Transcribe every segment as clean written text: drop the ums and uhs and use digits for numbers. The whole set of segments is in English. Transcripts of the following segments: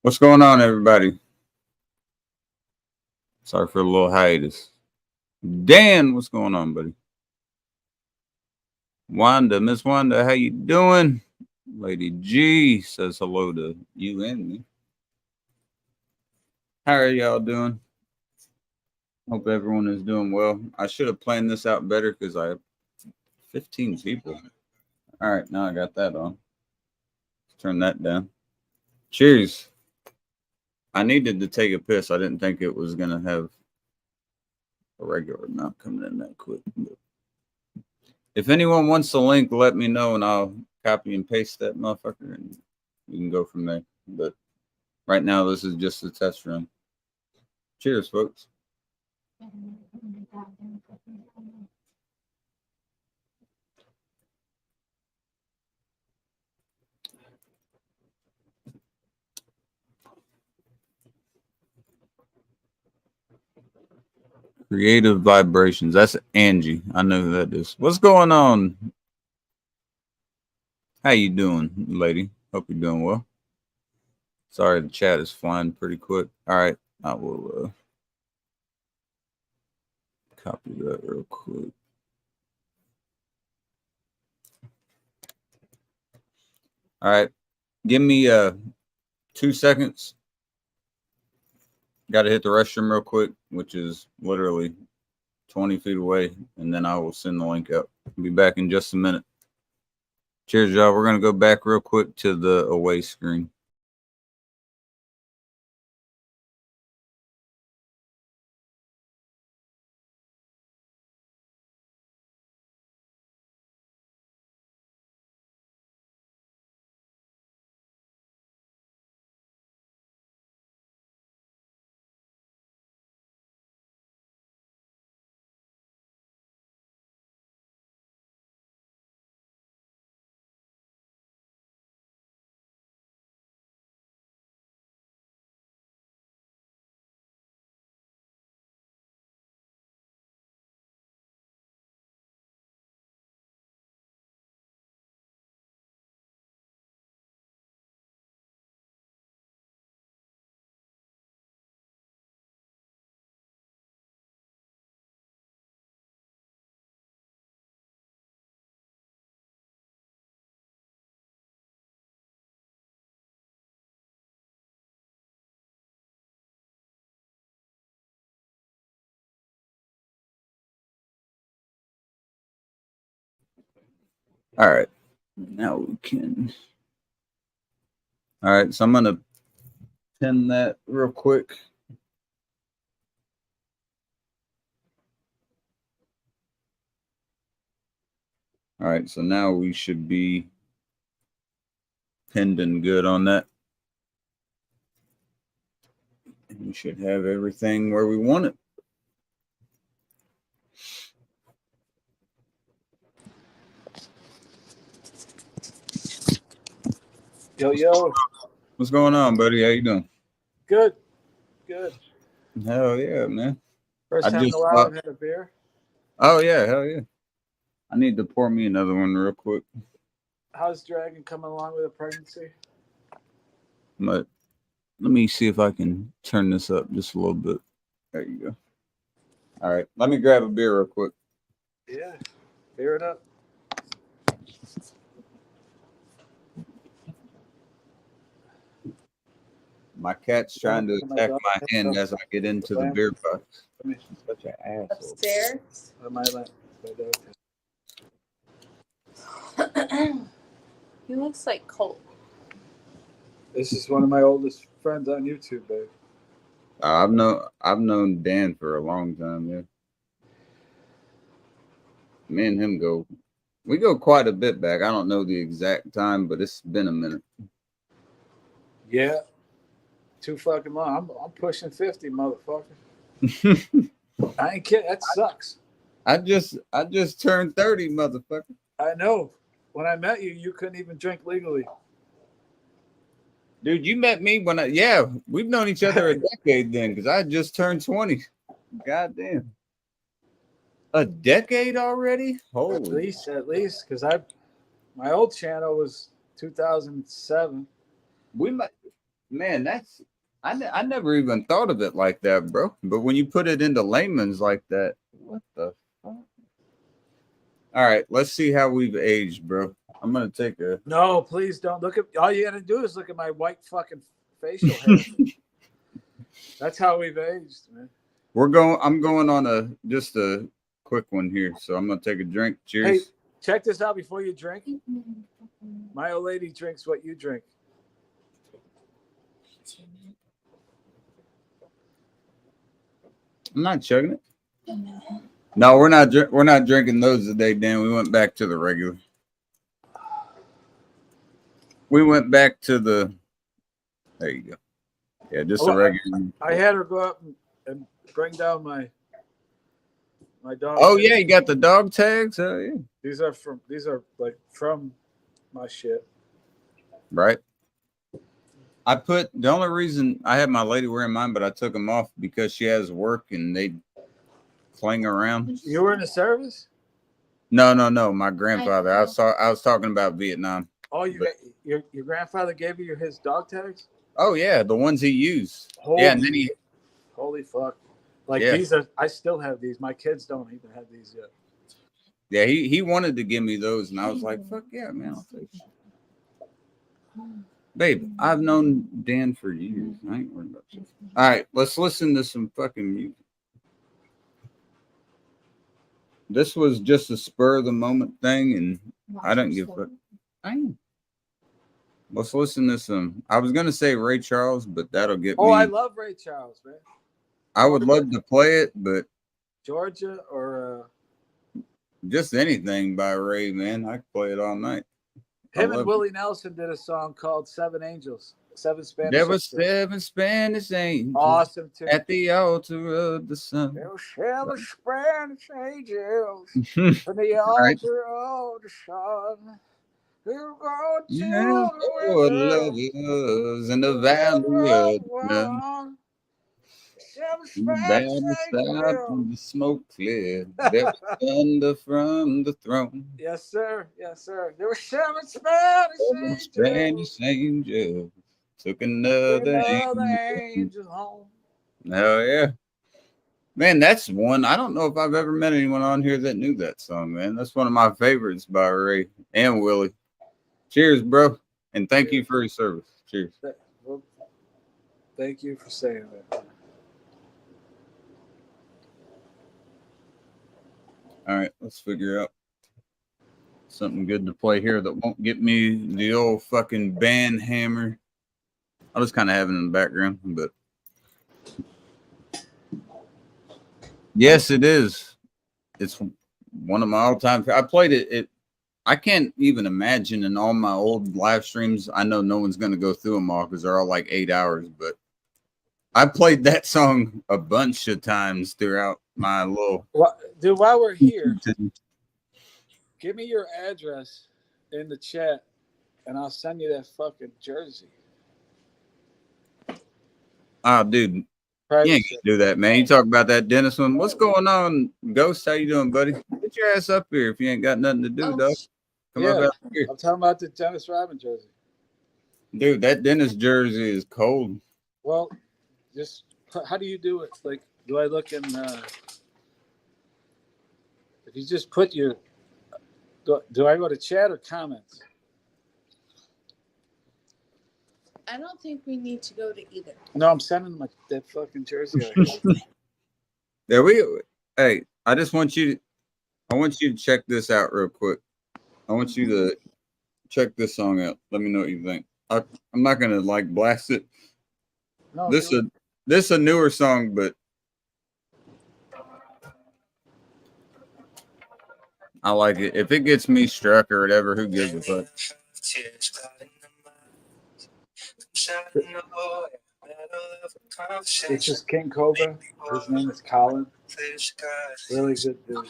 What's going on, everybody? Sorry for a little hiatus. Dan, what's going on, buddy? Wanda, Miss Wanda, how you doing? Lady G says hello to you and me. How are y'all doing? Hope everyone is doing well. I should have planned this out better because I have 15 people. All right, now I got that on. Let's turn that down. Cheers. I needed to take a piss. I didn't think it was going to have a regular amount coming in that quick. But if anyone wants the link, let me know and I'll copy and paste that motherfucker and we can go from there. But right now, this is just a test run. Cheers, folks. Creative Vibrations. That's Angie. I know who that is. What's going on? How you doing, lady? Hope you're doing well. Sorry, the chat is flying pretty quick. All right, I will copy that real quick. All right, give me 2 seconds. Got to hit the restroom real quick, which is literally 20 feet away, and then I will send the link out. I'll be back in just a minute. Cheers, y'all. We're going to go back real quick to the away screen. All right, now we can. All right, so I'm going to pin that real quick. All right, so now we should be pinned and good on that. And we should have everything where we want it. Yo, yo. What's going on, buddy? How you doing? Good. Good. Hell yeah, man. First I time in just a while I've had a beer. Oh yeah, hell yeah. I need to pour me another one real quick. How's Dragon coming along with a pregnancy? But let me see if I can turn this up just a little bit. There you go. All right. Let me grab a beer real quick. Yeah. Beer it up. My cat's trying to attack my hand as I get into the beer box. Such an asshole. Upstairs. My He looks like Colt. This is one of my oldest friends on YouTube, babe. I've known Dan for a long time, yeah. Me and him we go quite a bit back. I don't know the exact time, but it's been a minute. Yeah. Too fucking long. I'm pushing 50, motherfucker. I ain't kidding. That sucks. I just turned 30, motherfucker. I know. When I met you, you couldn't even drink legally. Dude, you met me when we've known each other a decade then, because I just turned 20. God damn. A decade already? Holy. At least, because my old channel was 2007. We might, man, that's I never even thought of it like that, bro. But when you put it into layman's like that, what the fuck? All right, let's see how we've aged, bro. I'm gonna take a. No, please don't look at. All you gotta do is look at my white fucking facial hair. That's how we've aged, man. I'm going on just a quick one here, so I'm gonna take a drink. Cheers. Hey, check this out before you drink. My old lady drinks what you drink. I'm not chugging it. No, we're not. We're not drinking those today, Dan. We went back to the regular. We went back to the. There you go. Yeah, just a regular. I had her go up and bring down my dog. Oh tags. yeah, you got the dog tags. Oh yeah. These are like from my shit. Right. I put the only reason I had my lady wearing mine, but I took them off because she has work and they cling around. You were in the service? No. My grandfather. I was talking about Vietnam. Oh, your grandfather gave you his dog tags? Oh yeah, the ones he used. Yeah, and then holy fuck! Like yeah. These are. I still have these. My kids don't even have these yet. Yeah, he wanted to give me those, and I was like, "Fuck yeah, man, I'll take it." Babe, I've known Dan for years. I ain't worried about you. All right, let's listen to some fucking music. This was just a spur of the moment thing, and I don't give a fuck. Let's listen to some. I was gonna say Ray Charles, but that'll get me. Oh, I love Ray Charles, man. I would love to play it, but Georgia or just anything by Ray, man. I could play it all night. Him and Willie Nelson did a song called Seven Angels. Seven Spanish There were 7 Spanish angels. Awesome too. At the altar of the sun. There were 7 Spanish angels at the altar of the sun. Who go to the lovers in the valley of the the smoke cleared. There was thunder from the throne. Yes, sir. Yes, sir. There were 7 Spanish angels. Took another angel home. Hell yeah. Man, that's one. I don't know if I've ever met anyone on here that knew that song, man. That's one of my favorites by Ray and Willie. Cheers, bro. And thank you for your service. Cheers. Well, thank you for saying that. All right, let's figure out something good to play here that won't get me the old fucking band hammer. I'll just kind of have it in the background, but yes, it is. It's one of my all-time. I played it. I can't even imagine in all my old live streams. I know no one's going to go through them all because they're all like 8 hours, but I played that song a bunch of times throughout my little. Dude, while we're here, give me your address in the chat, and I'll send you that fucking jersey. Oh, dude, you ain't gonna do that, man. You talk about that Dennis one. What's going on, Ghost? How you doing, buddy? Get your ass up here if you ain't got nothing to do, dog. Come up here. I'm talking about the Dennis Rodman jersey. Dude, that Dennis jersey is cold. Well, just how do you do it? Like, do I look in? If you just put your, do I go to chat or comments? I don't think we need to go to either. No, I'm sending that fucking jersey out here. There we go. Hey, I want you to check this out real quick. I want you to check this song out. Let me know what you think. I'm not gonna like blast it. No, this is a newer song, but I like it. If it gets me struck or whatever, who gives a fuck? This is King Cobra. His name is Colin. Really good dude.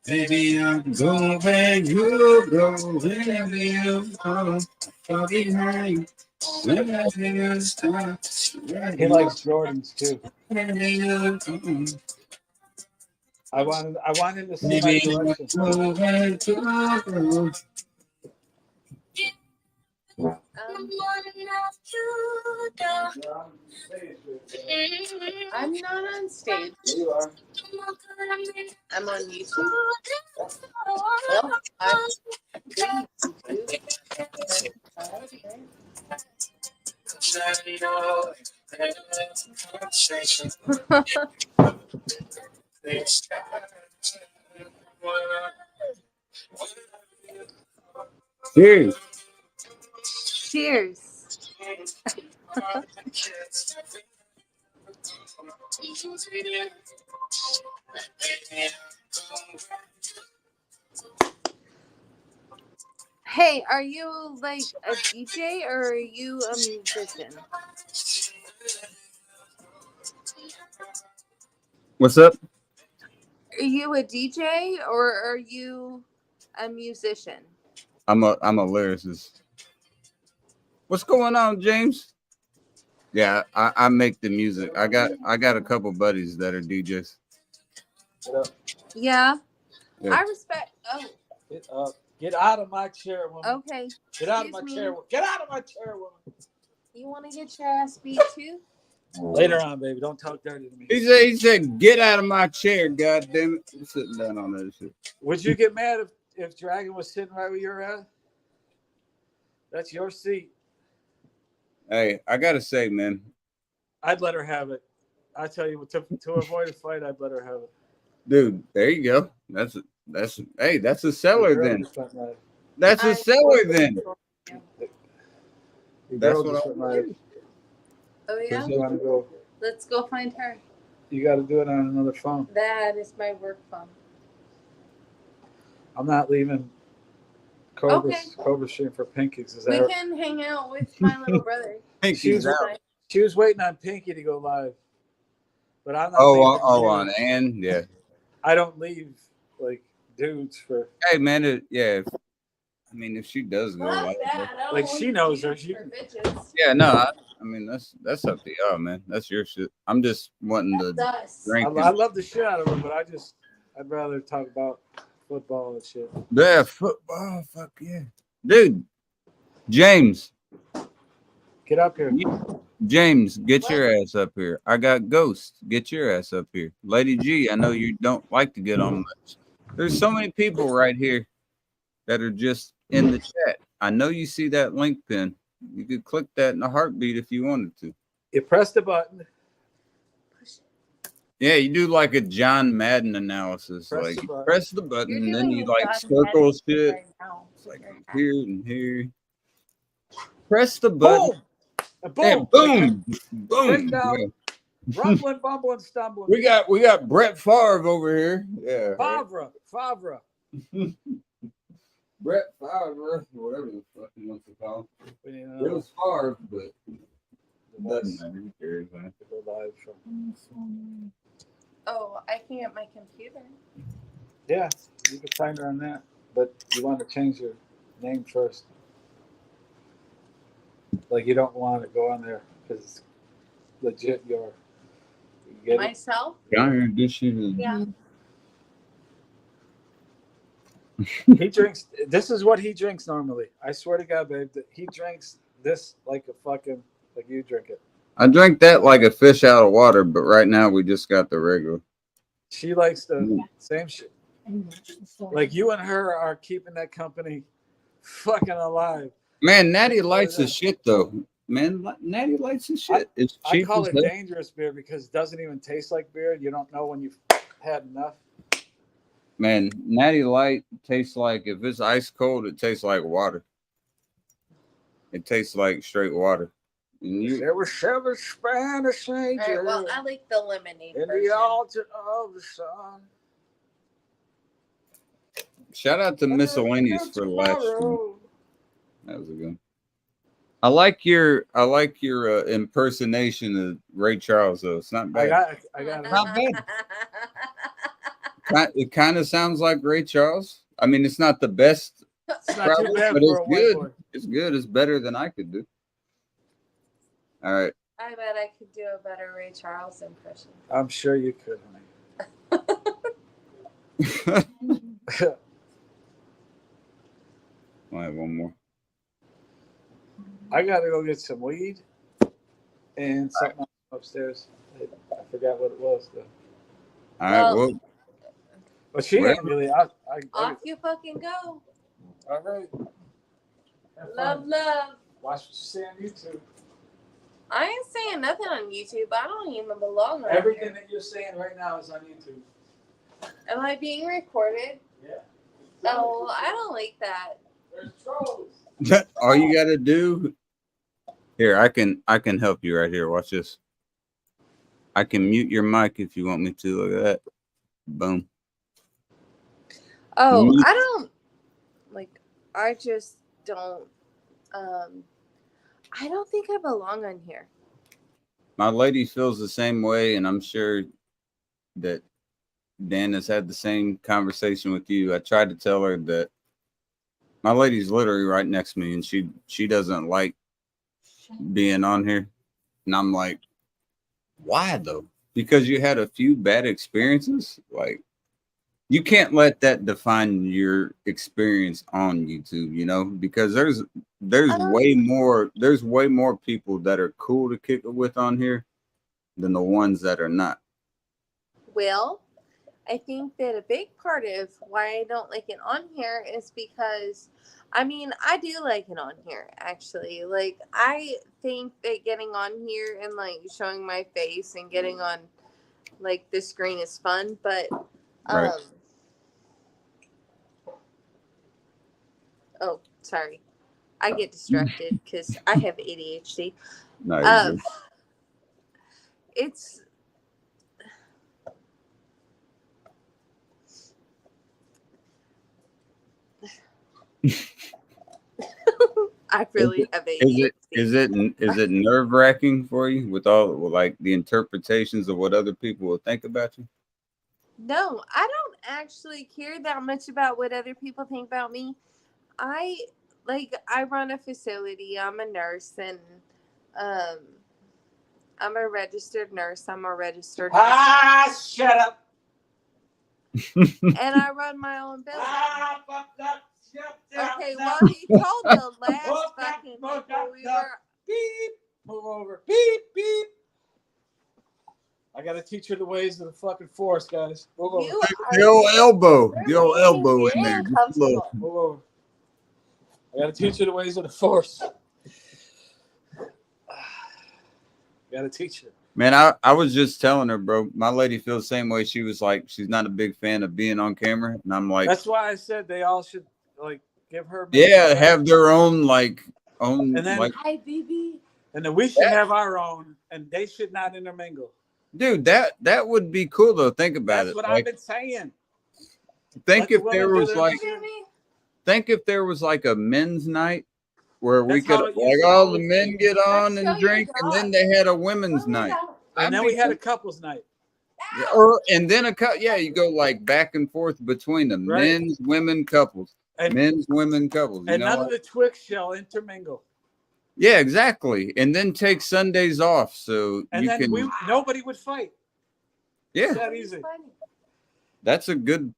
Baby, I'll go where you go, wherever you go. I'll be behind whenever you stop. He likes Jordans too. Wherever you go. I wanted to see my Baby, collection. I'll go where you go. I'm not on stage. You are. I'm on YouTube. Well, I'm good YouTube. Okay. Cheers. Cheers. Hey, are you like a DJ or are you a musician? What's up? Are you a DJ or are you a musician? I'm a lyricist. What's going on, James? Yeah, I make the music. I got a couple buddies that are DJs. Yeah. Yeah. I respect. Oh, Get out of my chair, woman. okay. Get out of my Excuse chair. me. Get out of my chair, woman. You want to get your ass beat too? Later on, baby. Don't talk dirty to me. He said, get out of my chair, goddamn it. I'm sitting down on that shit. Would you get mad if Dragon was sitting right where you're at? That's your seat. Hey, I gotta say, man, I'd let her have it. I tell you, to avoid a fight, I'd let her have it. dude, there you go. That's a seller The girl then. just went right. That's a seller then. The That's girl what just I went right. Oh yeah. You want to go? Let's go find her. You got to do it on another phone. That is my work phone. I'm not leaving Cobra Stream for Pinky's. Is We that can hang out with my little brother. Pinky's out. She was waiting on Pinky to go live, but I'm not. On leaving and yeah. I don't leave like dudes for. Hey man, if she does go Fuck like that. that, I don't Like, want she to knows be her. for She- bitches. yeah, no, I mean that's up to y'all, man. That's your shit. I'm just wanting to That's us. drink. I love the shit out of her, but I'd rather talk about football and shit. Yeah, football, fuck yeah, dude. James, Get up here. James, get your ass up here. I got Ghost. Get your ass up here. Lady G, I know you don't like to get on much. There's so many people right here that are just in the chat. I know you see that link pin. You could click that in a heartbeat if you wanted to. You press the button. Yeah, you do like a John Madden analysis. Press like the you button. press the button You're and then doing you a like John circle Madden shit. right now. It's like here and here. Press the button. Boom! And And boom! boom. Break down. Yeah. Rumbling, bumbling, stumbling. We got Brett Favre over here. Yeah. Favre. Brett Favre, whatever the fuck he wants to call him. We need It another was Favre, but it voice doesn't matter. Who cares, man? to go live from. Oh, I can get my computer. Yeah, you can find her on that, but you want to change your name first. Like you don't want to go on there because it's legit your. You get it? Myself? Can I introduce you to Yeah. He drinks. This is what he drinks normally. I swear to God, babe, that he drinks this like you drink it. I drank that like a fish out of water, but right now we just got the regular. She likes the same shit. Like you and her are keeping that company fucking alive. Man, Natty Lights is shit though. Man, Natty Lights is shit. It's I cheap call as it hell. dangerous beer because it doesn't even taste like beer. You don't know when you've had enough. Man, Natty Light tastes like, if it's ice cold, it tastes like water. It tastes like straight water. And There were 7 Spanish All right, angels well, I like the lemonade in version. the altar of the sun. Shout out to Miscellaneous for the last stream. That was a good one. I like your impersonation of Ray Charles though. It's not bad. I got it. Not bad. It kind of sounds like Ray Charles. I mean, it's not the best, It's not too probably, bad but for it's a white good. boy. It's good. It's better than I could do. All right. I bet I could do a better Ray Charles impression. I'm sure you could, honey. I have one more. I gotta go get some weed and something upstairs. I forgot what it was though. All right. Well, Well, But she Well- ain't really. Off you fucking go. All right. Have Love, fun. love. Watch what you say on YouTube. I ain't saying nothing on YouTube. I don't even belong on Everything here. that you're saying right now is on YouTube. Am I being recorded? Yeah. Oh, I don't like that. There's trolls. all you gotta do here, I can help you right here. Watch this. I can mute your mic if you want me to. Look at that. Boom. Oh, Me- I don't like. I just don't. I don't think I belong on here. My lady feels the same way, and I'm sure that Dan has had the same conversation with you. I tried to tell her that my lady's literally right next to me, and she doesn't like being on here. And I'm like, why though? Because you had a few bad experiences. Like, you can't let that define your experience on YouTube, you know, because there's way more people that are cool to kick it with on here than the ones that are not. Well, I think that a big part of why I don't like it on here is because, I mean, I do like it on here, actually. Like, I think that getting on here and, like, showing my face and getting on, like, the screen is fun, but, Right. oh, sorry. I get distracted because I have ADHD. No, you're Um, good. It's I really have ADHD. Is it nerve wracking for you with like the interpretations of what other people will think about you? No, I don't actually care that much about what other people think about me. I run a facility. I'm a nurse and I'm a registered nurse. I'm a registered nurse. Shut up. And I run my own building. Fuck up. Shut Okay, up. well, he told the last Move up, fucking move people up, we move up. were. Beep. Move over. Beep, beep. I gotta teach her the ways of the fucking force, guys. Move over. You The old elbow. you're The old making elbow me in there. Just a uncomfortable. little. Move over. I gotta teach her the ways of the force. Gotta teach her. Man, I was just telling her, bro. My lady feels the same way. She was like, she's not a big fan of being on camera, and I'm like, That's why I said they all should like give her. yeah, have their own own And then- like, Hi, baby. And then we should have our own, and they should not intermingle. dude. That would be cool though. Think about That's it. what Like, I've been saying. think let if the there women do was their like, shit. think if there was like a men's night where we That's how could it like used to all the always men be. get on Let's and show your drink, and then dog. they had a women's night. And then we had a couples night. And then yeah, you go like back and forth between them, Right. men's, women, couples, And, men's, women, couples. You and know none what? of the Twix shall intermingle. Yeah, exactly. And then take Sundays off so And you then can. nobody would fight. Yeah, It's that easy. that's a good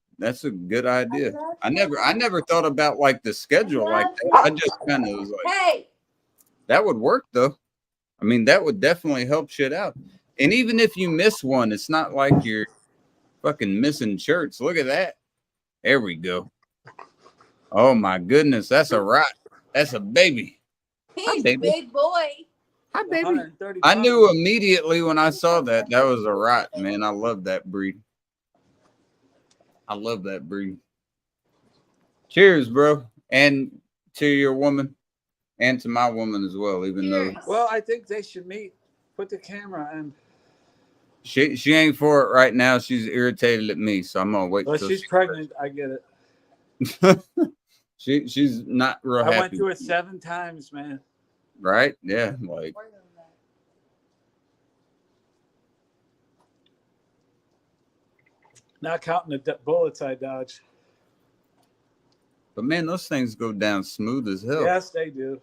idea. I never thought about like the schedule like that. I just kind of was like, Hey. that would work though. I mean, that would definitely help shit out. And even if you miss one, it's not like you're fucking missing church. Look at that. There we go. Oh my goodness, that's a rot. That's a baby. He's a baby. big boy. Hi, baby. 130 I pounds. knew immediately when I saw that was a rot, man. I love that breed. I love that breed. Cheers, bro. And to your woman and to my woman as well, even though Cheers. Well, I think they should meet. Put the camera and. she ain't for it right now. She's irritated at me, so I'm gonna wait Well, till she's she- pregnant. I get it. She's not real I went happy. through it 7 times, man. Right? Yeah. Like, Not counting the bullets I dodged. but man, those things go down smooth as hell. Yes, they do.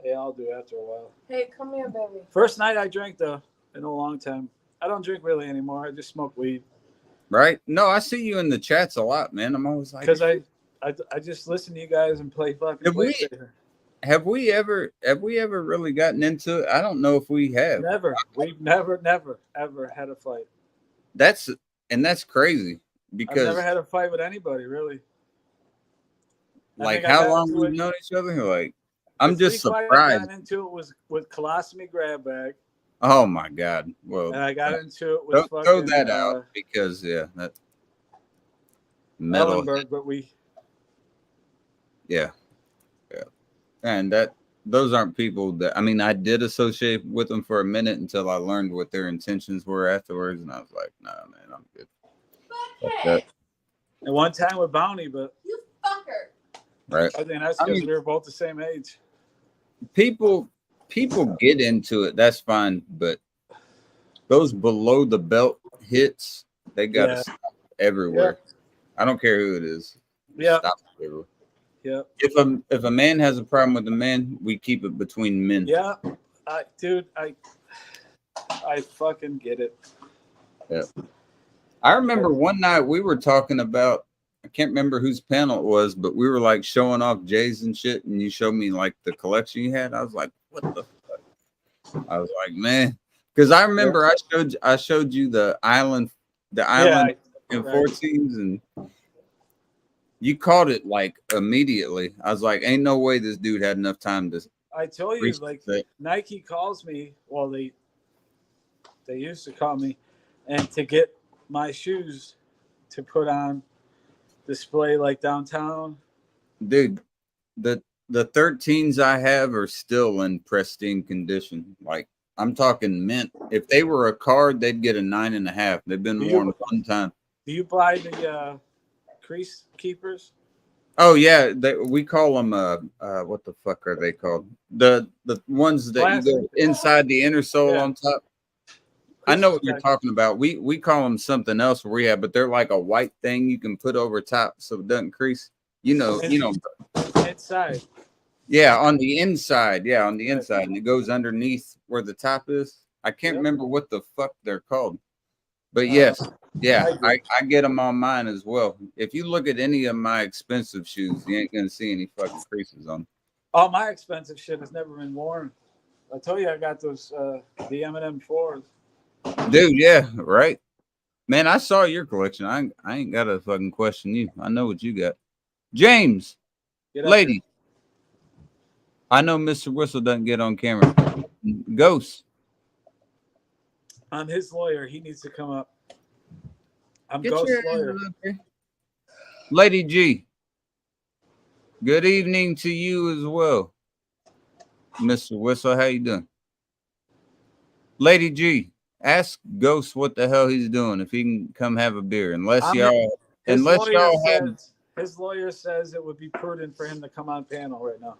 They all do after a while. Hey, come here, baby. First night I drank, though, in a long time. I don't drink really anymore. I just smoke weed. Right? No, I see you in the chats a lot, man. I'm always like, Because I just listen to you guys and play fucking PlayStation. have we ever really gotten into it? I don't know if we have. Never. We've never, ever had a fight. That's crazy I've because never had a fight with anybody, really. I like think I how got long into we've it- known each other? Like, I'm The just three fights I surprised. got into it was with Colostomy Grab Bag, Oh my god! Well, and I got into it with throw fucking that out because that metal, Ellenberg, but we yeah, and those aren't people that I mean. I did associate with them for a minute until I learned what their intentions were afterwards, and I was like, nah, man, I'm good. Fuck that. at one time with Bounty, but You fucker. Right? I think that's I because mean- we were both the same age. People get into it. That's fine, but those below the belt hits, they gotta Yeah. stop everywhere. I don't care who it is. Yeah, Stop it everywhere. yeah, If a man has a problem with a man, we keep it between men. yeah. Dude, I fucking get it. I remember one night we were talking about, I can't remember whose panel it was, but we were like showing off J's and shit, and you showed me like the collection you had. I was like, what the fuck? I was like, man, because I remember I showed you the island Right. in 14s, and you caught it like immediately. I was like, ain't no way this dude had enough time to I told you, reach like it. Nike calls me. Well, they used to call me, and to get my shoes to put on display like downtown. Dude, the 13s I have are still in pristine condition. Like, I'm talking mint. If they were a card, they'd get a 9.5. They've been Do you- worn one time. Do you buy the crease keepers? Oh yeah, we call them what the fuck are they called? The ones that you go inside the inner sole Yeah. on top. I know what you're Yeah. talking about. We call them something else where we have, but they're like a white thing you can put over top so it doesn't crease. You know. Inside. Yeah, on the inside. Yeah, on the inside, and it goes underneath where the top is. I can't Yep. remember what the fuck they're called, but yes, yeah, I I get them on mine as well. If you look at any of my expensive shoes, you ain't gonna see any fucking creases on them. All my expensive shit has never been worn. I told you I got those the M&M 4s. Dude, yeah, right. Man, I saw your collection. I ain't gotta fucking question you. I know what you got. James, Get up lady. I know Mr. Whistle doesn't get on camera. Ghost. there. I'm his lawyer. He needs to come up. I'm Get Ghost's your lawyer. ass up here. Lady G. Good evening to you as well. Mr. Whistle, how you doing? Lady G, ask Ghost what the hell he's doing if he can come have a beer. Unless y'all His unless lawyer y'all have says, his lawyer says it would be prudent for him to come on panel right now.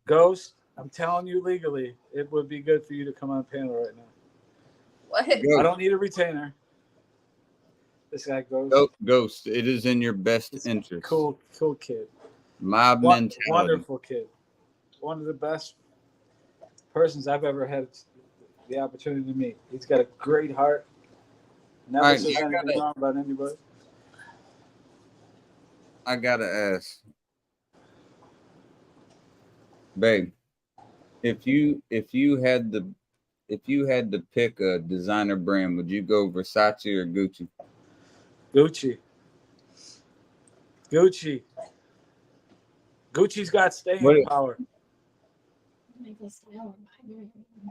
Ghost, I'm telling you legally, it would be good for you to come on panel right now. What? I don't need a retainer. This guy Ghost. Ghost, it is in your best interest. Cool kid. Mob mentality. Wonderful kid. One of the best persons I've ever had the opportunity to meet. He's got a great heart. Never All right, says anything wrong about anybody. I gotta ask, babe, if you had to pick a designer brand, would you go Versace or Gucci? Gucci. Gucci's got staying power.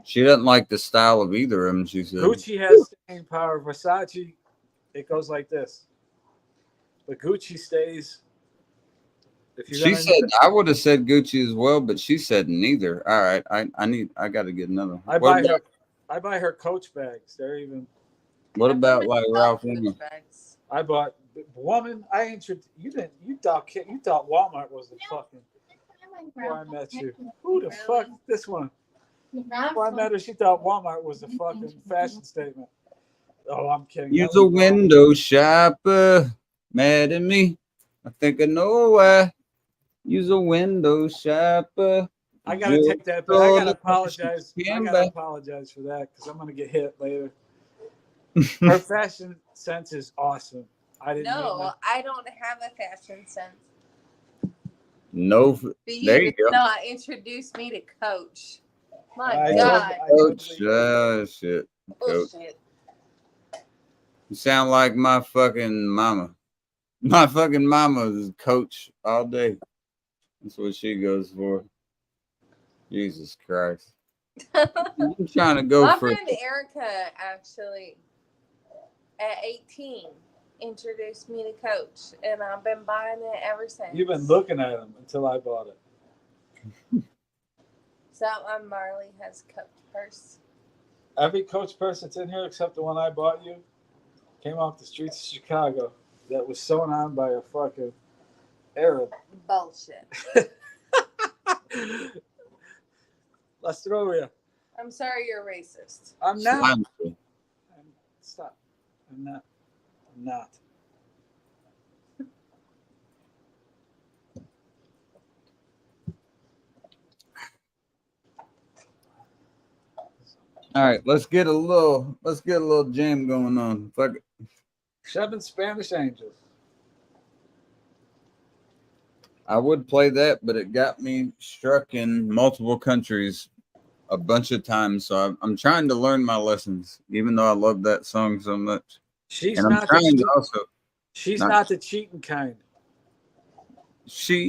She doesn't like the style of either of them. She said. Gucci has staying power. Versace, it goes like this. But Gucci stays. If you're She gonna- said I would have said Gucci as well, but she said neither. All right, I got to get another one. I buy her Coach bags. They're even. What about I like love Ralph Coach Lauren? bags. I bought woman, you thought Walmart was the fucking before I met you. Who the fuck this one? Before I met her, she thought Walmart was the fucking fashion statement. Oh, I'm kidding. Use a window shopper. Mad at me. I think I know why. Use a window shopper. I gotta take that, but I gotta apologize. I gotta apologize for that because I'm gonna get hit later. Her fashion sense is awesome. I didn't know. No, I don't have a fashion sense. No, But you there you did go. not introduce me to Coach. My I God. Coach, shit. Coach. Bullshit. You sound like my fucking mama. My fucking mama is Coach all day. That's what she goes for. Jesus Christ. I'm trying to go My for friend Erica actually at 18 introduced me to Coach, and I've been buying it ever since. You've been looking at them until I bought it. So Marley has Coach purse. Every Coach purse that's in here except the one I bought you came off the streets of Chicago that was sewn on by a fucking Arab. Bullshit. Lastroria. I'm sorry you're racist. I'm not. it. Stop. I'm not. I'm not. All right, let's get a little jam going on. Fuck it. 7 Spanish Angels. I would play that, but it got me struck in multiple countries a bunch of times. So I'm trying to learn my lessons, even though I love that song so much. She's And I'm not trying the to also. she's not the cheating kind. She's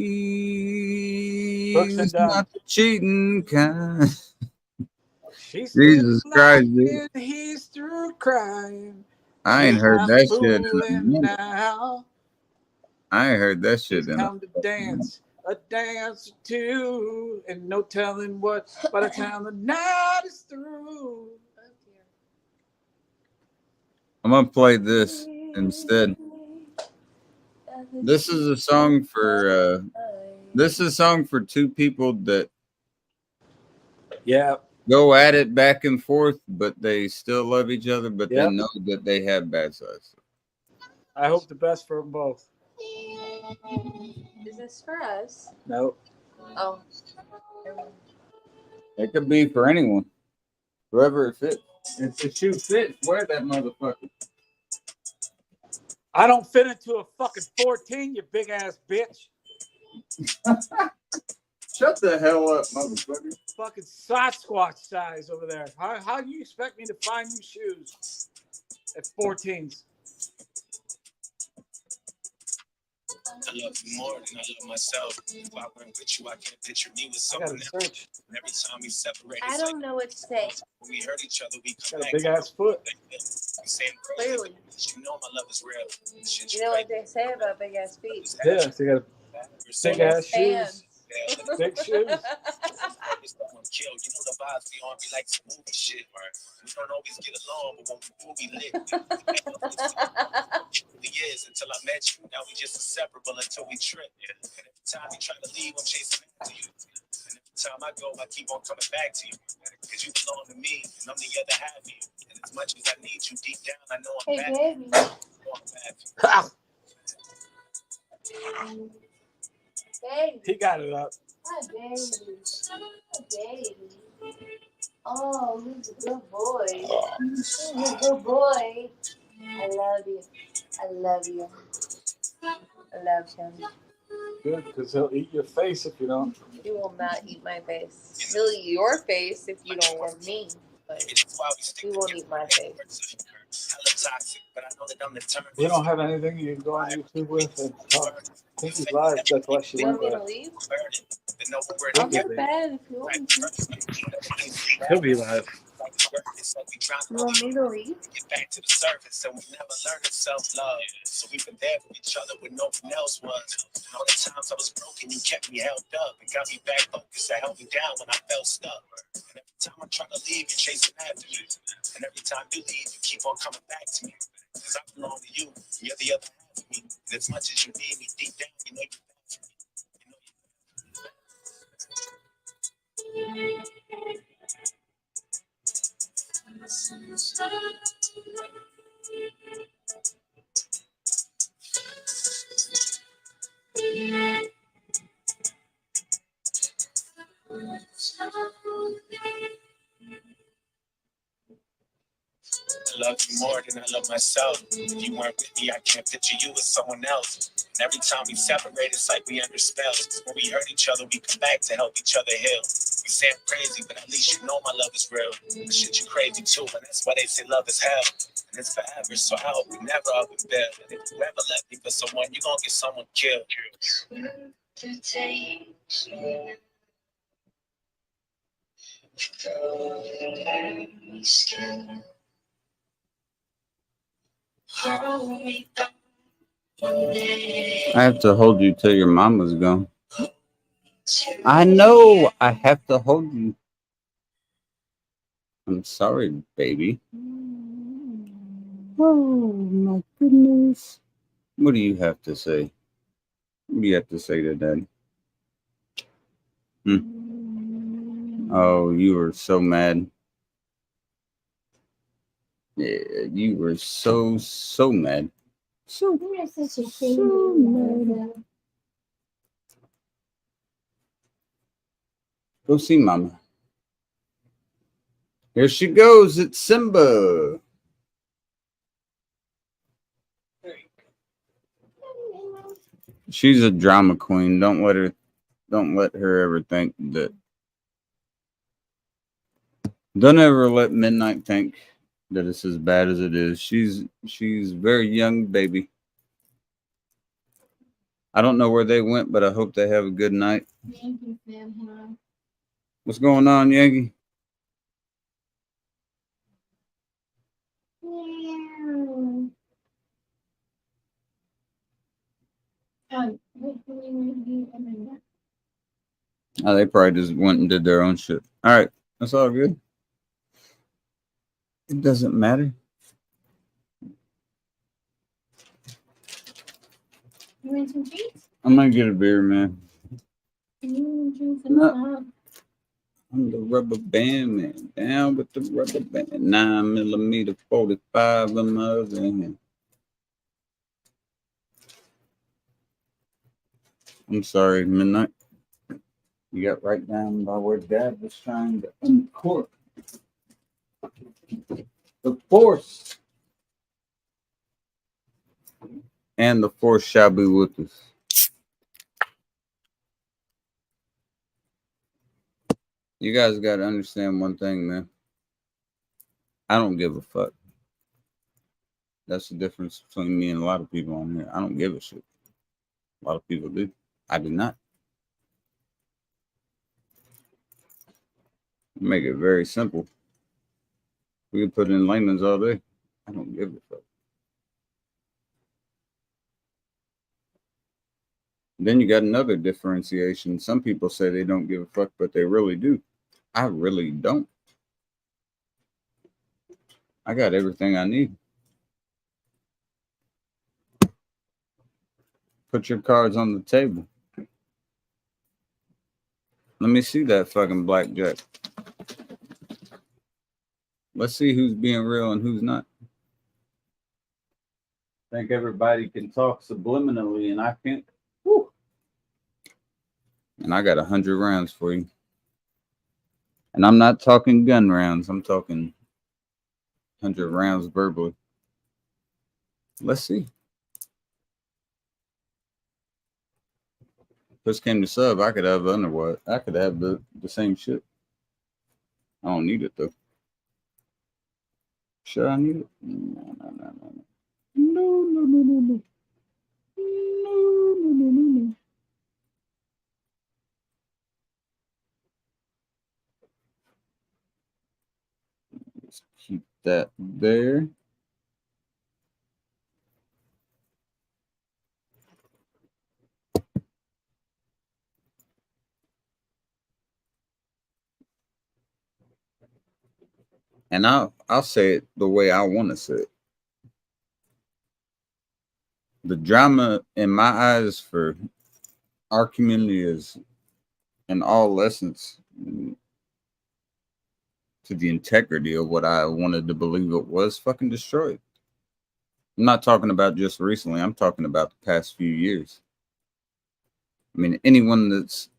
not the cheating kind. She's Jesus Christ, dude. He's through crying. I ain't heard that shit in a Fooling minute. now. I ain't heard that shit She's in come to dance, a dance or two, and no telling what by the time the night is through. I'm gonna play this instead. This is a song for two people that go at it back and forth, but they still love each other, but they know that they have bad sides. I hope the best for them both. Is this for us? No. Oh. It could be for anyone. Whoever it fits. If the shoe fits, wear that motherfucker. I don't fit into a fucking 14, you big ass bitch. Shut the hell up, motherfucker. Fucking Sasquatch size over there. How do you expect me to find you shoes at 14s? I love you more than I love myself. If I went with you, I can't picture me with someone else. Search. And every time we separate, I don't know what to say. when we hurt each other, we come Got a back. big ass foot. We saying Clearly. you know my love is real. Shit, You know what they say about big ass feet? Yeah, so you got big ass shoes. Big shoes. Kill. You know the vibes we on be like some movie shit, right? We don't always get along, but when we do, we lit. It years until I met you. Now we just inseparable until we trip. And every time you try to leave, I'm chasing after you. And every time I go, I keep on coming back to you. Because you belong to me, and I'm the other half of you. And as much as I need you deep down, I know I'm back. Baby. Baby. He got it up. Hi, baby. Hi, baby. Oh, he's a good boy. He's a good boy. I love you. I love you. I love him. Good, because he'll eat your face if you don't. He will not eat my face. He'll eat your face if you don't love me. But he won't eat my face. We don't have anything you can go on YouTube with and talk. I think he's live. That's why she You went want me to there. leave? He'll I'll be get there. bed if you want me to. He'll be live. You want me to leave? Get back to the surface and we never learned self-love. So we've been there for each other when no one else was. And all the times I was broken, you kept me held up and got me back focused and held me down when I felt stuck. And every time I try to leave, you're chasing after you. And every time you leave, you keep on coming back to me. Because I belong to you. You're the other half for me. And as much as you need me deep down, you know you bad for me. You know I love you more than I love myself. If you weren't with me, I can't picture you as someone else. And every time we separate, it's like we under spells. When we hurt each other, we come back to help each other heal. You say I'm crazy, but at least you know my love is real. The shit you crazy too, and that's why they say love is hell. And it's forever, so I hope we never up and bear. And if you ever left me for someone, you gonna get someone killed. I have to hold you till your mama's gone. I know I have to hold you. I'm sorry, baby. Oh my goodness. What do you have to say? What do you have to say to Daddy? Oh, you were so mad. Yeah, you were so mad. So mad. Go see Mama. Here she goes. It's Simba. She's a drama queen. Don't let her ever think that. Don't ever let Midnight think that it's as bad as it is. She's very young baby. I don't know where they went, but I hope they have a good night. Yankee fan, huh? What's going on, Yankee? Meow. Hopefully we'll be Amanda. Oh, they probably just went and did their own shit. All right, that's all good. It doesn't matter. You want some treats? I'm gonna get a beer, man. You want drinks No. I'm the rubber band man. Down with the rubber band. 9mm 45 in my other hand. I'm sorry, Midnight. You got right down by where Dad was trying to uncork the Force. And the Force shall be with us. You guys got to understand one thing, man. I don't give a fuck. That's the difference between me and a lot of people on here. I don't give a shit. A lot of people do. I do not. Make it very simple. We can put it in layman's all day. I don't give a fuck. Then you got another differentiation. Some people say they don't give a fuck, but they really do. I really don't. I got everything I need. Put your cards on the table. Let me see that fucking blackjack. Let's see who's being real and who's not. I think everybody can talk subliminally and I can't. Woo. And I got 100 rounds for you. And I'm not talking gun rounds. I'm talking 100 rounds verbally. Let's see. Push came to sub, I could have underwater. I could have the same shit. I don't need it though. Should I need it? No. No. Just keep that there. And I'll say it the way I want to say it. The drama in my eyes for our community is, in all essence, to the integrity of what I wanted to believe it was, fucking destroyed. I'm not talking about just recently. I'm talking about the past few years. I mean, anyone that's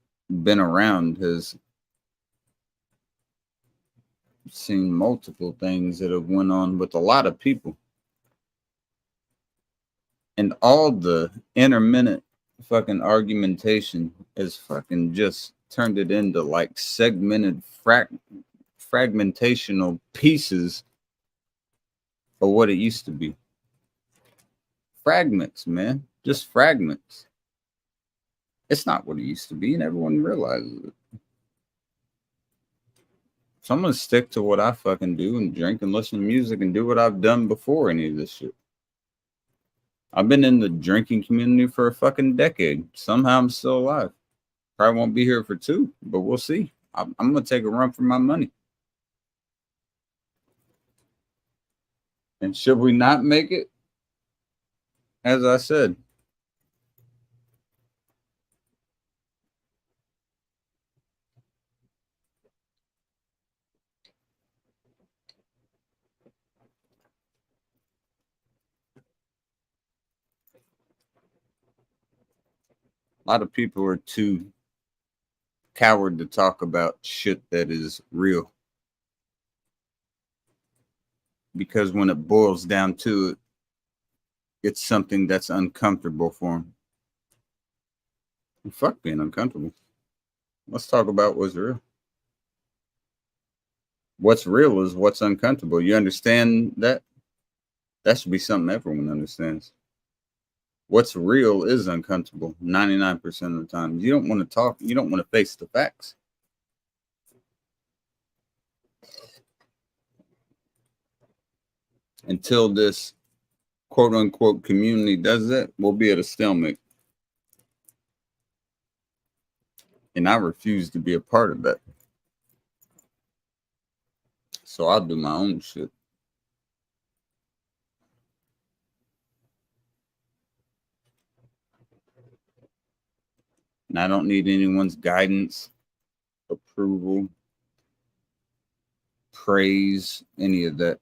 been around has seen multiple things that have went on with a lot of people. And all the intermittent fucking argumentation has fucking just turned it into like segmented fragmentational pieces of what it used to be. Fragments, man. Just fragments. It's not what it used to be, and everyone realizes it. So I'm gonna stick to what I fucking do and drink and listen to music and do what I've done before any of this shit. I've been in the drinking community for a fucking decade. Somehow I'm still alive. Probably won't be here for 2, but we'll see. I'm gonna take a run for my money. And should we not make it? As I said, a lot of people are too coward to talk about shit that is real. Because when it boils down to it, it's something that's uncomfortable for them. Fuck being uncomfortable. Let's talk about what's real. What's real is what's uncomfortable. You understand that? That should be something everyone understands. What's real is uncomfortable 99% of the time. You don't want to talk. You don't want to face the facts. Until this quote unquote community does that, we'll be at a stalemate. And I refuse to be a part of that. So I'll do my own shit. And I don't need anyone's guidance, approval, praise, any of that.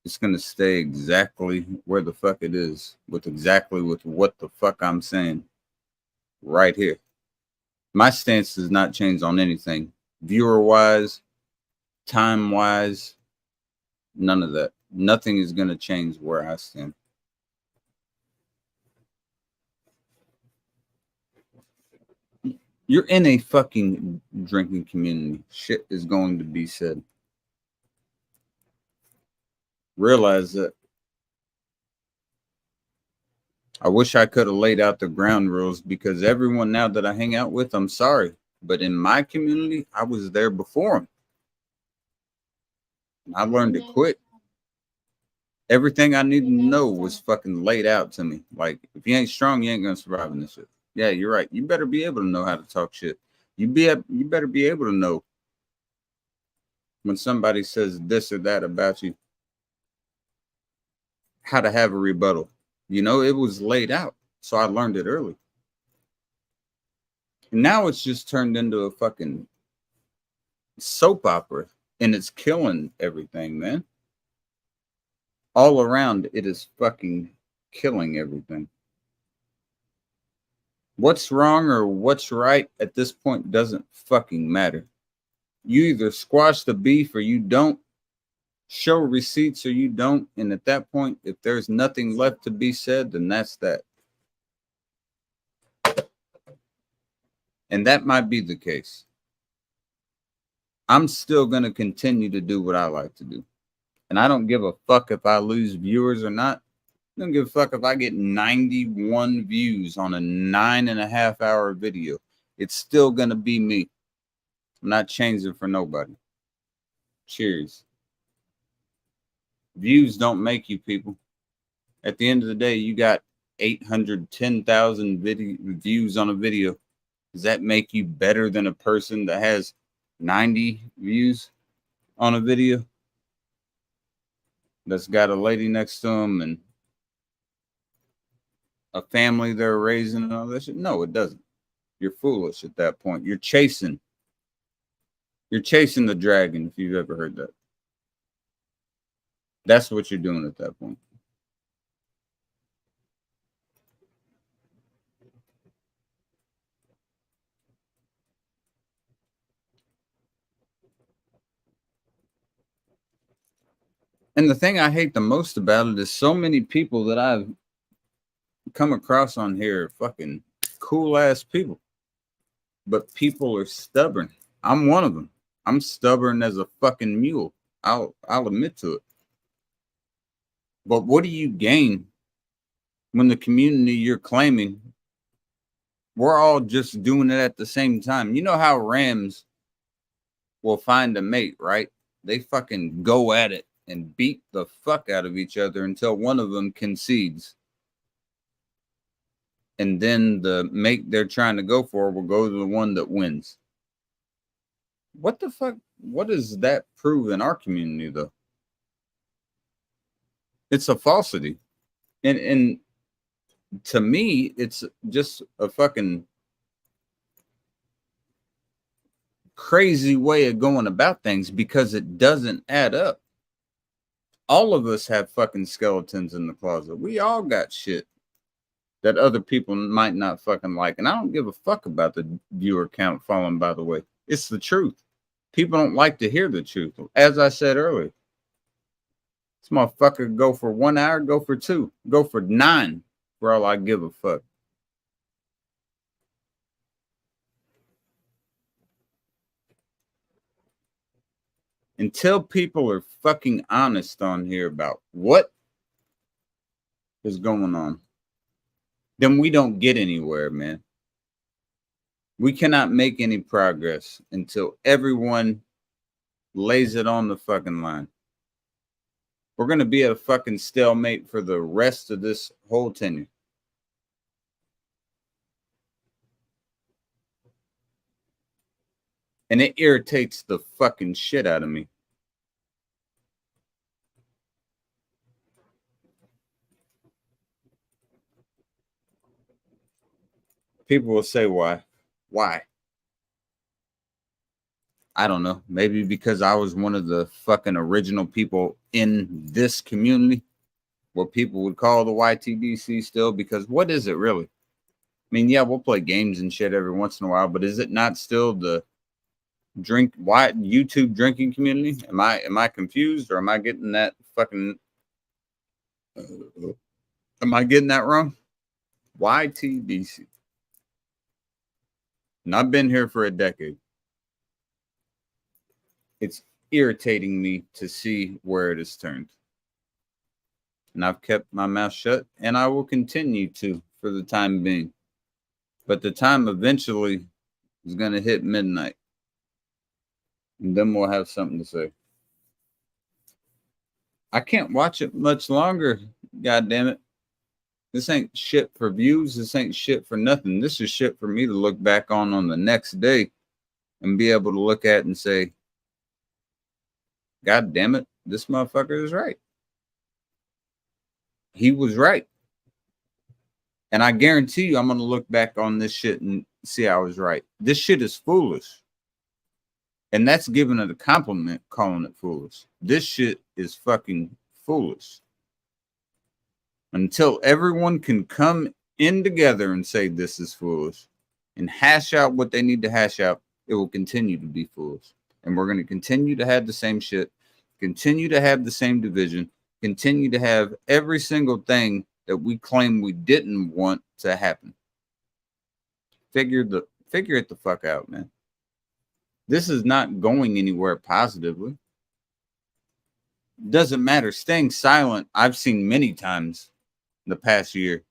It's going to stay exactly where the fuck it is, with what the fuck I'm saying right here. My stance does not change on anything. Viewer wise, time wise, none of that. Nothing is going to change where I stand. You're in a fucking drinking community. Shit is going to be said. Realize that. I wish I could have laid out the ground rules, because everyone now that I hang out with, I'm sorry, but in my community, I was there before them. I learned to quit. Everything I needed to know was fucking laid out to me. Like, if you ain't strong, you ain't gonna survive in this shit. Yeah, you're right. You better be able to know how to talk shit. You better be able to know when somebody says this or that about you, how to have a rebuttal. You know, it was laid out, so I learned it early. And now it's just turned into a fucking soap opera, and it's killing everything, man. All around, it is fucking killing everything. What's wrong or what's right at this point doesn't fucking matter. You either squash the beef or you don't. Show receipts or you don't. And at that point, if there's nothing left to be said, then that's that. And that might be the case. I'm still going to continue to do what I like to do. And I don't give a fuck if I lose viewers or not. I don't give a fuck if I get 91 views on a 9.5 hour video. It's still going to be me. I'm not changing for nobody. Cheers. Views don't make you, people. At the end of the day, you got 810,000 views on a video. Does that make you better than a person that has 90 views on a video? That's got a lady next to him and a family they're raising and all that shit. No, it doesn't. You're foolish at that point. You're chasing the dragon, if you've ever heard that. That's what you're doing at that point. And the thing I hate the most about it is so many people that I've come across on here are fucking cool ass people. But people are stubborn. I'm one of them. I'm stubborn as a fucking mule. I'll admit to it. But what do you gain when the community you're claiming, we're all just doing it at the same time? You know how rams will find a mate, right? They fucking go at it and beat the fuck out of each other until one of them concedes. And then the mate they're trying to go for will go to the one that wins. What the fuck? What does that prove in our community, though? It's a falsity. And to me, it's just a fucking crazy way of going about things because it doesn't add up. All of us have fucking skeletons in the closet. We all got shit that other people might not fucking like. And I don't give a fuck about the viewer count falling, by the way. It's the truth. People don't like to hear the truth. As I said earlier, this motherfucker go for 1 hour, go for 2, go for 9 for all I give a fuck. Until people are fucking honest on here about what is going on, then we don't get anywhere, man. We cannot make any progress until everyone lays it on the fucking line. We're going to be at a fucking stalemate for the rest of this whole tenure. And it irritates the fucking shit out of me. People will say, why? Why? I don't know. Maybe because I was one of the fucking original people in this community, what people would call the YTDC still, because what is it really? I mean, yeah, we'll play games and shit every once in a while, but is it not still the YouTube drinking community? Am I confused, or am I getting that fucking am I getting that wrong? YTDC. And I've been here for a decade. It's irritating me to see where it has turned. And I've kept my mouth shut, and I will continue to for the time being. But the time eventually is going to hit midnight. And then we'll have something to say. I can't watch it much longer. God damn it. This ain't shit for views. This ain't shit for nothing. This is shit for me to look back on the next day and be able to look at and say, God damn it, this motherfucker is right. He was right. And I guarantee you I'm going to look back on this shit and see I was right. This shit is foolish. And that's giving it a compliment, calling it foolish. This shit is fucking foolish. Until everyone can come in together and say this is foolish and hash out what they need to hash out, it will continue to be foolish. And we're going to continue to have the same shit, continue to have the same division, continue to have every single thing that we claim we didn't want to happen. Figure it the fuck out, man. This is not going anywhere positively. Doesn't matter. Staying silent, I've seen many times in the past year,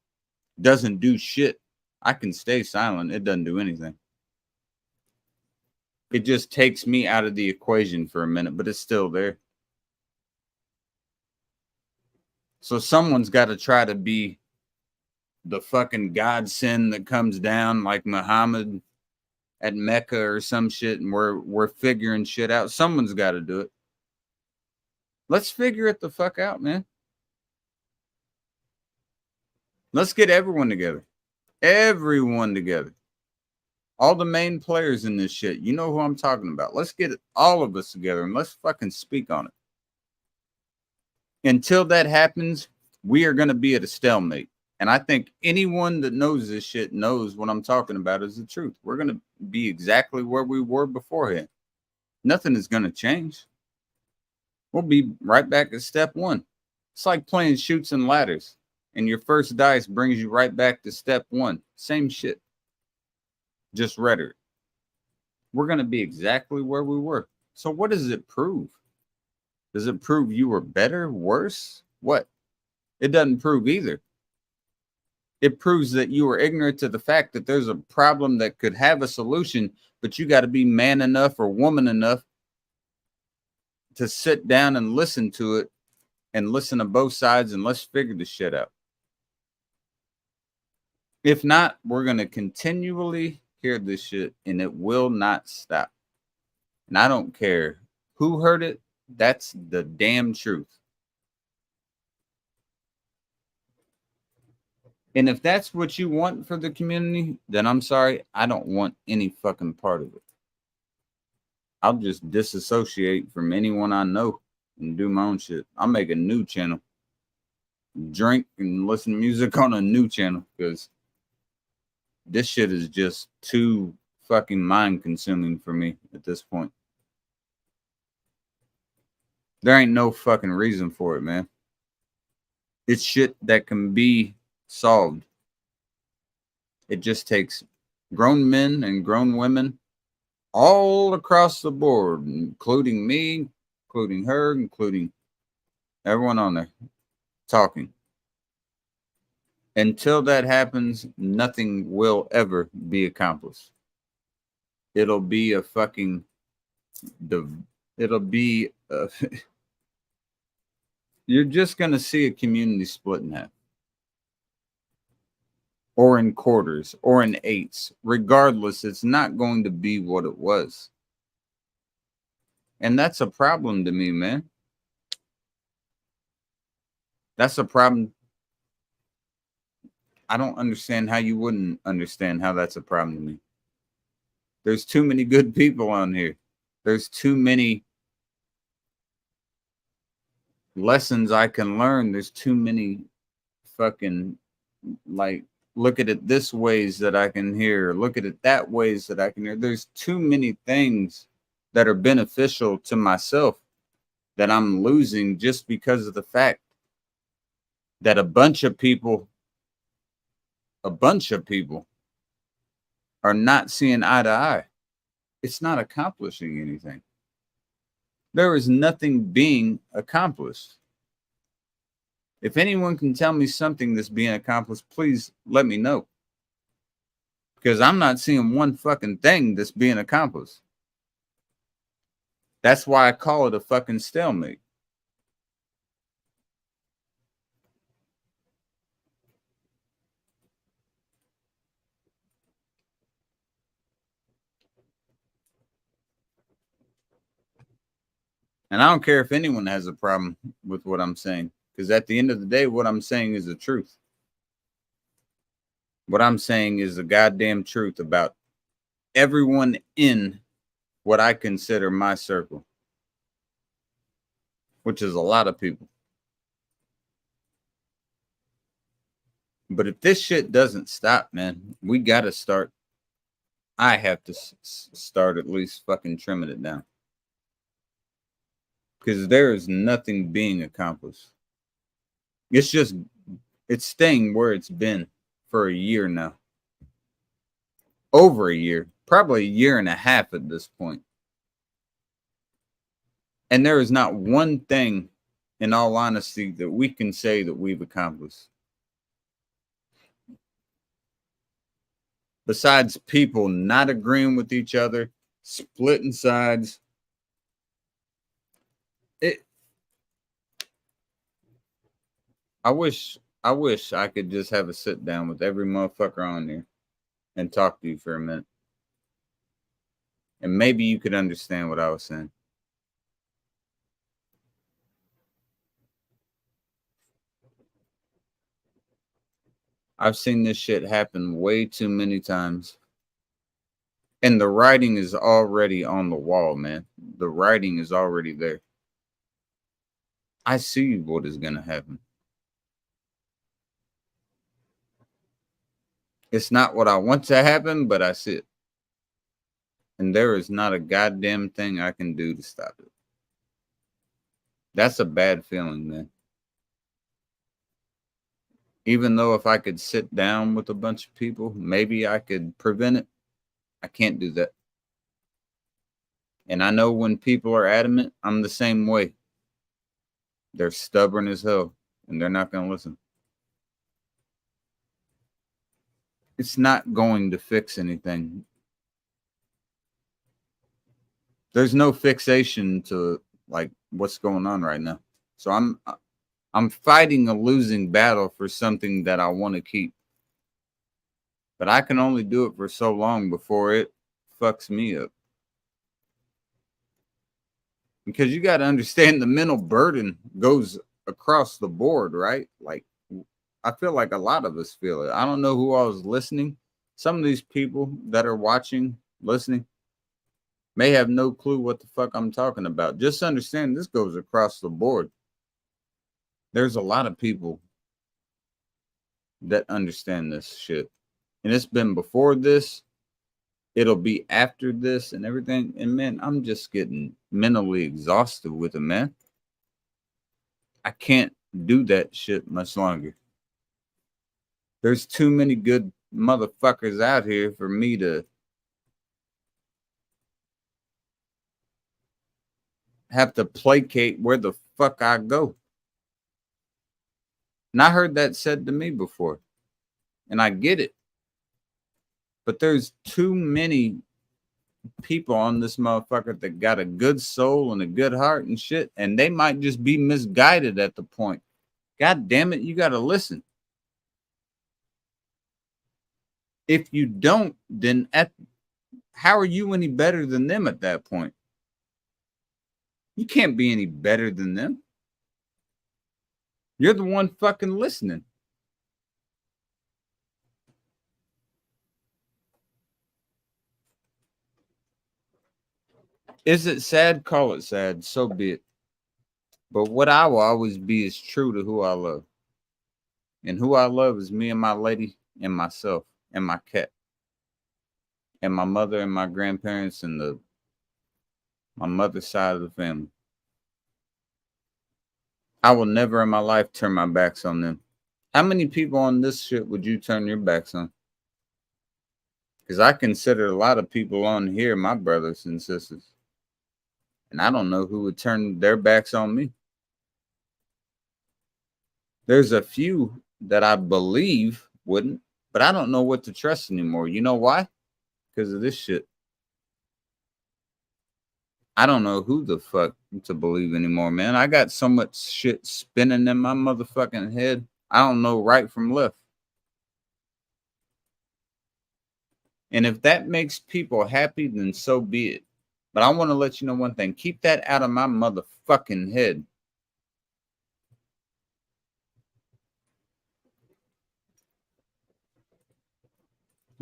doesn't do shit. I can stay silent. It doesn't do anything. It just takes me out of the equation for a minute, but it's still there. So someone's got to try to be the fucking godsend that comes down like Muhammad at Mecca or some shit, and we're figuring shit out. Someone's got to do it. Let's figure it the fuck out, man. Let's get everyone together. Everyone together. All the main players in this shit. You know who I'm talking about. Let's get all of us together and let's fucking speak on it. Until that happens, we are going to be at a stalemate. And I think anyone that knows this shit knows what I'm talking about is the truth. We're going to be exactly where we were beforehand. Nothing is going to change. We'll be right back at step one. It's like playing Chutes and Ladders, and your first dice brings you right back to step one. Same shit. Just rhetoric. We're going to be exactly where we were. So what does it prove? Does it prove you were better, worse? What? It doesn't prove either. It proves that you were ignorant to the fact that there's a problem that could have a solution, but you got to be man enough or woman enough to sit down and listen to it and listen to both sides and let's figure the shit out. If not, we're going to continually hear this shit and it will not stop. And I don't care who heard it. That's the damn truth. And if that's what you want for the community, then I'm sorry, I don't want any fucking part of it. I'll just disassociate from anyone I know and do my own shit. I'll make a new channel. Drink and listen to music on a new channel because this shit is just too fucking mind consuming for me at this point. There ain't no fucking reason for it, man. It's shit that can be solved. It just takes grown men and grown women all across the board, including me, including her, including everyone on there talking. Until that happens, nothing will ever be accomplished. It'll be a fucking, it'll be, you're just going to see a community split in half. Or in quarters, or in eighths. Regardless, it's not going to be what it was. And that's a problem to me, man. That's a problem. I don't understand how you wouldn't understand how that's a problem to me. There's too many good people on here. There's too many lessons I can learn. There's too many fucking, like, look at it this ways that I can hear. Look at it that ways that I can hear. There's too many things that are beneficial to myself that I'm losing just because of the fact that a bunch of people are not seeing eye to eye. It's not accomplishing anything. There is nothing being accomplished. If anyone can tell me something that's being accomplished, please let me know. Because I'm not seeing one fucking thing that's being accomplished. That's why I call it a fucking stalemate. And I don't care if anyone has a problem with what I'm saying. Because at the end of the day, what I'm saying is the truth. What I'm saying is the goddamn truth about everyone in what I consider my circle. Which is a lot of people. But if this shit doesn't stop, man, we got to start. I have to start at least fucking trimming it down. Because there is nothing being accomplished. It's staying where it's been for a year now. Over a year. Probably a year and a half at this point. And there is not one thing, in all honesty, that we can say that we've accomplished. Besides people not agreeing with each other, splitting sides. I wish I could just have a sit down with every motherfucker on there and talk to you for a minute. And maybe you could understand what I was saying. I've seen this shit happen way too many times. And the writing is already on the wall, man. The writing is already there. I see what is going to happen. It's not what I want to happen, but I see it. And there is not a goddamn thing I can do to stop it. That's a bad feeling, man. Even though if I could sit down with a bunch of people, maybe I could prevent it. I can't do that. And I know when people are adamant, I'm the same way. They're stubborn as hell, and they're not going to listen. It's not going to fix anything. There's no fixation to like what's going on right now. So I'm fighting a losing battle for something that I want to keep. But I can only do it for so long before it fucks me up. Because you got to understand the mental burden goes across the board, right? Like, I feel like a lot of us feel it. I don't know who all is listening. Some of these people that are watching, listening, may have no clue what the fuck I'm talking about. Just understand this goes across the board. There's a lot of people that understand this shit. And it's been before this. It'll be after this and everything. And man, I'm just getting mentally exhausted with it, man. I can't do that shit much longer. There's too many good motherfuckers out here for me to have to placate where the fuck I go. And I heard that said to me before. And I get it. But there's too many people on this motherfucker that got a good soul and a good heart and shit. And they might just be misguided at the point. God damn it, you got to listen. If you don't, then how are you any better than them at that point? You can't be any better than them. You're the one fucking listening. Is it sad? Call it sad. So be it. But what I will always be is true to who I love. And who I love is me and my lady and myself and my cat. And my mother and my grandparents and my mother's side of the family. I will never in my life turn my backs on them. How many people on this shit would you turn your backs on? Because I consider a lot of people on here my brothers and sisters. And I don't know who would turn their backs on me. There's a few that I believe wouldn't, but I don't know what to trust anymore. You know why? Because of this shit. I don't know who the fuck to believe anymore, man. I got so much shit spinning in my motherfucking head. I don't know right from left. And if that makes people happy, then so be it. But I want to let you know one thing. Keep that out of my motherfucking head.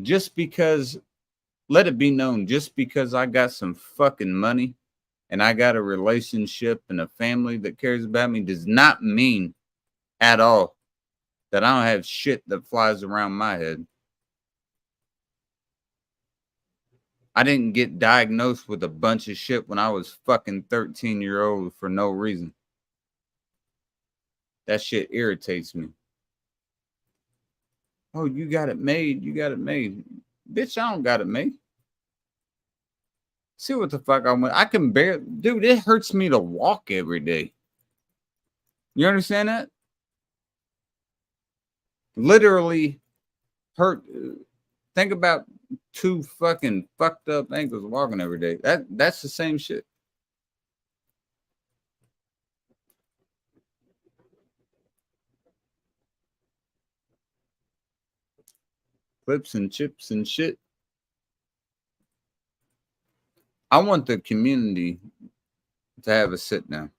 Just because, let it be known, just because I got some fucking money and I got a relationship and a family that cares about me does not mean at all that I don't have shit that flies around my head. I didn't get diagnosed with a bunch of shit when I was fucking 13-year-old for no reason. That shit irritates me. Oh, you got it made. You got it made. Bitch, I don't got it made. See what the fuck I went. I can bear. Dude, it hurts me to walk every day. You understand that? Literally hurt. Think about two fucking fucked up ankles walking every day. That's the same shit. Clips and chips and shit. I want the community to have a sit down.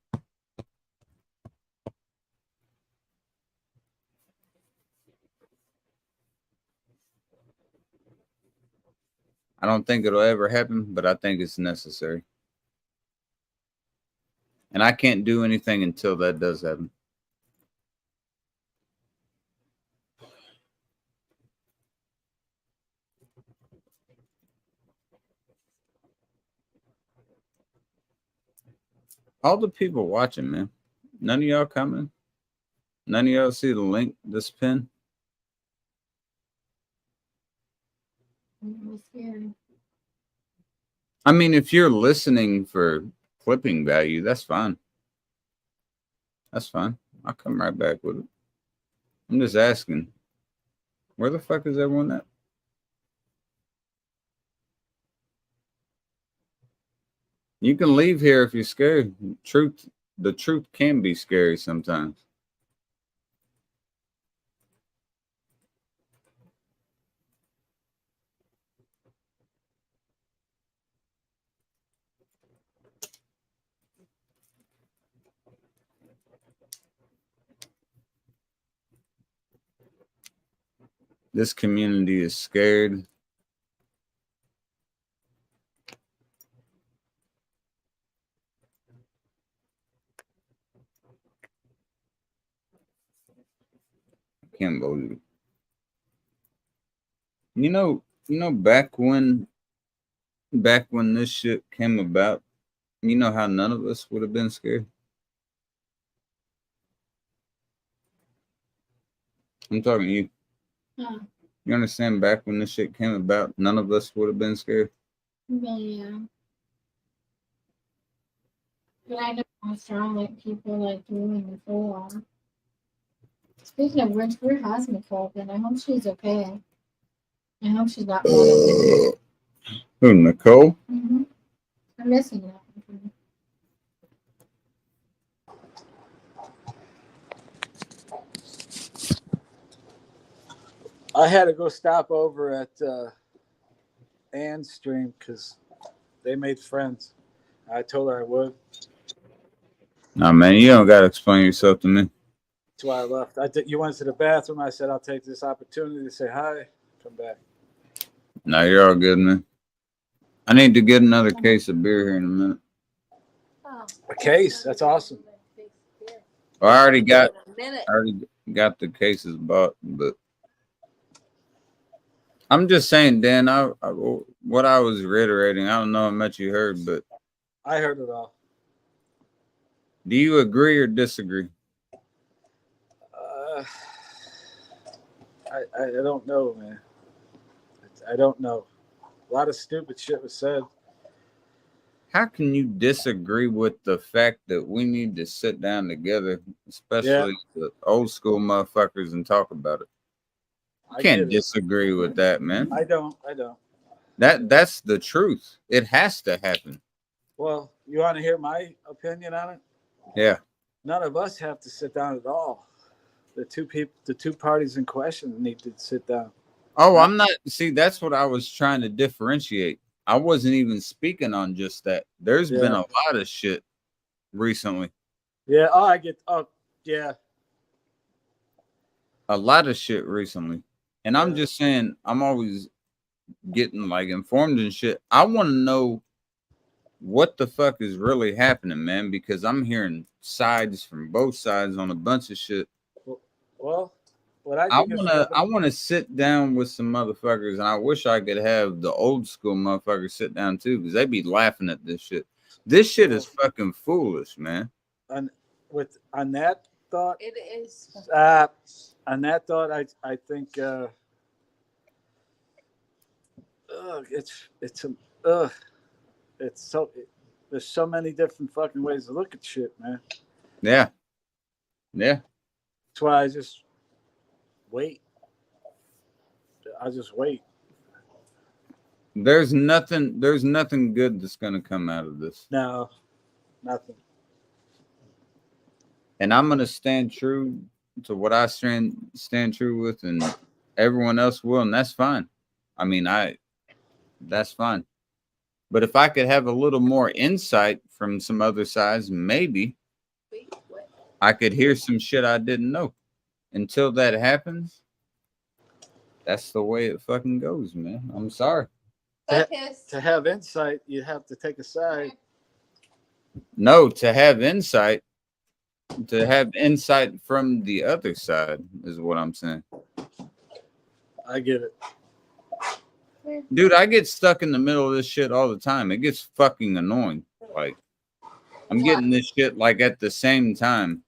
I don't think it'll ever happen, but I think it's necessary. And I can't do anything until that does happen. All the people watching, man. None of y'all coming. None of y'all see the link, this pin. I'm scared. I mean, if you're listening for clipping value, that's fine. That's fine. I'll come right back with it. I'm just asking. Where the fuck is everyone at? You can leave here if you're scared. The truth can be scary sometimes. This community is scared. I can't believe it. You know, back when this shit came about, you know how none of us would have been scared? I'm talking to you. Huh. You understand, back when this shit came about, none of us would have been scared? Well, yeah. But I know how strong like people like you and Nicole are. Speaking of which, where has Nicole been? I hope she's okay. I hope she's not bothered. Who, Nicole? Mm-hmm. I'm missing that one. I had to go stop over at Ann's stream because they made friends. I told her I would. Nah, man, you don't gotta explain yourself to me. That's why I left. You went to the bathroom. I said I'll take this opportunity to say hi. Come back. Nah, you're all good, man. I need to get another case of beer here in a minute. A case. That's awesome. Well, I already got In a minute. the cases bought, but I'm just saying, Dan. What I was reiterating, I don't know how much you heard, but I heard it all. do you agree or disagree? I don't know, man. I don't know. A lot of stupid shit was said. How can you disagree with the fact that we need to sit down together, especially the old school motherfuckers, and talk about it? You can't disagree with that, man. I don't. That's the truth. It has to happen. Well, you want to hear my opinion on it? Yeah. None of us have to sit down at all. The two parties in question need to sit down. Oh, I'm not. See, that's what I was trying to differentiate. I wasn't even speaking on just that. There's been a lot of shit recently. Yeah. Oh, I get. Oh, yeah. A lot of shit recently. And I'm just saying, I'm always getting like informed and shit. I want to know what the fuck is really happening, man, because I'm hearing sides from both sides on a bunch of shit. Well, what I want to sit down with some motherfuckers, and I wish I could have the old school motherfuckers sit down too, because they be laughing at this shit. This shit is fucking foolish, man. On that thought, It is. on that thought, I think there's so many different fucking ways to look at shit, man. Yeah. That's why I just wait. I just wait. There's nothing good that's gonna come out of this. No, nothing. And I'm gonna stand true to what I stand true with, and everyone else will, and that's fine. I mean, that's fine. But if I could have a little more insight from some other sides, maybe I could hear some shit I didn't know. Until that happens, That's the way it fucking goes, man. I'm sorry. Focus. To have insight, you have to take a side. No, to have insight from the other side is what I'm saying. I get it. Dude, I get stuck in the middle of this shit all the time. It gets fucking annoying. Like, I'm getting this shit like at the same time.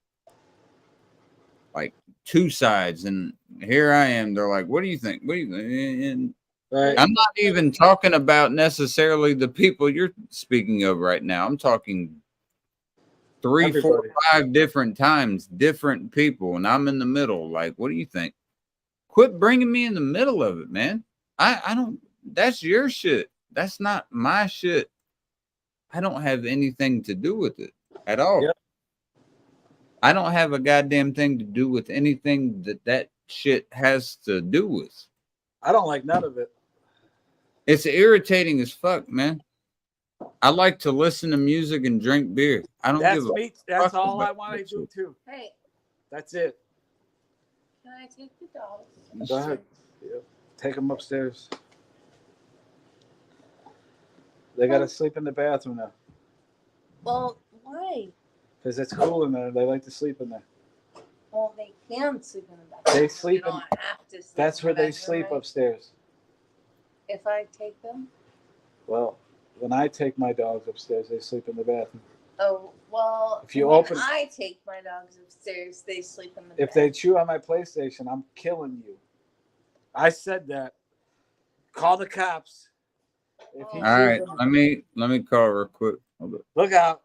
Like two sides, and here I am. They're like, "What do you think? What do you think?" And Right. I'm not even talking about necessarily the people you're speaking of right now. I'm talking 3, 4, Everybody. 5 different times, different people, and I'm in the middle. Like, what do you think? Quit bringing me in the middle of it, man. I don't. That's your shit. That's not my shit. I don't have anything to do with it at all. Yep. I don't have a goddamn thing to do with anything that shit has to do with. I don't like none of it. It's irritating as fuck, man. I like to listen to music and drink beer. I don't That's give a me. That's fuck all I about want to that do shit. too. Hey, That's it. can I take the dogs? Go ahead. Yep. Take them upstairs. They gotta sleep in the bathroom now Well, why? because it's cool in there. They like to sleep in there. Well, they can sleep in the bathroom. They sleep They in. don't have to sleep That's in where the they bedroom, sleep right? upstairs. If I take them? Well, when I take my dogs upstairs, they sleep in the bathroom. Oh, well, If you when open- I take my dogs upstairs, they sleep in the If bed. they chew on my PlayStation, I'm killing you. I said that. Call the cops. If he All All right, chews on- let me call real quick. Hold up. Look out.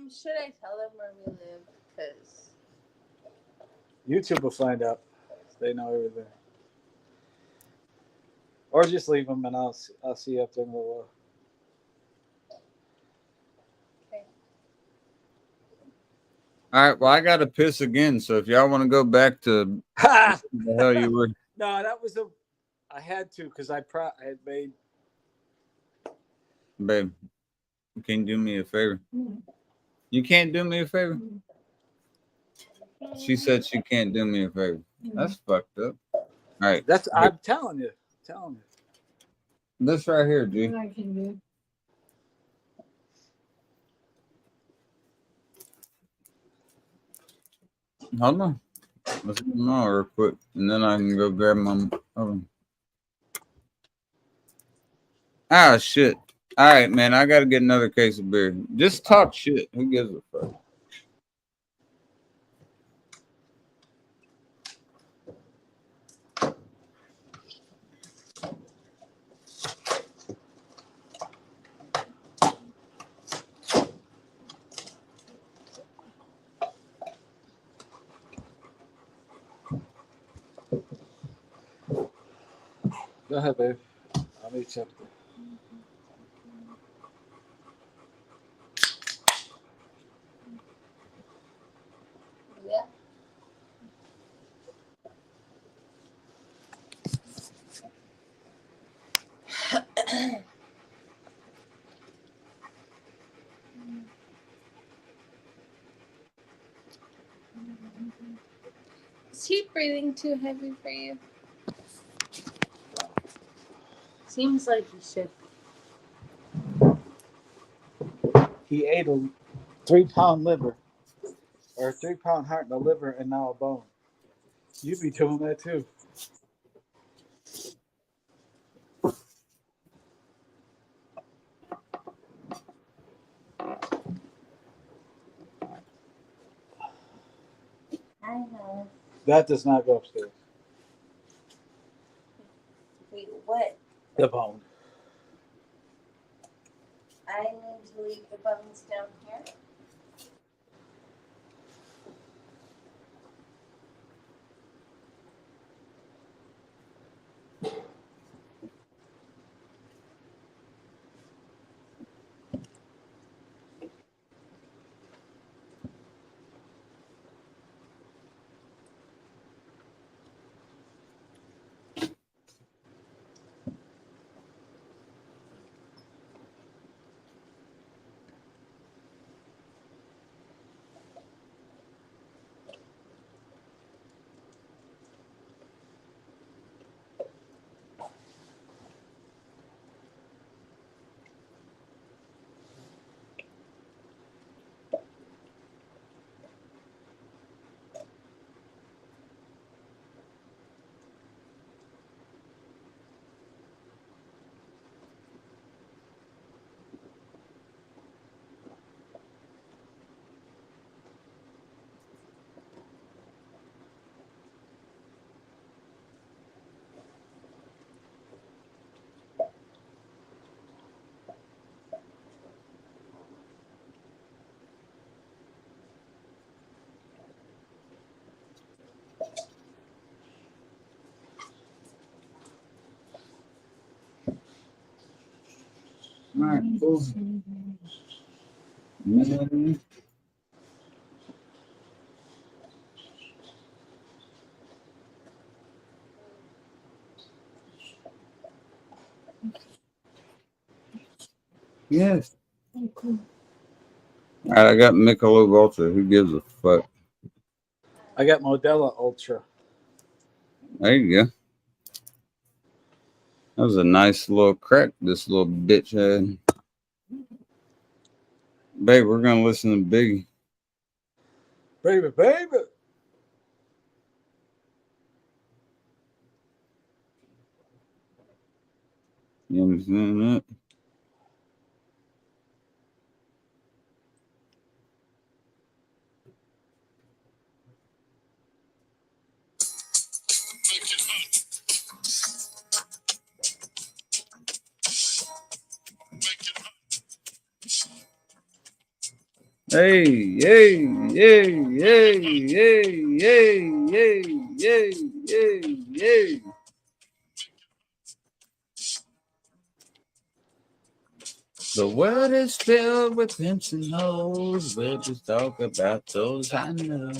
Should I tell them where we live? Because YouTube will find out. They know everything. Or just leave them, and I'll see you up there in a little while. All right, well, I got to piss again. So if y'all want to go back to Ha! the hell you were, No, that was I had to because I had made. babe, you can't do me a favor. Mm. You can't do me a favor. She said she can't do me a favor. That's fucked up. All right, I'm telling you. Telling you. this right here, G. I can do. Hold on. Let's get them all real quick, and then I can go grab my. Ah, shit. All right, man. I got to get another case of beer. Just talk shit. Who gives a fuck? Go ahead, babe. I'll meet you up there. yeah. Is he breathing too heavy for you? Seems like he should. He ate a 3-pound liver, or a 3-pound heart and a liver, and now a bone. You'd be doing that too. I know. That does not go upstairs. Wait, what? The bone. I need to leave the bones down here. right, cool. Man. Yes. Oh, cool. All right, I got Michelob Ultra. Who gives a fuck? I got Modelo Ultra. There you go. That was a nice little crack this little bitch had. Babe, we're gonna listen to Biggie. Baby, baby. You understand that? Hey, hey, hey, hey, hey, hey, hey, hey, hey, hey. The world is filled with pimps and hoes. We'll just talk about those I know.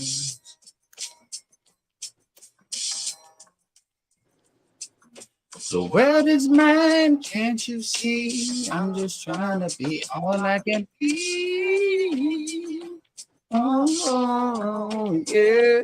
The world is mine, can't you see? I'm just trying to be all I can be. Oh, yeah.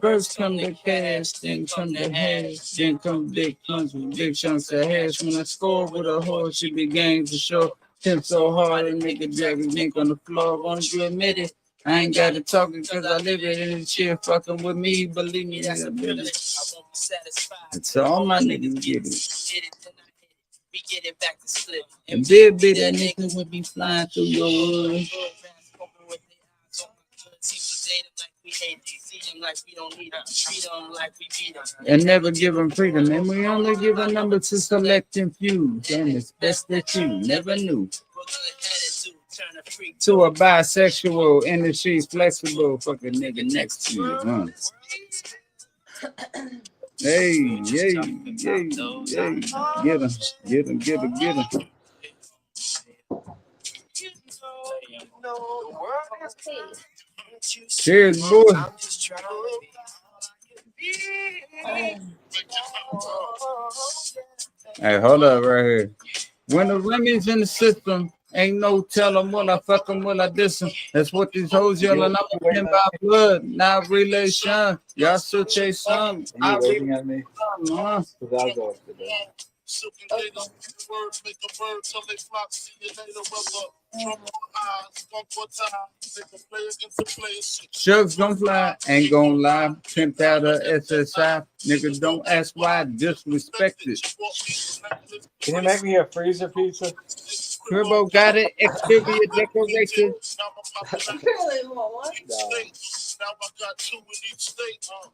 First come the cash, then come the hash, then come big punch with big chunks of hash. When I score with a horse, she be game for sure. Pimp so hard and make a drag his neck on the floor. Won't you admit it? I ain't got to talk it cause I live it in the chair fucking with me. Believe me, that's a privilege. I won't be satisfied. That's all my niggas get it. We get it back to split. And big that nigga would be flying through your hood. And never give them freedom. And we only give a number to select and few. And it's best that you never knew. To a bisexual industry's flexible fucking nigga next to you, huh? Hey, hey, hey, hey. Get him, get him, get him, get him. Cheers, boy. Hey, hold up right here. When the Remy's in the system, ain't no telling when I fuck them, when I diss them. That's what these hoes yelling. I'm in by blood, not relation. Y'all still chase some. Are you waving at me? Huh? Because I'll go after that. Shugs gon' fly, ain't gon' lie. Pimped out of SSI. Nigga, don't ask why, disrespect it. Can you make me a freezer pizza? Turbo got it, exterior decoration.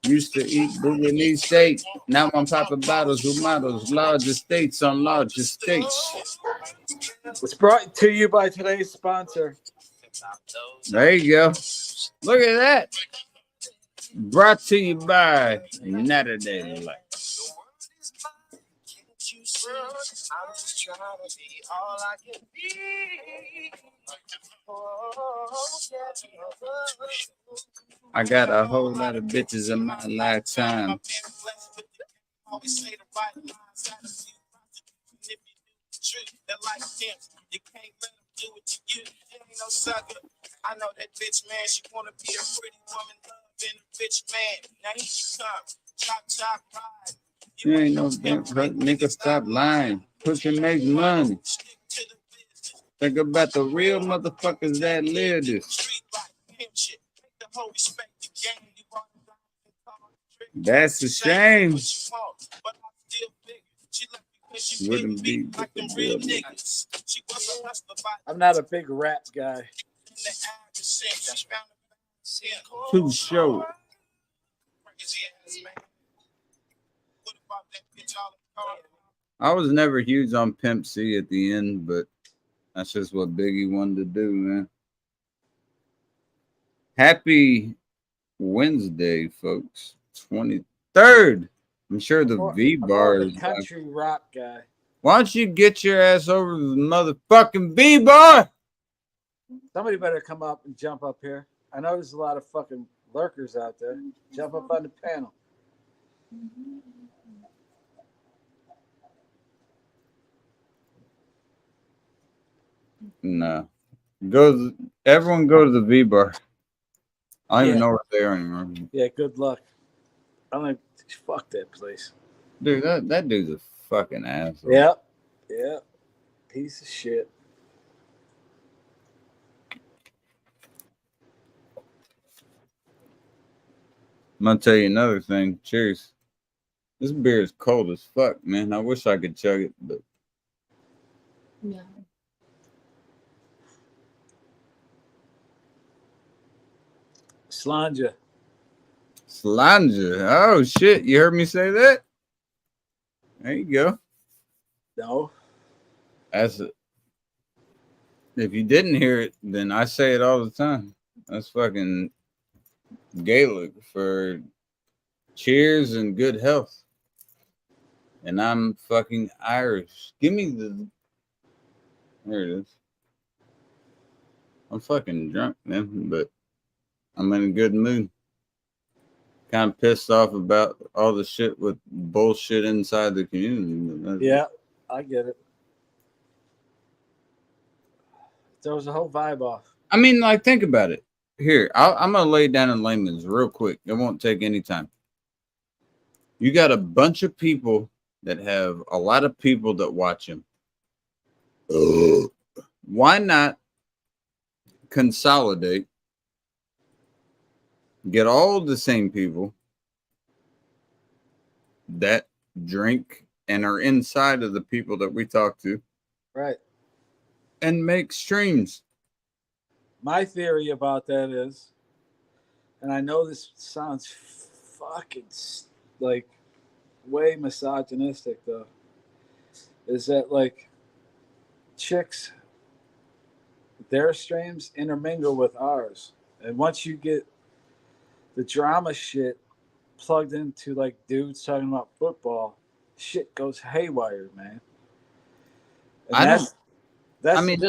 Used to eat Bouillon steak. Now I'm popping bottles with models, large estates on large estates. It's brought to you by today's sponsor. There you go. Look at that. Brought to you by Saturday Light. I'm just trying to be all I can be. I got a whole lot of bitches in my lifetime. I know that bitch, man. She wanna be a pretty woman, loving a rich man. Now here she come, chop, ride. You ain't no damn nigga, stop lying. Pussy makes money. Think about the real motherfuckers that live this. That's a shame. Wouldn't be with the real niggas. I'm not a big rap guy. Too short. I was never huge on Pimp C at the end, but that's just what Biggie wanted to do, man. Happy Wednesday, folks. 23rd. I'm sure the V bar I'm is a country rock guy. Why don't you get your ass over to the motherfucking B-bar? Somebody better come up and jump up here. I know there's a lot of fucking lurkers out there. Jump up on the panel. No. Everyone go to the V-bar. I don't even know where they are anymore. Yeah, good luck. I'm like, fuck that place. Dude, that dude's a fucking asshole. Yep. Yep. Piece of shit. I'm gonna tell you another thing. Cheers. This beer is cold as fuck, man. I wish I could chug it, but No. Slanja. Slanja. Oh shit, you heard me say that? There you go. No. That's it. If you didn't hear it, then I say it all the time. That's fucking Gaelic for cheers and good health. And I'm fucking Irish. Give me the. There it is. I'm fucking drunk, man, but I'm in a good mood. Kind of pissed off about all the shit with bullshit inside the community. Yeah, I get it. Throws the whole vibe off. I mean, like, think about it. Here, I'm going to lay down in layman's real quick. It won't take any time. You got a bunch of people that have a lot of people that watch them. Why not consolidate, get all the same people that drink and are inside of the people that we talk to, Right. and make streams? My theory about that is, and I know this sounds fucking like way misogynistic though, is that like chicks, their streams intermingle with ours. And once you get the drama shit plugged into like dudes talking about football, shit goes haywire, man. And I don't. That's I mean,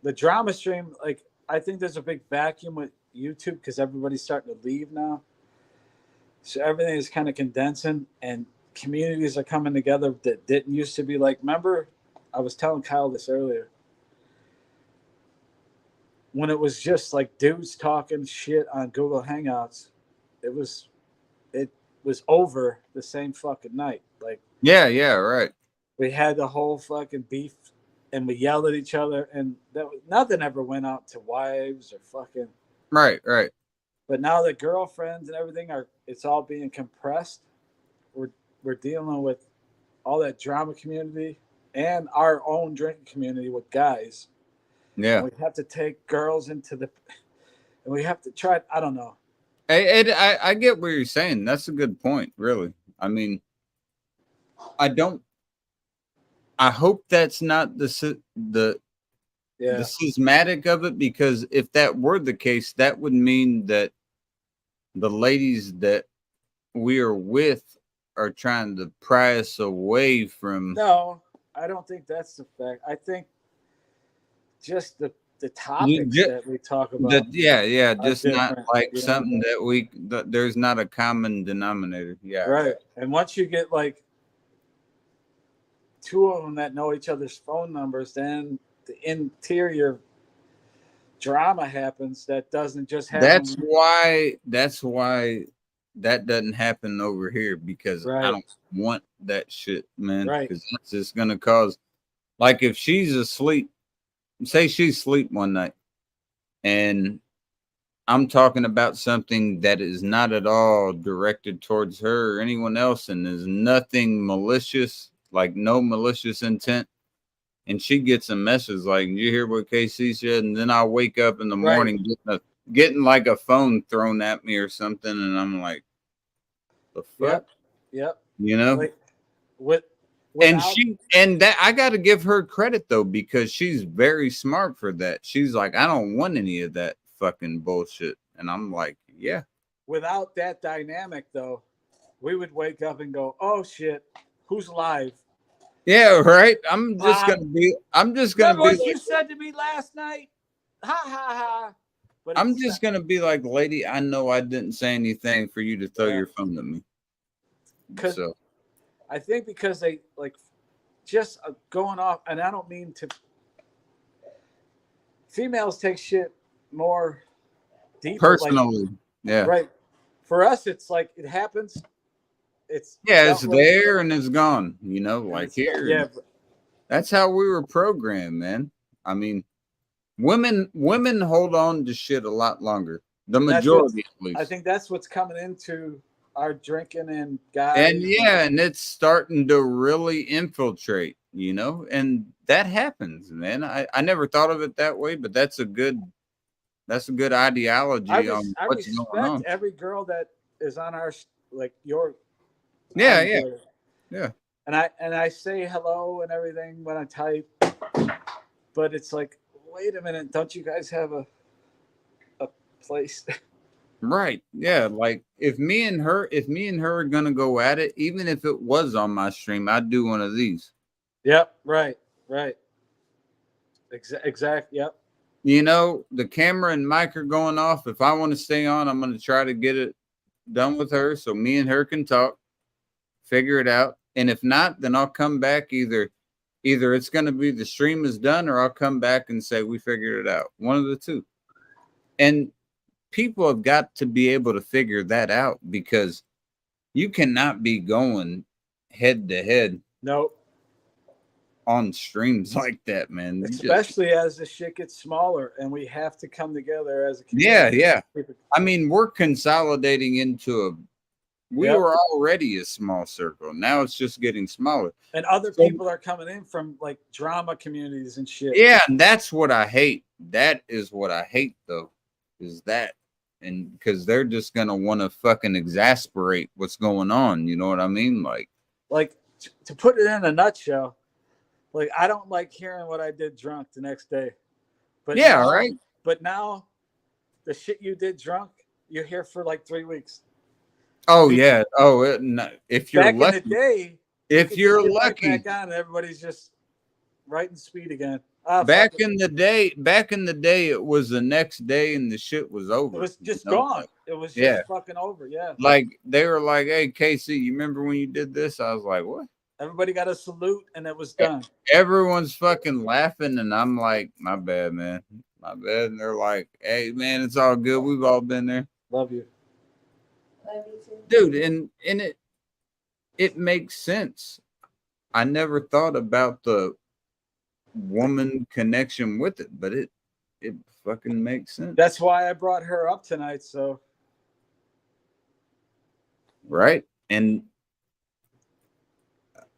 the drama stream. Like, I think there's a big vacuum with YouTube because everybody's starting to leave now. So everything is kind of condensing, and communities are coming together that didn't used to be. Like, remember, I was telling Kyle this earlier. When it was just like dudes talking shit on Google Hangouts, it was over the same fucking night. Like, yeah, right. we had the whole fucking beef, and we yelled at each other, and nothing ever went out to wives or fucking. Right. But now the girlfriends and everything it's all being compressed. We're dealing with all that drama community and our own drinking community with guys. Yeah. And we have to take girls into and we have to try. I don't know. I get what you're saying. That's a good point, really. I mean, I hope that's not the schismatic of it, because if that were the case, that would mean that the ladies that we are with are trying to pry us away from. No, I don't think that's the fact. I think just the topics that we talk about. Just not like something that there's not a common denominator. Yeah. Right. And once you get like two of them that know each other's phone numbers, then the interior drama happens that doesn't just happen. That's why that doesn't happen over here, because I don't want that shit, man. Right. Because that's just gonna cause, like, if she's asleep, say she's asleep one night, and I'm talking about something that is not at all directed towards her or anyone else, and there's nothing malicious, like no malicious intent, and she gets a message like, "Did you hear what KC said?" And then I wake up in the morning getting like a phone thrown at me or something, and I'm like, "The fuck?" Yep. You know. Like, and that I got to give her credit though, because she's very smart for that. She's like, "I don't want any of that fucking bullshit," and I'm like, "Yeah." Without that dynamic though, we would wake up and go, "Oh shit, who's live?" Yeah, right. I'm just Bob, gonna be. I'm just gonna remember be. what you Like, said to me last night? Ha ha ha. But I'm it's just gonna be like, lady. I know I didn't say anything for you to throw your phone at me. because So I think because they like just going off, and I don't mean to. Females take shit more deeper, like personally, yeah, right. For us, it's like it happens. It's yeah, it's dealt with, there and it's gone. You know, and like it's here. yeah. That's how we were programmed, man. I mean, women hold on to shit a lot longer. The And that's what majority, at I least. think that's what's coming into our drinking and And guys. yeah, and it's starting to really infiltrate, you know, and that happens, man. I never thought of it that way, but that's a good ideology on I what's going respect on. every girl that is on our like your Yeah, on yeah, here. yeah. And I say hello and everything when I type, but it's like, wait a minute, don't you guys have a place? Right. Yeah. Like if me and her are gonna go at it, even if it was on my stream, I'd do one of these. Yep, right, right. Exact. Yep. You know, the camera and mic are going off. If I want to stay on, I'm gonna try to get it done with her so me and her can talk, figure it out. And if not, then I'll come back either it's gonna be the stream is done or I'll come back and say we figured it out. One of the two. And people have got to be able to figure that out because you cannot be going head to head Nope. on streams like that, man. You just, Especially as the shit gets smaller, and we have to come together as a yeah, community. yeah. I mean, we're consolidating into we Yep. were already a small circle. Now it's just getting smaller. And other So- people are coming in from like drama communities and shit. Yeah, and that's what I hate. That is what I hate, though, is that. And because they're just going to want to fucking exasperate what's going on. You know what I mean? Like to put it in a nutshell, like I don't like hearing what I did drunk the next day. But yeah, now, right. But now the shit you did drunk, you're here for like 3 weeks. Oh, yeah. Oh, if you're Back lucky. in the day, If could you're just get right lucky. back on and everybody's just writing speed again. Ah, Back fuck it. in the day, it was the next day and the shit was over. It was just you know? gone. It was just Yeah. fucking over. Yeah. Like they were like, "Hey, Casey, you remember when you did this?" I was like, "What?" Everybody got a salute and it was done. Everyone's fucking laughing, and I'm like, "My bad, man, my bad." And they're like, "Hey, man, it's all good. We've all been there, Love you. dude." And it makes sense. I never thought about the woman connection with it, but it fucking makes sense. That's why I brought her up tonight. So Right. And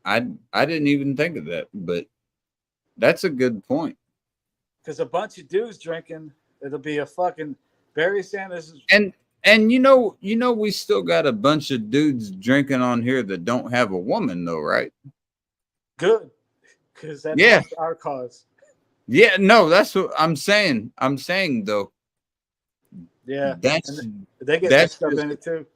I didn't even think of that, but that's a good point. because a bunch of dudes drinking, it'll be a fucking Barry Sanders. And you know we still got a bunch of dudes drinking on here that don't have a woman though, right? Good, because that Yeah. helps our cause. Yeah, no, that's what I'm saying. I'm saying though, Yeah, that's and they get that's mixed up just- in it too.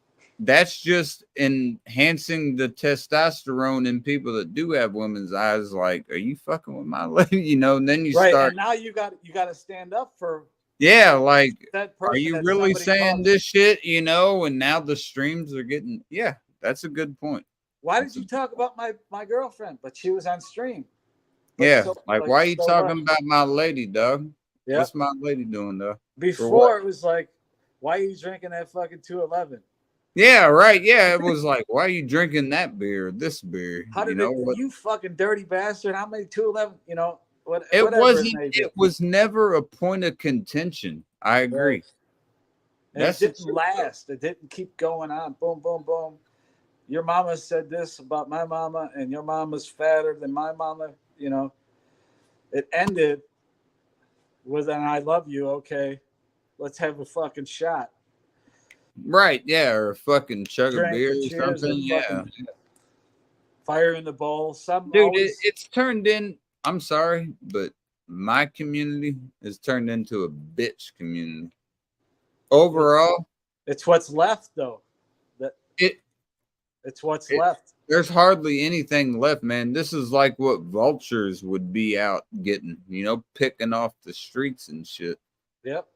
that's just enhancing the testosterone in people that do have women's eyes. Like, are you fucking with my lady? You know, and then you Right, start, and now you got to stand up for yeah, like, that person. are you that really somebody saying calls. this shit? You know, and now the streams are getting, yeah, that's a good point. Why did you talk about my girlfriend? But she was on stream. But Yeah, so- like, why are you so talking what? about my lady, dog? Yeah. What's my lady doing, though? Before it was like, why are you drinking that fucking 211? Yeah, right. Yeah, it was like, why are you drinking that beer, this beer? How did you know what? you fucking dirty bastard? How many 211? You know what? It whatever wasn't. may be. It was never a point of contention. I agree. Right. And That's it the didn't truth, last. It didn't keep going on. Boom, boom, boom. Your mama said this about my mama, and your mama's fatter than my mama. You know, it ended with an "I love you." Okay, let's have a fucking shot. Right? Yeah, or fucking chug a Drink beer and or cheers something. and Yeah, fucking fire in the bowl. Some dude, always. it's turned in. I'm sorry, but my community has turned into a bitch community. Overall, It's what's left though. it It's what's It- left. There's hardly anything left, man. This is like what vultures would be out getting, picking off the streets and shit. Yep.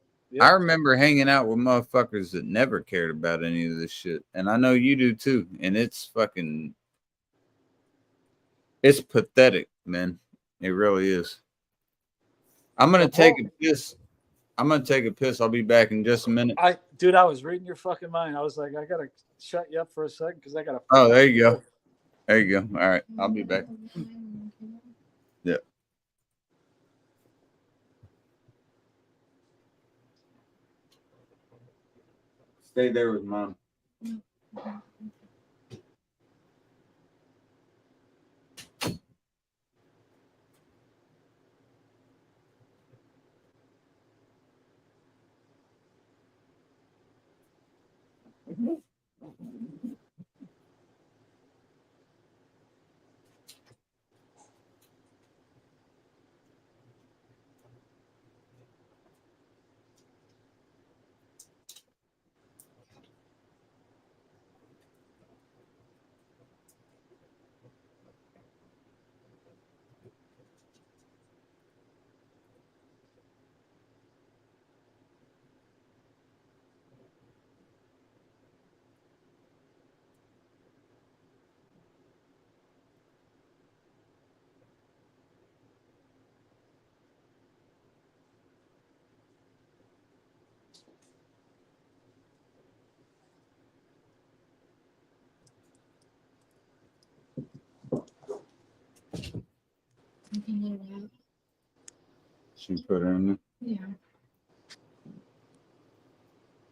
I remember hanging out with motherfuckers that never cared about any of this shit. And I know you do too. And it's pathetic, man. It really is. I'm going to take a piss. I'll be back in just a minute. I was reading your fucking mind. I was like, I gotta shut you up for a second because I gotta. Oh, there you go. There you go. All right. I'll be back. Yeah. Stay there with Mom. She put her in there. Yeah.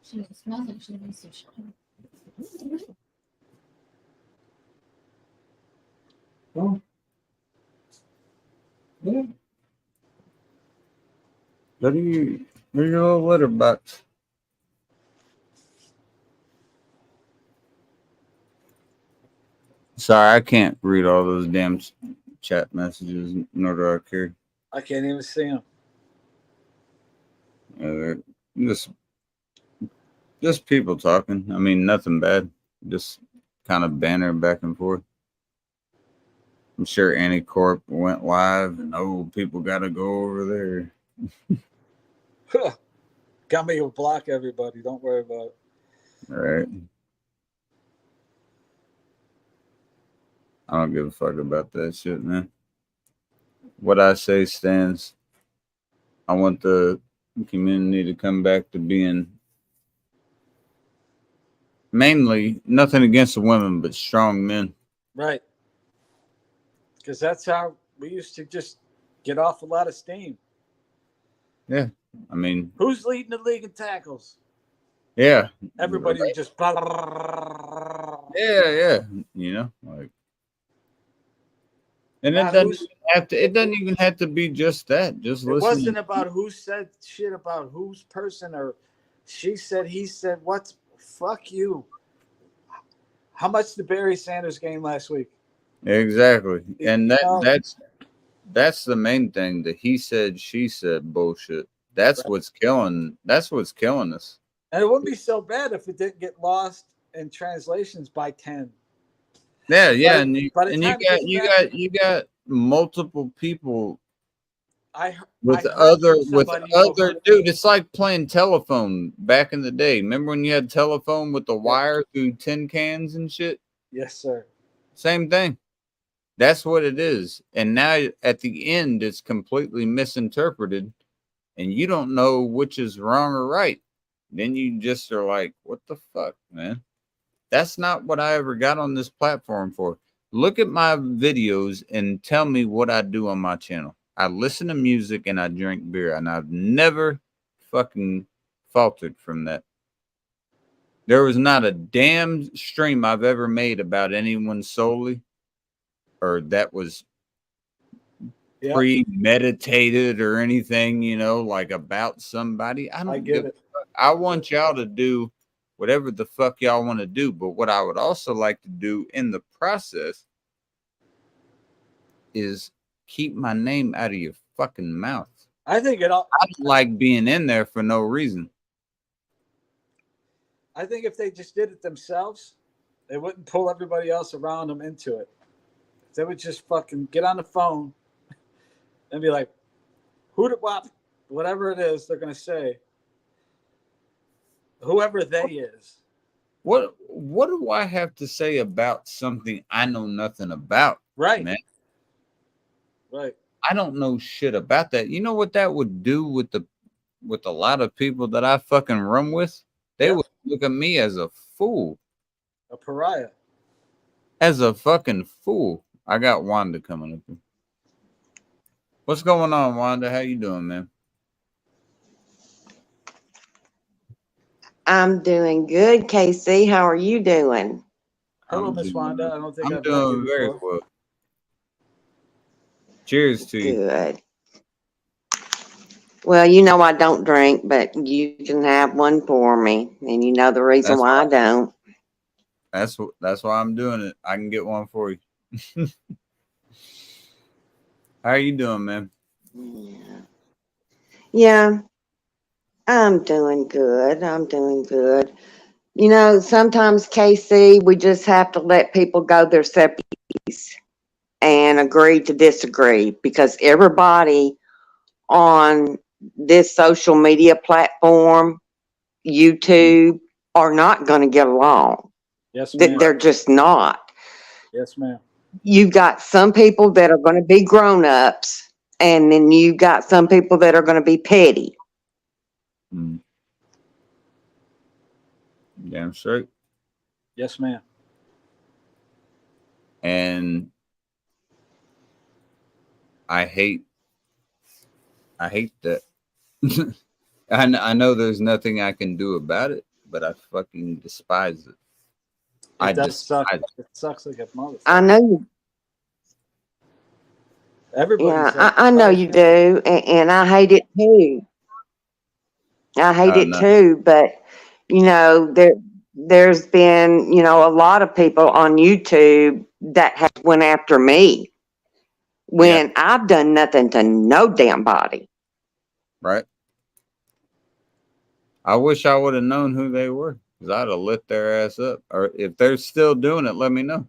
She smells like she needs to shine. Oh. Yeah. What are your little litter box? Sorry, I can't read all those damn chat messages, nor do I care. I can't even see him. Just people talking. I mean, nothing bad. Just kind of banter back and forth. I'm sure Anticorp went live, and people got to go over there. Got me to block everybody. Don't worry about it. All right. I don't give a fuck about that shit, man. What I say stands. I want the community to come back to being mainly nothing against the women, but strong men. Right. Because that's how we used to just get off a lot of steam. Yeah. I mean, who's leading the league in tackles? Yeah. Everybody would just. Yeah. Like. And it doesn't even have to be just that. Just listen. It wasn't about who said shit about whose person or she said, he said, what's fuck you. How much did Barry Sanders gain last week? Exactly. And that's the main thing, the he said, she said bullshit. That's right. What's killing us. And it wouldn't be so bad if it didn't get lost in translations by 10. Yeah, and you got multiple people with other dude. It's like playing telephone back in the day. Remember when you had telephone with the wire through tin cans and shit? Yes, sir. Same thing. That's what it is. And now at the end, it's completely misinterpreted, and you don't know which is wrong or right. Then you just are like, "What the fuck, man?" That's not what I ever got on this platform for. Look at my videos and tell me what I do on my channel. I listen to music and I drink beer, and I've never fucking faltered from that. There was not a damn stream I've ever made about anyone solely, or that was premeditated or anything, like about somebody. I get it. I want y'all to do whatever the fuck y'all want to do. But what I would also like to do in the process is keep my name out of your fucking mouth. I think it all. I don't like being in there for no reason. I think if they just did it themselves, They wouldn't pull everybody else around them into it. They would just fucking get on the phone and be like, who the what, whatever it is they're gonna say, whoever they is. What do I have to say about something I know nothing about? Right. Man. Right. I don't know shit about that. You know what that would do with a lot of people that I fucking run with? They Yeah. would look at me as a fool. A pariah. As a fucking fool. I got Wanda coming up. What's going on, Wanda? How you doing, man? I'm doing good, Casey. How are you doing? Hello, I'm Miss doing- Wanda. I don't think I'm I've met you doing very before. well. Cheers to you. Good. Well, you know I don't drink, but you can have one for me, and you know the reason That's why I don't. That's why I'm doing it. I can get one for you. How are you doing, man? Yeah, I'm doing good. I'm doing good. You know, sometimes, Casey, we just have to let people go their separate ways and agree to disagree because everybody on this social media platform, YouTube, are not going to get along. Yes, ma'am. They're just not. Yes, ma'am. You've got some people that are going to be grown-ups, and then you've got some people that are going to be petty. Damn straight. Yes, ma'am. And I hate that. I know there's nothing I can do about it, but I fucking despise it. It does suck. It sucks like a motherfucker. I know you. Everybody. Yeah, I know you do, and I hate it too. I hate it No. too, but you know there's been a lot of people on YouTube that have went after me when I've done nothing to no damn body. Right. I wish I would have known who they were, because I'd have lit their ass up. Or if they're still doing it, let me know.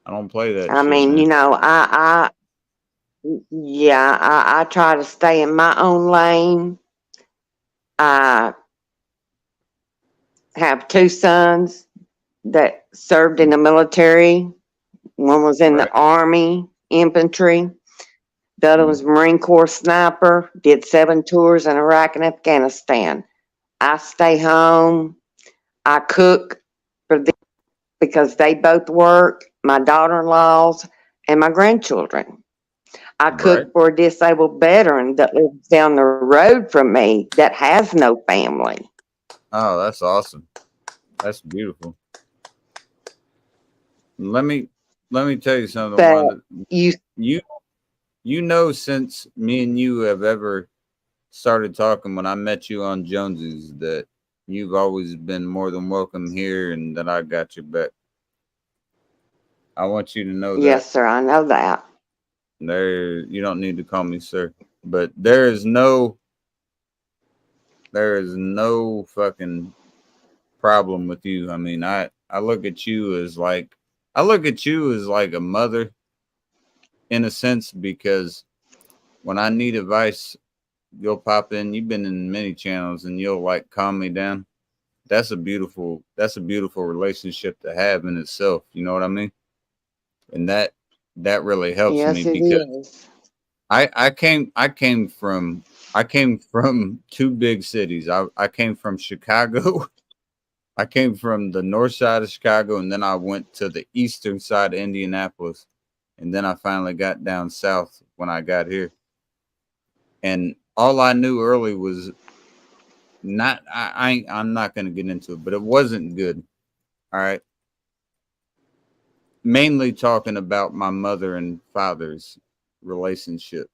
I don't play that I shit, mean, man. I try to stay in my own lane. I have two sons that served in the military. One was in the Army, infantry. The other was Marine Corps sniper, did 7 tours in Iraq and Afghanistan. I stay home. I cook for them because they both work, my daughter-in-laws and my grandchildren. I cook for a disabled veteran that lives down the road from me that has no family. Oh, that's awesome. That's beautiful. Let me tell you something, But Wanda. you know, since me and you have ever started talking, when I met you on Jonesy's, that you've always been more than welcome here and that I got your back. I want you to know that. Yes, sir, I know that. You don't need to call me sir, but there is no fucking problem with you. I mean, I look at you as like a mother in a sense, because when I need advice, you'll pop in. You've been in many channels and you'll like calm me down. That's a beautiful relationship to have in itself. You know what I mean? And that really helps Yes, me, it because is. I came from 2 big cities. I came from Chicago. I came from the north side of Chicago, and then I went to the eastern side of Indianapolis, and then I finally got down south when I got here. And all I knew early was I'm not going to get into it, but it wasn't good. All right. Mainly talking about my mother and father's relationship.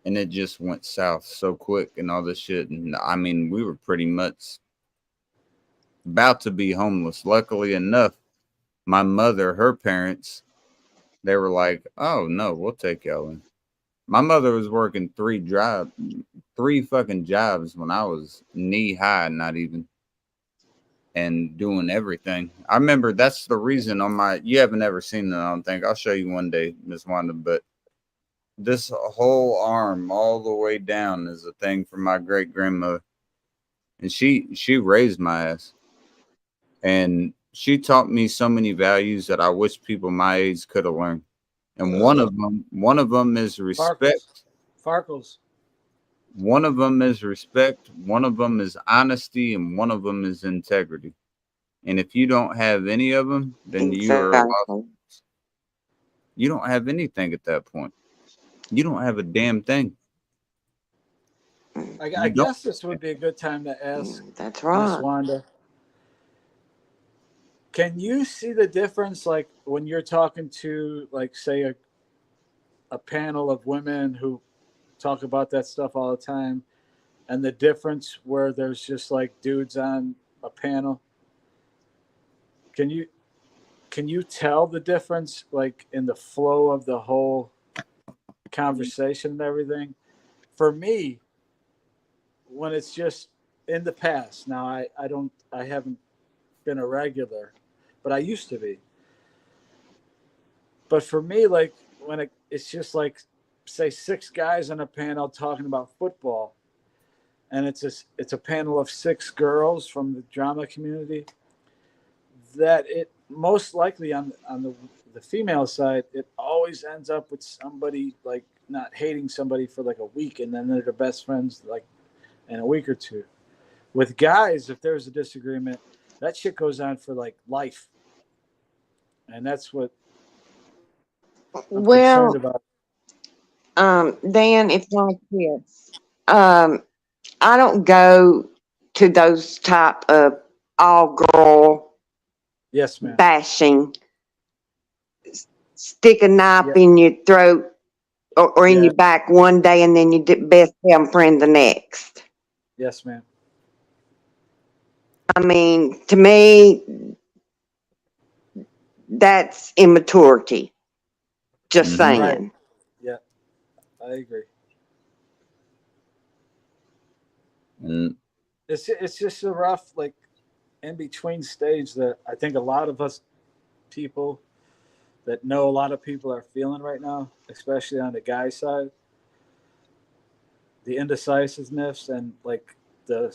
And it just went south so quick and all this shit. And I mean, we were pretty much about to be homeless. Luckily enough, my mother, her parents, they were like, "Oh no, we'll take y'all in." My mother was working three fucking jobs when I was knee high, not even, and doing everything. I remember that's the reason on my. You haven't ever seen it, I don't think. I'll show you one day, Miss Wanda. But this whole arm, all the way down, is a thing from my great grandmother, and she raised my ass, and she taught me so many values that I wish people my age could have learned. And one of them is respect. Farkles. One of them is respect. One of them is honesty, and one of them is integrity. And if you don't have any of them, then you're lost. Exactly. You don't have anything at that point. You don't have a damn thing. I You don't. guess this would be a good time to ask That's Miss right. Wanda. Can you see the difference, like when you're talking to, like, say, a panel of women who talk about that stuff all the time, and the difference where there's just like dudes on a panel? Can you tell the difference, like in the flow of the whole conversation and everything? For me, when it's just in the past, now I haven't been a regular, but I used to be. But for me, like when it's just like, say, 6 guys on a panel talking about football, and it's a panel of 6 girls from the drama community, that it most likely on the female side, it always ends up with somebody like not hating somebody for like a week, and then they're the best friends like in a week or two. With guys, if there's a disagreement, that shit goes on for like life, and that's what I'm Well, concerned about. Dan, it's like this. I don't go to those type of all girl Yes, ma'am. bashing, stick a knife Yeah. in your throat or in Yeah. your back one day and then your best damn friend the next. Yes, ma'am. I mean, to me, that's immaturity. Just Mhm. saying. Right. Yeah, I agree. And It's just a rough, like, in between stage that I think a lot of us people that know a lot of people are feeling right now, especially on the guy side. The indecisiveness and like the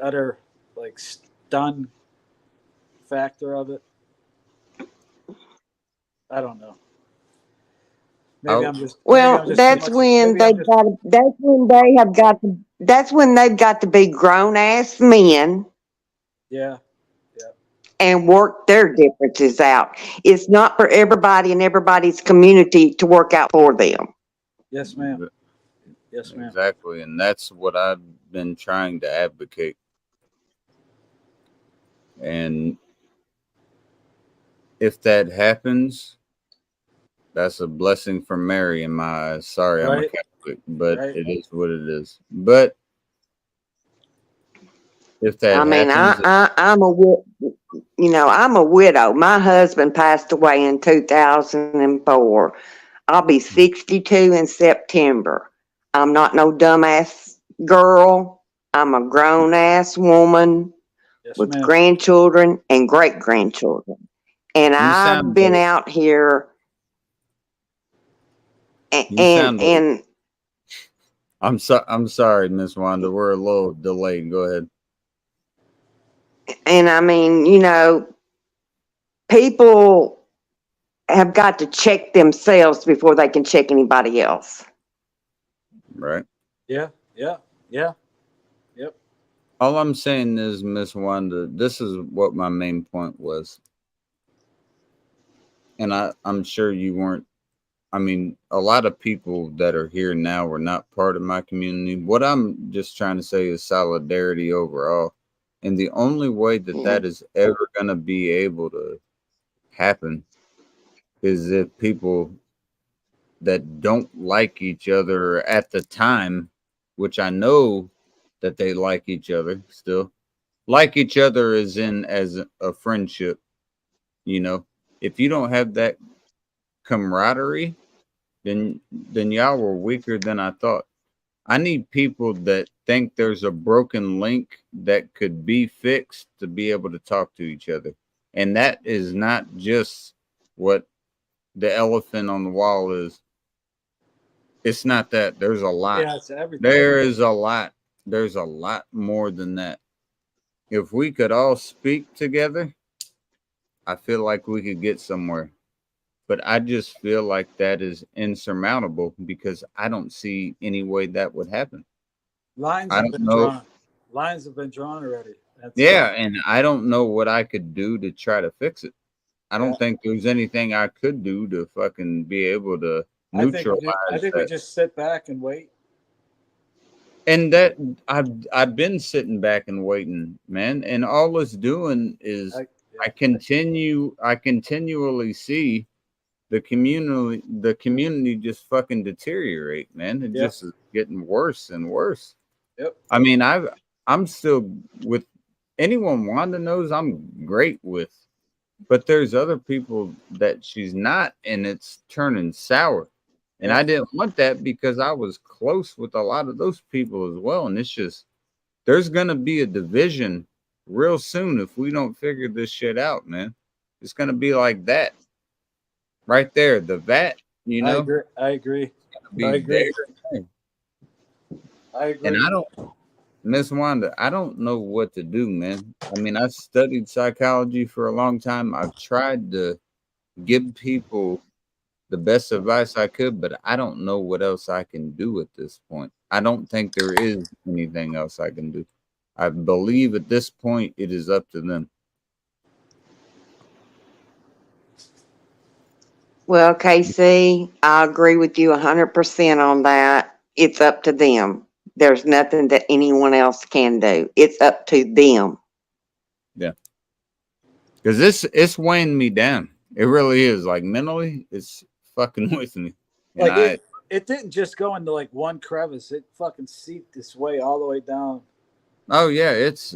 utter like stun factor of it. I don't know. Maybe I'll, I'm just Well, too that's much. when Maybe I'm they've just got. That's when they've got to be grown ass men yeah. and work their differences out. It's not for everybody in everybody's community to work out for them. Yes, ma'am. Yes, ma'am. exactly, and that's what I've been trying to advocate. And if that happens, that's a blessing from Mary in my eyes. Sorry, I'm a Right. Catholic, but Right. it is what it is. But if that I mean, happens, I'm I'm a widow. My husband passed away in 2004. I'll be 62 in September. I'm not no dumbass girl. I'm a grown ass woman Yes, with ma'am. grandchildren and great grandchildren. And you I've sound been out here you sound. and I'm sorry, Miss Wanda. We're a little delayed. Go ahead. I mean, people have got to check themselves before they can check anybody else. Right. Yeah. Yeah. Yeah. Yep. All I'm saying is, Miss Wanda, this is what my main point was. And I'm sure you weren't. I mean, a lot of people that are here now were not part of my community. What I'm just trying to say is solidarity overall. And the only way that Yeah. that is ever going to be able to happen is if people that don't like each other at the time, which I know that they like each other still, like each other as a friendship, you know. If you don't have that camaraderie, then y'all were weaker than I thought. I need people that think there's a broken link that could be fixed to be able to talk to each other. And that is not just what the elephant on the wall is. It's not that. There's a lot. Yeah, it's everything. There is a lot. There's a lot more than that. If we could all speak together, I feel like we could get somewhere. But I just feel like that is insurmountable because I don't see any way that would happen. Lines I have don't been know. drawn. Lines have been drawn already. That's Yeah, and I don't know what I could do to try to fix it. I don't Yeah. think there's anything I could do to fucking be able to I neutralize think we that. just sit back and wait. And that I've been sitting back and waiting, man. And all it's doing is I continually see the community just fucking deteriorate, man. It Yep. just is getting worse and worse. Yep. I mean, I'm still with anyone Wanda knows I'm great with, but there's other people that she's not, and it's turning sour. And I didn't want that because I was close with a lot of those people as well. And it's just there's gonna be a division real soon if we don't figure this shit out, man. It's gonna be like that. Right there, the vat, you know. I agree. Be I agree. there. I agree. And I don't, Miss Wanda, I don't know what to do, man. I mean, I studied psychology for a long time. I've tried to give people the best advice I could, but I don't know what else I can do at this point. I don't think there is anything else I can do. I believe at this point it is up to them. Well, KC, I agree with you 100% on that. It's up to them. There's nothing that anyone else can do. It's up to them. Because it's weighing me down. It really is. Like mentally, it's fucking with me. And Like it didn't just go into like one crevice. It fucking seeped this way all the way down. oh yeah, it's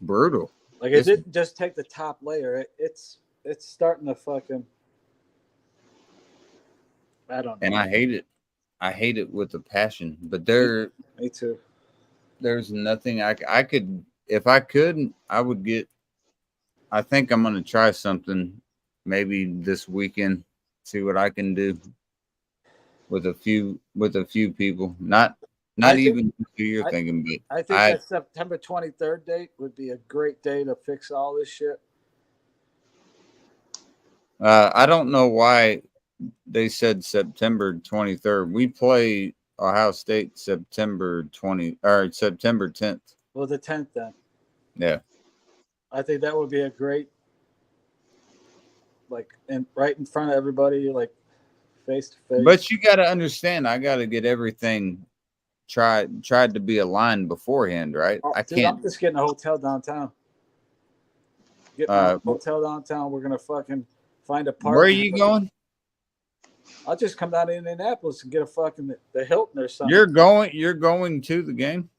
brutal. Like it It's- didn't just take the top layer. It's starting to fucking. I don't know. And I hate it. I hate it with a passion. But Me too. there's nothing I could, if I could, I would get. I think I'm gonna try something maybe this weekend, see what I can do with a few people. Not I think- even who you're thinking, but I think that September 23rd date would be a great day to fix all this shit. I don't know why they said September 23rd. We play Ohio State September 10th. Well, the 10th then. Yeah. I think that would be a great, like, and right in front of everybody, like, face to face. But you got to understand, I got to get everything tried to be aligned beforehand, right? Oh, I dude, can't. I'm just getting a hotel downtown. Get a hotel downtown. We're gonna fucking find a park. Where are you going? I'll just come down to Indianapolis and get a fucking the Hilton or something. You're going to the game?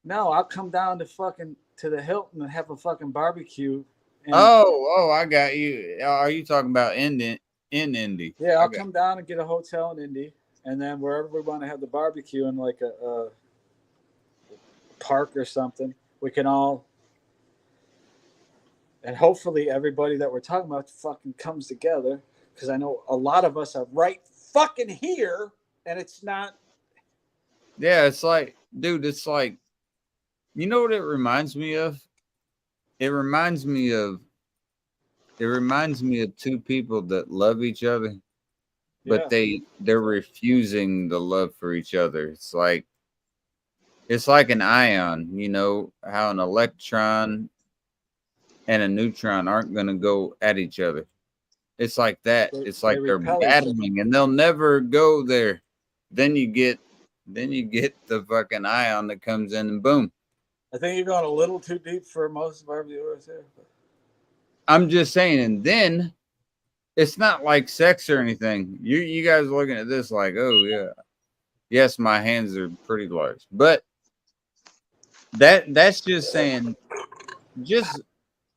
No, I'll come down to fucking to the Hilton and have a fucking barbecue. And, Oh, I got you. Are you talking about in Indy? yeah, I'll Okay. come down and get a hotel in Indy, and then wherever we want to have the barbecue in like a park or something, we can all. And hopefully everybody that we're talking about fucking comes together, because I know a lot of us are right fucking here, and it's not. Yeah, it's like, dude, it's like, you know what it reminds me of? It reminds me of two people that love each other, but they're refusing the love for each other. It's like an ion, you know, how an electron and a neutron aren't going to go at each other. It's like that. It's like they're repel each other. battling and they'll never go there. Then you get the fucking ion that comes in and boom. I think you're going a little too deep for most of our viewers here. I'm just saying, and then it's not like sex or anything. You guys are looking at this like, oh yeah. Yes, my hands are pretty large. But that's just saying, just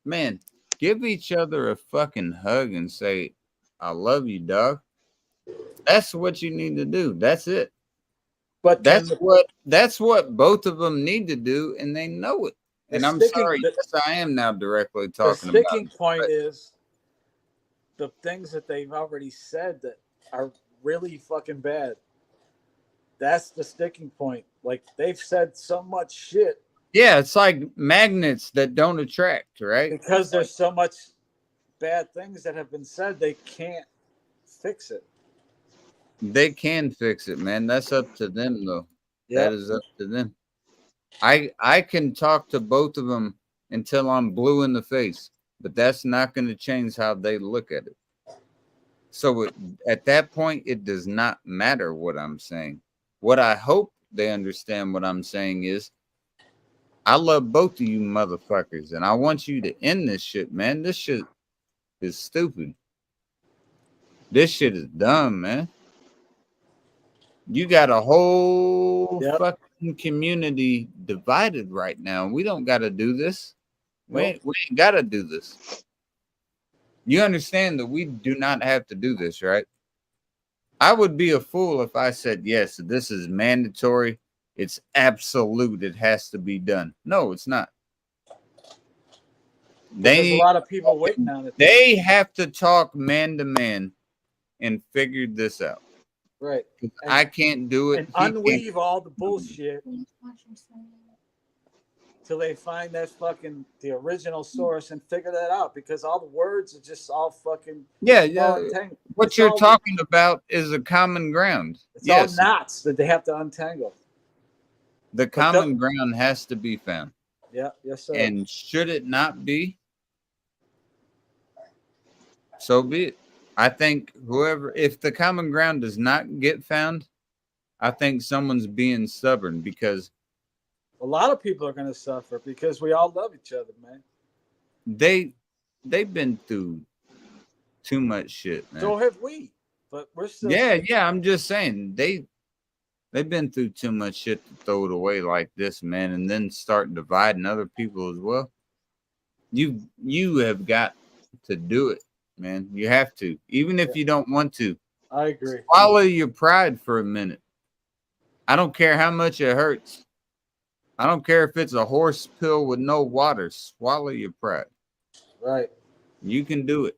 man, give each other a fucking hug and say, I love you, dog. That's what you need to do. That's it. But That's what both of them need to do, and they know it. And I'm sorry, yes, I am now directly the talking sticking about it. point is the things that they've already said that are really fucking bad. That's the sticking point. Like they've said so much shit Yeah, it's like magnets that don't attract, right? because there's so much bad things that have been said. They can't fix it. They can fix it, man. That's up to them, though. Yeah, That is up to them. I can talk to both of them until I'm blue in the face, but that's not going to change how they look at it. So at that point, it does not matter what I'm saying. What I hope they understand what I'm saying is, I love both of you motherfuckers, and I want you to end this shit, man. This shit is stupid. This shit is dumb, man. You got a whole fucking community divided right now. We don't got to do this. We ain't got to do this. You understand that we do not have to do this, right? I would be a fool if I said, yes, this is mandatory. It's absolute. It has to be done. No, it's not. there's a lot of people waiting on it. They have to talk man to man and figure this out. Right. I can't do it. And unweave all the bullshit till they find that fucking the original source and figure that out, because all the words are just all fucking yeah. What you're talking about is a common ground. It's all knots that they have to untangle. The common ground has to be found. Yeah, yes, sir. And should it not be, so be it. I think if the common ground does not get found, I think someone's being stubborn, because a lot of people are going to suffer because we all love each other, man. They've been through too much shit, man. So have we, but we're still. Yeah. I'm just saying they've been through too much shit to throw it away like this, man, and then start dividing other people as well. You have got to do it, man. You have to, even if you don't want to. I agree. Swallow your pride for a minute. I don't care how much it hurts. I don't care if it's a horse pill with no water. Swallow your pride. Right. You can do it.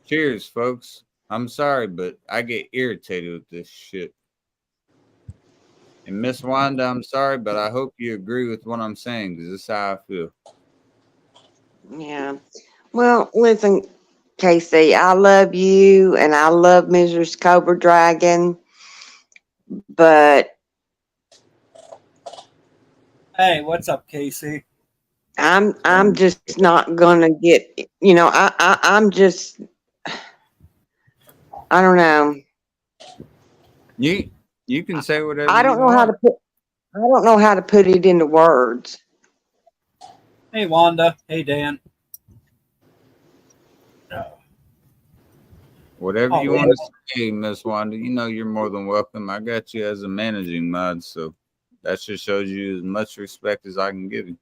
Cheers, folks. I'm sorry, but I get irritated with this shit. And Miss Wanda, I'm sorry, but I hope you agree with what I'm saying, because this is how I feel. Yeah. Well, listen, Casey, I love you and I love Mrs. Cobra Dragon, but hey, what's up, Casey? I'm just not gonna get, I'm just, I don't know. You can say whatever. I don't know how to put it into words. Hey, Wanda. Hey, Dan. Whatever you want to say, Miss Wanda, you're more than welcome. I got you as a managing mod, so that just shows you as much respect as I can give you.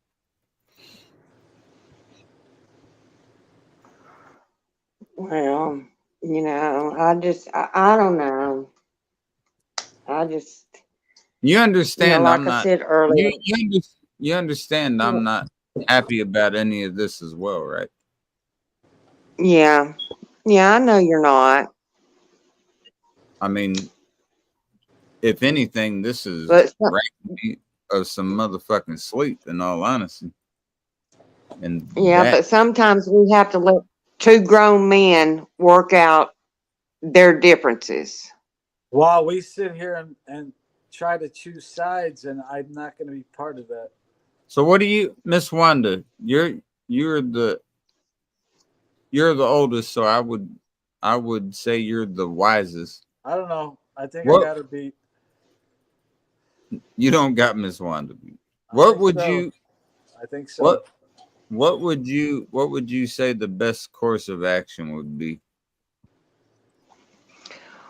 Well, I don't know. You understand? Like I said earlier. You understand? I'm not happy about any of this as well, right? Yeah, I know you're not. I mean, if anything, this is of some motherfucking sleep, in all honesty. And but sometimes we have to let two grown men work out their differences. While we sit here and try to choose sides, and I'm not going to be part of that. So what do you, Miss Wanda? You're the oldest, so I would say you're the wisest. I don't know. I think I got to be. You don't got Miss Wanda beat. What would you? I think so. What would you say the best course of action would be?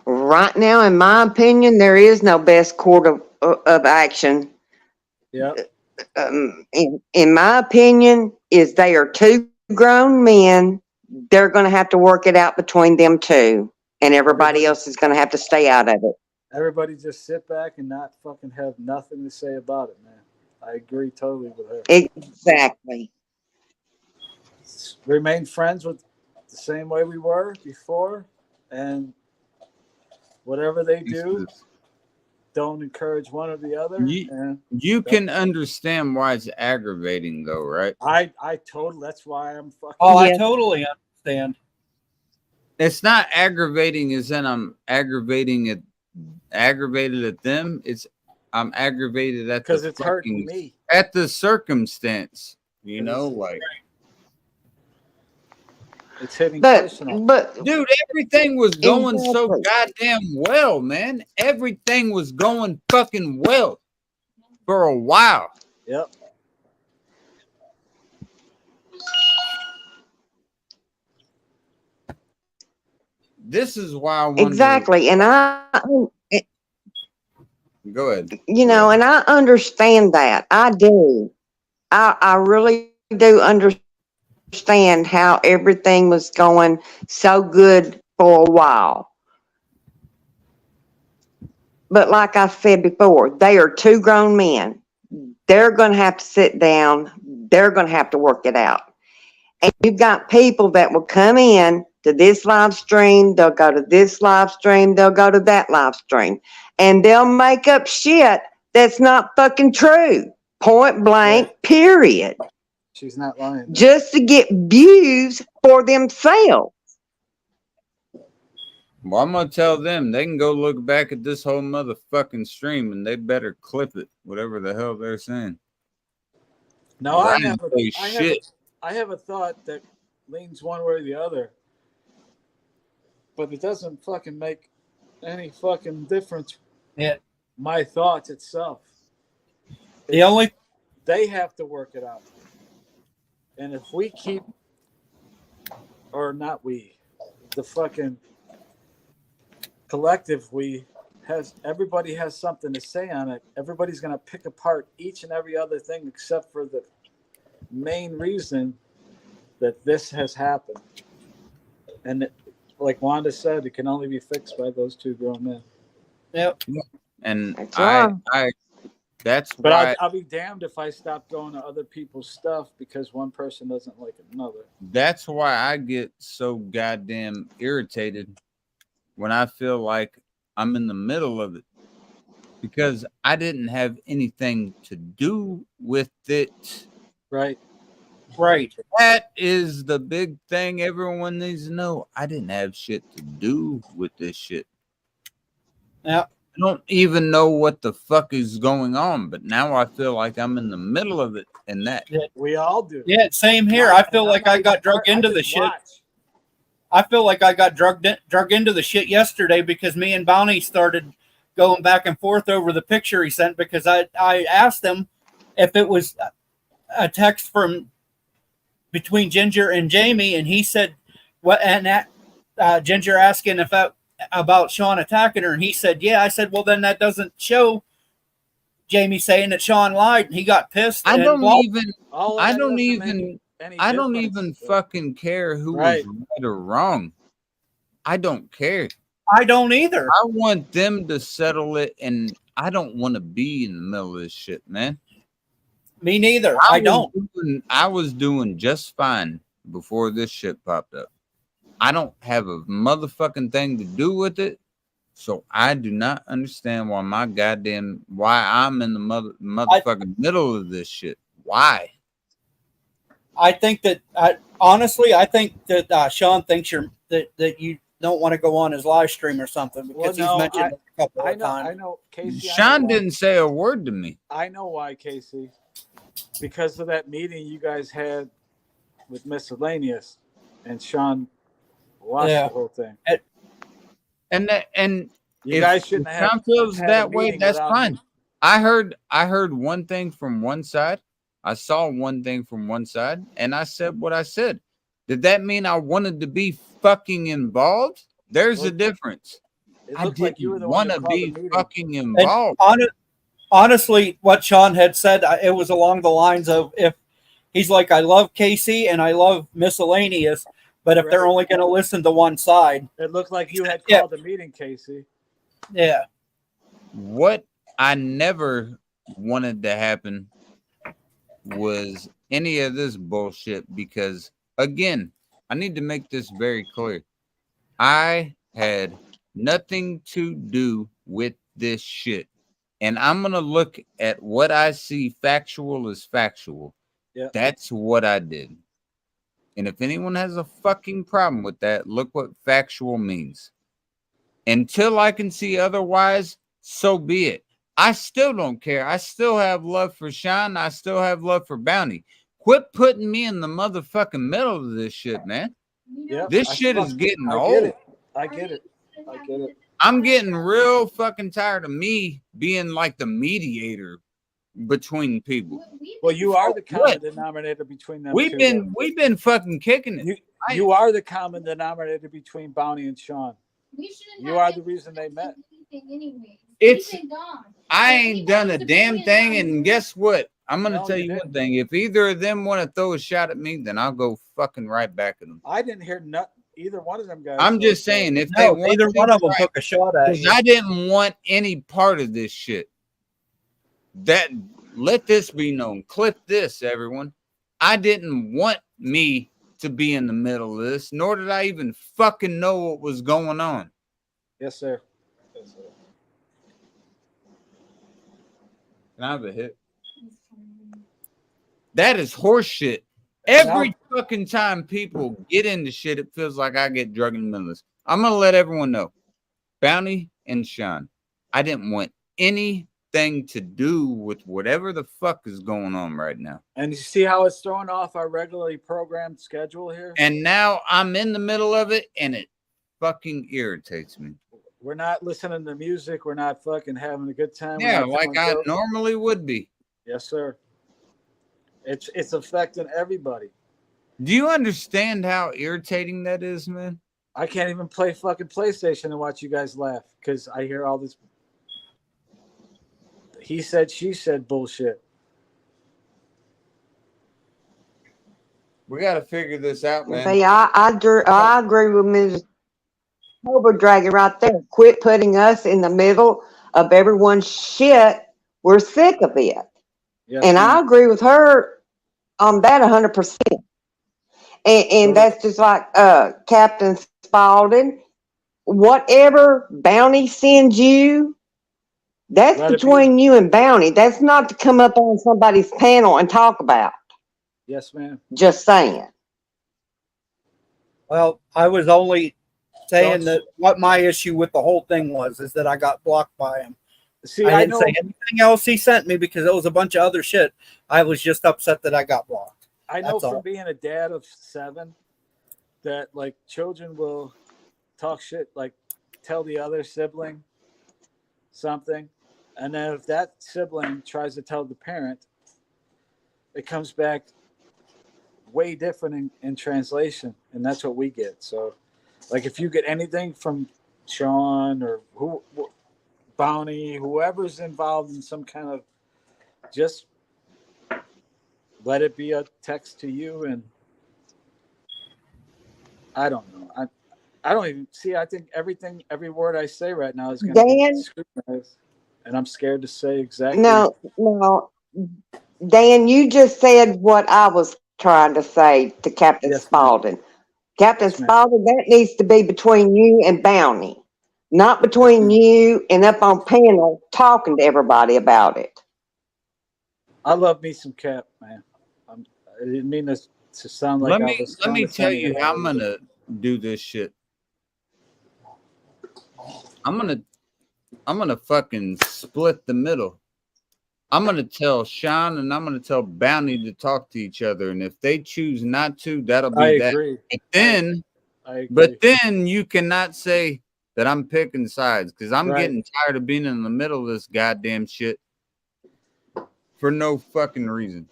Right now, in my opinion, there is no best course of action. Yeah. In my opinion, is they are two grown men they're going to have to work it out between them two, and everybody else is going to have to stay out of it. Everybody just sit back and not fucking have nothing to say about it, man. I agree totally with her. Exactly. Remain friends with the same way we were before, and whatever they do, don't encourage one or the other. And You can understand why it's aggravating, though, right? I totally. That's why I'm fucking. Oh, I Yeah. totally understand. It's not aggravating as in I'm aggravated at them. I'm aggravated at Because the it's hurting fucking- me. at the circumstance. You know, like, It's hitting But personal. dude, everything was going so Exactly. goddamn well, man. Everything was going fucking well for a while. Yep. This is why I wonder. exactly. And Go ahead. you know, and I understand that. I do. I really do understand how everything was going so good for a while. But like I said before, they are two grown men. They're going to have to sit down. They're going to have to work it out. And you've got people that will come in to this live stream. They'll go to this live stream. They'll go to that live stream. And they'll make up shit that's not fucking true. Point blank, period. She's not lying. Just to get views for themselves. Well, I'm gonna tell them they can go look back at this whole motherfucking stream and they better clip it, whatever the hell they're saying. No, I I didn't have, say shit. I have a thought that leans one way or the other, but it doesn't fucking make any fucking difference. Yeah. My thoughts itself. The only They have to work it out. And if we keep, or not we, the fucking collective, everybody has something to say on it. Everybody's going to pick apart each and every other thing except for the main reason that this has happened. And like Wanda said, it can only be fixed by those two grown men. Yep. And That's right. that's But why I'll be damned if I stop going to other people's stuff because one person doesn't like another. that's why I get so goddamn irritated when I feel like I'm in the middle of it, because I didn't have anything to do with it. Right? right. That is the big thing everyone needs to know. I didn't have shit to do with this shit. Yeah. I don't even know what the fuck is going on, but now I feel like I'm in the middle of it, and that We all do. Yeah, same here. I feel like I got drug into the shit. I feel like I got drug into the shit yesterday because me and Bounty started going back and forth over the picture he sent, because I asked him if it was a text from between Ginger and Jamie, and he said what, and that Ginger asking if about Sean attacking her, and he said yeah. I said, well, then that doesn't show Jamie saying that Sean lied, and he got pissed. I don't even Difference. fucking care who Right. was right or wrong. I don't care. I don't either. I want them to settle it, and I don't want to be in the middle of this shit, man. Me neither. I don't. I was doing just fine before this shit popped up. I don't have a motherfucking thing to do with it, so I do not understand why I'm in the motherfucking middle of this shit. Why? I think that honestly, I think that Sean thinks that you don't want to go on his live stream or something, because Well, no, he's mentioned it a couple I of know, times. I know, Casey. Sean didn't say a word to me. I know why, Casey. Because of that meeting you guys had with Miscellaneous, and Sean watched Yeah. the whole thing. And You if guys shouldn't have. Sean feels had a that way, meeting that's without fine. him. I heard one thing from one side. I saw one thing from one side, and I said what I said. Did that mean I wanted to be fucking involved? There's a Well, difference. It I looked like you were didn't the one want to that called be the meeting. fucking And involved. honestly, what Sean had said, it was along the lines of, if he's like, I love Casey and I love Miscellaneous, But if they're only going to listen to one side, It looked like you had Yeah. called the meeting, Casey. yeah. What I never wanted to happen was any of this bullshit because, again, I need to make this very clear. I had nothing to do with this shit. And I'm going to look at what I see factual as factual. Yeah. That's what I did. And if anyone has a fucking problem with that, look what factual means. Until I can see otherwise, so be it. I still don't care. I still have love for Sean. I still have love for Bounty. Quit putting me in the motherfucking middle of this shit, man. Yeah, This I shit is fuck- getting I old. get it. I get it. I get it. I'm getting real fucking tired of me being like the mediator between people. Well, you are the common What? denominator between them. We've been fucking kicking it. You are the common denominator between Bounty and Sean. We shouldn't You have are been the reason they met. anything anyways. It's- He's been gone. I If ain't he done a wants to damn bring it thing, on- and guess what? I'm gonna No, tell you you one didn't. thing. If either of them want to throw a shot at me, then I'll go fucking right back at them. I didn't hear either one of them guys. I'm throw just a shot. saying, if No, they want neither to, one of them right, took a shot at 'cause you. I didn't want any part of this shit. That let this be known. Clip this, everyone. I didn't want me to be in the middle of this, nor did I even fucking know what was going on. Yes, sir. Yes, sir. Can I have a hit? That is horse shit. Every fucking time people get into shit, it feels like I get drug in the middle of this. I'm gonna let everyone know. Bounty and Sean, I didn't want anything to do with whatever the fuck is going on right now. And you see how it's throwing off our regularly programmed schedule here? And now I'm in the middle of it and it fucking irritates me. We're not listening to music. We're not fucking having a good time. We're Yeah, not like telling I jokes. normally would be. Yes, sir. It's affecting everybody. Do you understand how irritating that is, man? I can't even play fucking PlayStation and watch you guys laugh because I hear all this. He said, she said bullshit. We got to figure this out, man. See, I agree with Ms. Cobra Dragon right there. Quit putting us in the middle of everyone's shit. We're sick of it. Yes, And I ma'am. agree with her on that 100%. And that's just like Captain Spaulding. Whatever Bounty sends you, that's Let it be. between you and Bounty. That's not to come up on somebody's panel and talk about. Yes, ma'am. Just saying. Well, I was only saying Don't- that what my issue with the whole thing was is that I got blocked by him. See, I I didn't know. say anything else he sent me because it was a bunch of other shit. I was just upset that I got blocked. I know That's from all. being a dad of 7 that like children will talk shit, like tell the other sibling something, and then if that sibling tries to tell the parent, it comes back way different in translation, and that's what we get. So, like if you get anything from Sean or Bounty, whoever's involved in some kind of, just let it be a text to you, and I don't know. I don't even see. I think every word I say right now is going to be Dan? scrutinized, and I'm scared to say exactly. No. Dan, you just said what I was trying to say to Captain Yes, ma'am. Spaulding. Captain Yes, ma'am. Spaulding, that needs to be between you and Bounty, not between you and up on panel talking to everybody about it. I love me some Cap, man. I didn't mean this to sound like let I me was tell condescending you at how all. I'm gonna do this shit. I'm gonna fucking split the middle. I'm gonna tell Sean and I'm gonna tell Bounty to talk to each other, and if they choose not to, that'll be I that. agree. But I agree. then you cannot say that I'm picking sides because I'm Right. getting tired of being in the middle of this goddamn shit for no fucking reason.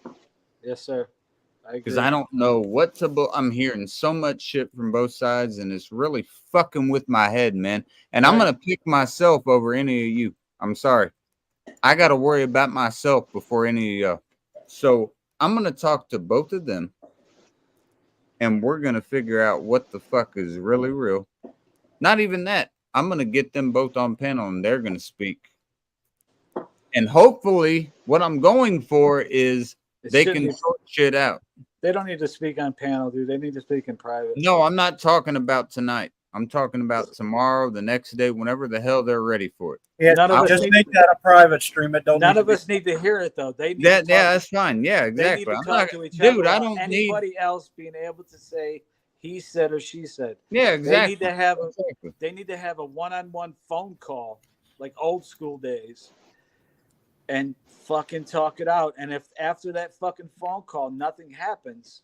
Yes, sir. I agree. Because I don't know what to. I'm hearing so much shit from both sides, and it's really fucking with my head, man. And I'm Right. gonna pick myself over any of you. I'm sorry. I got to worry about myself before any of y'all. So I'm gonna talk to both of them, and we're gonna figure out what the fuck is really real. Not even that. I'm gonna get them both on panel, and they're gonna speak. And hopefully, what I'm going for is It they should can be- sort shit out. They don't need to speak on panel, dude. They need to speak in private. No, I'm not talking about tonight. I'm talking about tomorrow, the next day, whenever the hell they're ready for it. Yeah, None of us just need- make that a private stream. It don't. None need of to be- us need to hear it though. They need That to yeah, talk, that's fine. Yeah, they need exactly. to I'm talk not, to each dude. other. I without don't need. anybody else being able to say he said or she said. Yeah, They exactly. need to have a Exactly. they need to have a one-on-one phone call like old school days and fucking talk it out. And if after that fucking phone call nothing happens,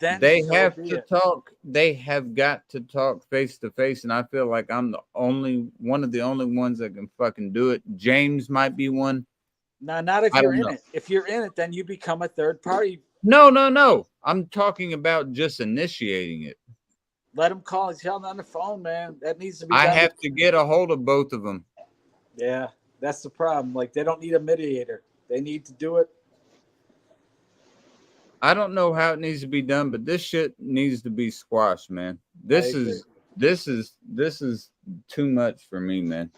then They so have be to it. talk. They have got to talk face to face, and I feel like I'm the only one of the only ones that can fucking do it. James might be one. Now, not if I you're don't in know. it. If you're in it, then you become a third party. No. I'm talking about just initiating it. Let them call and tell them on the phone, man. That needs to be I done. have to get a hold of both of them. Yeah, that's the problem. Like, they don't need a mediator. They need to do it. I don't know how it needs to be done, but this shit needs to be squashed, man. This I agree. is too much for me, man.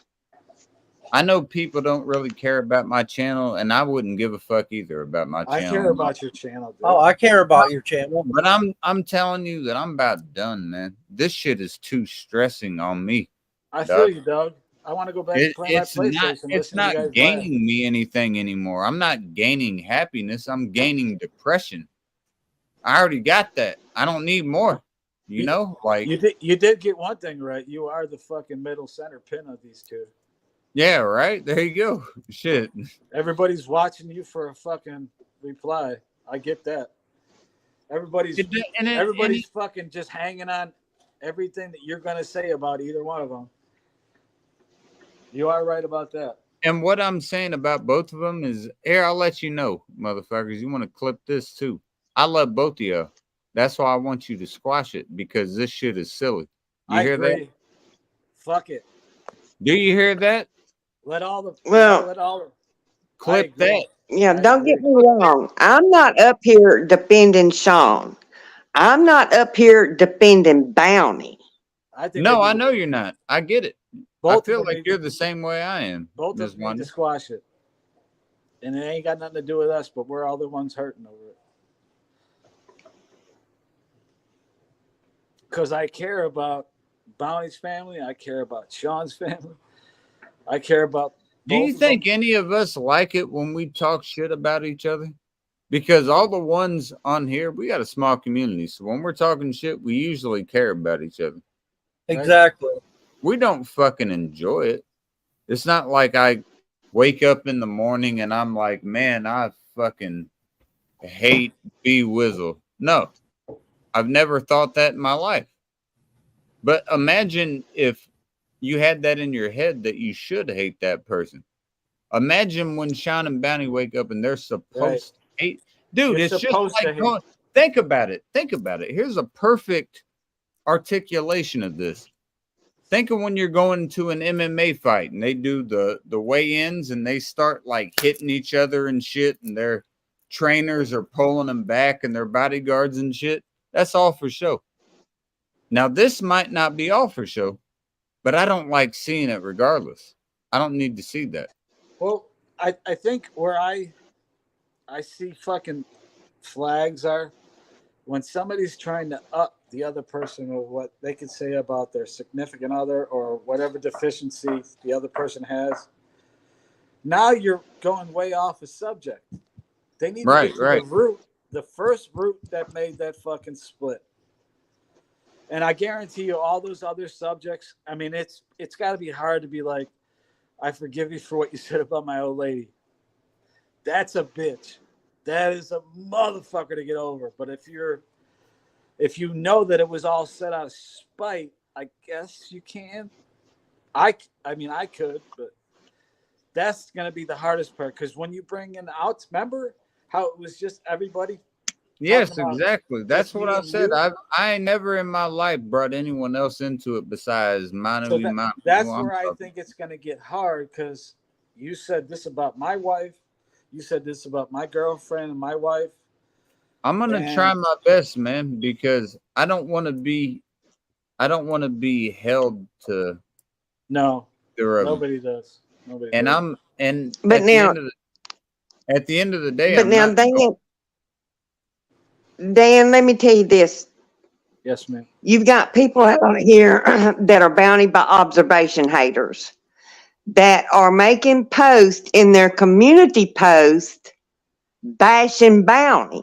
I know people don't really care about my channel, and I wouldn't give a fuck either about my I channel. care about your channel, dude. Oh, I care about your channel. But I'm telling you that I'm about done, man. This shit is too stressing on me. I feel Doug. you, Doug. I want to go back and play my It's PlayStation. not and it's listen to you not guys laugh. gaining me anything anymore. I'm not gaining happiness. I'm gaining depression. I already got that. I don't need more. You know, like You did get one thing right. You are the fucking middle center pin of these two. yeah, right. There you go. Shit. Everybody's watching you for a fucking reply. I get that. Everybody's everybody's fucking just hanging on everything that you're gonna say about either one of them. You are right about that. And what I'm saying about both of them is, here, I'll let you know, motherfuckers. You want to clip this too. I love both of you. That's why I want you to squash it, because this shit is silly. You I hear agree. that? Fuck it. Do you hear that? Let all the Well- Clip agree. that. Yeah, I don't get me wrong. I'm not up here defending Sean. I'm not up here defending Bounty. I think No, they I need- know you're not. I get it. both I feel of them like need- you're the same way I am. both Ms. of them need Wanda. to squash it. And it ain't got nothing to do with us, but we're all the ones hurting over it. Because I care about Bounty's family. I care about Sean's family. I care about. Do you both of think them. any of us like it when we talk shit about each other? Because all the ones on here, we got a small community. So when we're talking shit, we usually care about each other. Exactly. We don't fucking enjoy it. It's not like I wake up in the morning and I'm like, man, I fucking hate B Wizzle. No, I've never thought that in my life. But imagine if you had that in your head that you should hate that person. Imagine when Sean and Bounty wake up and they're supposed to hate. Dude, You're it's just supposed to like hate. going, think about it. Think about it. Here's a perfect articulation of this. Think of when you're going to an MMA fight and they do the weigh-ins and they start like hitting each other and shit, and their trainers are pulling them back and their bodyguards and shit. That's all for show. Now, this might not be all for show, but I don't like seeing it regardless. I don't need to see that. Well, I think where I see fucking flags are when somebody's trying to up the other person or what they could say about their significant other or whatever deficiency the other person has. Now you're going way off a subject. They need to Right, get to right. the root, the first root that made that fucking split. And I guarantee you all those other subjects, I mean, it's got to be hard to be like, I forgive you for what you said about my old lady. That's a bitch. That is a motherfucker to get over. But if you know that it was all set out of spite, I guess you can. I mean, I could, but that's going to be the hardest part. Because when you bring in outs, remember how it was just everybody? Yes, Talking about exactly. That's just what me I and said. you? I ain't never in my life brought anyone else into it besides mine. So that's who I'm where I talking. think it's going to get hard because you said this about my wife. You said this about my girlfriend and my wife. I'm gonna And- try my best, man, because I don't want to be held to No, the road. nobody does. Nobody. And does. But now, at the end of the day, but I'm now, not Dan, let me tell you this. Yes, ma'am. You've got people out here that are bounty by observation haters that are making posts in their community post bashing bounty.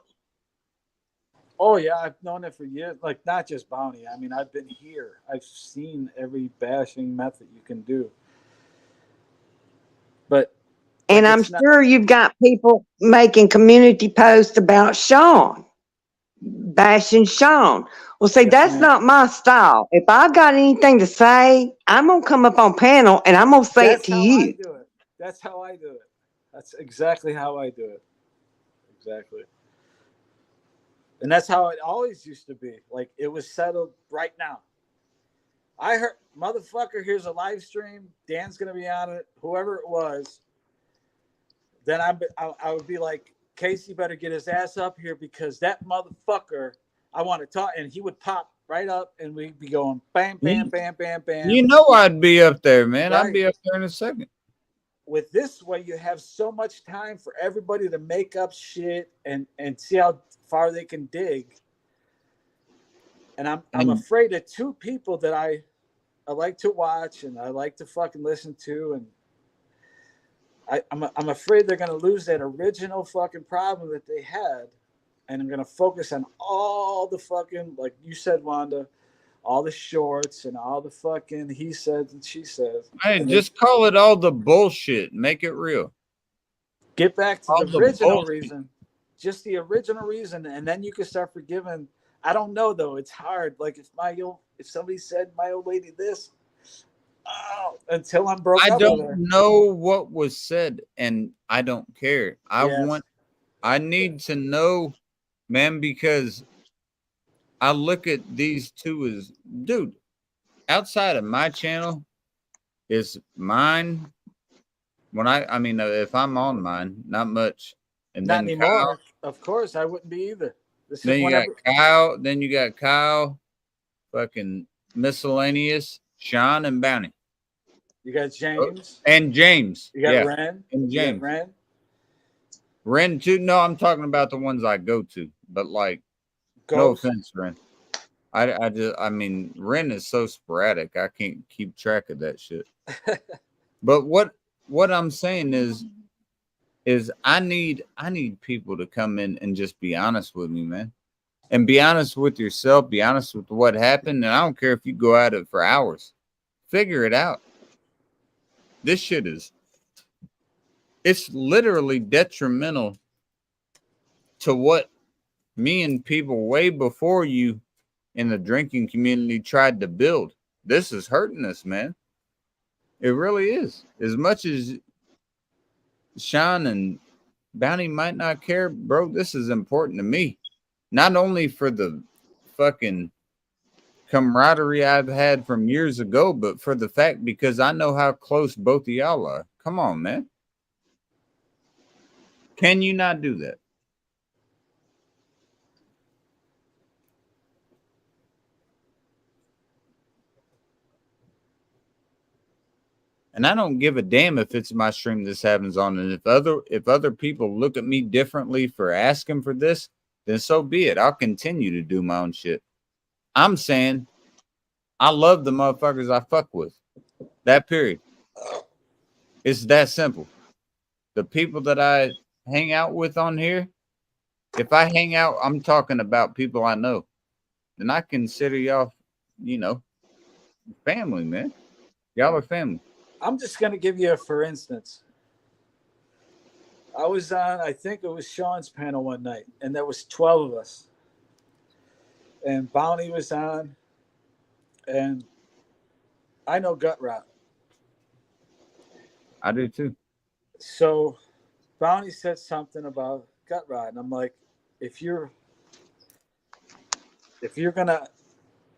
Oh yeah, I've known it for years. Like not just bounty. I mean, I've been here. I've seen every bashing method you can do. But And like, I'm it's not- sure you've got people making community posts about Sean, bashing Sean. Well, see, Yes, that's ma'am. not my style. If I've got anything to say, I'm going to come up on panel and I'm going to say it That's to how I you. do it. That's how I do it. That's exactly how I do it. Exactly. And that's how it always used to be. Like it was settled right now. I heard, motherfucker, here's a live stream. Dan's gonna be on it. Whoever it was. Then I would be like, Casey better get his ass up here because that motherfucker, I want to talk. And he would pop right up and we'd be going bam, bam, bam, bam, bam. You know I'd be up there, man. Right. I'd be up there in a second. With this way, you have so much time for everybody to make up shit and see how far they can dig. And I'm afraid of two people that I like to watch and I like to fucking listen to, and I'm afraid they're gonna lose that original fucking problem that they had, and I'm gonna focus on all the fucking, like you said, Wanda, all the shorts and all the fucking he says and she says. Hey, And just call it all the bullshit. Make it real. get back to all the the original bullshit. reason, just the original reason, and then you can start forgiving. I don't know though; it's hard. Like if somebody said my old lady this, oh, until I'm broke I up with her. don't know what was said, and I don't care. Yes. I need to know, man, because I look at these two as, dude, outside of my channel is mine. I mean, if I'm on mine, not much. And Not then anymore. Of course, I wouldn't be either. This then is you whenever. got Kyle. Then you got Kyle, fucking miscellaneous, Sean, and Bounty, You got James. and James. You got Yeah, Ren. and You got James. Ren. Ren too. No, I'm talking about the ones I go to. But like, no Ghost. offense, Ren. I mean, Ren is so sporadic. I can't keep track of that shit. But what I'm saying is I need people to come in and just be honest with me, man. And be honest with yourself, be honest with what happened. And I don't care if you go at it for hours. Figure it out. This shit it's literally detrimental to what me and people way before you in the drinking community tried to build. This is hurting us, man. It really is. As much as Sean and Bounty might not care, bro, this is important to me. Not only for the fucking camaraderie I've had from years ago, but for the fact because I know how close both of y'all are. Come on, man. Can you not do that? And I don't give a damn if it's my stream this happens on. And if other people look at me differently for asking for this, then so be it. I'll continue to do my own shit. I'm saying I love the motherfuckers I fuck with. That period. It's that simple. The people that I hang out with on here, if I hang out, I'm talking about people I know. Then I consider y'all, family, man. Y'all are family. I'm just gonna give you a for instance. I was on, I think it was Sean's panel one night, and there was 12 of us. And Bounty was on, and I know Gut Rot. I do too. So Bounty said something about Gut Rot, and I'm like, if you're gonna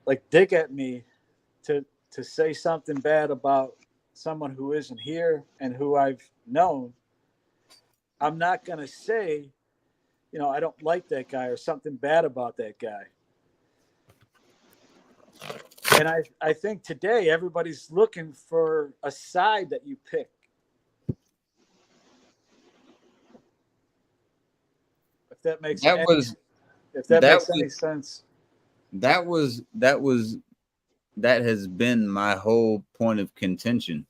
like dig at me to say something bad about someone who isn't here and who I've known, I'm not gonna say, you know, I don't like that guy or something bad about that guy. And I think today everybody's looking for a side that you pick. If that makes That any, was if that that makes any was- sense. that has been my whole point of contention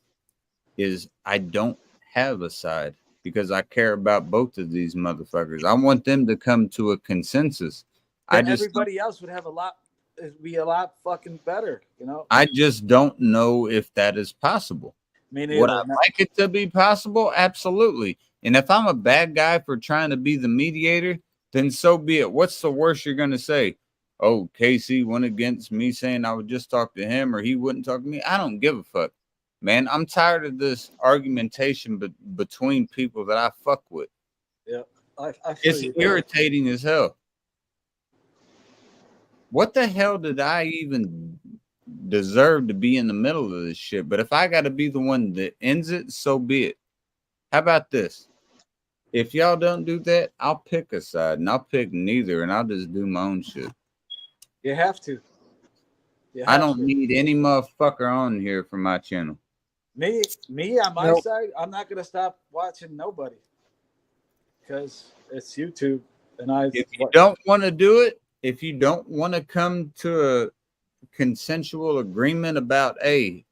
is I don't have a side because I care about both of these motherfuckers. I want them to come to a consensus. Then everybody else would have it'd be a lot fucking better, you know? I just don't know if that is possible. Me Would I neither. like it to be possible? Absolutely. And if I'm a bad guy for trying to be the mediator, then so be it. What's the worst you're going to say? Oh, Casey went against me saying I would just talk to him or he wouldn't talk to me. I don't give a fuck. Man, I'm tired of this argumentation between people that I fuck with. Yeah. I feel It's you. irritating as hell. What the hell did I even deserve to be in the middle of this shit? But if I got to be the one that ends it, so be it. How about this? If y'all don't do that, I'll pick a side and I'll pick neither and I'll just do my own shit. You have to. You I have don't to. need any motherfucker on here for my channel. Me on my Nope. side, I'm not gonna stop watching nobody because it's YouTube, and If you don't want to do it, if you don't want to come to a consensual agreement about, hey,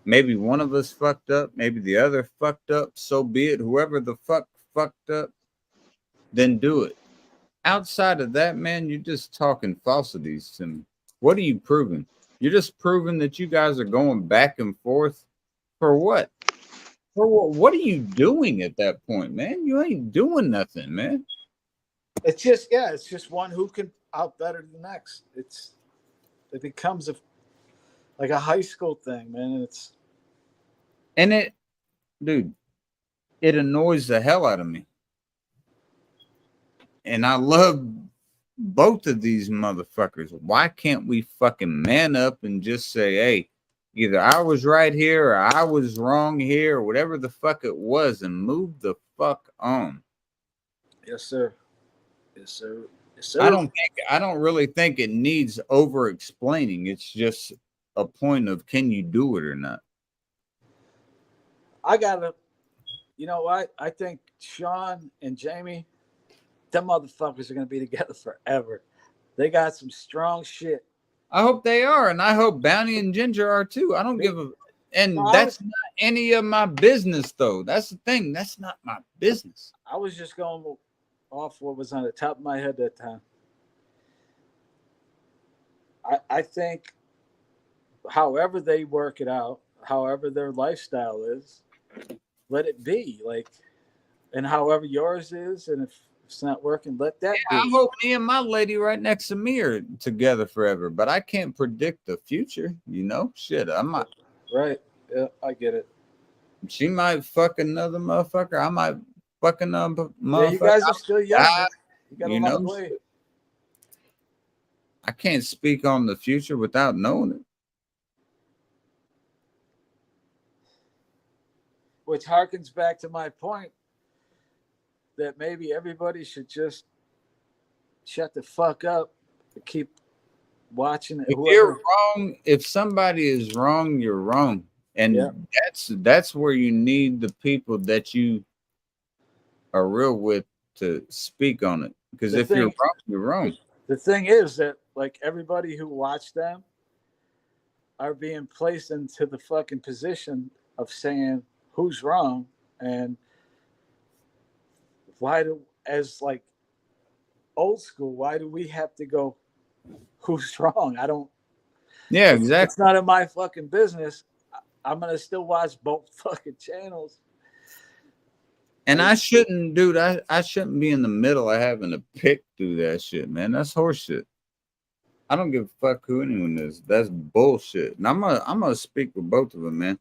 maybe one of us fucked up, maybe the other fucked up, so be it. Whoever the fuck fucked up, then do it. Outside of that, man, you're just talking falsities to me. What are you proving? You're just proving that you guys are going back and forth for what? For what? What are you doing at that point, man? You ain't doing nothing, man. it's just one who can out better the next. It becomes like a high school thing, man. And it, dude, it annoys the hell out of me. And I love both of these motherfuckers. Why can't we fucking man up and just say, hey, either I was right here or I was wrong here or whatever the fuck it was and move the fuck on? Yes, sir. Yes, sir. Yes, sir. I don't really think it needs over explaining. It's just a point of can you do it or not? You know what? I think Sean and Jamie, them motherfuckers are gonna be together forever. They got some strong shit. I hope they are, and I hope Bounty and Ginger are too. I don't give a, and No, that's not any of my business, though. That's the thing. That's not my business. I was just going off what was on the top of my head that time. I think, however they work it out, however their lifestyle is, let it be. Like, and however yours is, and if it's not working, let that be. I hope me and my lady right next to me are together forever, but I can't predict the future. You know, shit. I might. Right? Yeah, I get it. She might fuck another motherfucker. I might fuck another motherfucker. Yeah, you guys are still young. I- You got a you long know, way. I can't speak on the future without knowing it. Which harkens back to my point that maybe everybody should just shut the fuck up and keep watching it. If you're wrong, if somebody is wrong, you're wrong. And Yeah. that's where you need the people that you are real with to speak on it. Because The if you're thing- wrong, you're wrong. The thing is that like everybody who watched them are being placed into the fucking position of saying who's wrong and why do, as like old school, why do we have to go who's wrong? I don't. Yeah, exactly. It's not in my fucking business. I'm gonna still watch both fucking channels. And I shouldn't, dude. I shouldn't be in the middle of having to pick through that shit, man. That's horseshit. I don't give a fuck who anyone is. That's bullshit. And I'm gonna speak with both of them, man.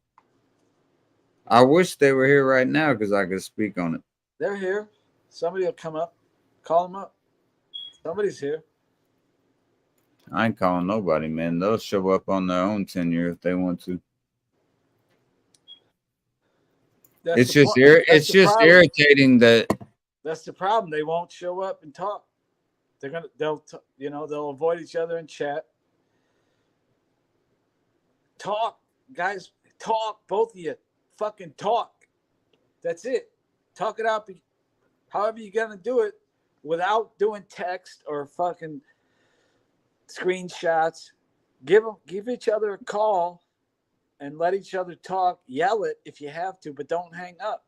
I wish they were here right now because I could speak on it. They're here. Somebody will come up. Call them up. Somebody's here. I ain't calling nobody, man. They'll show up on their own tenure if they want to. That's It's the just point. That's it's the just problem. irritating that That's the problem. They won't show up and talk. They'll avoid each other and chat. Talk, guys. Talk, both of you. Fucking talk. That's it. Talk it out. However you're gonna do it, without doing text or fucking screenshots. Give each other a call and let each other talk. Yell it if you have to, but don't hang up.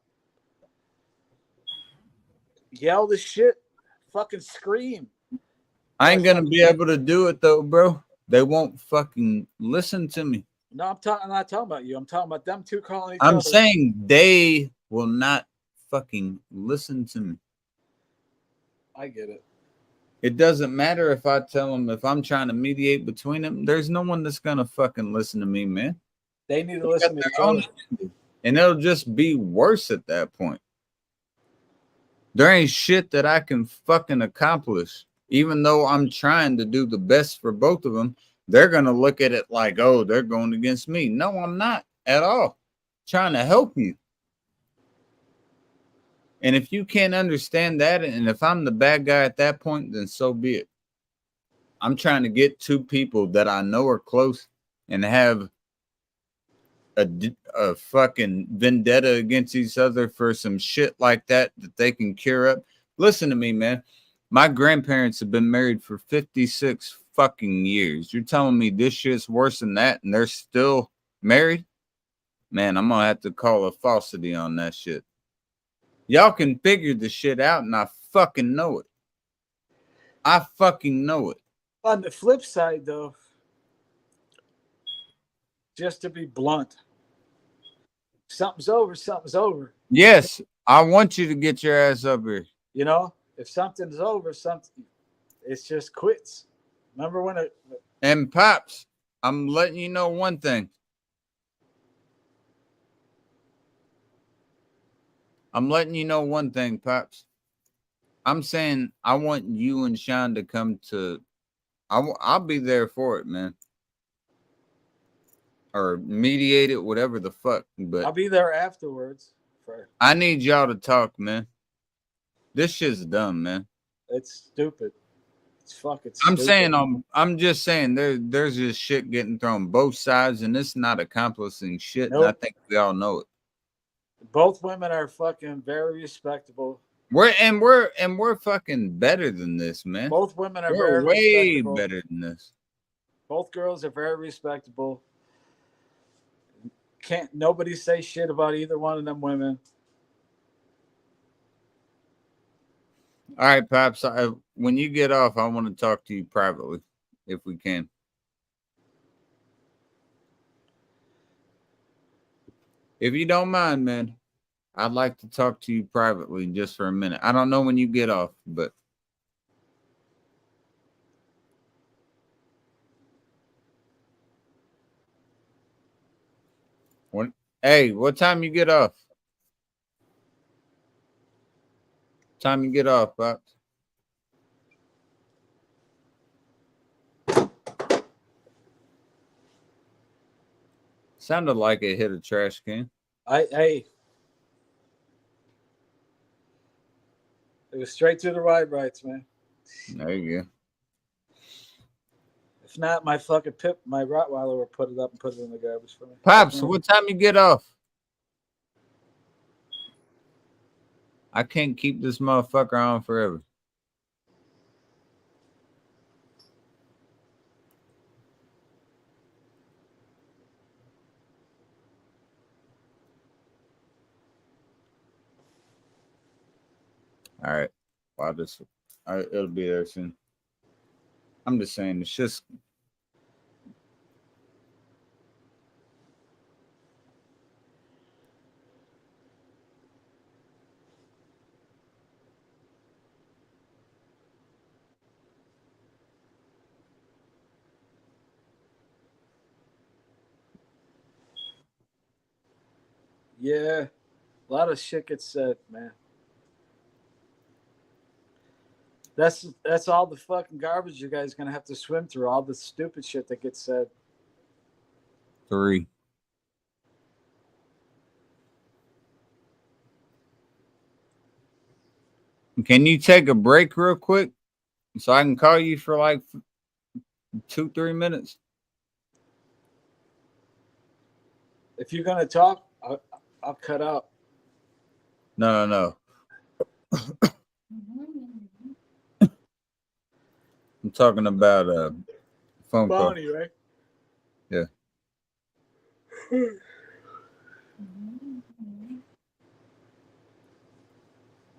Yell the shit. Fucking scream. I ain't gonna be able to do it though, bro. They won't fucking listen to me. No, I'm not talking about you. I'm talking about them two calling each I'm other. saying they will not fucking listen to me. I get it. It doesn't matter if I tell them, if I'm trying to mediate between them, there's no one that's gonna fucking listen to me, man. They need to They listen got to their each own other. agenda. And it'll just be worse at that point. There ain't shit that I can fucking accomplish. Even though I'm trying to do the best for both of them, they're gonna look at it like, oh, they're going against me. No, I'm not at all. Trying to help you. And if you can't understand that, and if I'm the bad guy at that point, then so be it. I'm trying to get two people that I know are close and have a fucking vendetta against each other for some shit like that they can cure up. Listen to me, man. My grandparents have been married for 56 fucking years. You're telling me this shit's worse than that and they're still married? Man, I'm gonna have to call a falsity on that shit. Y'all can figure the shit out, and I fucking know it. I fucking know it. On the flip side, though, just to be blunt, something's over, something's over. Yes, I want you to get your ass up here. You know, if something's over, it's just quits. Remember when it? And Pops, I'm letting you know one thing. Pops. I'm saying I want you and Sean to come to. I'll be there for it, man. Or mediate it, whatever the fuck. But I'll be there afterwards. I need y'all to talk, man. This shit's dumb, man. It's stupid. It's fucking I'm stupid. saying I'm just saying there's just shit getting thrown both sides, and it's not accomplishing shit. Nope. And I think we all know it. Both women are fucking very respectable. We're fucking better than this, man. Both women are We're very way respectable. better than this. Both girls are very respectable. Can't nobody say shit about either one of them women. All right, Pops. When you get off, I want to talk to you privately, if we can. If you don't mind, man, I'd like to talk to you privately just for a minute. I don't know when you get off, but what time you get off? Time you get off, Pops? Sounded like it hit a trash can. It was straight through the rights, man. There you go. If not, my fucking my Rottweiler will put it up and put it in the garbage for me. Pops, what time you get off? I can't keep this motherfucker on forever. All right. Well, it'll be there soon. I'm just saying, it's just. Yeah, a lot of shit gets said, man. That's all the fucking garbage you guys gonna have to swim through. All the stupid shit that gets said. 3. Can you take a break real quick so I can call you for like 2-3 minutes? If you're gonna talk, I'll cut out. No. I'm talking about a phone call. Bonnie, right? Yeah.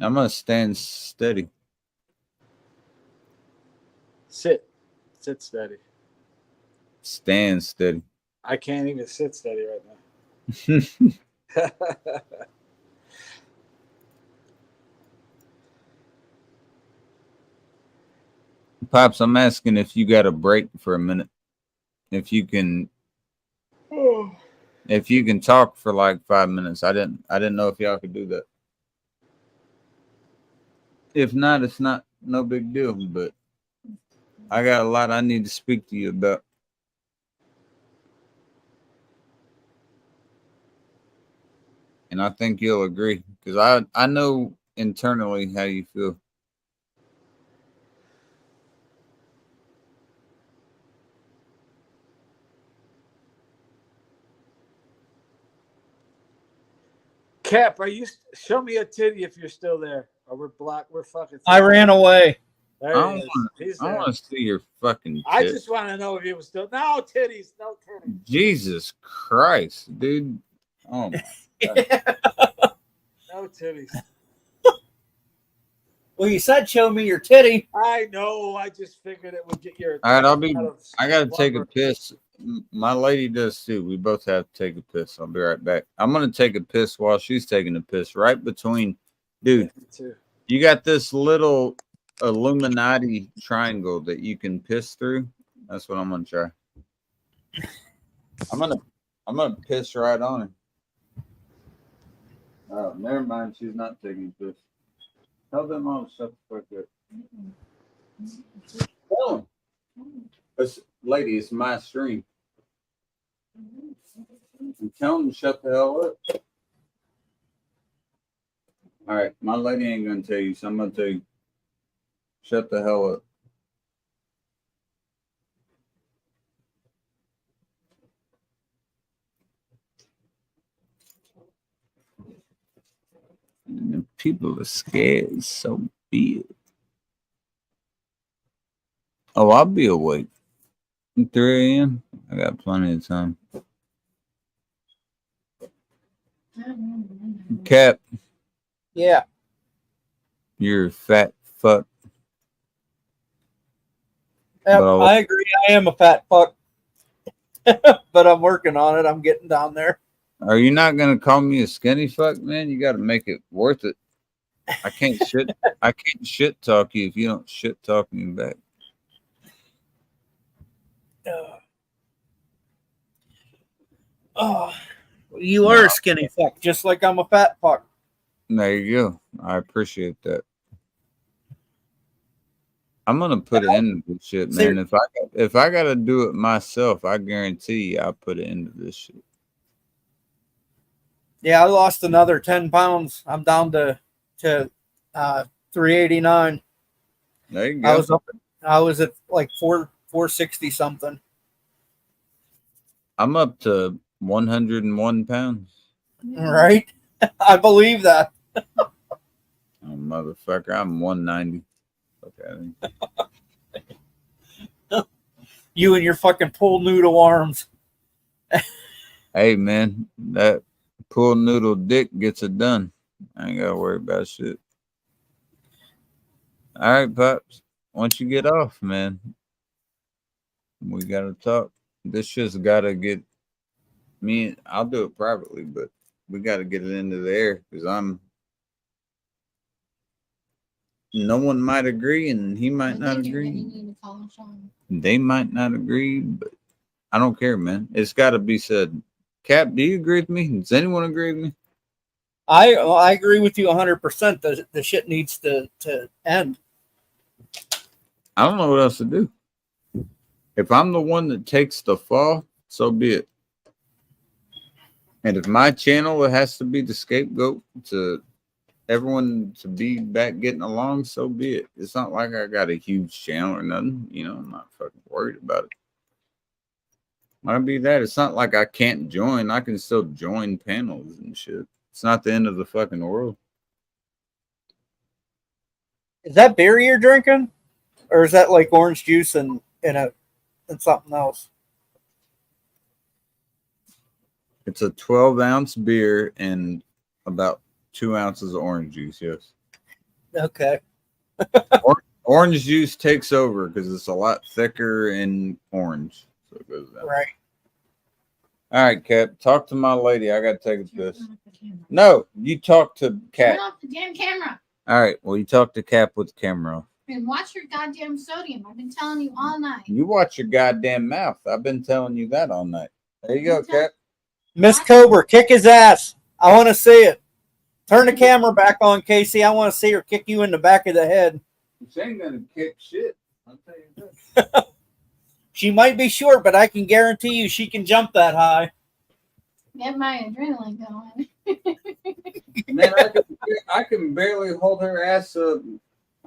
I'm gonna stand steady. Sit steady. Stand steady. I can't even sit steady right now. Pops, I'm asking if you got a break for a minute. If you can talk for like 5 minutes. I didn't know if y'all could do that. If not, it's not no big deal, but I got a lot I need to speak to you about. And I think you'll agree because I know internally how you feel. Cap, are you? Show me a titty if you're still there. Or we're blocked. We're fucking. I ran away. There I he is. He's want there. to see your fucking tit. I just want to know if he was still. No titties. No titties. Jesus Christ, dude. Oh my No titties. Well, you said show me your titty. I know. I just figured it would get your. All right, I gotta take a slumber. piss. My lady does too. We both have to take a piss. I'll be right back. I'm gonna take a piss while she's taking a piss. Right between, dude. Me too. You got this little Illuminati triangle that you can piss through. That's what I'm gonna try. I'm gonna piss right on her. Oh, never mind. She's not taking a piss. Tell them all to shut the fuck up. Tell them. Lady, it's my stream. And tell them to shut the hell up. All right, my lady ain't gonna tell you, so I'm gonna tell you. Shut the hell up. And the people are scared, so be it. Oh, I'll be awake. 3 a.m. I got plenty of time. Cap, Yeah. you're a fat fuck. Yep, But I agree. I am a fat fuck. But I'm working on it. I'm getting down there. Are you not gonna call me a skinny fuck, man? You gotta make it worth it. I can't shit talk you if you don't shit talk me back. Oh, you are a skinny fuck, just like I'm a fat fuck. There you go. I appreciate that. I'm gonna put it into this shit, man. If I gotta do it myself, I guarantee you I'll put it into this shit. Yeah, I lost another 10 pounds. I'm down to 389. There you go. I was at like 460 something. I'm up to 101 pounds. Right? I believe that. Oh, motherfucker, I'm 190. Okay. You and your fucking pool noodle arms. Hey, man, that pool noodle dick gets it done. I ain't gotta worry about shit. All right, Pops. Once you get off, man, we gotta talk. This shit's gotta get me. I'll do it privately, but we gotta get it into the air because no one might agree and he might not agree. They might not agree, but I don't care, man. It's gotta be said. Cap, do you agree with me? Does anyone agree with me? I agree with you 100%. The shit needs to end. I don't know what else to do. If I'm the one that takes the fall, so be it. And if my channel has to be the scapegoat to everyone to be back getting along, so be it. It's not like I got a huge channel or nothing. You know, I'm not fucking worried about it. Might be that. It's not like I can't join. I can still join panels and shit. It's not the end of the fucking world. Is that beer you're drinking, or is that like orange juice and something else? It's a 12-ounce beer and about 2 ounces of orange juice. Yes. Okay. Orange juice takes over because it's a lot thicker and orange. So it goes down. Right. All right, Cap. Talk to my lady. I gotta take a piss. No, you talk to Cap. Turn off the damn camera All right. Well, you talk to Cap with the camera off. and watch your goddamn sodium. I've been telling you all night. You watch your goddamn mouth. I've been telling you that all night. There you go, Cap. Miss Cobra, kick his ass. I want to see it. Turn the camera back on, Casey. I want to see her kick you in the back of the head. She ain't gonna kick shit. I'll tell you that. She might be short, but I can guarantee you she can jump that high. Get my adrenaline going. Man, I can barely hold her ass up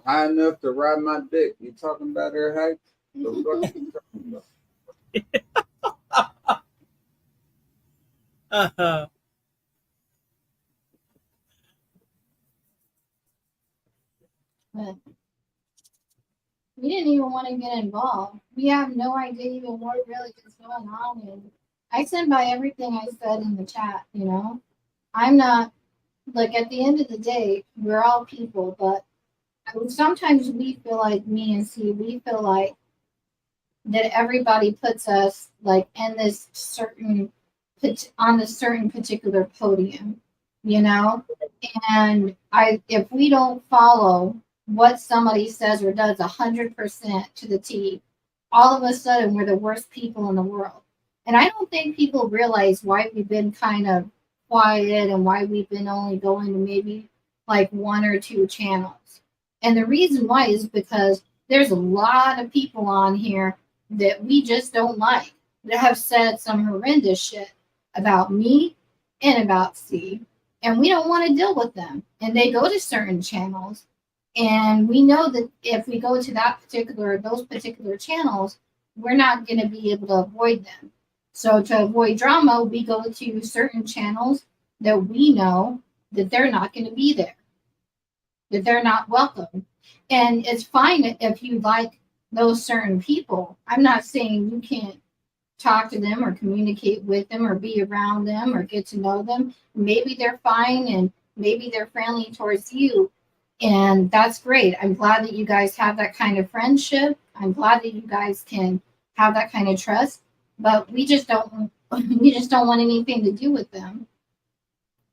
high enough to ride my dick. You talking about her height? The fuck you talking about? But we didn't even want to get involved. We have no idea even what really is going on. And I stand by everything I said in the chat, you know. I'm not, like, at the end of the day, we're all people, but sometimes we feel like, me and C, we feel like that everybody puts us, like, in this certain, on this certain particular podium, you know. And if we don't follow what somebody says or does 100% to the T, all of a sudden we're the worst people in the world. And I don't think people realize why we've been kind of quiet and why we've been only going to maybe like 1 or 2 channels. And the reason why is because there's a lot of people on here that we just don't like, that have said some horrendous shit about me and about C. And we don't want to deal with them. And they go to certain channels. And we know that if we go to those particular channels, we're not going to be able to avoid them. So to avoid drama, we go to certain channels that we know that they're not going to be there, that they're not welcome. And it's fine if you like those certain people. I'm not saying you can't talk to them or communicate with them or be around them or get to know them. Maybe they're fine and maybe they're friendly towards you. And that's great. I'm glad that you guys have that kind of friendship. I'm glad that you guys can have that kind of trust, but we just don't want anything to do with them.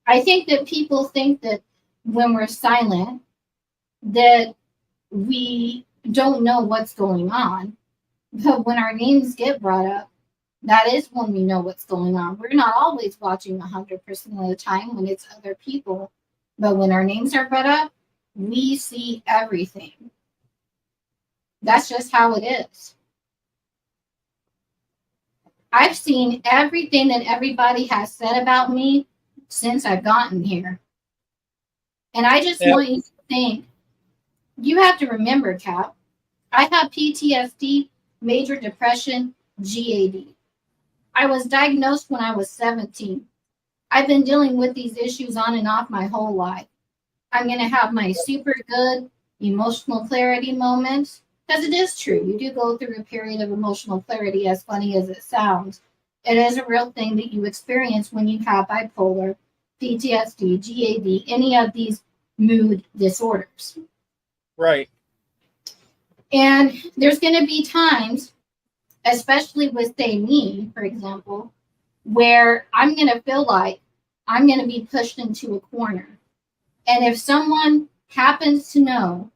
I think that people think that when we're silent, that we don't know what's going on. But when our names get brought up, that is when we know what's going on. We're not always watching 100% of the time when it's other people. But when our names are brought up, we see everything. That's just how it is. I've seen everything that everybody has said about me since I've gotten here. And I just want you to think, you have to remember, Cap, I have PTSD, major depression, GAD. I was diagnosed when I was 17. I've been dealing with these issues on and off my whole life. I'm going to have my super good emotional clarity moments, because it is true. You do go through a period of emotional clarity, as funny as it sounds. It is a real thing that you experience when you have bipolar, PTSD, GAD, any of these mood disorders. Right. And there's going to be times, especially with, say, me, for example, where I'm going to feel like I'm going to be pushed into a corner. And if someone happens to know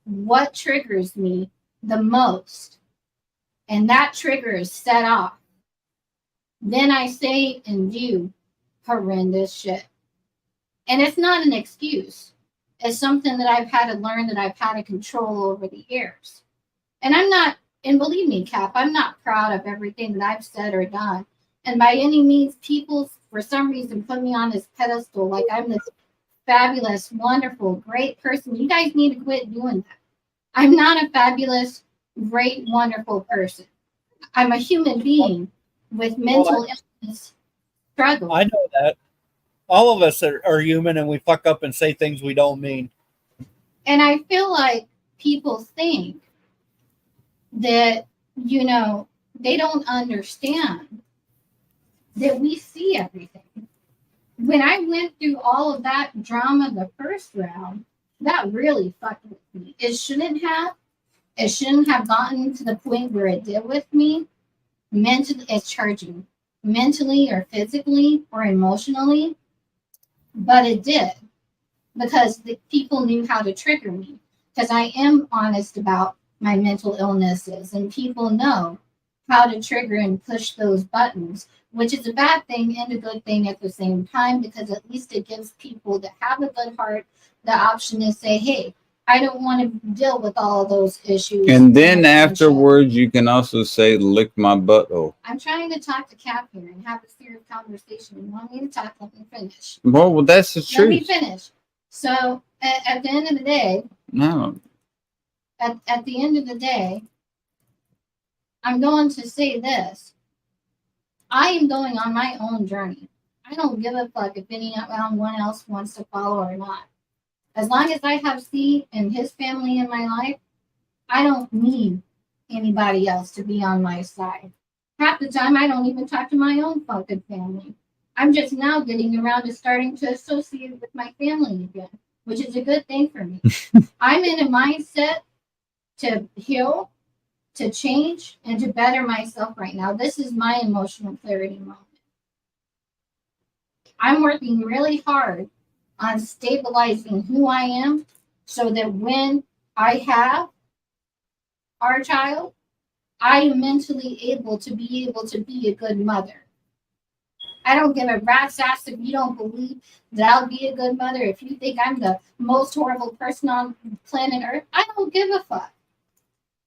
what triggers me the most, and that trigger is set off, then I say and do horrendous shit. And it's not an excuse. It's something that I've had to learn, that I've had to control over the years. And and believe me, Cap, I'm not proud of everything that I've said or done. And by any means, people, for some reason, put me on this pedestal like I'm this fabulous, wonderful, great person. You guys need to quit doing that. I'm not a fabulous, great, wonderful person. I'm a human being with mental illness struggle. I know that. All of us are human and we fuck up and say things we don't mean. And I feel like people think that, you know, they don't understand that we see everything. When I went through all of that drama the first round, that really fucked with me. It shouldn't have. It shouldn't have gotten to the point where it did with me. Mentally, it's charging. Mentally or physically or emotionally. But it did. Because the people knew how to trigger me. Because I am honest about my mental illnesses. And people know how to trigger and push those buttons, which is a bad thing and a good thing at the same time, because at least it gives people that have a good heart the option to say, hey, I don't want to deal with all of those issues. And then afterwards, you can also say, lick my butthole. I'm trying to talk to Cap here and have a serious conversation. You want me to talk? Let me finish. Well, that's the Let me truth. finish. So at the end of the day, No. at the end of the day, I'm going to say this. I am going on my own journey. I don't give a fuck if anyone else wants to follow or not. As long as I have C and his family in my life, I don't need anybody else to be on my side. Half the time, I don't even talk to my own fucking family. I'm just now getting around to starting to associate with my family again, which is a good thing for me. I'm in a mindset to heal, to change, and to better myself right now. This is my emotional clarity moment. I'm working really hard on stabilizing who I am so that when I have our child, I am mentally able to be a good mother. I don't give a rat's ass if you don't believe that I'll be a good mother. If you think I'm the most horrible person on planet Earth, I don't give a fuck.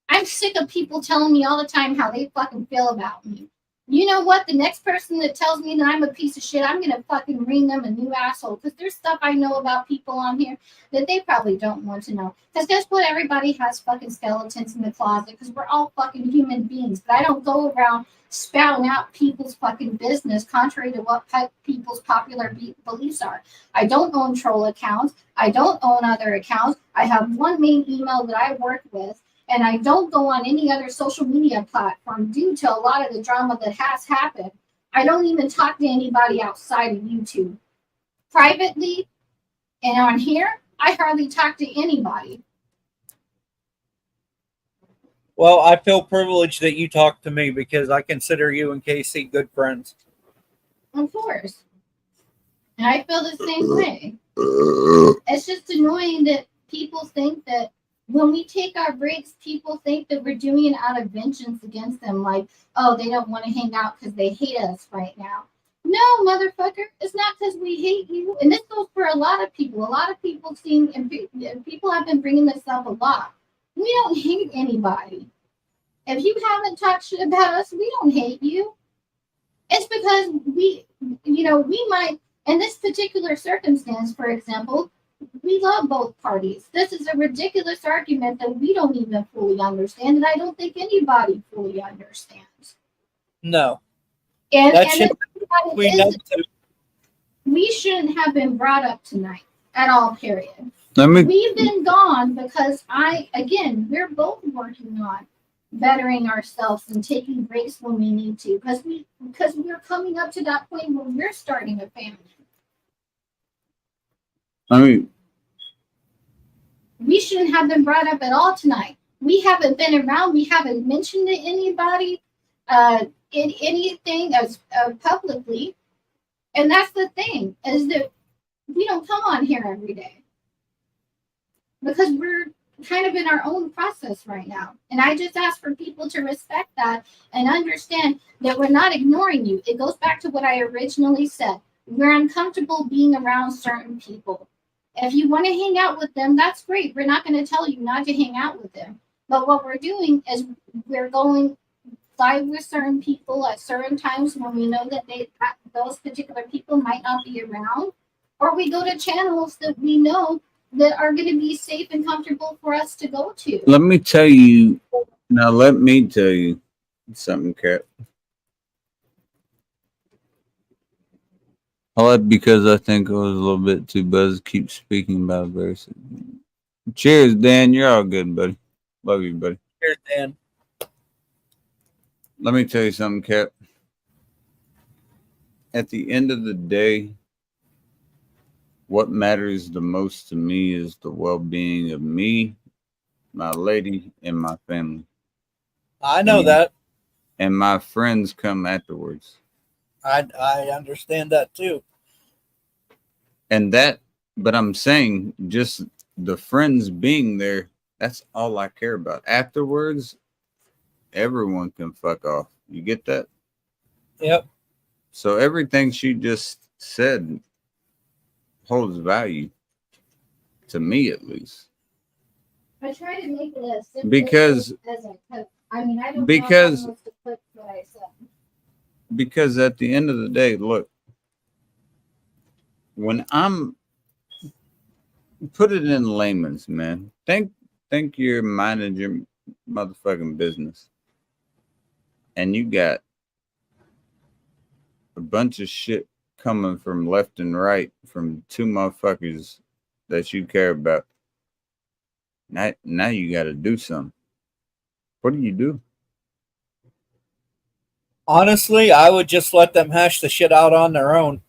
I'm sick of people telling me all the time how they fucking feel about me. You know what? The next person that tells me that I'm a piece of shit, I'm going to fucking ring them a new asshole. Because there's stuff I know about people on here that they probably don't want to know. Because guess what? Everybody has fucking skeletons in the closet. Because we're all fucking human beings. But I don't go around spouting out people's fucking business contrary to what people's popular beliefs are. I don't own troll accounts. I don't own other accounts. I have one main email that I work with. And I don't go on any other social media platform due to a lot of the drama that has happened. I don't even talk to anybody outside of YouTube. Privately and on here, I hardly talk to anybody. Well, I feel privileged that you talk to me because I consider you and Casey good friends. Of course. And I feel the same way. It's just annoying that people think that when we take our breaks, people think that we're doing it out of vengeance against them. Like, oh, they don't want to hang out because they hate us right now. No, motherfucker. It's not because we hate you. And this goes for a lot of people. A lot of people seem, and people have been bringing this up a lot. We don't hate anybody. If you haven't talked shit about us, we don't hate you. It's because we might, in this particular circumstance, for example, we love both parties. This is a ridiculous argument that we don't even fully understand, and I don't think anybody fully understands. No. And we shouldn't have been brought up tonight at all, period. We've been gone because we're both working on bettering ourselves and taking breaks when we need to, because we're coming up to that point where we're starting a family. We shouldn't have been brought up at all tonight. We haven't been around. We haven't mentioned to anybody in anything as publicly. And that's the thing, is that we don't come on here every day because we're kind of in our own process right now. And I just ask for people to respect that and understand that we're not ignoring you. It goes back to what I originally said. We're uncomfortable being around certain people. If you want to hang out with them, that's great. We're not going to tell you not to hang out with them. But what we're doing is we're going live with certain people at certain times when we know that those particular people might not be around, or we go to channels that we know that are going to be safe and comfortable for us to go to. Let me tell you something, Kat. I like because I think I was a little bit too buzzed. Keep speaking about verse. Cheers, Dan. You're all good, buddy. Love you, buddy. Cheers, Dan. Let me tell you something, Kat. At the end of the day, what matters the most to me is the well-being of me, my lady, and my family. I know that. And my friends come afterwards. I understand that too. And that, but I'm saying just the friends being there, that's all I care about. Afterwards, everyone can fuck off. You get that? Yep. So everything she just said holds value to me, at least. I try to make it as simple Because as I could. I mean, I don't because- know how else to put what I said. Because at the end of the day, look, when I'm put it in layman's, man, think you're minding your motherfucking business, and you got a bunch of shit coming from left and right from two motherfuckers that you care about. Now you got to do something. What do? Honestly, I would just let them hash the shit out on their own.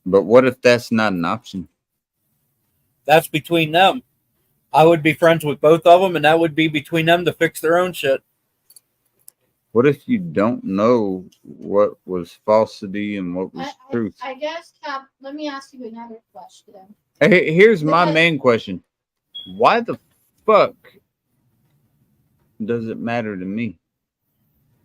But what if that's not an option? That's between them. I would be friends with both of them, and that would be between them to fix their own shit. What if you don't know what was falsity and what was truth? I guess, Cap, let me ask you another question. Hey, here's my Because- main question. Why the fuck does it matter to me?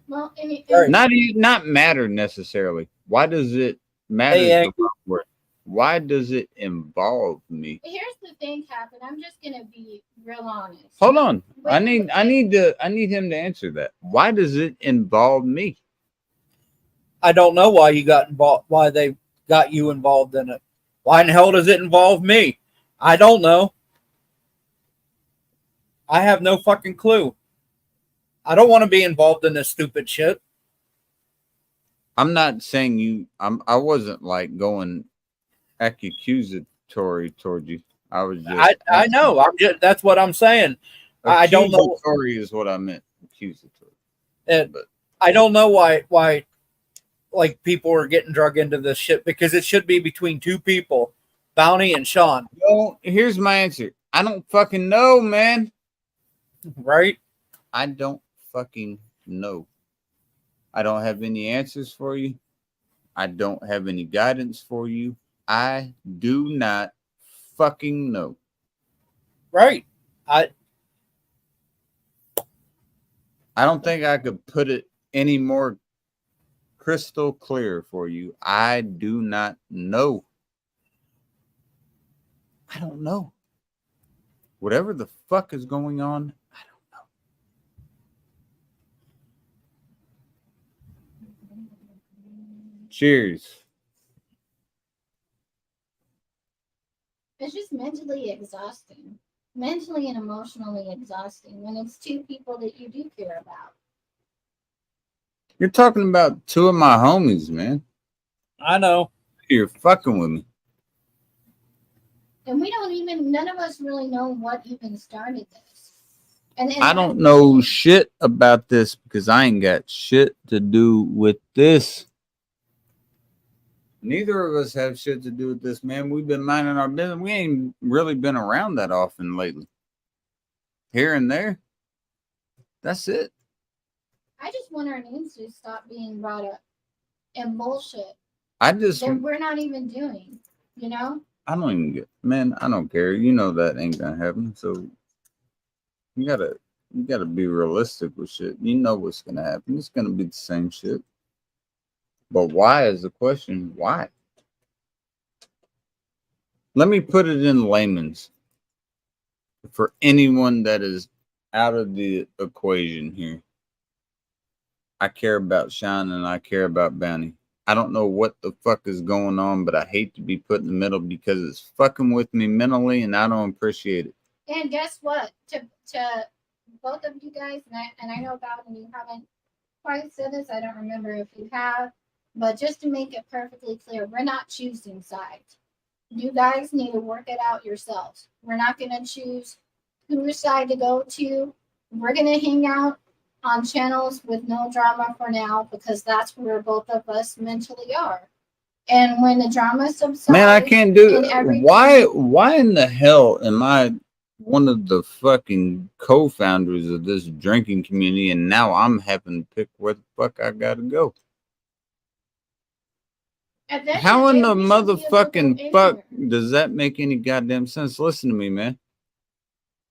Well, Right. Not matter necessarily. Why does it matter? Hey, is the wrong word. Why does it involve me? here's the thing, Cap, and I'm just gonna be real honest. Hold on. Wait, I need him to answer that. Why does it involve me? I don't know why you got involved, why they got you involved in it. Why in the hell does it involve me? I don't know. I have no fucking clue. I don't want to be involved in this stupid shit. I'm not saying I wasn't like going accusatory toward you. I was just I know. That's what I'm saying. I don't know. Accusatory is what I meant. Accusatory. But I don't know why like people are getting drug into this shit, because it should be between two people, Bounty and Sean. Well, here's my answer. I don't fucking know, man. Right? I don't fucking know. I don't have any answers for you. I don't have any guidance for you. I do not fucking know. Right. I don't think I could put it any more crystal clear for you. I do not know. I don't know. Whatever the fuck is going on, I don't know. Cheers. It's just mentally exhausting. Mentally and emotionally exhausting when it's two people that you do care about. You're talking about two of my homies, man. I know. You're fucking with me. And we don't even, none of us really know what even started this. And I don't know shit about this because I ain't got shit to do with this. Neither of us have shit to do with this, man. We've been minding our business. We ain't really been around that often lately. Here and there. That's it. I just want our names to stop being brought up and bullshit I just, that we're not even doing, you know? I don't even get, man, I don't care. You know that ain't gonna happen. So you gotta be realistic with shit. You know what's gonna happen. It's gonna be the same shit. But why is the question? Why? Let me put it in layman's for anyone that is out of the equation here. I care about Sean and I care about Bounty. I don't know what the fuck is going on, but I hate to be put in the middle because it's fucking with me mentally and I don't appreciate it. And guess what? To both of you guys, and I know about, and you haven't quite said this, I don't remember if you have, but just to make it perfectly clear, we're not choosing sides. You guys need to work it out yourselves. We're not going to choose whose side to go to. We're going to hang out on channels with no drama for now because that's where both of us mentally are. And when the drama subsides, Man, I can't do and it. everything- Why in the hell am I one of the fucking co-founders of this drinking community and now I'm having to pick where the fuck I gotta go? at the end of How in day, the we should be able to motherfucking go fuck anywhere. does that make any goddamn sense? Listen to me, man.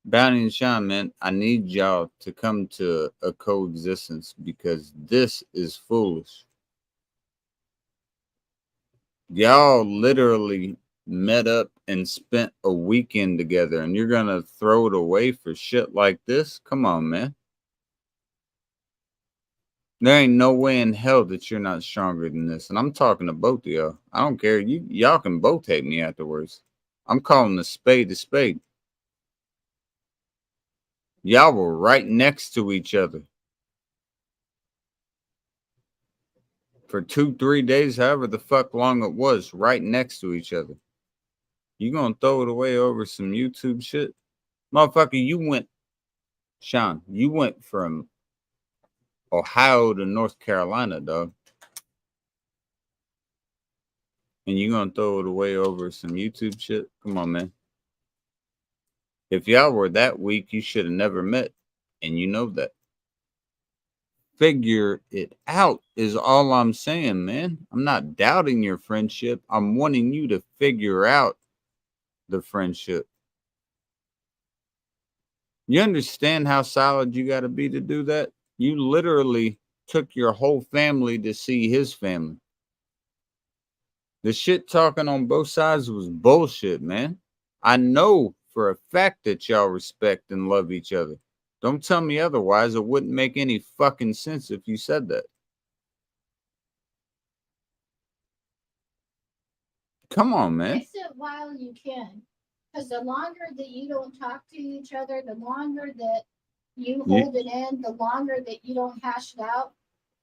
Bounty and Sean, man, I need y'all to come to a coexistence because this is foolish. Y'all literally met up and spent a weekend together and you're gonna throw it away for shit like this? Come on, man. There ain't no way in hell that you're not stronger than this. And I'm talking to both of y'all. I don't care. Y'all can both hate me afterwards. I'm calling a spade a spade. Y'all were right next to each other for 2-3 days, however the fuck long it was, right next to each other. You gonna throw it away over some YouTube shit? Motherfucker, Sean, you went from Ohio to North Carolina, dog. And you gonna throw it away over some YouTube shit? Come on, man. If y'all were that weak, you should have never met. And you know that. Figure it out is all I'm saying, man. I'm not doubting your friendship. I'm wanting you to figure out the friendship. You understand how solid you got to be to do that? You literally took your whole family to see his family. The shit talking on both sides was bullshit, man. I know for a fact that y'all respect and love each other. Don't tell me otherwise. It wouldn't make any fucking sense if you said that. Come on, man. Fix it while you can. Because the longer that you don't talk to each other, the longer that you hold it in, the longer that you don't hash it out,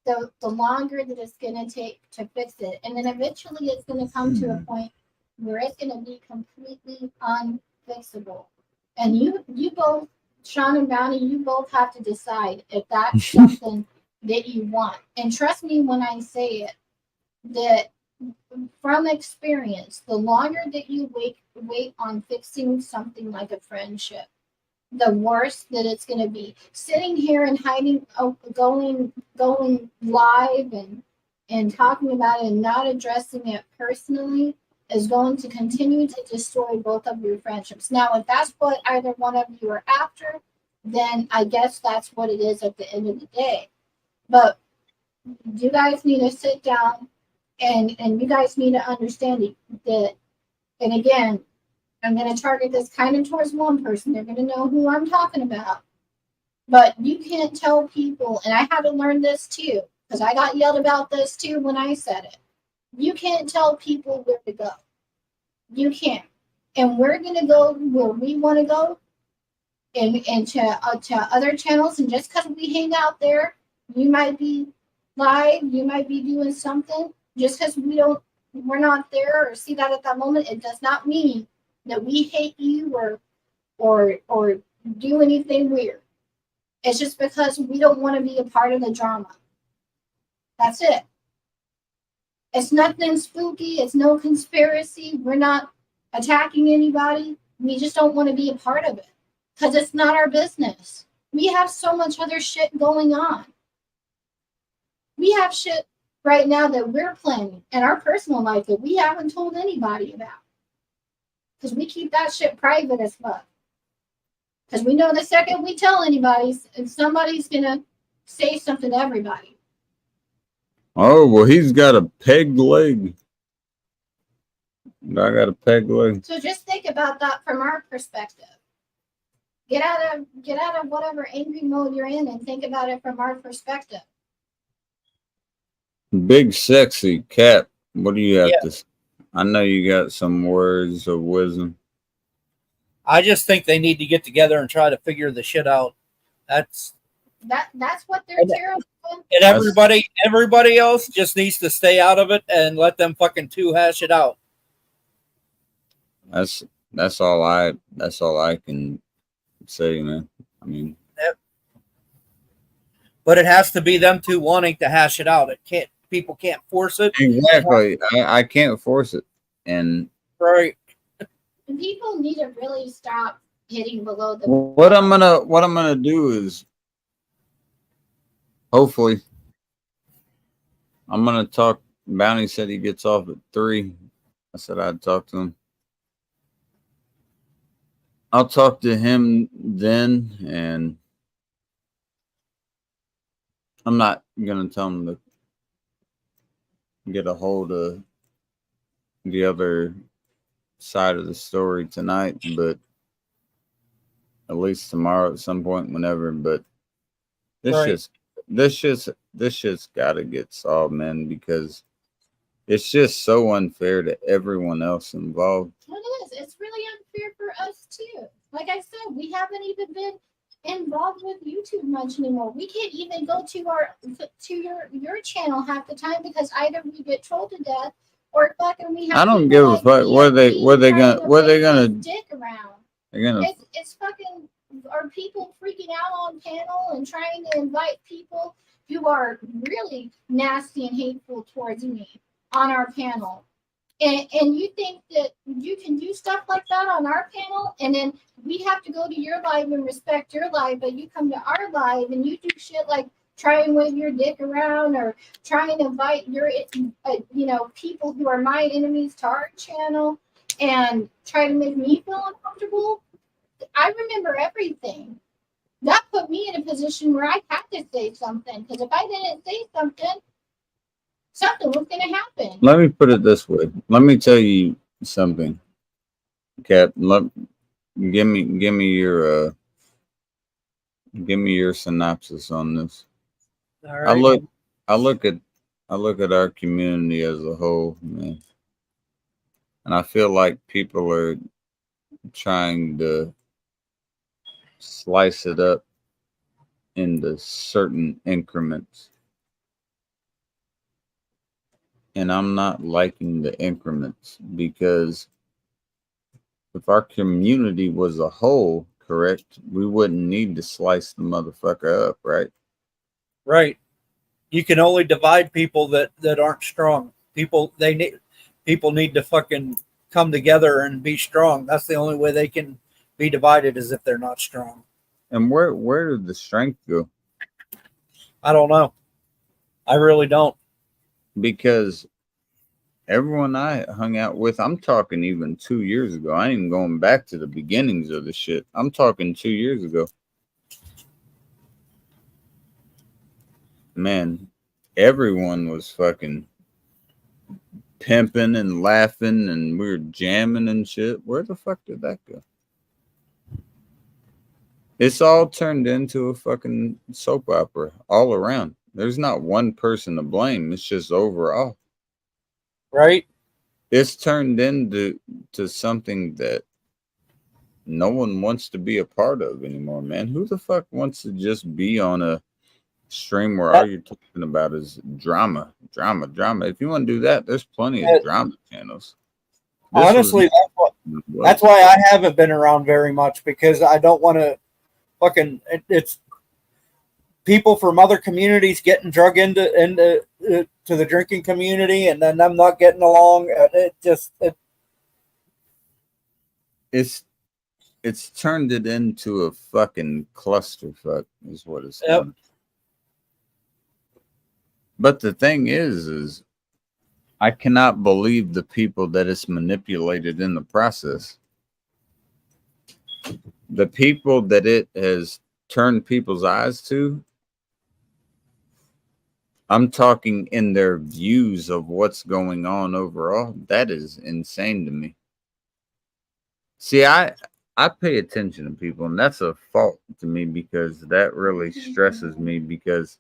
the longer that it's going to take to fix it. And then eventually it's going to come to a point where it's going to be completely unfixable. And you both, Sean and Bounty, you both have to decide if that's something that you want. And trust me when I say it, that from experience, the longer that you wait on fixing something like a friendship, the worse that it's going to be. Sitting here and hiding, going live and talking about it and not addressing it personally is going to continue to destroy both of your friendships. Now, if that's what either one of you are after, then I guess that's what it is at the end of the day. But you guys need to sit down and you guys need to understand that, and again, I'm going to target this kind of towards one person. They're going to know who I'm talking about. But you can't tell people, and I had to learn this too, because I got yelled about this too when I said it. You can't tell people where to go. You can't. And we're going to go where we want to go and to other channels. And just because we hang out there, you might be live, you might be doing something. Just because we're not there or see that at that moment, it does not mean that we hate you or do anything weird. It's just because we don't want to be a part of the drama. That's it. It's nothing spooky. It's no conspiracy. We're not attacking anybody. We just don't want to be a part of it because it's not our business. We have so much other shit going on. We have shit right now that we're planning in our personal life that we haven't told anybody about. Because we keep that shit private as fuck. Because we know the second we tell anybody, somebody's going to say something to everybody. Oh, well, he's got a peg leg. I got a peg leg. So just think about that from our perspective. Get out of whatever angry mode you're in and think about it from our perspective. Big sexy Cap. What do you have Yeah. to? I know you got some words of wisdom. I just think they need to get together and try to figure the shit out. That's That's what they're And- terrible. and everybody else just needs to stay out of it and let them fucking two hash it out. That's all I can say, man. I mean, But it has to be them two wanting to hash it out. People can't force it. exactly. I can't force it, and Right. And people need to really stop hitting below the. what I'm gonna do is hopefully I'm gonna talk. Bounty said he gets off at 3. I said I'd talk to him. I'll talk to him then, and I'm not gonna tell him to get a hold of the other side of the story tonight, but at least tomorrow at some point, whenever. But this shit's gotta get solved, man, because it's just so unfair to everyone else involved. Well, it is. It's really unfair for us too. Like I said, we haven't even been involved with YouTube much anymore. We can't even go to your channel half the time because either we get trolled to death or fucking we have. I don't people give a like fuck. What are they trying gonna to dick around. they're gonna It's fucking. Are people freaking out on panel and trying to invite people who are really nasty and hateful towards me on our panel? And you think that you can do stuff like that on our panel, and then we have to go to your live and respect your live, but you come to our live and you do shit like try and wave your dick around or try and invite your people who are my enemies to our channel and try to make me feel uncomfortable. I remember everything. That put me in a position where I had to say something, because if I didn't say something was going to happen. let me put it this way. Let me tell you something, Cap. Give me your synopsis on this. All right. I look at our community as a whole, man, and I feel like people are trying to slice it up into certain increments, and I'm not liking the increments, because if our community was a whole, correct, we wouldn't need to slice the motherfucker up, right? Right. You can only divide people that aren't strong. People need to fucking come together and be strong. That's the only way they can be divided, is if they're not strong. And where did the strength go? I don't know. I really don't. Because everyone I hung out with, I'm talking even 2 years ago. I ain't even going back to the beginnings of the shit. I'm talking 2 years ago. Man, everyone was fucking pimping and laughing, and we were jamming and shit. Where the fuck did that go? It's all turned into a fucking soap opera all around. There's not one person to blame. It's just overall. Right? It's turned into something that no one wants to be a part of anymore, man. Who the fuck wants to just be on a stream where all you're talking about is drama? If you want to do that, there's plenty of drama channels. Honestly, that's why I haven't been around very much, because I don't want to fucking. It's people from other communities getting drug into to the drinking community, and then them not getting along. It's turned it into a fucking clusterfuck, is what it's done. But the thing is I cannot believe the people that it's manipulated in the process. The people that it has turned people's eyes to, I'm talking in their views of what's going on overall. That is insane to me. See, I pay attention to people, and that's a fault to me, because that really stresses me, because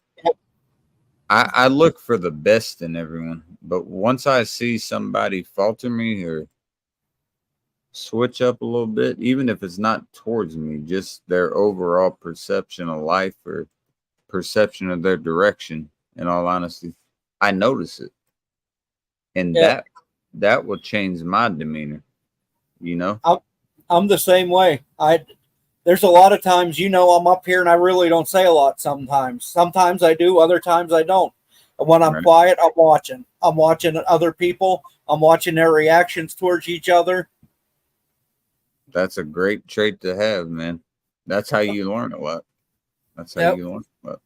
I look for the best in everyone, but once I see somebody falter me or switch up a little bit, even if it's not towards me, just their overall perception of life or perception of their direction, in all honesty, I notice it. And Yeah. that will change my demeanor, you know? I'm the same way. There's a lot of times, I'm up here and I really don't say a lot sometimes. Sometimes I do, other times I don't. And when I'm Right. quiet, I'm watching. I'm watching other people. I'm watching their reactions towards each other. That's a great trait to have, man. That's how you learn a lot. That's how Yep. you learn a lot.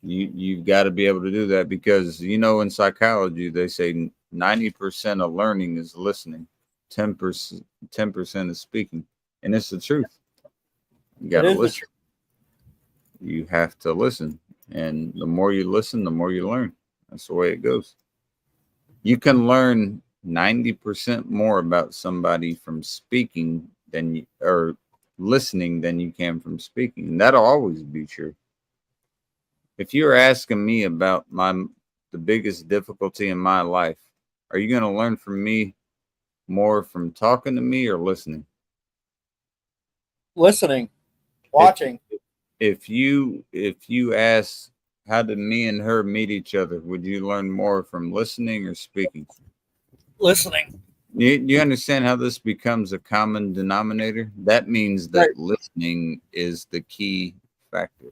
You've got to be able to do that because in psychology they say 90% of learning is listening, 10% is speaking, and it's the truth. You got It to is the listen. You have to listen, and the more you listen, the more you learn. That's the way it goes. You can learn 90% more about somebody from speaking or listening than you can from speaking, and that'll always be true. If you're asking me about the biggest difficulty in my life, are you going to learn from me more from talking to me or listening? listening, watching. If you ask how did me and her meet each other, would you learn more from listening or speaking? Listening. You understand how this becomes a common denominator? That means that Right. listening is the key factor.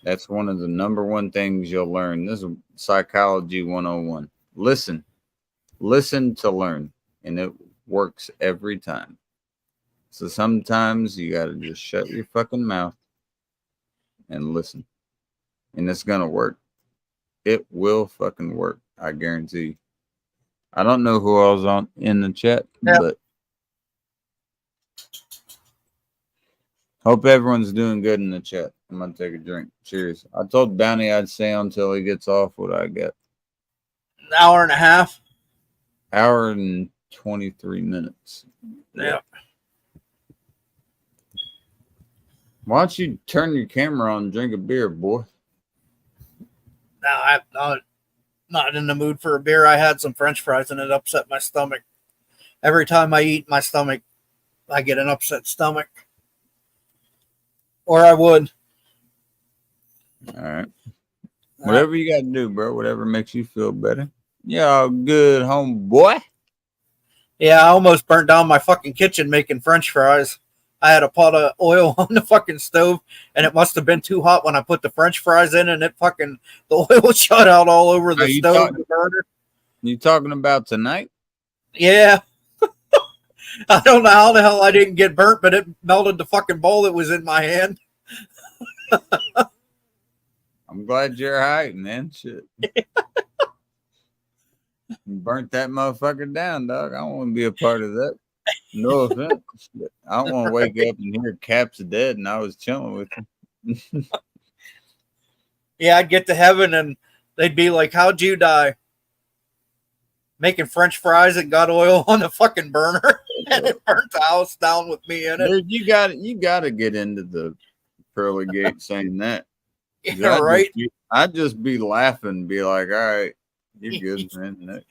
That's one of the number one things you'll learn. This is psychology 101. Listen to learn, and it works every time. So sometimes you got to just shut your fucking mouth and listen, and it's going to work. It will fucking work. I guarantee you. I don't know who else in the chat, Yeah. but hope everyone's doing good in the chat. I'm gonna take a drink. Cheers. I told Bounty I'd stay until he gets off. What I get? An hour and a half. Hour and 23 minutes. Yeah. Why don't you turn your camera on and drink a beer, boy? No, I'm not in the mood for a beer. I had some French fries and it upset my stomach. Every time I eat, my stomach, I get an upset stomach. Or I would. All right. Whatever you got to do, bro. Whatever makes you feel better. Yeah, good, homeboy. Yeah, I almost burnt down my fucking kitchen making French fries. I had a pot of oil on the fucking stove, and it must have been too hot when I put the French fries in, and the oil shot out all over the Are you stove. talking- The burner. You talking about tonight? Yeah. I don't know how the hell I didn't get burnt, but it melted the fucking bowl that was in my hand. I'm glad you're high, man. Shit. You burnt that motherfucker down, dog. I don't want to be a part of that. No offense. I don't want to wake up and hear Cap's dead and I was chilling with him. Yeah, I'd get to heaven and they'd be like, "How'd you die?" Making French fries and got oil on the fucking burner and it burnt the house down with me in it. Dude, you got to get into the pearly gate saying that. 'Cause Yeah, right. I'd just be laughing, be like, all right, you're good, man.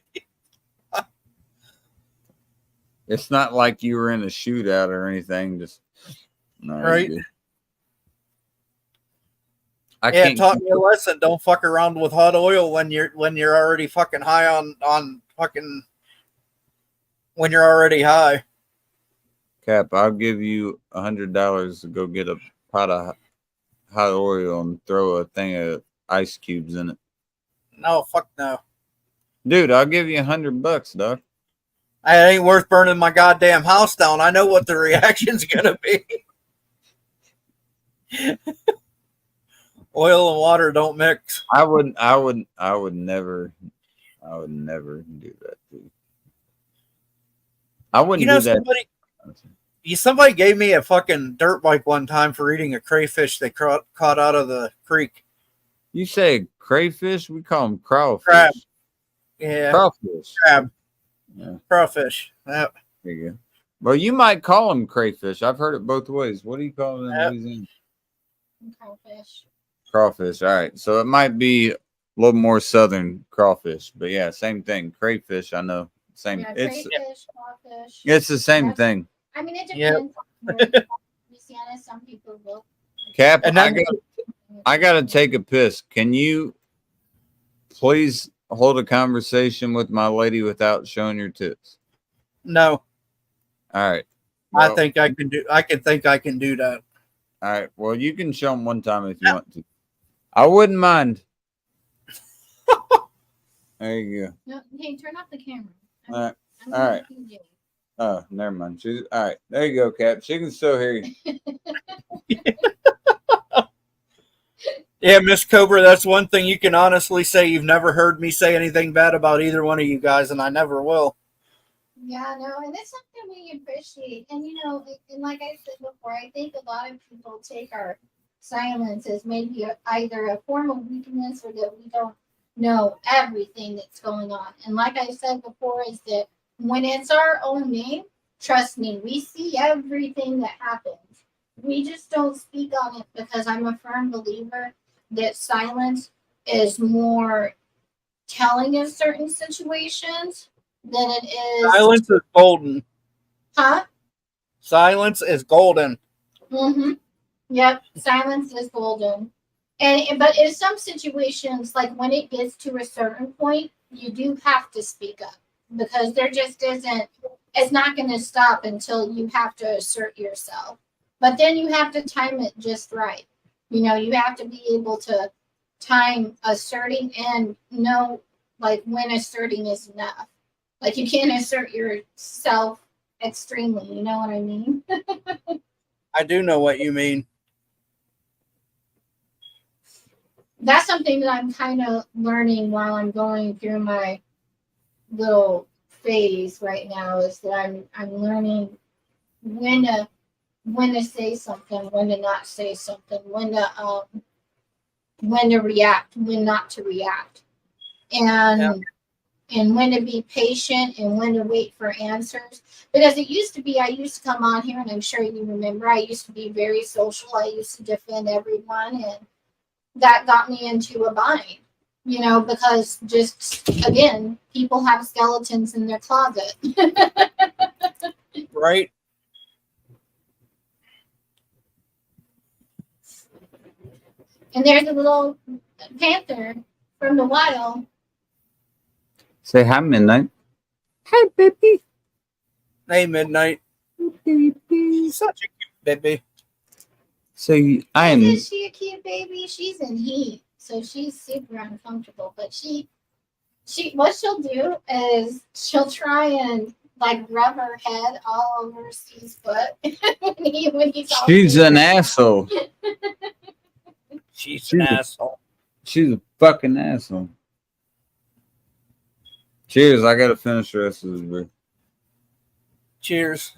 It's not like you were in a shootout or anything. Just no, you're Right. good. Yeah, it taught me a lesson. Don't fuck around with hot oil when you're already fucking high on fucking when you're already high. Cap, I'll give you $100 to go get a pot of hot oil and throw a thing of ice cubes in it. No, fuck no. Dude, I'll give you $100, dog. It ain't worth burning my goddamn house down. I know what the reaction's gonna be. Oil and water don't mix. I would never do that, dude. I wouldn't do that. Somebody gave me a fucking dirt bike one time for eating a crayfish they caught out of the creek. You say crayfish? We call them crawfish. Crab. Yeah. Crawfish. Crab. Yeah. Crawfish. Yep. There you go. Well, you might call them crayfish. I've heard it both ways. What do you call them in Yep. Louisiana? Crawfish. Crawfish. All right. So it might be a little more southern crawfish, but yeah, same thing. Crayfish, I know. Same. Yeah, It's crayfish, crawfish. it's the same That's- thing. I mean, it Yep. depends. on where Louisiana, some people will. Cap, And then- I gotta take a piss. Can you please hold a conversation with my lady without showing your tits? No, All right. I Well, think I can do. I can do that. All right. Well, you can show them one time if you want to. I wouldn't mind. There you go. No, hey, turn off the camera. I'm- All right. I'm all gonna right. feed you. Oh, never mind. She's all right. There you go, Cap. She can still hear you. Yeah, Miss Cobra, that's one thing you can honestly say. You've never heard me say anything bad about either one of you guys, and I never will. Yeah, no, and it's something we appreciate. And you know, and like I said before, I think a lot of people take our silence as maybe either a form of weakness or that we don't know everything that's going on. And like I said before, is that when it's our own name, trust me, we see everything that happens. We just don't speak on it because I'm a firm believer that silence is more telling in certain situations than it is. Silence is golden. Huh? Silence is golden. Mm-hmm. Yep. Silence is golden. And but in some situations, like when it gets to a certain point, you do have to speak up because there just isn't. It's not going to stop until you have to assert yourself. But then you have to time it just right. You know, you have to be able to time asserting and know like when asserting is enough. Like you can't assert yourself extremely. You know what I mean? I do know what you mean. That's something that I'm kind of learning while I'm going through my little phase right now is that I'm learning when to say something, when to not say something, when to react, when not to react, and when to be patient and when to wait for answers. Because it used to be I used to come on here and I'm sure you remember I used to be very social. I used to defend everyone and that got me into a bind, you know, because just again, people have skeletons in their closet. Right? And there's a little panther from the wild. Say hi, Midnight. Hi, baby. Hey, Midnight. Such a cute baby. Say I am. Isn't she a cute baby? She's in heat, so she's super uncomfortable. But she what she'll do is she'll try and like rub her head all over Steve's foot when he's all She's scared. an asshole. She's an asshole. She's a fucking asshole. Cheers. I gotta finish the rest of this beer. Cheers.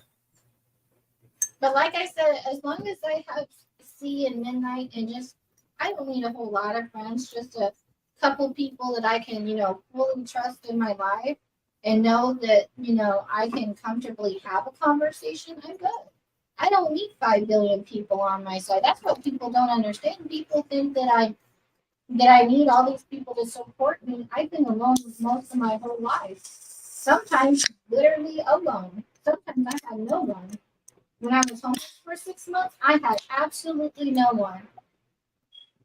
But like I said, as long as I have C and Midnight and just I don't need a whole lot of friends, just a couple people that I can, you know, fully trust in my life and know that, you know, I can comfortably have a conversation, I'm good. I don't need 5 billion people on my side. That's what people don't understand. People think that I need all these people to support me. I've been alone most of my whole life. Sometimes literally alone. Sometimes I had no one. When I was homeless for 6 months, I had absolutely no one.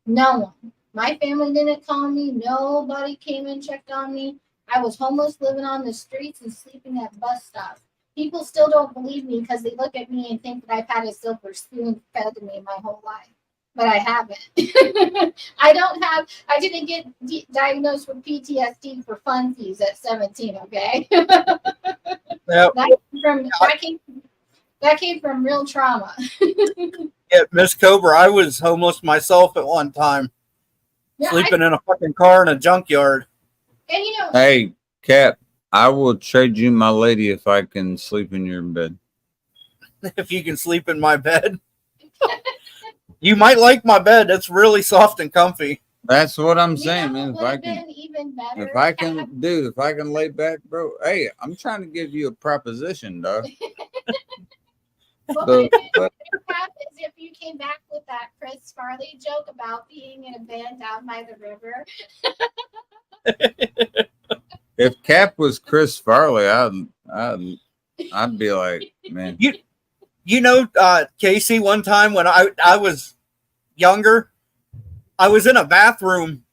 No one. My family didn't call me. Nobody came and checked on me. I was homeless, living on the streets and sleeping at bus stops. People still don't believe me because they look at me and think that I've had a silver spoon fed to me my whole life. But I haven't. I didn't get diagnosed with PTSD for funsies at 17, okay? Yep. That came from real trauma. Yeah, Miss Cobra, I was homeless myself at one time, Yeah, sleeping in a fucking car in a junkyard. and you know, Hey, Cap. I will trade you my lady if I can sleep in your bed. If you can sleep in my bed. You might like my bed. It's really soft and comfy. That's what I'm you saying, know man. what If I would've can, been even better. if I can, dude, if I can lay back, bro. Hey, I'm trying to give you a proposition, dog. What So, would have been but- better is if you came back with that Chris Chris Farley joke about being in a band down by the river? If Cap was Chris Farley, I'd be like, man. You know, Casey, one time when I was younger, I was in a bathroom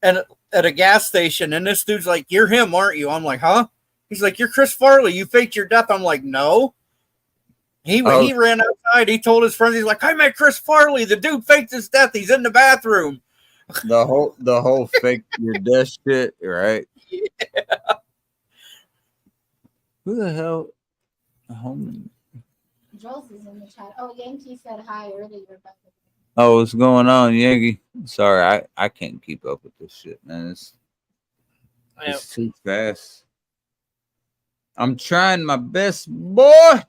and at a gas station, and this dude's like, "You're him, aren't you?" I'm like, "Huh?" He's like, "You're Chris Farley. You faked your death." I'm like, "No." He ran outside. He told his friends, he's like, "I met Chris Farley. The dude faked his death. He's in the bathroom." The whole fake your death shit, right? Yeah. Who the hell? Homie. Jules is in the chat. Oh, Yankee said hi earlier. Oh, what's going on, Yankee? Sorry, I can't keep up with this shit, man. It's too fast. I'm trying my best, boy.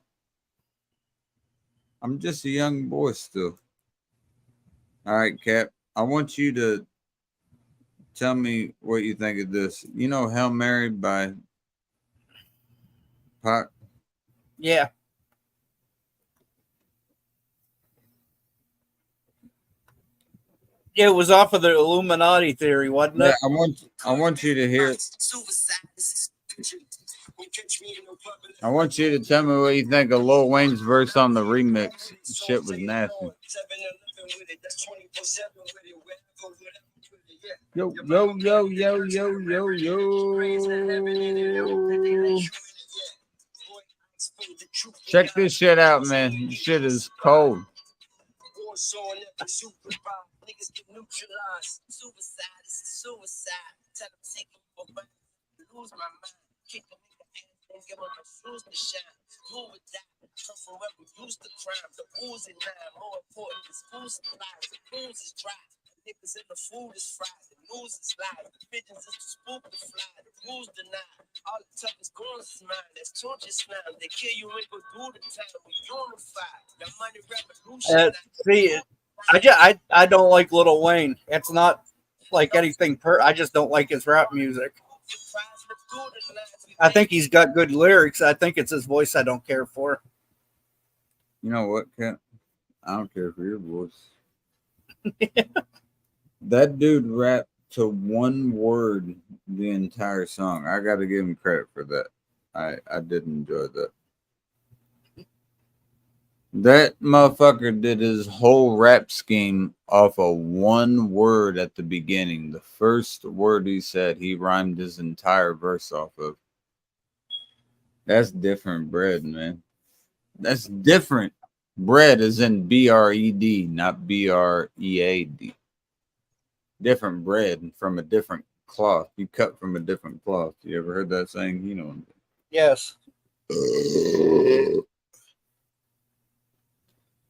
I'm just a young boy still. All right, Cap. I want you to tell me what you think of this. You know Hail Mary by Pac? Yeah. Yeah, it was off of the Illuminati theory, wasn't it? Yeah, I want you to hear. I want you to tell me what you think of Lil Wayne's verse on the remix. Shit was nasty. Yo, yo, yo, yo, yo, yo, yo. Check this shit out, man. This shit is cold. Niggas get neutralized. Suicide, this is suicide. Tell them take them for lose my mind. Kick a nigga ass and give him my shoes to shine. Do or die. Come from where we used to crime. The ooze and nine. More important is food supplies. The booze is dry. The niggas in the food is fried. The news is live. The pigeons is the spook to fly. The rules denied. All the toughest goons is mine. That's torture slime. They kill you and go through the time. We unified. The money revolution. See, I don't like Lil Wayne. It's not like anything I just don't like his rap music. I think he's got good lyrics. I think it's his voice I don't care for. You know what, Ken? I don't care for your voice. That dude rapped to one word the entire song. I got to give him credit for that. I did enjoy that. That motherfucker did his whole rap scheme off of one word at the beginning. The first word he said, he rhymed his entire verse off of. That's different bread, man. That's different bread, as in BRED, not BREAD. Different bread from a different cloth. You cut from a different cloth. You ever heard that saying? You know. Yes.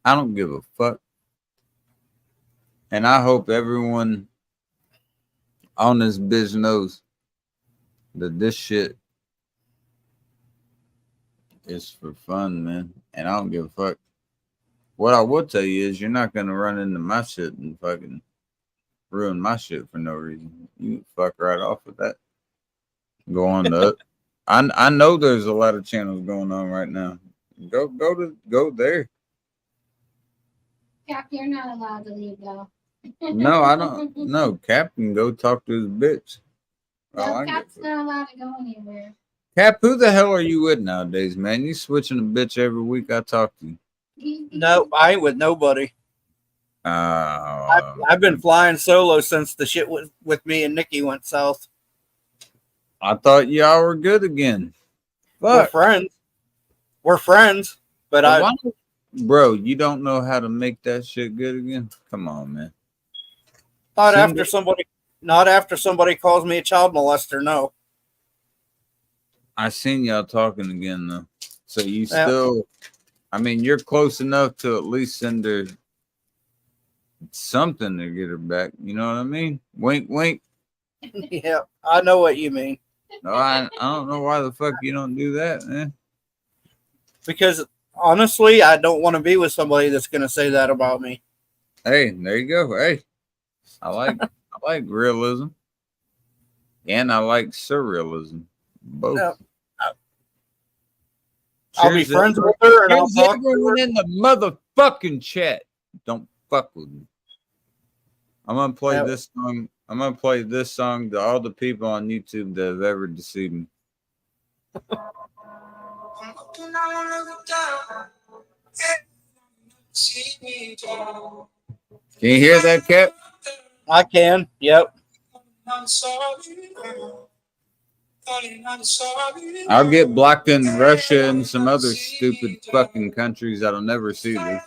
I don't give a fuck. And I hope everyone on this bitch knows that this shit is for fun, man. And I don't give a fuck. What I will tell you is you're not going to run into my shit and fucking ruin my shit for no reason. You fuck right off with that. Go on to I know there's a lot of channels going on right now. Go there. Cap, you're not allowed to leave though. No, I don't. No, Cap can go talk to his bitch. No, Cap's not allowed to go anywhere. Cap, who the hell are you with nowadays, man? You switching a bitch every week I talk to you. No, I ain't with nobody. I've been flying solo since the shit with me and Nikki went south. I thought y'all were good again. We're friends. We're friends, but bro, you don't know how to make that shit good again? Come on, man. Not after somebody calls me a child molester, no. I seen y'all talking again though. So you still, I mean, you're close enough to at least send her something to get her back. You know what I mean? Wink, wink. Yeah, I know what you mean. No, I don't know why the fuck you don't do that, man. Because honestly, I don't want to be with somebody that's going to say that about me. Hey, there you go. Hey, I like realism, and I like surrealism. Both. Yeah. I'll be friends with her, and I'll talk to her in the motherfucking chat. Don't fuck with me. I'm gonna play Yeah. this song. I'm gonna play this song to all the people on YouTube that have ever deceived me. Can you hear that, Cap? I can. Yep. I'll get blocked in Russia and some other stupid fucking countries that'll never see this.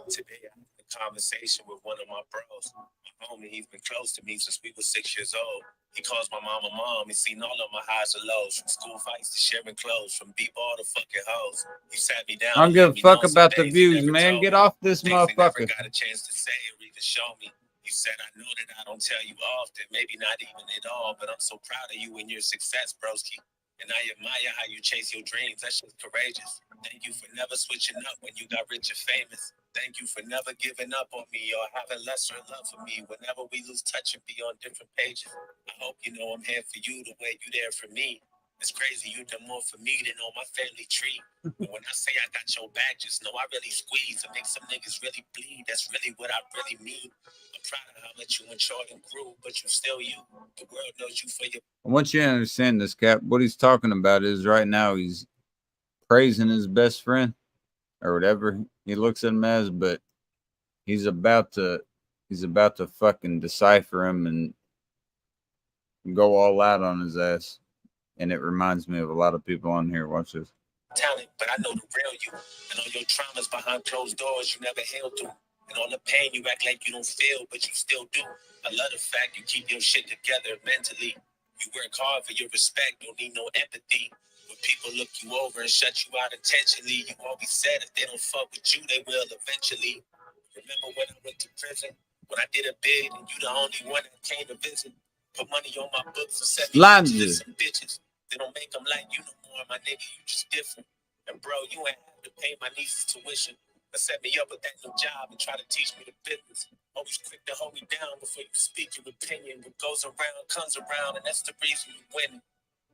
Today I had a conversation with one of my bros. My homie, he's been close to me since we were 6 years old. He calls my mama mom. He's seen all of my highs and lows, from school fights to sharing clothes, from b-ball to fucking hoes. He sat me down. I don't and give let a me fuck know some about the things he views, never man. told Get me. off this Things he never motherfucker. got a chance to say or even show me. You said I know that I don't tell you often, maybe not even at all, but I'm so proud of you and your success, broski. And I admire how you chase your dreams. That shit's courageous. Thank you for never switching up when you got rich and famous. Thank you for never giving up on me or having lesser love for me whenever we lose touch and be on different pages. I hope you know I'm here for you the way you there for me. It's crazy you done more for me than on my family tree. But when I say I got your back, just know I really squeeze and make some niggas really bleed. That's really what I really mean. I'm proud of how much you matured and grew, but you still you. The world knows you for your. I want you to understand this, Cap. What he's talking about is right now he's praising his best friend or whatever he looks at him as, but he's about to fucking decipher him and go all out on his ass. And it reminds me of a lot of people on here. Watch this. Talent, but I know the real you and all your traumas behind closed doors you never healed through, and all the pain you act like you don't feel, but you still do. I love the fact you keep your shit together mentally. You work hard for your respect, don't need no empathy. When people look you over and shut you out intentionally, you always said if they don't fuck with you, they will eventually. Remember when I went to prison? When I did a bid and you the only one that came to visit? Put money on my books and set me up to some bitches. They don't make them like you no more, my nigga, you just different. And bro, you ain't have to pay my niece's tuition, but set me up with that new job and try to teach me the business. Always quick to hold me down before you speak your opinion. What goes around comes around, and that's the reason you win.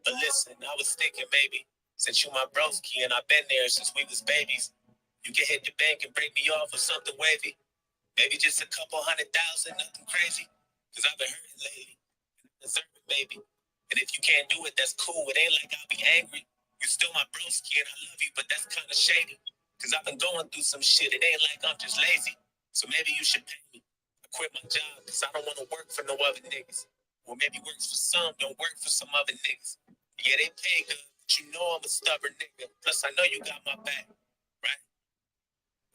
But listen, I was thinking maybe, since you my broski and I've been there since we was babies, you can hit the bank and break me off with something wavy. Maybe just a couple $100,000, nothing crazy. Cause I've been hurting lately. I deserve it, baby. And if you can't do it, that's cool. It ain't like I'll be angry. You still my broski and I love you, but that's kind of shady. Cause I've been going through some shit. It ain't like I'm just lazy. So maybe you should pay me. I quit my job cause I don't want to work for no other niggas. Or maybe works for some, don't work for some other niggas. Yeah, they pay good, but you know I'm a stubborn nigga. Plus I know you got my back, right?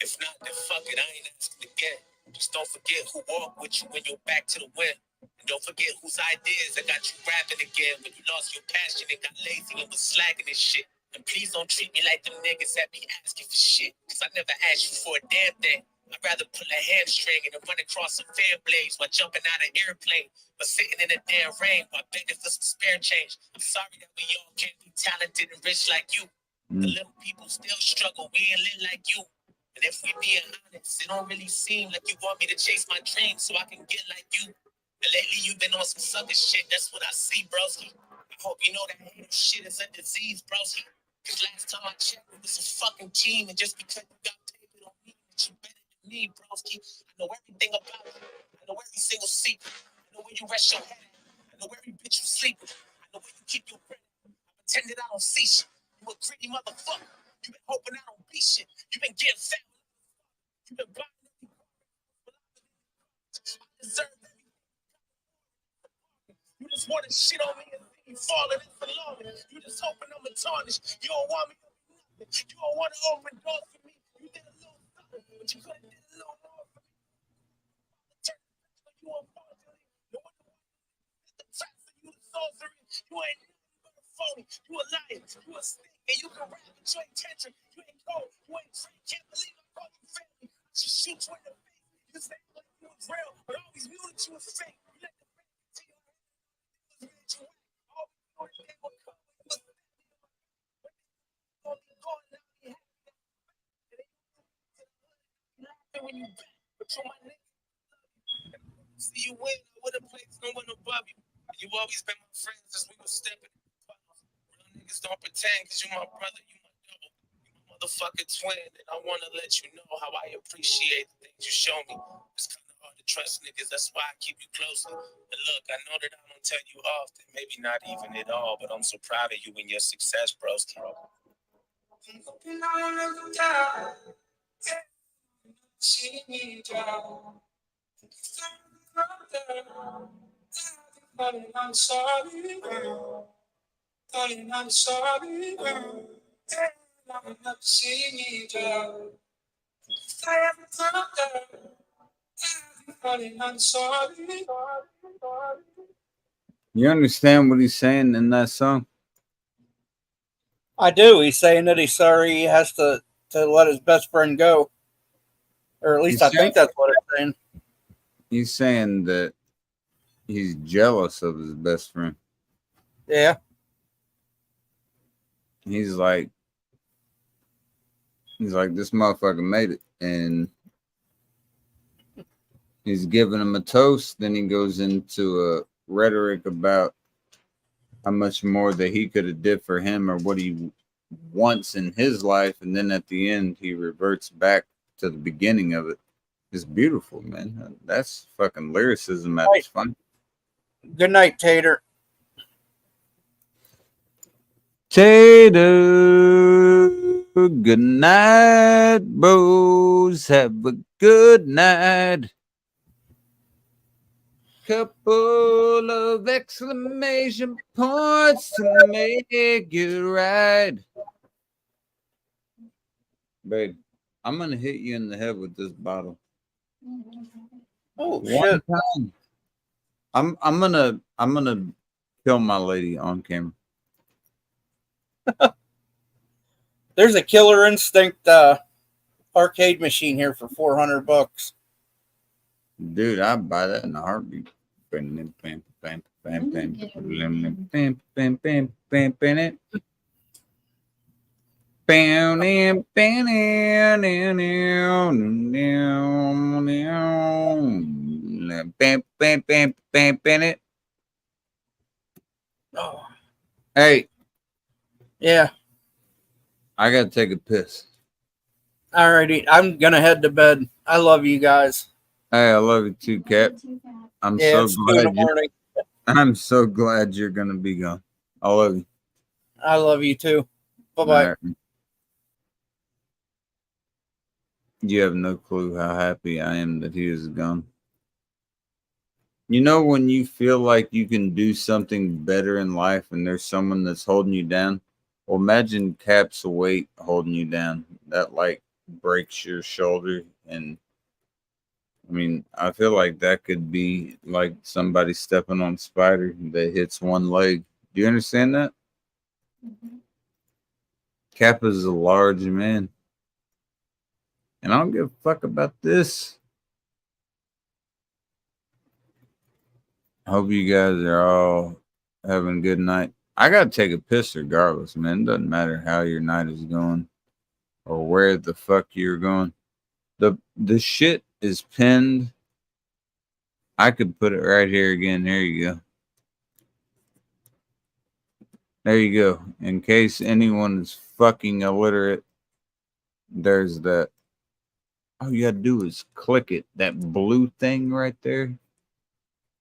If not, then fuck it, I ain't asking again. Just don't forget who walked with you when you're back to the wind. And don't forget whose ideas that got you rapping again when you lost your passion and got lazy and was slacking and shit. And please don't treat me like them niggas that be asking for shit. Cause I never asked you for a damn thing. I'd rather pull a hamstring and run across some fan blades while jumping out of an airplane. But sitting in the damn rain while begging for some spare change. I'm sorry that we all can't be talented and rich like you. The little people still struggle, we ain't lit like you. And if we being honest, it don't really seem like you want me to chase my dreams so I can get like you. And lately you've been on some sucker shit, that's what I see, broski. I hope you know that hate shit is a disease, broski. Cause last time I checked, it was a fucking team, and just because you got paper don't mean that you better than me, broski. I know everything about you. I know every single secret. I know where you rest your head at. I know every bitch you sleep with. I know where you keep your bread at. I pretended I don't see shit. You a greedy motherfucker. You been hoping I don't be shit. You been getting fat. You been buying every I deserve everything. You just want to shit on me and see me falling into love. You just hoping I'm a tarnish. You don't want me to be nothing. You don't want to open doors for me. You did a little something, but you could have did a little more for me. You unfortunately, no one the tracks of you the sorcery. You ain't nothing but a phony. You a liar. You a snake. And you can rap, but you ain't tension. You ain't cold. You ain't free. Can't believe I call you family. I just shoot you in the face. You say like you was real, but always knew that you was fake. You let the fake see you. When you back, but you're my nigga. See you win, I would have played no one above you. You always been my friend since we were stepping. Real niggas don't pretend, cause you my brother, you my double. You my motherfucking twin, and I wanna let you know how I appreciate the things you show me. It's kind of hard to trust niggas, that's why I keep you closer. And look, I know that I don't tell you often, maybe not even at all, but I'm so proud of you and your success, bros. See me down. Darling, I'm sorry, darling, I'm sorry, I'll never see me down. I am darling, I'm sorry. You understand what he's saying in that song? I do. He's saying that he's sorry he has to let his best friend go. Or at least He's I think that's what it's saying. He's saying that he's jealous of his best friend. Yeah. He's like, this motherfucker made it, and he's giving him a toast. Then he goes into a rhetoric about how much more that he could have did for him or what he wants in his life, and then at the end he reverts back to the beginning of it. It's beautiful, man. That's fucking lyricism at its finest. Good night, Tater. Tater, good night, bros. Have a good night. Couple of exclamation points to make it right. Babe, I'm gonna hit you in the head with this bottle. Oh One shit. time. I'm gonna kill my lady on camera. There's a Killer Instinct arcade machine here for $400. Dude, I'd buy that in a heartbeat. Bam, bam, bam, bam, bam, bam, bam, bam, bam, bam, bam. Bam, bam, bam, bam, bam, bam, bam, bam. Oh. Hey, Yeah. I gotta take a piss. Alrighty. I'm gonna head to bed. I love you guys. Hey, I love you too, Cap. I'm Yeah, so it's 2 in the glad you. morning. I'm so glad you're gonna be gone. I love you. I love you too. Bye bye. All right. You have no clue how happy I am that he is gone. You know, when you feel like you can do something better in life and there's someone that's holding you down? Well, imagine Cap's weight holding you down. That like breaks your shoulder. And I mean, I feel like that could be like somebody stepping on a spider that hits one leg. Do you understand that? Cap is a large man. And I don't give a fuck about this. I hope you guys are all having a good night. I gotta take a piss regardless, man. It doesn't matter how your night is going or where the fuck you're going. The shit is pinned. I could put it right here again. There you go. There you go. In case anyone is fucking illiterate, there's that. All you gotta do is click it. That blue thing right there.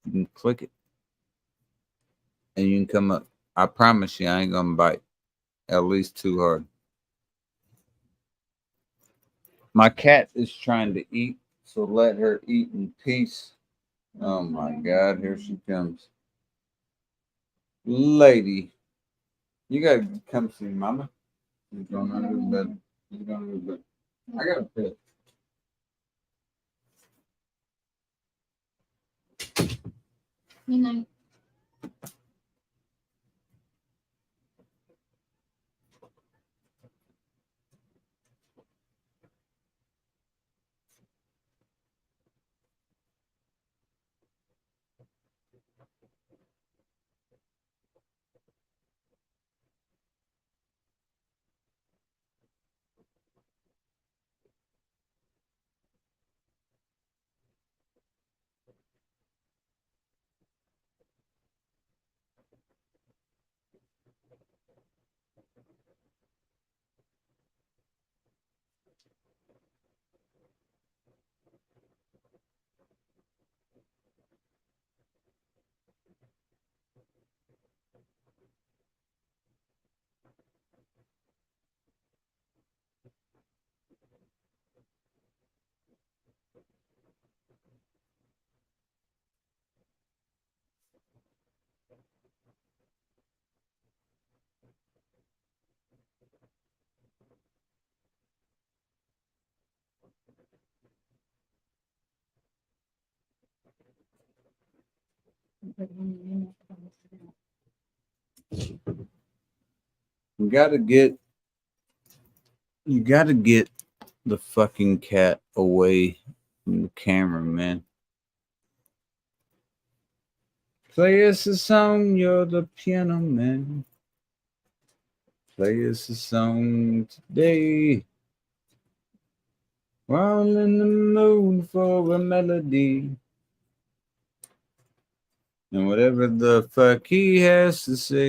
You can click it. And you can come up. I promise you I ain't gonna bite. At least too hard. My cat is trying to eat, so let her eat in peace. Oh my God, here she comes. Lady, you gotta come see Mama. She's going under the bed. She's going under the bed. I gotta piss. Good night. You gotta get the fucking cat away from the camera, man. Play us a song, you're the piano man. Play us a song today. We're all in the mood for a melody. And whatever the fuck he has to say,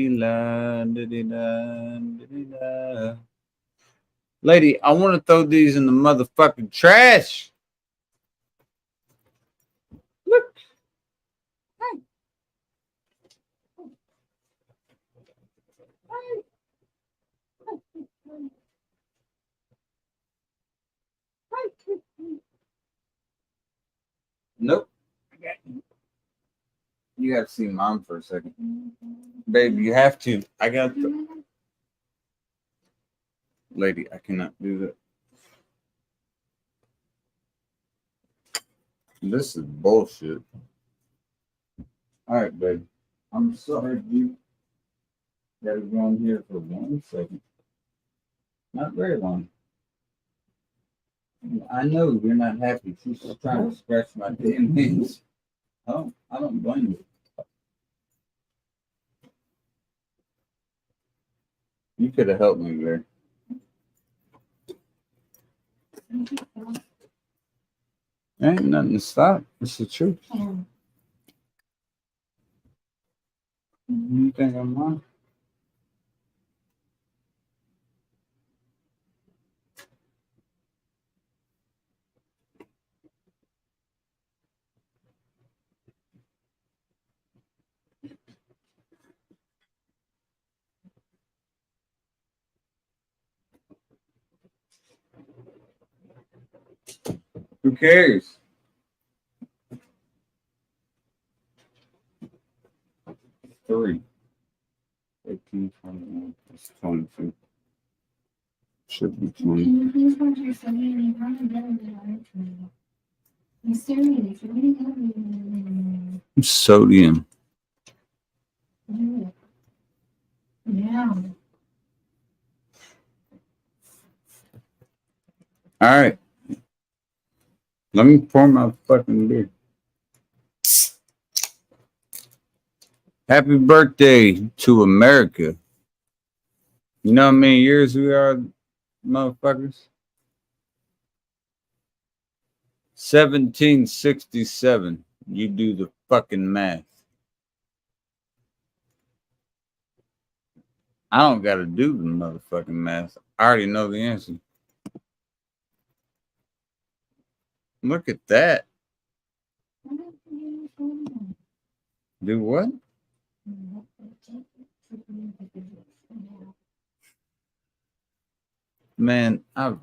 la da da da da. Lady, I want to throw these in the motherfucking trash. Look. Hey. Nope. You got to see mom for a second. Babe, you have to. I got to. Lady, I cannot do that. This is bullshit. All right, babe. I'm sorry, you gotta go on here for 1 second. Not very long. I know you're not happy. She's just trying to scratch my damn hands. I don't blame you. You could have helped me there. Ain't nothing to stop. It's the truth. You think I'm lying? Who cares? Three. 18, 21. It's 22. Should be 20. Here's what you're saying. You want to get into that. I'm serious. What are you doing? Sodium. Yeah. All right. Let me pour my fucking beer. Happy birthday to America. You know how many years we are, motherfuckers? 1767. You do the fucking math. I don't got to do the motherfucking math. I already know the answer. Look at that. Do what? Man, I've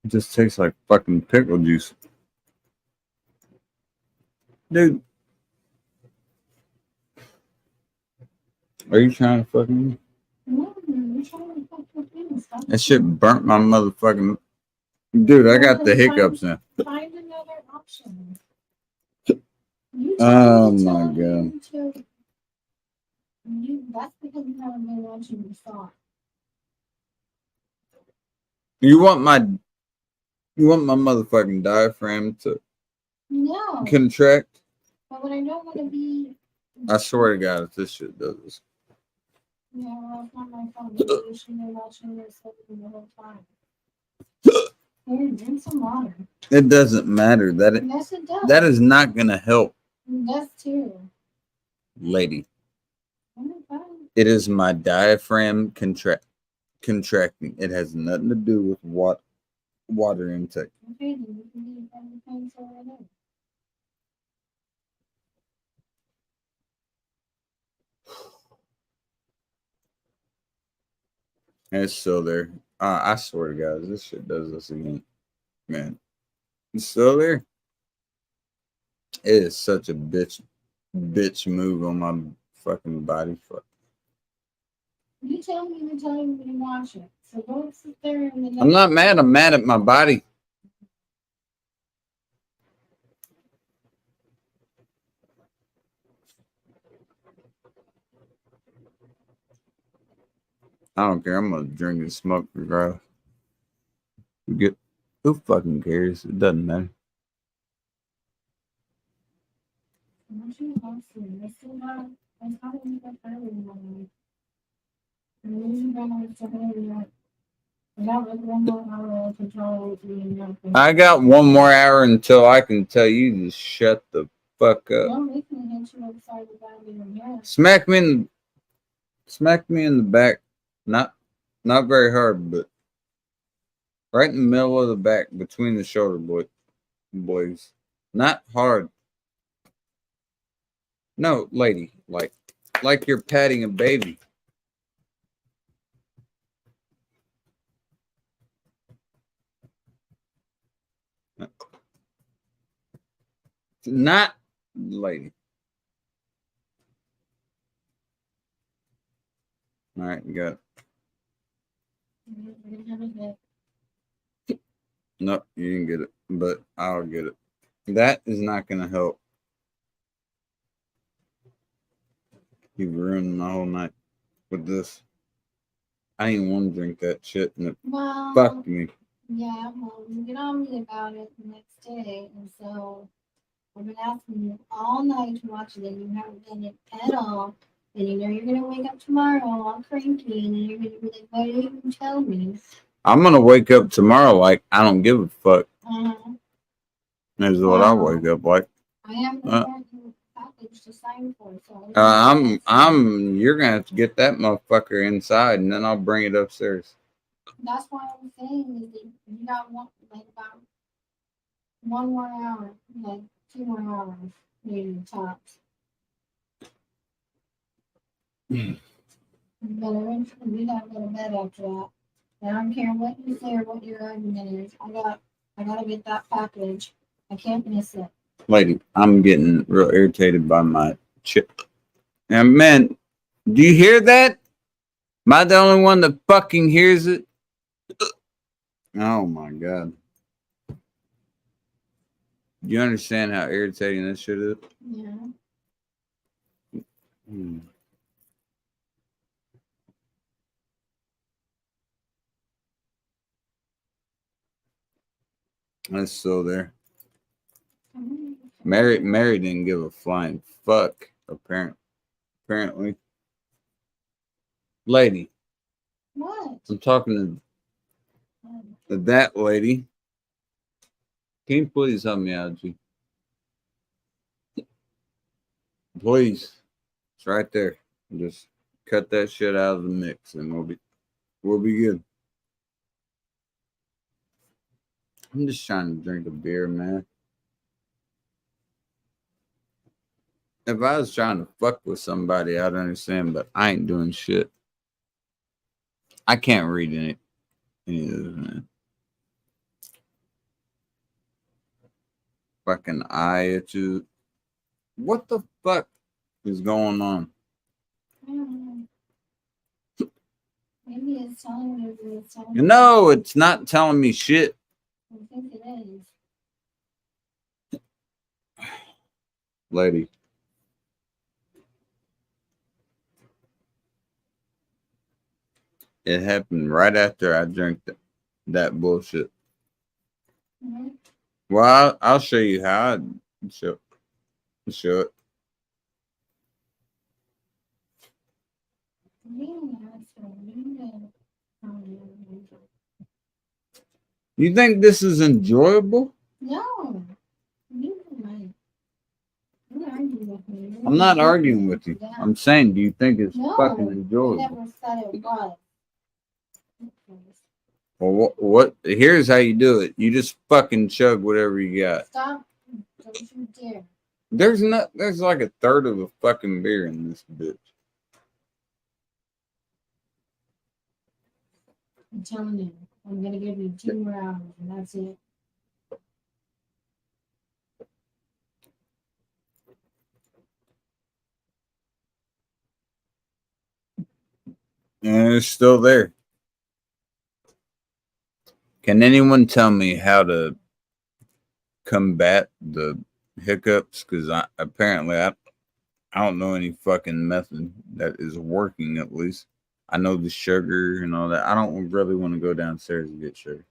it just tastes like fucking pickle juice. Dude. Are you trying to fucking me? That shit burnt my motherfucking. Dude, I got the hiccups now. Find another option. Oh my god. That's because you haven't been watching your thought. You want my motherfucking diaphragm to No. contract? But when I don't want to be. I swear to God, if this shit does this. Yeah, well, it's not my fault. You should be watching this the whole time. Here, drink some water. It doesn't matter. Yes, it does. That is not gonna help, It does too. lady. Okay. It is my diaphragm contracting. It has nothing to do with water intake. Okay, then you can leave everything over there. And it's still there. I swear to God, this shit does this again, man. It's still there. It is such a bitch move on my fucking body. Fuck. You tell me to tell you to watch it. So go sit there and I'm not mad. I'm mad at my body. I don't care. I'm gonna drink and smoke regardless. Who fucking cares? It doesn't matter. What you want to do? Let's see how do we get early in the morning? And then you don't have to hurry up. We got like 1 more hour to control it. I got 1 more hour until I can tell you to shut the fuck up. Don't make me hit you upside the back of your head. Smack me in the back. Not very hard, but right in the middle of the back between the shoulder boys. Not hard. No, lady, like you're patting a baby. Not lady. All right, you got it. We're gonna have a hit. Nope, you didn't get it, but I'll get it. That is not gonna help. You ruined my whole night with this. I didn't want to drink that shit, and it Well, fucked me. yeah, well, you get on me about it the next day, and so I've been asking you all night to watch it, and you haven't done it at all. And you know you're gonna wake up tomorrow all cranky, and then you're gonna be like, "Why didn't you even tell me?" I'm gonna wake up tomorrow like I don't give a fuck. Uh-huh. Is what I wake up like. I am prepared to package to sign for, so You're gonna have to get that motherfucker inside, and then I'll bring it upstairs. That's why I'm saying is that you got about 1 more hour, like 2 more hours, maybe tops. But eventually we gotta go to bed after that. I don't care what you say or what your argument is. I gotta get that package. I can't miss it. Lady, I'm getting real irritated by my chip. And man, do you hear that? Am I the only one that fucking hears it? Oh my god. Do you understand how irritating this shit is? Yeah. Hmm. That's still there. Mary didn't give a flying fuck, apparently. Lady, What? I'm talking to that lady. Can you please help me out, G? Please. It's right there. Just cut that shit out of the mix and we'll be good. I'm just trying to drink a beer, man. If I was trying to fuck with somebody, I'd understand, but I ain't doing shit. I can't read any of this, man. Fucking eye itches. What the fuck is going on? I don't know. Maybe it's telling you that it's telling No, it's not telling me shit. I think it is. Lady. It happened right after I drank that bullshit. Mm-hmm. Well, I'll show you how I show it. You think this is enjoyable? No. You might. You argue with me. I'm not arguing with you. I'm saying, do you think it's No, fucking I enjoyable? never said it was. Well, what? Here's how you do it. You just fucking chug whatever you got. Stop. Don't you dare. There's like a third of a fucking beer in this bitch. I'm telling you. I'm going to give you 2 more hours, and that's it. And it's still there. Can anyone tell me how to combat the hiccups? Because I don't know any fucking method that is working, at least. I know the sugar and all that. I don't really want to go downstairs and get sugar.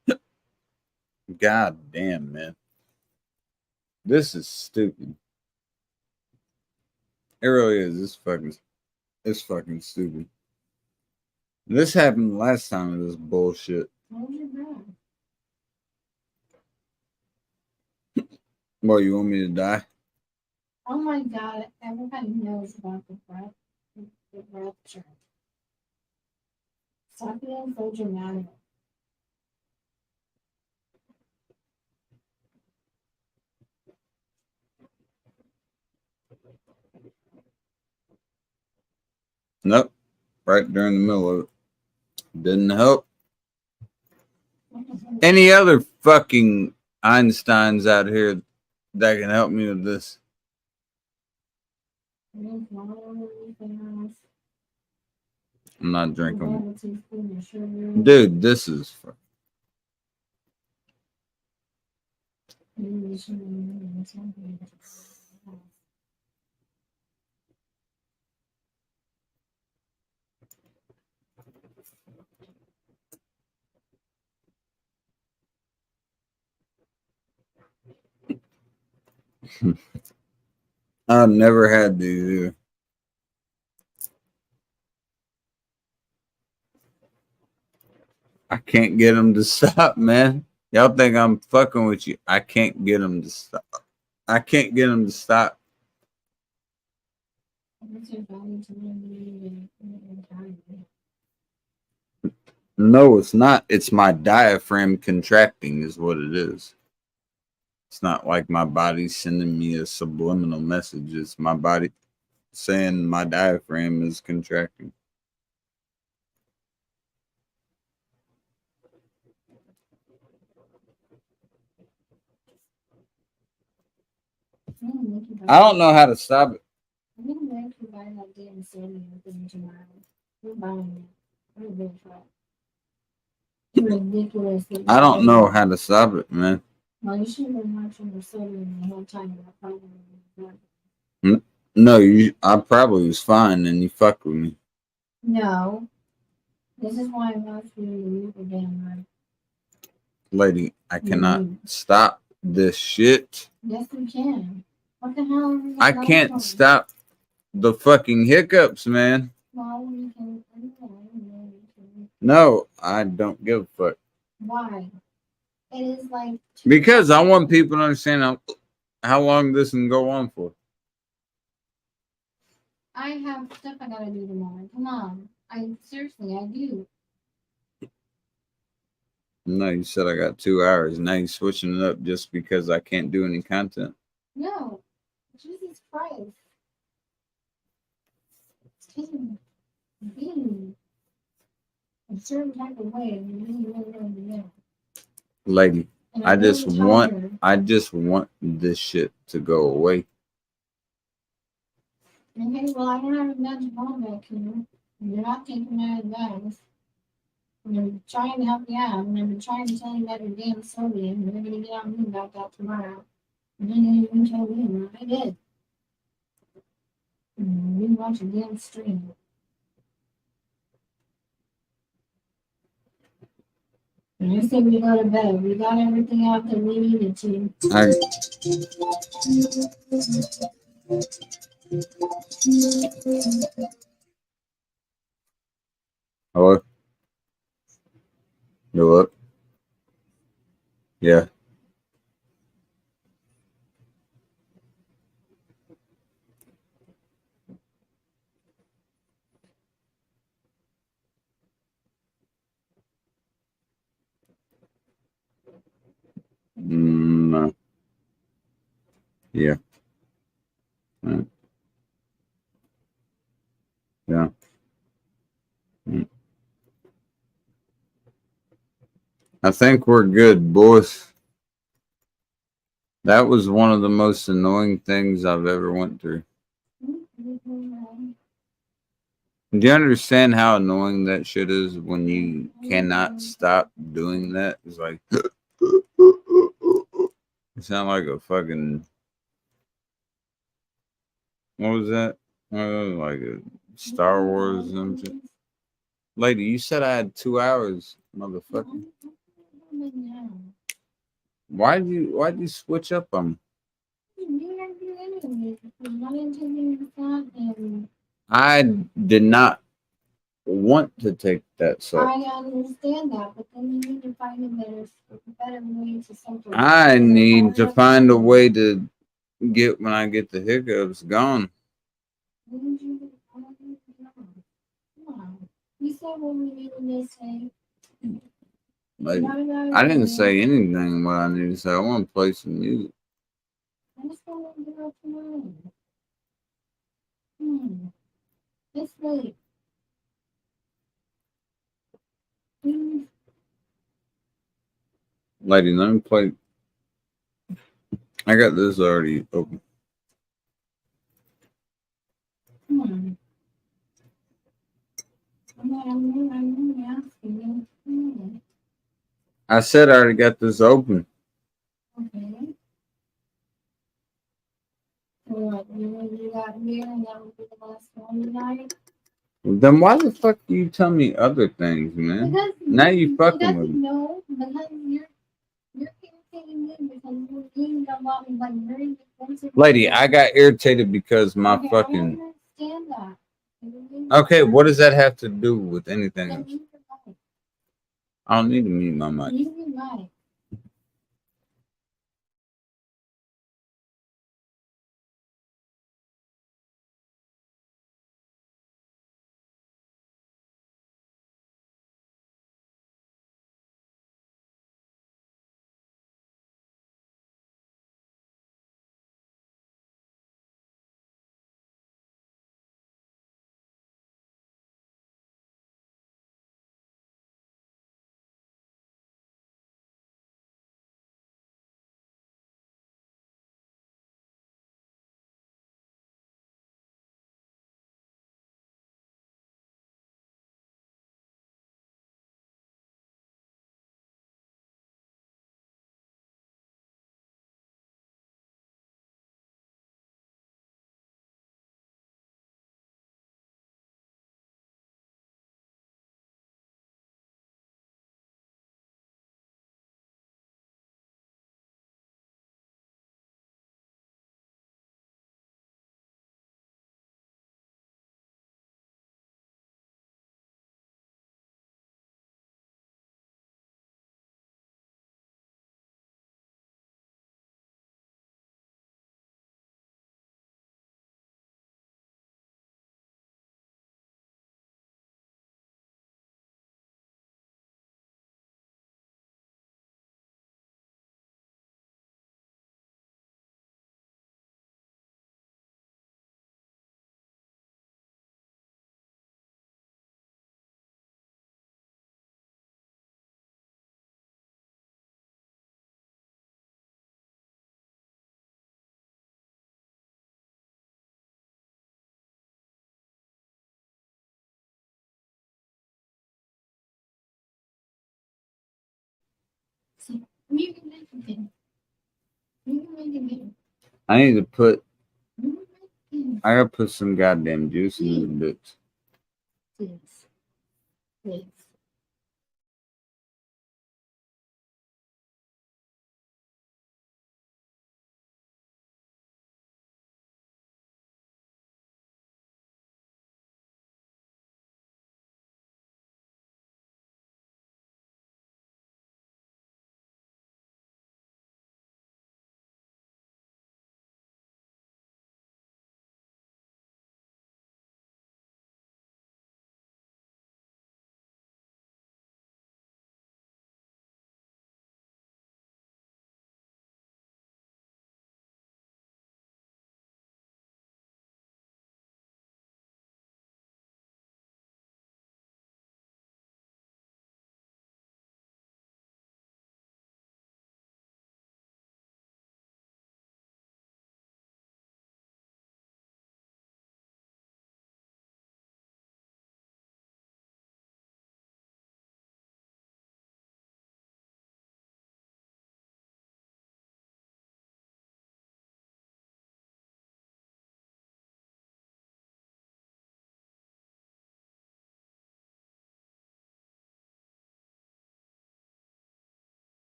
God damn, man. This is stupid. It really is. It's fucking stupid. This happened last time with this bullshit. Hold your breath. What, you want me to die? Oh my God. Everybody knows about the breath. The breath chart. Stop being so dramatic. Nope. Right during the middle of it. Didn't help. Any other fucking Einsteins out here that can help me with this? There's not anything else. I'm not drinking. One teaspoon of sugar. Dude, this is. Maybe sugar and something. I've never had these either. I can't get them to stop, man. Y'all think I'm fucking with you. I can't get them to stop. I can't get them to stop. What's your body to really entirely? No, it's not. It's my diaphragm contracting is what it is. It's not like my body's sending me a subliminal message. It's my body saying my diaphragm is contracting. I don't know how to stop it. I'm gonna make you buy that damn sodium thing tomorrow. We're buying it. We're big for it. Ridiculous. I don't know how to stop it, man. Well, you should have been watching your sodium the whole time. That probably would have No, I probably was fine and you fucked with me. No. This is why I'm not for you to leave again, right? Lady, I cannot stop this shit. Yes, we can. What the hell are we I gonna can't do? stop the fucking hiccups, man. Well, we can. No, I don't give a fuck. Why? It is like. Because I want people to understand how long this can go on for. I have stuff I gotta do tomorrow. Come on. I do. No, you said I got 2 hours. Now you're switching it up just because I can't do any content. No. Jesus Christ. Being a certain type of way, and you really don't know. Lady, And I I'm just really want this shit to go away. Okay, well, I don't have a magic wand back here. You're not taking my advice. I'm trying to help you out, and I've been trying to tell you about your damn sodium. You're gonna get on me about that tomorrow. And then you even tell me, and I did. You watch a damn stream. And I said we go to bed. We got everything out that we needed to. Hello? You up? Yeah. Mm, yeah. Mm, yeah. Mm. I think we're good, boys. That was one of the most annoying things I've ever went through. Do you understand how annoying that shit is when you cannot stop doing that? It's like you sound like a fucking what was that? Like a Star Wars or something. Lady, you said I had 2 hours, motherfucker. Why'd you switch up on me? I did not want to take that salt. I understand that, but then you need to find a better way to simplify. I need to find a way to get when I get the hiccups gone. Come on. You said what we needed to say. Like, I didn't say anything what I need to say. I want to play some music. I just want to do it tonight. It's late. Please. Lady, let me play. I got this already open. Come on. I'm asking you. Come on. I said I already got this open. Okay. So what, you want to do that here and that would be the last one tonight? Then why the fuck do you tell me other things, man? Because Now you fucking doesn't with me. know because you're irritating me because you're being about me like very defensive. Lady, I got irritated because my Okay, fucking. I understand that. Okay, what does that have to do with anything Then else? mute your mic. I don't need to mute my mic. Mute your mic. So mute your mic again. Mute your mic again. I need to put. Mute your mic again. I gotta put some goddamn juice in this bitch. Please. Please.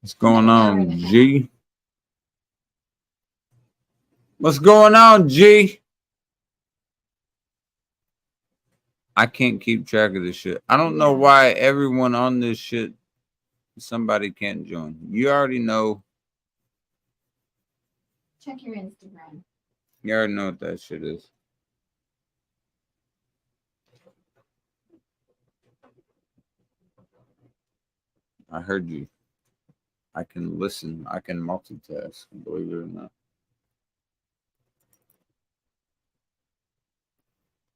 What's going on, G? What's going on, G? I can't keep track of this shit. I don't know why everyone on this shit, somebody can't join. You already know. Check your Instagram. You already know what that shit is. I heard you. I can listen. I can multitask, believe it or not.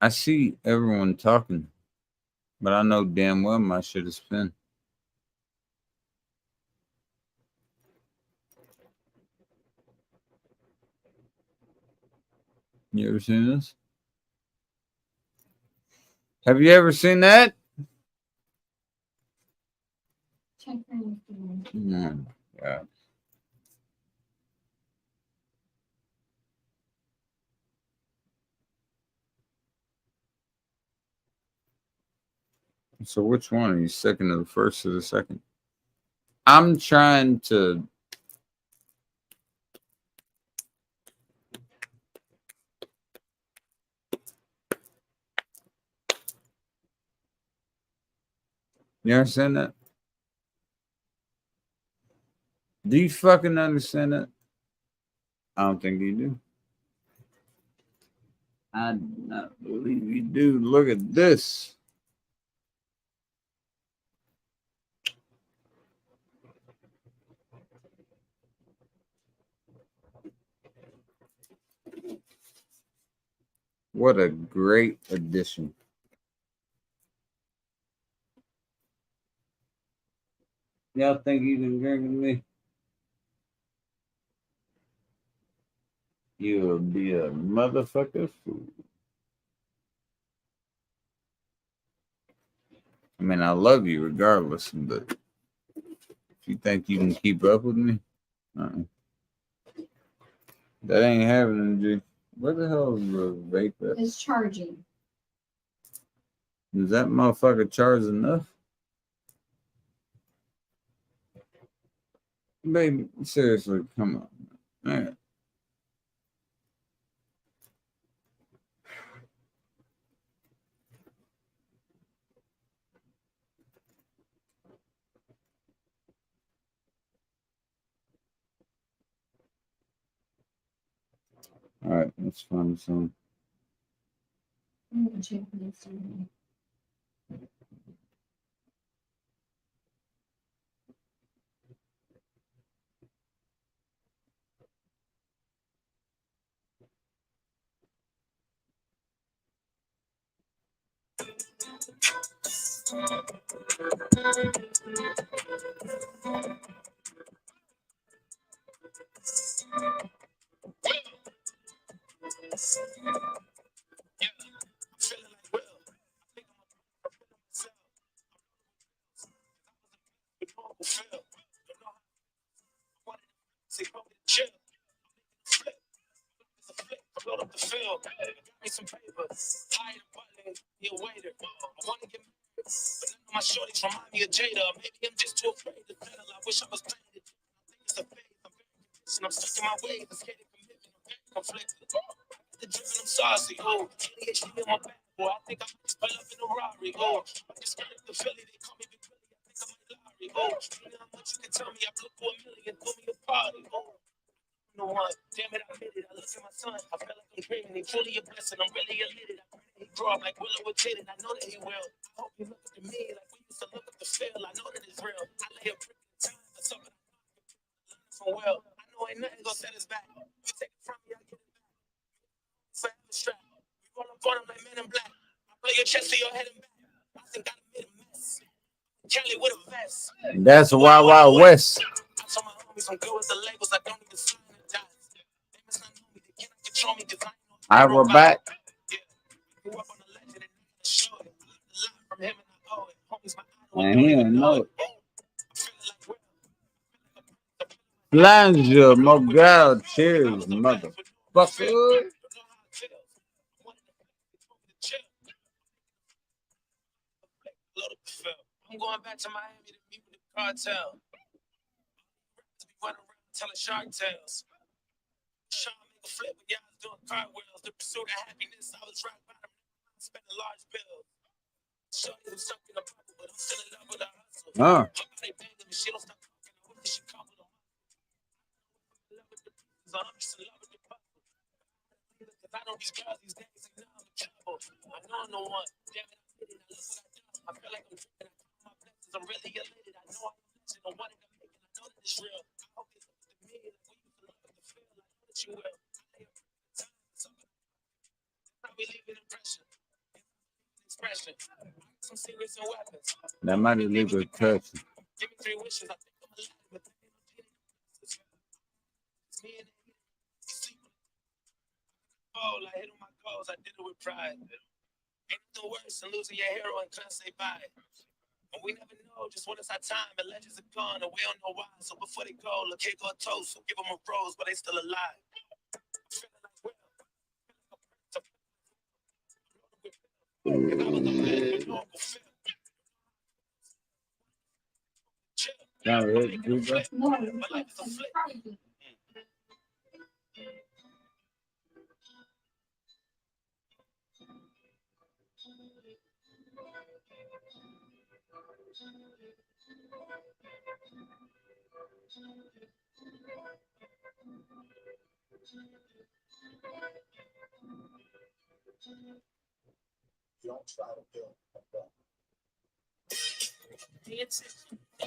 I see everyone talking, but I know damn well my shit is pinned. You ever seen this? Have you ever seen that? Check your Instagram. Yeah. So which one? Are you second or the first or the second? I'm trying to. You understand that? Do you fucking understand that? I don't think you do. I do not believe you do. Look at this. What a great addition. Y'all think you can drink with me? You'll be a motherfucker fool. I mean, I love you regardless, but if you think you can keep up with me, that ain't happening, G. Where the hell is the vape at? It's charging. Does that motherfucker charge enough? Baby, seriously, come on. All right. All right, let's find some. I'm gonna check your Instagram. Load up the field, got me some paper. Tired of buttling, be a waiter. I wanna get married, but none of my shorties remind me of Jada. Maybe I'm just too afraid to settle. I wish I was playing it. I think it's a phase. I'm very conditioned. I'm stuck in my ways. I'm scared of commitment. I'm very conflicted. The driven, I'm saucy. Oh, ADHD in my back. Boy, I think I might just pull up in a Rari. Oh, I just got up to Philly. They call me Big Billy. I think I'm a Larry. Oh, you know how much you can tell me. I blew for $1 million. Throw me a party. Oh. No one, damn it, I made it. I look at my son, I feel like I'm dreaming. He truly a blessing, I'm really elated. I pray that he grow up like Willow with Jaden. I know that he will. I hope he look up to me like we used to look up to Phil. I know that it's real. I lay a brick in time for something I learned from well. I know ain't nothing gonna set us back. You take it from me, I get it back. Forever strapped. We roll up on him like Men in Black. I blow your chest to your head and back. I think I made a mess. Kelly with a vest. That's Wild Wild West. I told my homies I'm good with the labels. I don't even sign the dots. They must not know me. They cannot control me because All right, we're back. Yeah. Grew up on the legend and I show it. I learned a lot from him and I owe it. Homies my idol. And he didn't know it. Flanger, Mogul, cheers, motherfucker. I'm going back to Miami to meet with the cartel. Run around telling shark tales. Sean make a flip when y'all was doing cartwheels. The pursuit of happiness, I was rock bottom, spending large bills. Shorty was stuck in a bubble, but I'm still in love with her hustle. Huh. Her body banging, but she don't stop talking. I wish she come with a in love with the pieces, I'm just in love with the puzzle. Cause I know these girls these days, they know I'm in trouble. I know I'm the one. Damn it, I did it. I look what I done. I feel like I'm tripping. I count my blessings. I'm really elated. I know I'm a legend. I wanted to make it. I know that it's real. I hope it's up to me. Like we used to love it to feel. I know that you will. I lay up the time. Something. How we leave an impression. Expression. Some secrets and weapons. That might have leave a touch. Give me 3 wishes. I think I'm alive, but there ain't no genie. It's me and you sleep. Oh, I hit on my goals. I did it with pride. Ain't nothing worse than losing your hero and couldn't say bye. And we never know just when it's our time. And legends are gone and we don't know why. So before they go, look, here go a toast. So give them a rose, but they still alive. I'm feeling like Will. If I was the man with no Uncle Phil. Chill. Down I'm here, making a dude, bro. flip. No, My life is a flip. probably.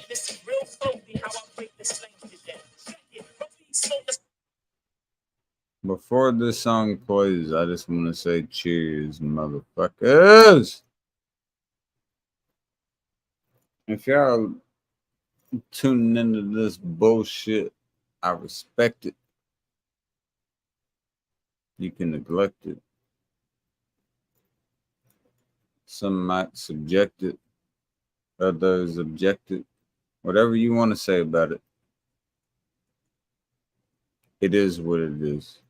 This is real funky how I break the slang today. Check it. So Before this song plays, I just want to say cheers, motherfuckers. If y'all tuning into this bullshit, I respect it. You can neglect it. Some might subject it, others object it. Whatever you want to say about it, it is what it is.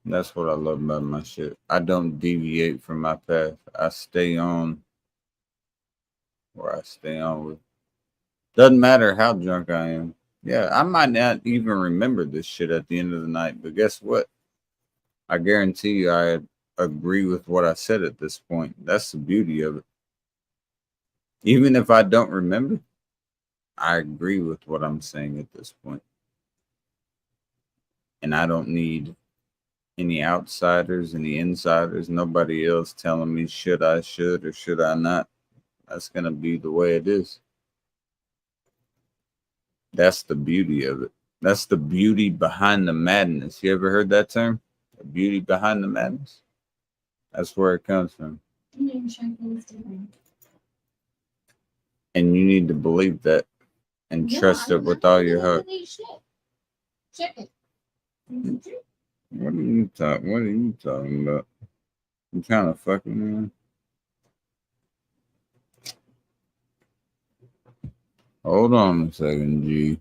That's what I love about my shit. I don't deviate from my path. I stay on where I stay on with. Doesn't matter how drunk I am. Yeah, I might not even remember this shit at the end of the night, but guess what? I guarantee you I agree with what I said at this point. That's the beauty of it. Even if I don't remember, I agree with what I'm saying at this point. And I don't need any outsiders, any insiders, nobody else telling me should or should I not. That's going to be the way it is. That's the beauty of it. That's the beauty behind the madness. You ever heard that term? The beauty behind the madness? That's where it comes from. You didn't check Instagram. And you need to believe that and Yeah, trust I'm it with not all your looking heart. at these shit. Check it. What are you talking about? You trying to fuck with me? Hold on a second, G.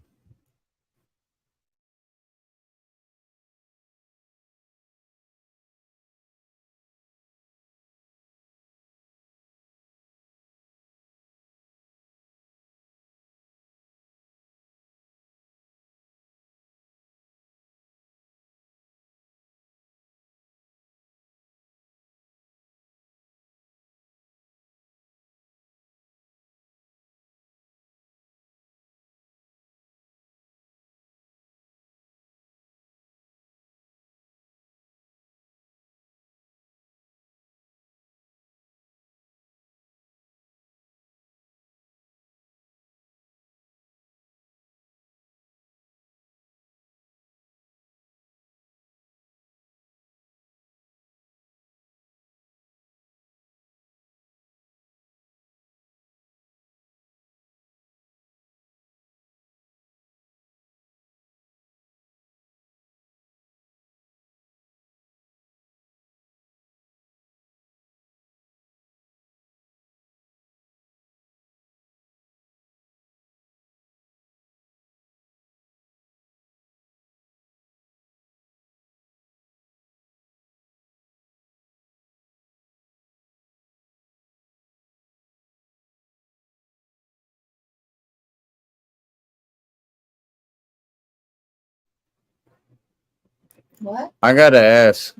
What? I gotta ask,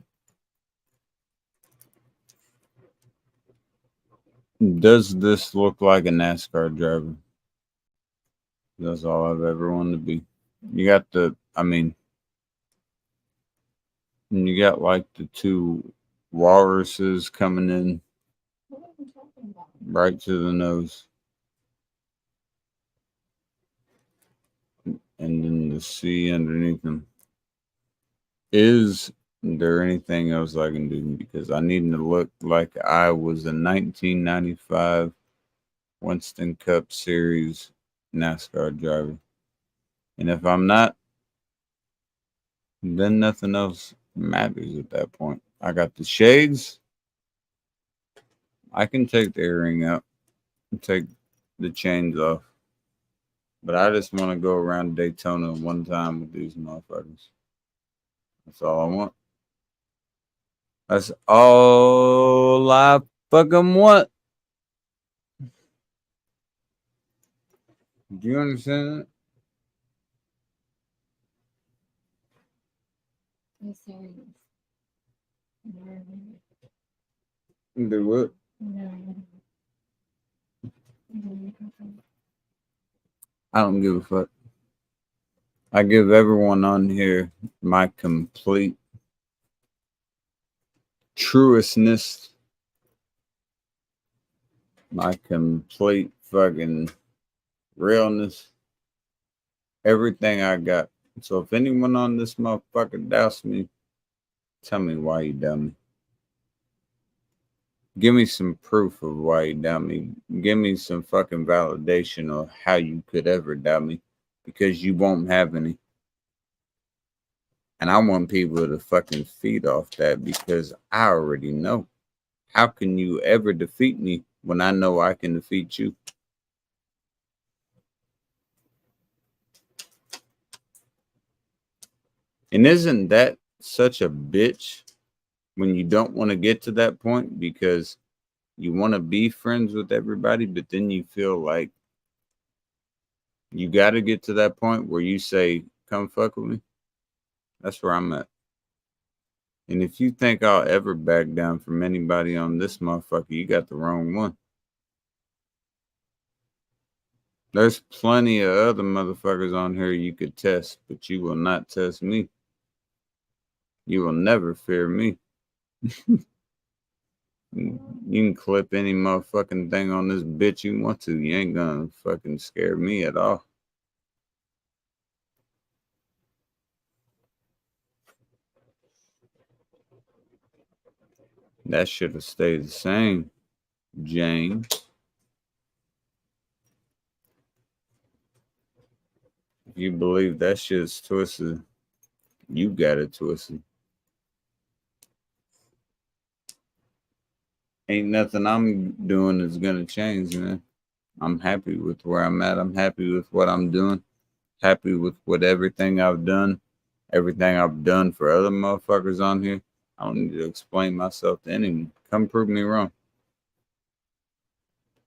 does this look like a NASCAR driver? That's all I've ever wanted to be. You got you got like the two walruses coming in What are you talking about? right to the nose, and then the sea underneath them. Is there anything else I can do? Because I need to look like I was a 1995 Winston Cup Series NASCAR driver. And if I'm not, then nothing else matters at that point. I got the shades. I can take the earring out and take the chains off. But I just want to go around Daytona one time with these motherfuckers. That's all I want. That's all I fucking want. Do you understand that? I'm serious. No. Do what? No. I don't give a fuck. I give everyone on here my complete truestness, my complete fucking realness, everything I got. So if anyone on this motherfucker doubts me, tell me why you doubt me. Give me some proof of why you doubt me. Give me some fucking validation of how you could ever doubt me, because you won't have any. And I want people to fucking feed off that, because I already know. How can you ever defeat me when I know I can defeat you? And isn't that such a bitch when you don't want to get to that point, because you want to be friends with everybody, but then you feel like you got to get to that point where you say, come fuck with me? That's where I'm at. And if you think I'll ever back down from anybody on this motherfucker, you got the wrong one. There's plenty of other motherfuckers on here you could test, but you will not test me. You will never fear me. You can clip any motherfucking thing on this bitch you want to. You ain't gonna fucking scare me at all. That should have stayed the same, Jane. If you believe that shit's twisted, you got it twisted. Ain't nothing I'm doing is gonna change, man. I'm happy with where I'm at. I'm happy with what I'm doing. Happy with everything I've done. Everything I've done for other motherfuckers on here. I don't need to explain myself to anyone. Come prove me wrong.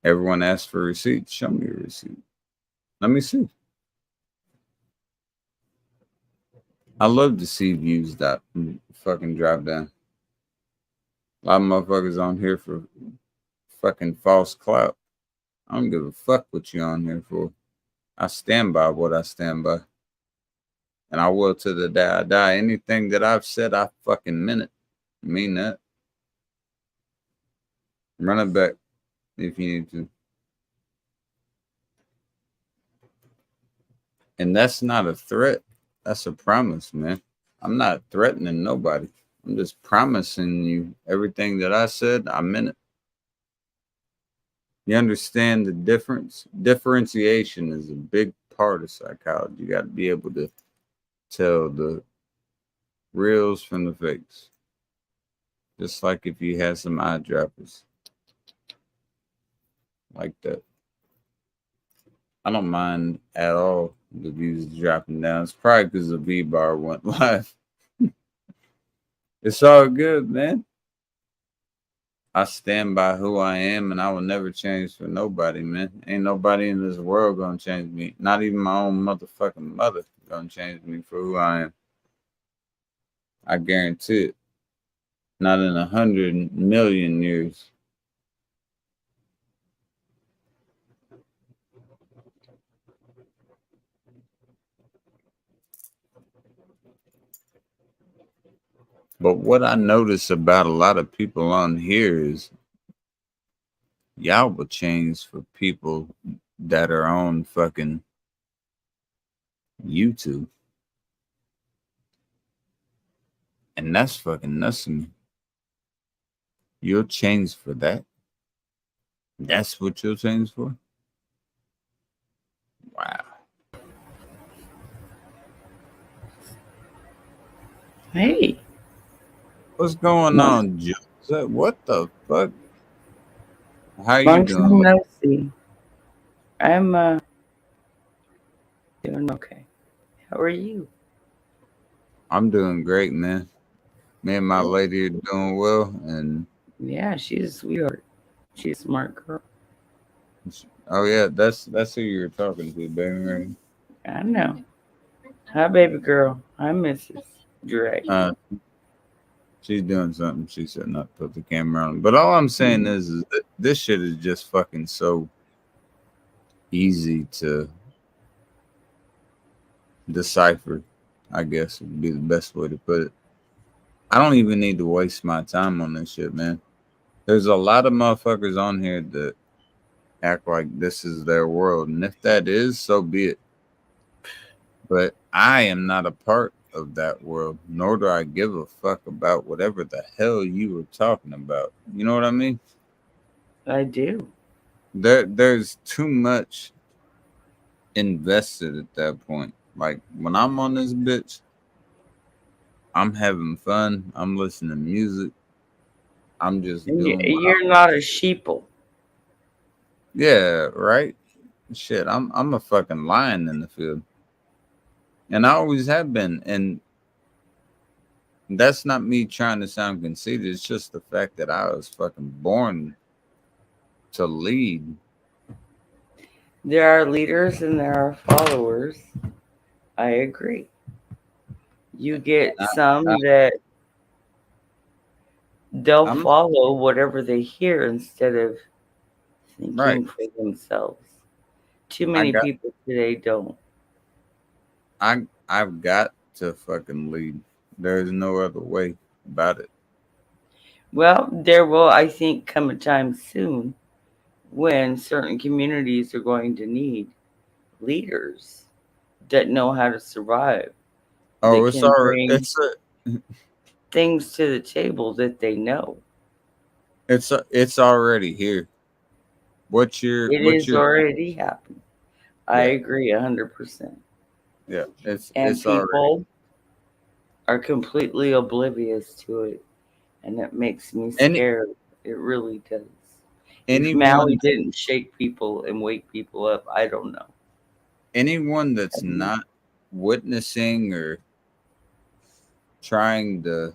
Everyone asks for receipts. Show me a receipt. Let me see. I love to see views that fucking drop down. A lot of motherfuckers on here for fucking false clout. I don't give a fuck what you on here for. I stand by what I stand by. And I will to the day I die. Anything that I've said, I fucking meant it. I mean that. Run it back if you need to. And that's not a threat. That's a promise, man. I'm not threatening nobody. I'm just promising you everything that I said, I meant it. You understand the difference? Differentiation is a big part of psychology. You got to be able to tell the reals from the fakes. Just like if you had some eyedroppers. Like that. I don't mind at all the views dropping down. It's probably because the V-bar went live. It's all good, man. I stand by who I am, and I will never change for nobody, man. Ain't nobody in this world gonna change me. Not even my own motherfucking mother gonna change me for who I am. I guarantee it. Not in 100 million years. But what I notice about a lot of people on here is y'all will change for people that are on fucking YouTube. And that's fucking nuts to me. You'll change for that? That's what you'll change for? Wow. Hey, What's going on, Joe? What the fuck? How you long time doing? no see. I'm doing okay. How are you? I'm doing great, man. Me and my lady are doing well, and Yeah, she's a sweetheart. She's a smart girl. oh yeah, that's who you're talking to, baby. Right? I know. Hi, baby girl. Hi, Mrs. Dre. She's doing something. She said not to put the camera on. But all I'm saying is that this shit is just fucking so easy to decipher, I guess would be the best way to put it. I don't even need to waste my time on this shit, man. There's a lot of motherfuckers on here that act like this is their world. And if that is, so be it. But I am not a part of that world, nor do I give a fuck about whatever the hell you were talking about. You know what I mean? I do. There's too much invested at that point. Like when I'm on this bitch, I'm having fun. I'm listening to music. I'm just And doing what you're not a sheeple. yeah, right? Shit, I'm a fucking lion in the field. And I always have been. And that's not me trying to sound conceited. It's just the fact that I was fucking born to lead. There are leaders and there are followers. I agree. You get some that they'll follow whatever they hear instead of thinking for themselves. Too many people today don't. I've got to fucking lead. There's no other way about it. Well, there will, I think, come a time soon when certain communities are going to need leaders that know how to survive. Oh, that it's can already bring things to the table that they know. it's already here. What you're Already happened. I agree 100%. Yeah, And it's people already are completely oblivious to it, and it makes me scared. It really does. If Maui didn't shake people and wake people up, I don't know. Anyone that's not witnessing or trying to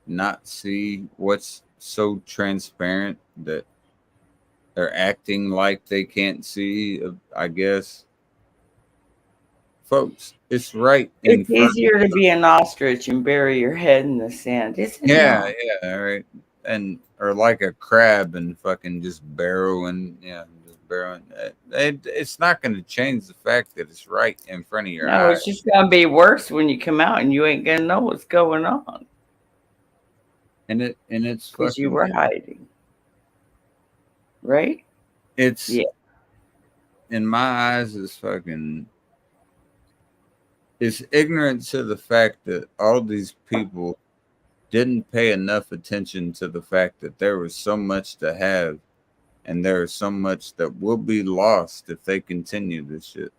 not see what's so transparent that they're acting like they can't see, I guess. Folks, it's right in It's front easier to be an ostrich and bury your head in the sand, isn't it? Yeah, right. And or like a crab and fucking just burrowing, just burrowing. It's not going to change the fact that it's right in front of your No, eyes. it's just gonna be worse when you come out and you ain't gonna know what's going on. And it's because you were hiding, right? It's in my eyes is fucking. It's ignorant to the fact that all these people didn't pay enough attention to the fact that there was so much to have and there is so much that will be lost if they continue this shit.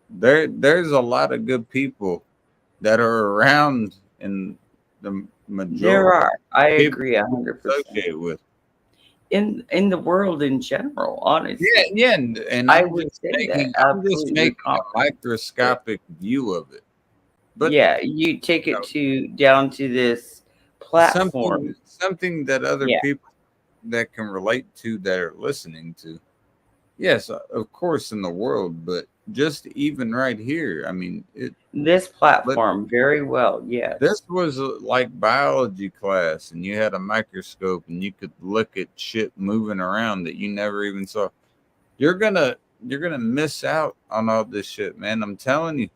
There's a lot of good people that are around in the majority. There are. I agree 100%. Associated with in the world in general, honestly. Yeah, and I I'm would just say making, that I'm just making a microscopic view of it. But yeah, you take it to down to this platform, something that other people that can relate to that are listening to. Yes, of course, in the world, but just even right here. I mean, This platform, very well, yes. this was like biology class, and you had a microscope, and you could look at shit moving around that you never even saw. You're gonna miss out on all this shit, man. I'm telling you.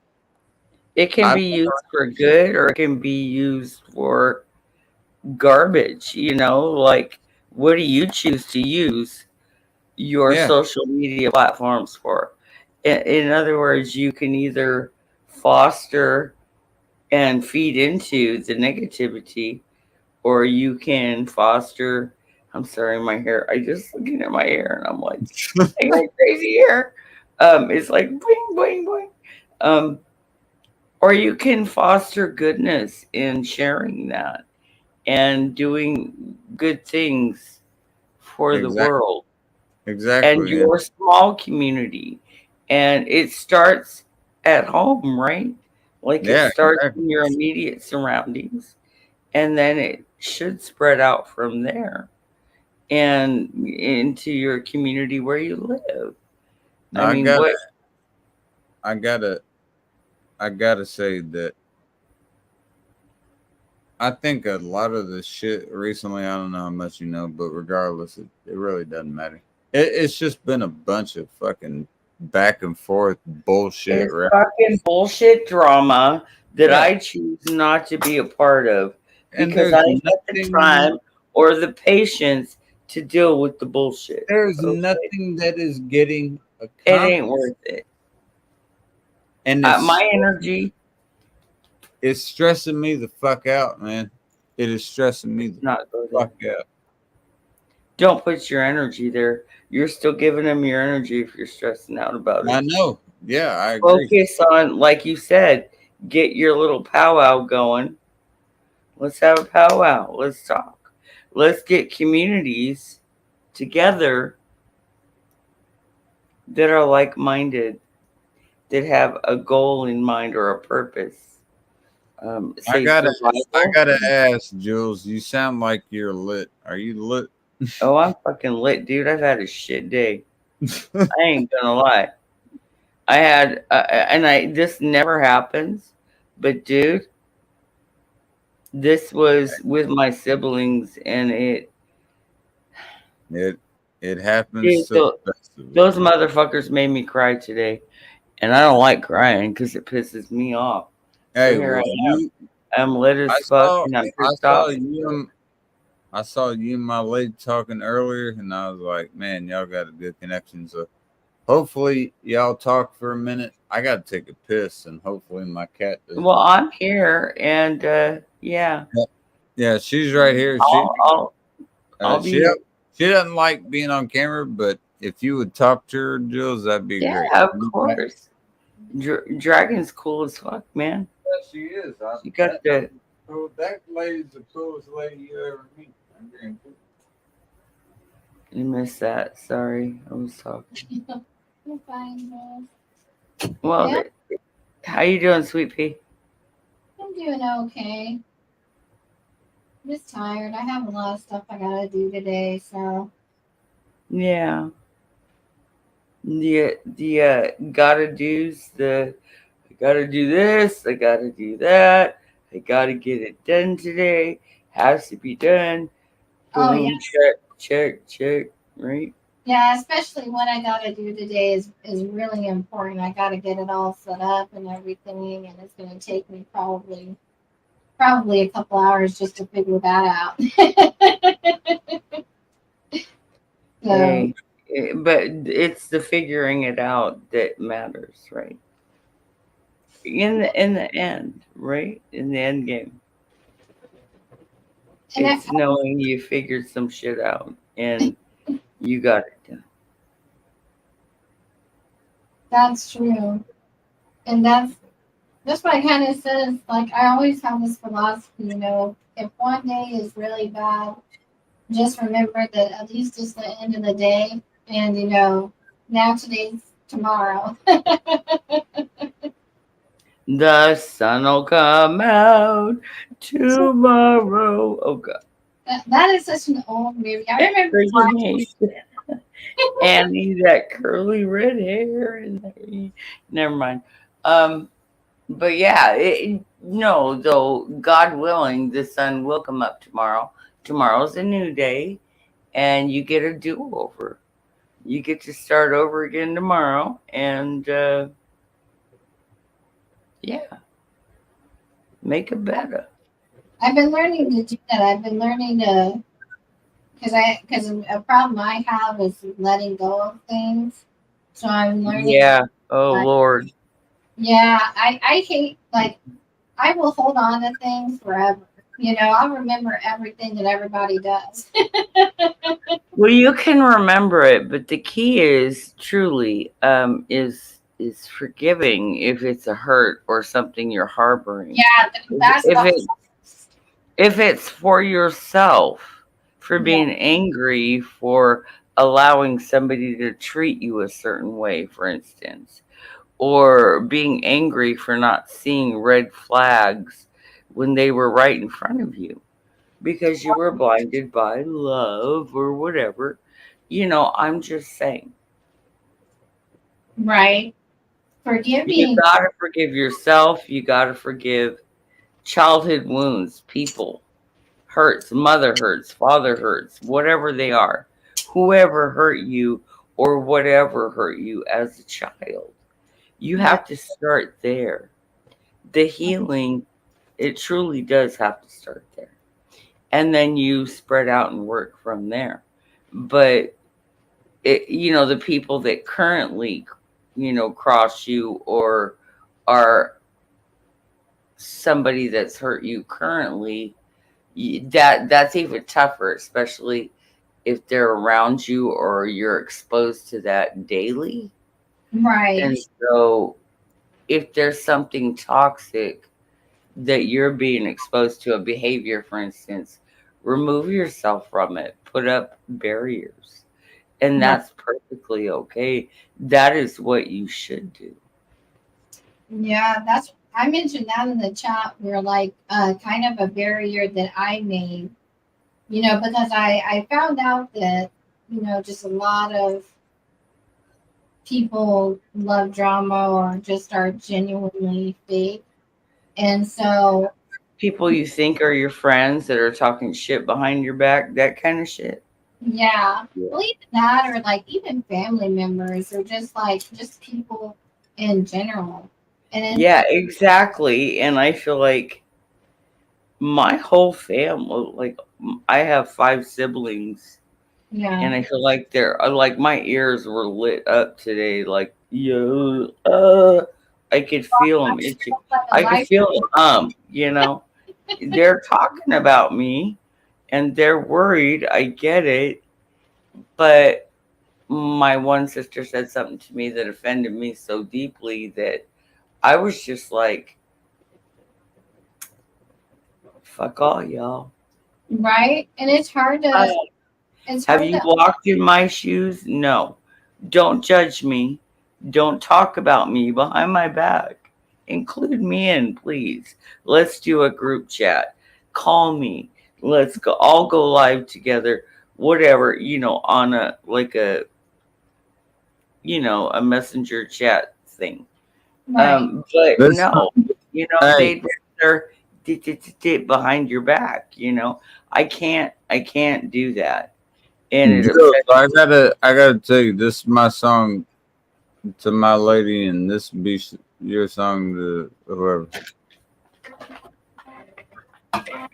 It can be used for good, or it can be used for garbage. Like, what do you choose to use your social media platforms for? In other words, you can either foster and feed into the negativity, or you can foster. I'm sorry, my hair. I just looking at my hair and I'm like, I got crazy hair. It's like boing, boing, boing. Or you can foster goodness in sharing that and doing good things for the world. Exactly. And your small community. And it starts at home, right? Like, it starts in your immediate surroundings, and then it should spread out from there and into your community where you live. I gotta say that I think a lot of the shit recently, I don't know how much you know, but regardless, it really doesn't matter. It's just been a bunch of fucking back and forth bullshit. It's fucking bullshit drama that I choose not to be a part of, because I don't have the time or the patience to deal with the bullshit. There's nothing that is getting accomplished. It ain't worth it. And my energy is stressing me the fuck out, man. It is stressing me the fuck out. Don't put your energy there. You're still giving them your energy if you're stressing out about it. I know. Yeah, I agree. Focus on, like you said, get your little powwow going. Let's have a powwow. Let's talk. Let's get communities together that are like-minded, that have a goal in mind or a purpose. I gotta ask, Jules. You sound like you're lit. Are you lit? Oh, I'm fucking lit, dude. I've had a shit day. I ain't gonna lie. I had, this never happens, but dude, this was with my siblings, and it happens. Dude, those motherfuckers made me cry today, and I don't like crying because it pisses me off. Hey, so here I'm lit as fuck, and I'm pissed off. I saw you and my lady talking earlier, and I was like, man, y'all got a good connection. So hopefully y'all talk for a minute. I got to take a piss, and hopefully my cat does. Well, I'm here, and yeah. Yeah, she's right here. I'll be here. She doesn't like being on camera, but if you would talk to her, Jules, that'd be great. Yeah, of course. Dragon's cool as fuck, man. Yeah, she is. You got the. Oh, that lady's the coolest lady you ever meet. You missed that. Sorry, I was talking. You're fine, Well, yeah. How you doing, Sweet Pea? I'm doing okay. I'm just tired. I have a lot of stuff I gotta do today, so. Yeah. The gotta do's, I gotta do this, I gotta do that, I gotta get it done today, has to be done. Oh, boom, yeah. check, right? Yeah, especially what I gotta do today is really important. I gotta get it all set up and everything, and it's gonna take me probably a couple hours just to figure that out. So, Hey, but it's the figuring it out that matters, right? In the end, right? In the end game. It's knowing you figured some shit out and you got it done. That's true. And that's what I kind of said. Like, I always have this philosophy, if one day is really bad, just remember that at least it's the end of the day. And, now today's tomorrow. The sun will come out tomorrow. Oh, God. That is such an old movie. I remember Annie, that curly red hair, and never mind. But yeah, no, though, God willing, the sun will come up tomorrow. Tomorrow's a new day, and you get a do-over. You get to start over again tomorrow, and yeah, make it better. I've been learning to do that. I've been learning to, because a problem I have is letting go of things. So I'm learning. Yeah. Oh Like, Lord. yeah, I hate, like, I will hold on to things forever. You know, I'll remember everything that everybody does. Well, you can remember it, but the key is truly is forgiving if it's a hurt or something you're harboring. Yeah, that's If it if it's for yourself, for being angry for allowing somebody to treat you a certain way, for instance, or being angry for not seeing red flags when they were right in front of you because you were blinded by love or whatever. I'm just saying. right. You Forgiving. gotta forgive yourself. You gotta forgive childhood wounds, people, hurts, mother hurts, father hurts, whatever they are, whoever hurt you or whatever hurt you as a child. You have to start there. The healing, it truly does have to start there. And then you spread out and work from there. But the people that currently, cross you or are somebody that's hurt you currently, that's even tougher, especially if they're around you or you're exposed to that daily. Right. And so if there's something toxic that you're being exposed to, a behavior, for instance, remove yourself from it, put up barriers. And that's perfectly okay. That is what you should do. Yeah, I mentioned that in the chat where like kind of a barrier that I made, because I found out that, just a lot of people love drama or just are genuinely fake. And so People you think are your friends that are talking shit behind your back, that kind of shit. yeah, well, even that or like even family members or just people in general. And Yeah, exactly. And I feel like my whole family, like I have 5 siblings, yeah, and I feel like they're like my ears were lit up today. Like, I could feel them itching. I could feel them. They're talking about me, and they're worried. I get it, but my one sister said something to me that offended me so deeply that I was just like, fuck all y'all. right. And it's hard to. Have you walked in my shoes? No. Don't judge me. Don't talk about me behind my back. Include me in, please. Let's do a group chat. Call me. Let's go all go live together. Whatever, on a a messenger chat thing. Right. But This- no, Hey. they're behind your back. I can't do that. And it Joe, I gotta tell you, this is my song to my lady, and this be your song to whoever.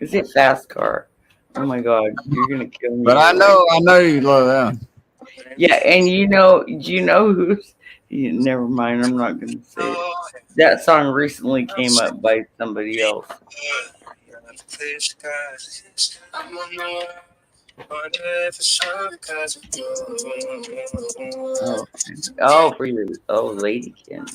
is it Fast Car? Oh my God, you're gonna kill me. But I know you love that. Yeah, and do you know who's? Never mind, I'm not gonna say it. That song recently came up by somebody else. Oh, for your Ladykin.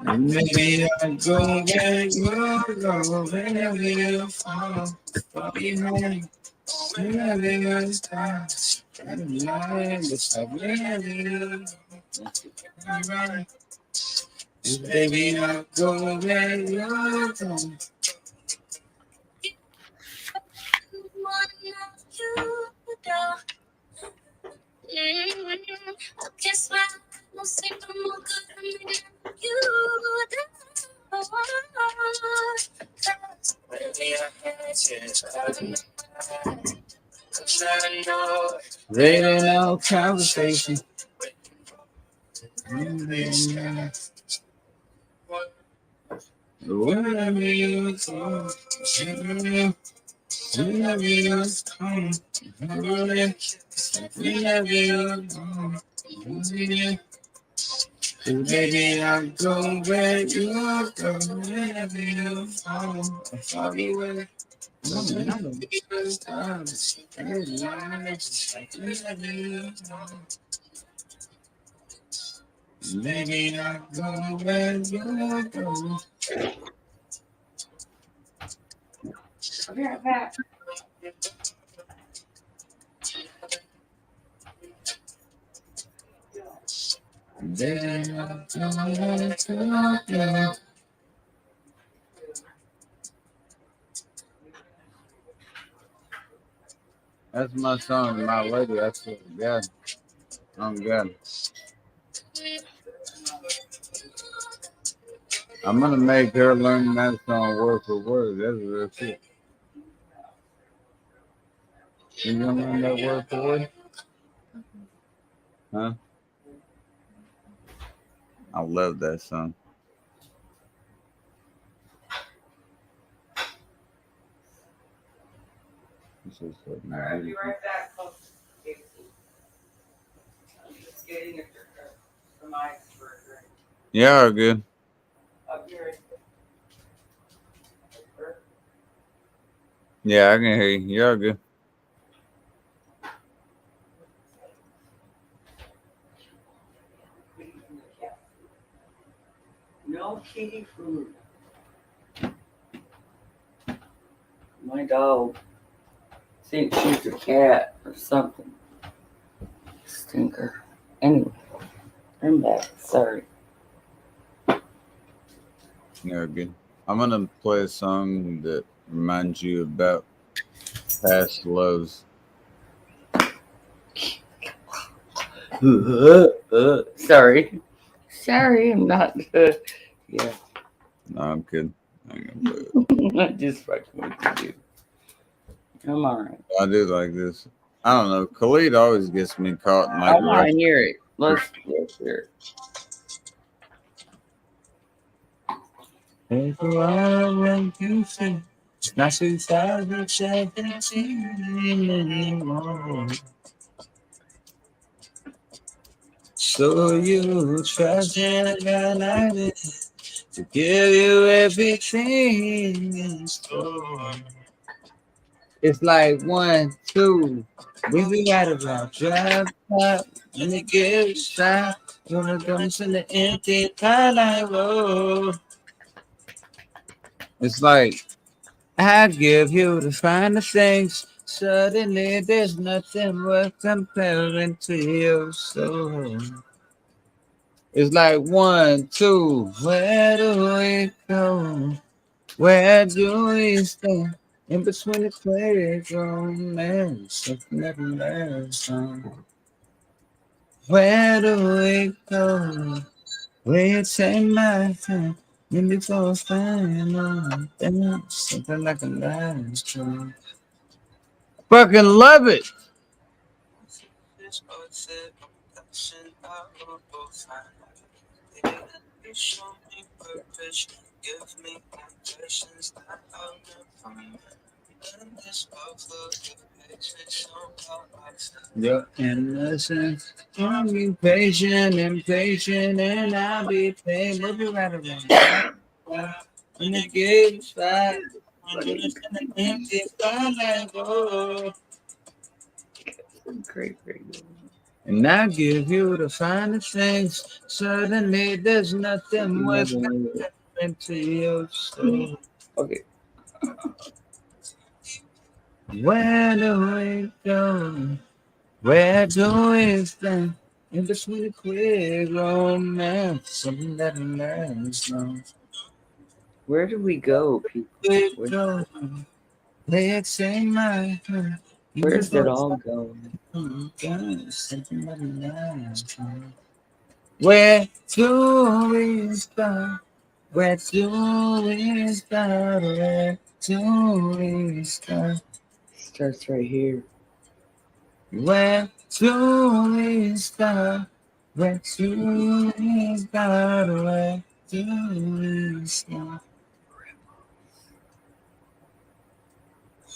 Maybe I go where you go, wherever you fall, fall behind, wherever you start, try to lie, but stop wherever you go. Baby, I go where you go. Rated out conversation. Wherever you go, wherever you come, wherever you go, baby, I go where you go, wherever you fall, far away. Baby, I go where you go. I'll be right back. Baby, I go where you go. That's my song, my lady. That's what God. I'm good. I'm gonna make her learn that song word for word. That's real shit. You gonna learn that word for word? Huh? I love that song. This is so I'll be right back, folks. I'm just getting some ice for a drink. Yeah, good. I'll be right back. Yeah, I can hear you. You're good. No kitty food. My dog thinks she's a cat or something. Stinker. Anyway, I'm back. Sorry. You're good. I'm gonna play a song that reminds you about past loves. Sorry. Sorry, I'm not. Yeah. No, I'm kidding. I ain't gonna play it. I just fucking with you. I'm alright. I do like this. I don't know. Khalid always gets me caught in I like want to hear it. Let's hear it. It's a while when you say it's not 2017 anymore. So you trust in a guy like this to give you everything in store. It's like 1, 2. We be right about drive up and it gets shot. Gonna go in the empty twilight road. It's like I give you the finest things. Suddenly there's nothing worth comparing to you. So it's like 1, 2. Where do we go? Where do we stand? In between the crazy romance, something that lasts on. Where do we go? Will you take my hand? And before final, something like a last train. Fucking love it. Your innocence, I'll be patient, impatient, and I'll be paid. We'll be right around. When the game's fine, an empty spotlight. Oh, Great. And I give you the finest things. Suddenly there's nothing worth into your soul. Okay. Where do we go? Where do we stand? In between a quick romance, something that lasts long. Where do we go, people? We go, let's say my heart. Where's it all going? Something that lasts long. Where do we start? Where do we start? Where do we start? Starts right here. Where do we start? Where do we start? Where do we start?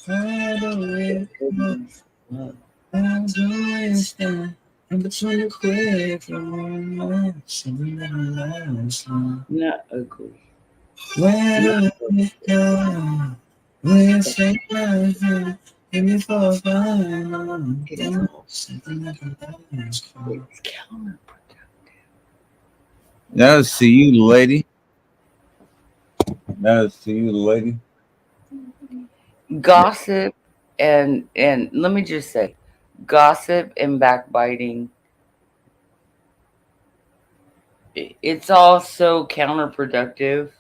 Where do we go? Where do we stand? In between the quick romance and the last one. Not ugly. Where do we go? We'll say nothing. And before fun, something like a last one. It's counterproductive. That's to you, lady. That's to you, lady. Gossip and let me just say, gossip and backbiting. It's all so counterproductive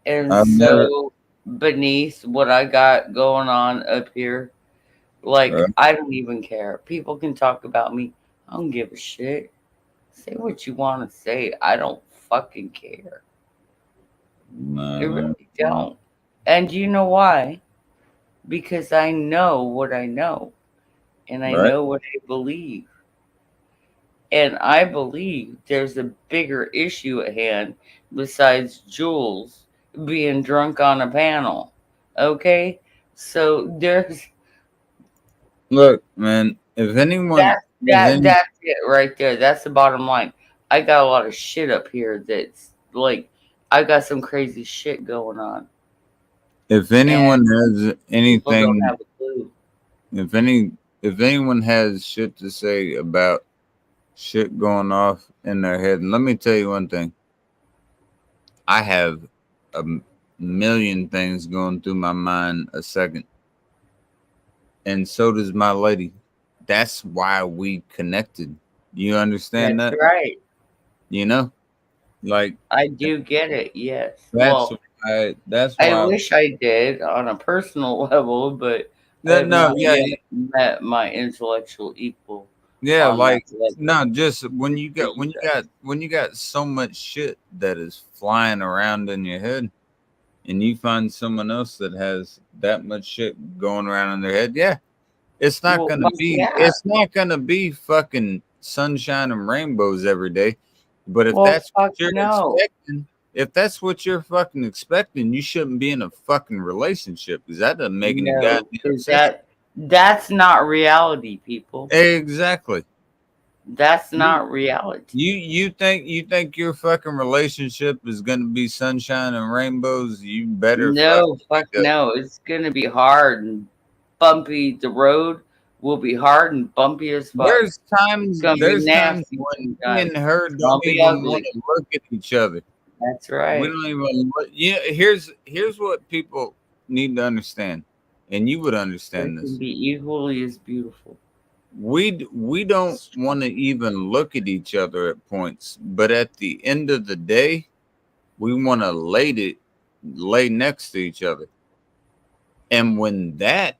and I've never. so beneath what I got going on up here. Like, I don't even care. People can talk about me. I don't give a shit. Say what you want to say. I don't fucking care. I really don't. And you know why? Because I know what I know. And I know what I believe. And I believe there's a bigger issue at hand besides Jules being drunk on a panel. Okay? So there's Look, man. If anyone, that's it right there. That's the bottom line. I got a lot of shit up here that's like I got some crazy shit going on. if anyone has People don't anything, have a clue. if anyone has shit to say about shit going off in their head, let me tell you one thing. I have a million things going through my mind a second. And so does my lady. That's why we connected. You understand That's that? right. You know? Like I do get it, yes. that's Well, why I wish I did on a personal level, but I that have no, not yeah, yet met my intellectual equal. yeah, on like that level. no, just when you got so much shit that is flying around in your head and you find someone else that has that much shit going around in their head, yeah. It's not Well, gonna be yeah. it's not gonna be fucking sunshine and rainbows every day. But if Well, that's fuck what you're no. expecting, if that's what you're fucking expecting, you shouldn't be in a fucking relationship because that doesn't make any No, goddamn because sense. that's not reality, people. Exactly. That's not reality. You think your fucking relationship is gonna be sunshine and rainbows? You better No, fuck no. It's gonna be hard and bumpy. The road will be hard and bumpy as fuck. There's times Gonna be when nasty me sometimes. and her I'll don't be even ugly. want to look at each other. That's We right. don't even look. Yeah, here's what people need to understand, and you would They understand can this. be equally as beautiful. We don't want to even look at each other at points, but at the end of the day, we want to lay next to each other. And when the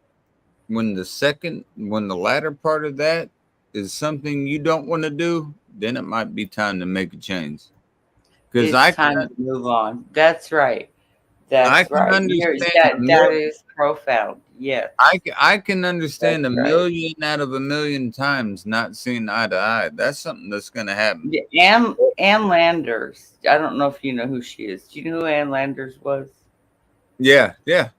latter part of that is something you don't want to do, then it might be time to make a change. Because It's time to move on. That's right. That's right. That is profound. Yes. I can understand That's a million out of a million times not seeing eye to eye. That's something that's gonna happen. Ann Landers. I don't know if you know who she is. Do you know who Ann Landers was? Yeah, yeah.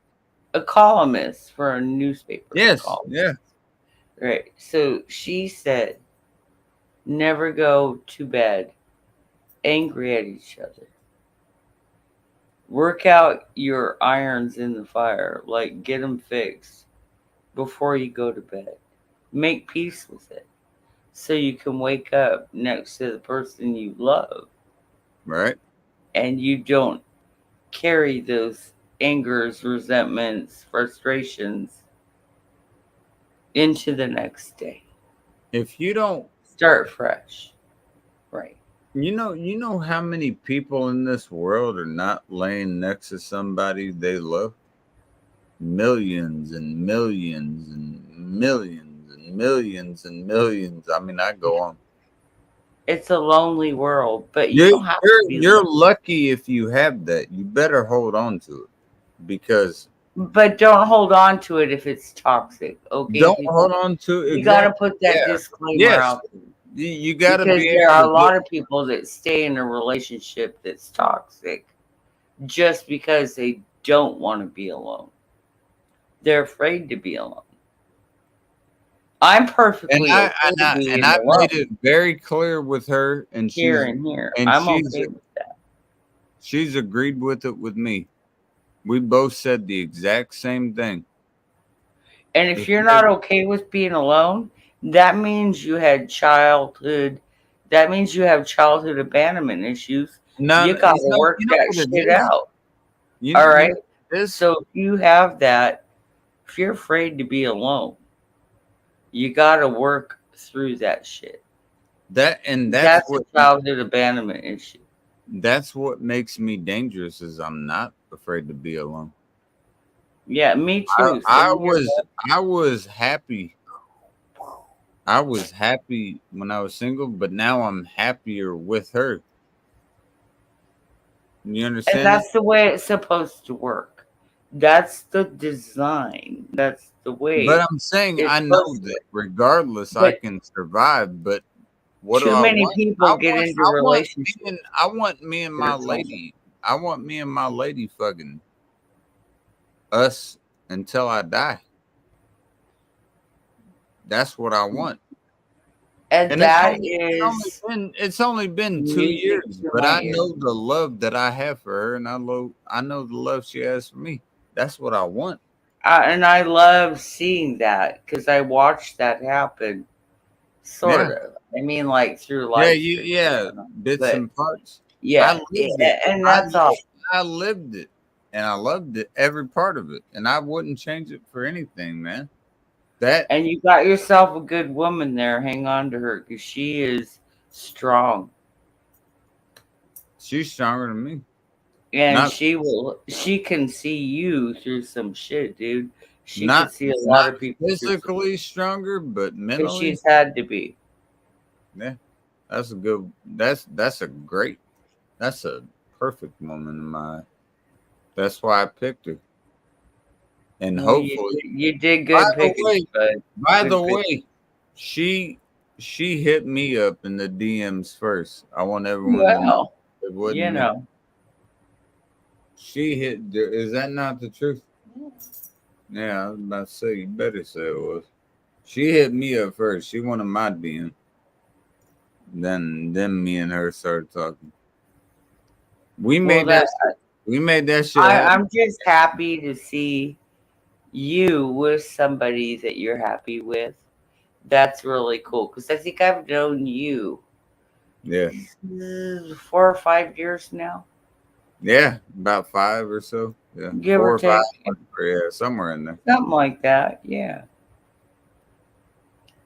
A columnist for a newspaper. Yes, yeah. Right. So she said, never go to bed angry at each other. Work out your irons in the fire, like get them fixed before you go to bed. Make peace with it. so you can wake up next to the person you love Right. and you don't carry those angers, resentments, frustrations into the next day. If you don't, Start fresh. Right. you know how many people in this world are not laying next to somebody they love? Millions and millions and millions and millions and millions. I mean, I go on. It's a lonely world, but you don't have to be You're lonely. lucky if you have that. You better hold on to it because But don't hold on to it if it's toxic. Okay, don't people. hold on to it. You got to Exactly. put that Yeah. disclaimer Yes. out there. You got to Because be there are a able lot to of people that stay in a relationship that's toxic just because they don't want to be alone. They're afraid to be alone. I'm perfectly okay being I alone. made it very clear with her, and Here and here. and I'm she's okay with that. she's agreed with it with me. We both said the exact same thing. And if you're not okay with being alone, that means you had childhood. That means you have childhood abandonment issues. No, You got to work you know that what it shit is? out. You, All you right. know what it is? So if you have that, if you're afraid to be alone, you got to work through that shit. That's That's a what childhood abandonment issue. that's what makes me dangerous. Is I'm not afraid to be alone. Yeah, me too. I Same here, was bud. I was happy. I was happy when I was single, but now I'm happier with her. You And understand? that's the way it's supposed to work. That's the design. That's the way But I'm saying it's I know supposed to that work. regardless, I But can survive. But what do too I many want? people get into relationships. I want me and my They're toxic. lady. I want me and my lady fucking us until I die. That's what I want. And And that is it's only been 2 music years, to but my I know ears. the love that I have for her, and I know the love she has for me. That's what I want. And I love seeing that because I watched that happen, Yeah, sort of. I mean, like through yeah, life streams, bits but and parts. I yeah, lived it. and that's awesome. I lived it, and I loved it every part of it, and I wouldn't change it for anything, man. That And you got yourself a good woman there. Hang on to her because she is strong, she's stronger than me. and Not she can see you through some shit, dude. She can not see a lot not of people through some physically stronger, but because mentally. she's had to be. Yeah, that's a good. That's a great. That's a perfect woman in my. That's why I picked her. And Well, hopefully, you did by good the picking, way, but by good the pick. way, she hit me up in the DMs first. I want everyone to know Well, it wasn't you me. know, She hit. Is that not the truth? Yeah, I was about to say. You better say it was. She hit me up first. She wanted my DM. Then me and her started talking. We well, made that. We made that shit happen. I'm just happy to see you with somebody that you're happy with. That's really cool because I think I've known you Yeah. 4 or 5 years now, Yeah, about 5 or so. Yeah, give 4 or or 5. take, Yeah, somewhere in there. something like that. Yeah,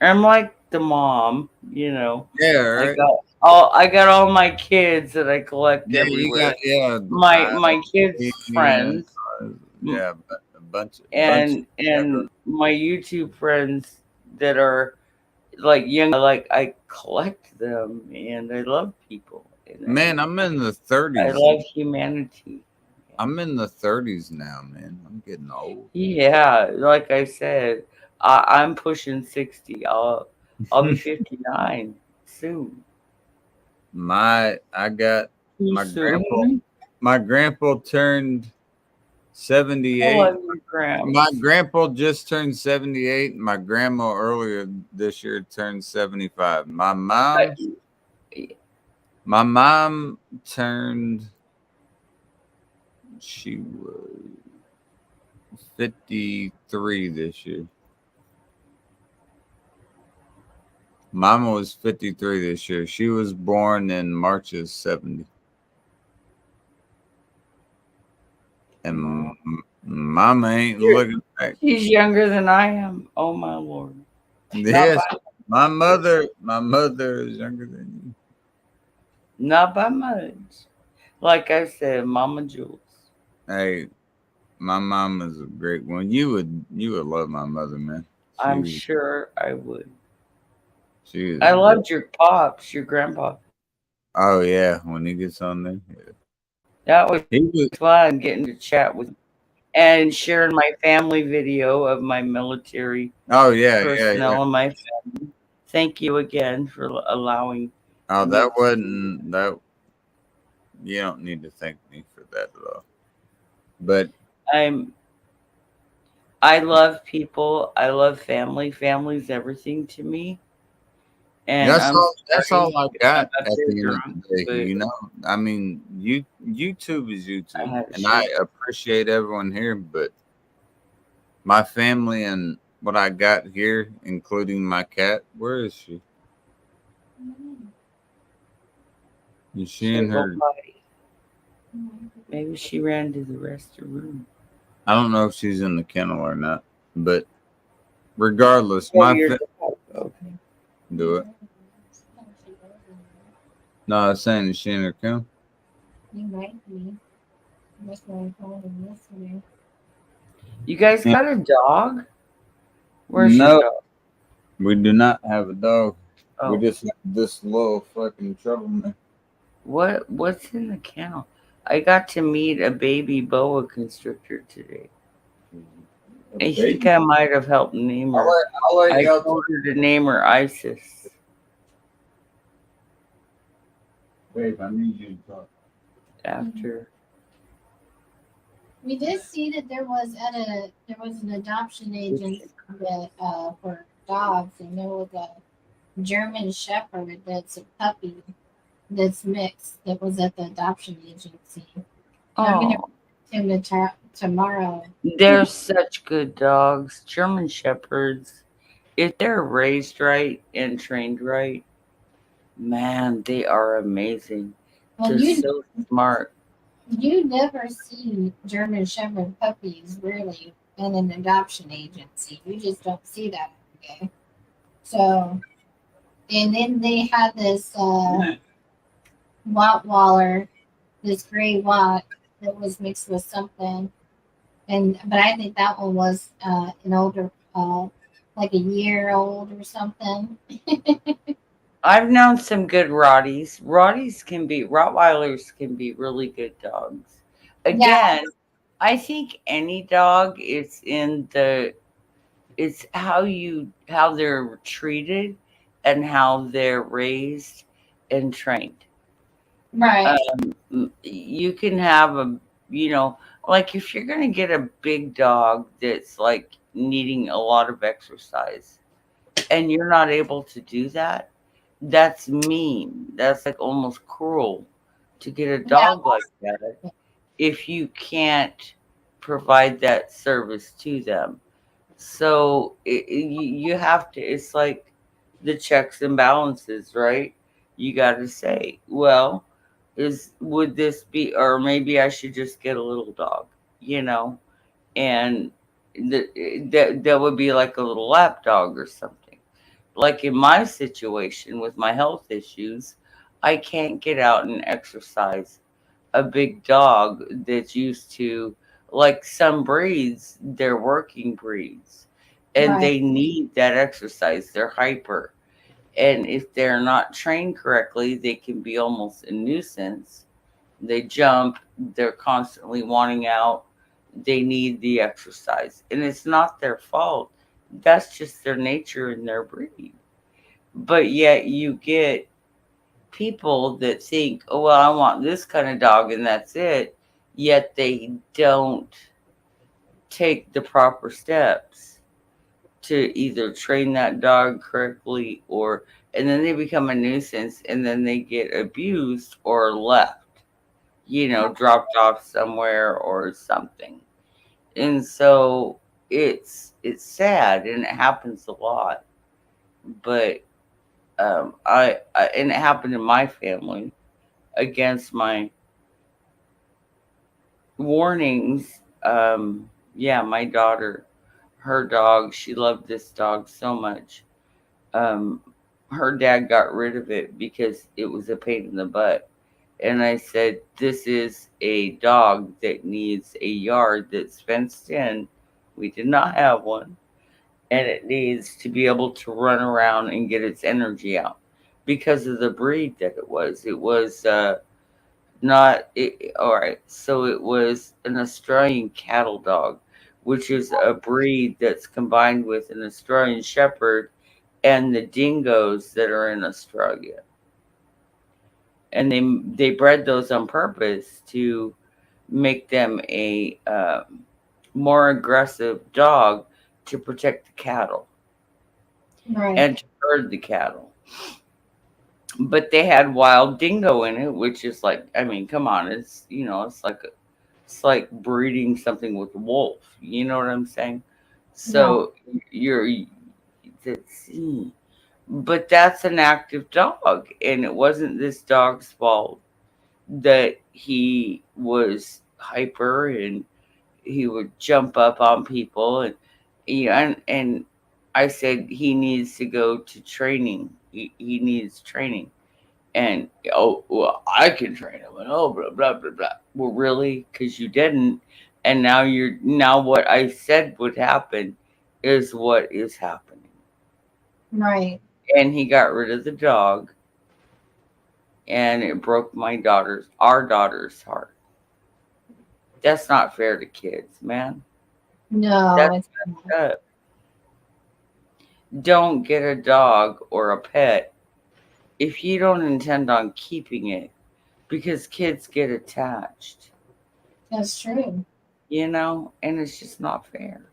I'm like the mom, you know. Yeah, right. I got all my kids that I collect Yeah, you got everywhere. My kids' friends. yeah, a bunch. And my YouTube friends that are like young, like I collect them and I love people. And Man, I'm in the I 30s. love humanity. I'm in the 30s now, man. I'm getting old. Yeah, like I said, I'm pushing 60. I'll be 59 soon. I got Too my grandpa. soon. My grandpa turned I 78. love your grams. My grandpa just turned 78. My grandma earlier this year turned 75. My mom turned, she was 53 this year. Mama was 53 this year. She was born in March of 70. And Mama ain't looking back. She's younger than I am. Oh my Lord. Yes, by- my mother is younger than you. Not by much. Like I said, Mama Jules. Hey, my mama's a great one. You would love my mother, man. I'm sure I would. She is I loved your pops, your grandpa. Oh yeah, when he gets on there. Yeah. That was He was fun getting to chat with and sharing my family video of my military Oh yeah, yeah, personnel yeah. and my family. Thank you again for allowing Oh, me that to wasn't that. You don't need to thank me for that at all. But I love people. I love family. Family's everything to me. And that's all I got I'm at up there the end drunk, of the day. but You know, I mean, YouTube is I YouTube, had and shit. I appreciate everyone here, but my family and what I got here, including my cat, where is she? Is she in her? Maybe she ran to the restroom. I don't know if she's in the kennel or not, but regardless, Oh, my your dog. Okay. do it. No, I was saying, is she in her kennel? You might be. That's what I told him yesterday. You guys got a dog? Where's No. your dog? We do not have a dog. Oh, We just have this little fucking troublemaker. what's in the kennel? I got to meet a baby boa constrictor today. I think I might have helped name her. I'll let I y'all told her to name her Isis. Babe, I need you to talk. After We did see that there was an adoption agency that for dogs, and there was a German Shepherd that's a puppy that's mixed that was at the adoption agency. I'm gonna oh, bring him to tomorrow. they're such good dogs. German Shepherds, if they're raised right and trained right, man, they are amazing. Well, They're so smart. you never see German Shepherd puppies really in an adoption agency. You just don't see that. Okay, so and then they had this Rottweiler, this gray Watt that was mixed with something, but I think that one was an older, like a year old or something. I've known some good Rotties. Rottweilers can be really good dogs. Again, I think any dog it's how they're treated and how they're raised and trained. Right. You can have like if you're gonna get a big dog that's like needing a lot of exercise and you're not able to do that, that's mean. That's like almost cruel to get a dog like that if you can't provide that service to them. So you have to, it's like the checks and balances, right? You got to say, well, would this be, or maybe I should just get a little dog, and that would be like a little lap dog or something. Like in my situation with my health issues, I can't get out and exercise a big dog that's used to, like some breeds, they're working breeds and they need that exercise. They're hyper. And if they're not trained correctly, they can be almost a nuisance. They jump, they're constantly wanting out. They need the exercise. And it's not their fault. That's just their nature and their breed. But yet you get people that think, oh, well, I want this kind of dog and that's it. Yet they don't take the proper steps to either train that dog correctly and then they become a nuisance and then they get abused or left, dropped off somewhere or something. And so it's sad and it happens a lot. But and it happened in my family against my warnings. Yeah, my daughter, her dog, she loved this dog so much. Um, her dad got rid of it because it was a pain in the butt. And I said, this is a dog that needs a yard that's fenced in. We did not have one. And it needs to be able to run around and get its energy out because of the breed that it was. It was not, all right, so it was an Australian cattle dog, which is a breed that's combined with an Australian Shepherd and the dingoes that are in Australia. And they bred those on purpose to make them a more aggressive dog to protect the cattle Right. and to herd the cattle. But they had wild dingo in it, which is like, I mean, come on, it's it's like breeding something with a wolf. You know what I'm saying? So but that's an active dog, and it wasn't this dog's fault that he was hyper and he would jump up on people, and and I said he needs to go to training. He needs training. And oh, well, I can train him, and oh, blah blah blah blah. Well, really, because you didn't, and now what I said would happen is what is happening. Right. And he got rid of the dog, and it broke our daughter's heart. That's not fair to kids, man. No, That's it's messed up. Don't get a dog or a pet if you don't intend on keeping it, because kids get attached, that's true. and it's just not fair.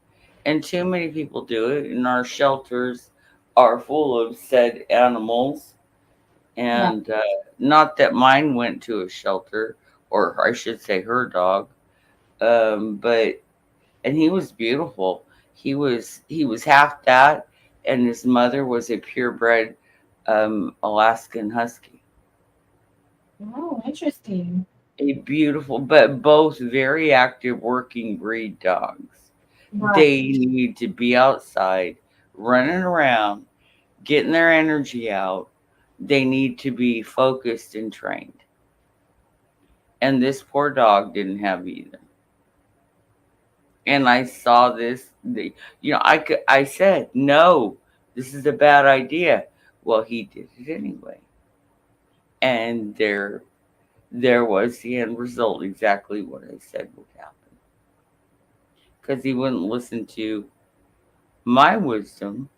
And too many people do it, and our shelters are full of said animals. And not that mine went to a shelter, or I should say her dog, but and he was beautiful. He was half that, and his mother was a purebred Alaskan Husky. Oh, interesting. A beautiful, but both very active working breed dogs. Right. They need to be outside, running around, getting their energy out. They need to be focused and trained. And this poor dog didn't have either. And I saw this, I said, no, this is a bad idea. Well, he did it anyway. And there was the end result, exactly what I said would happen. Because he wouldn't listen to my wisdom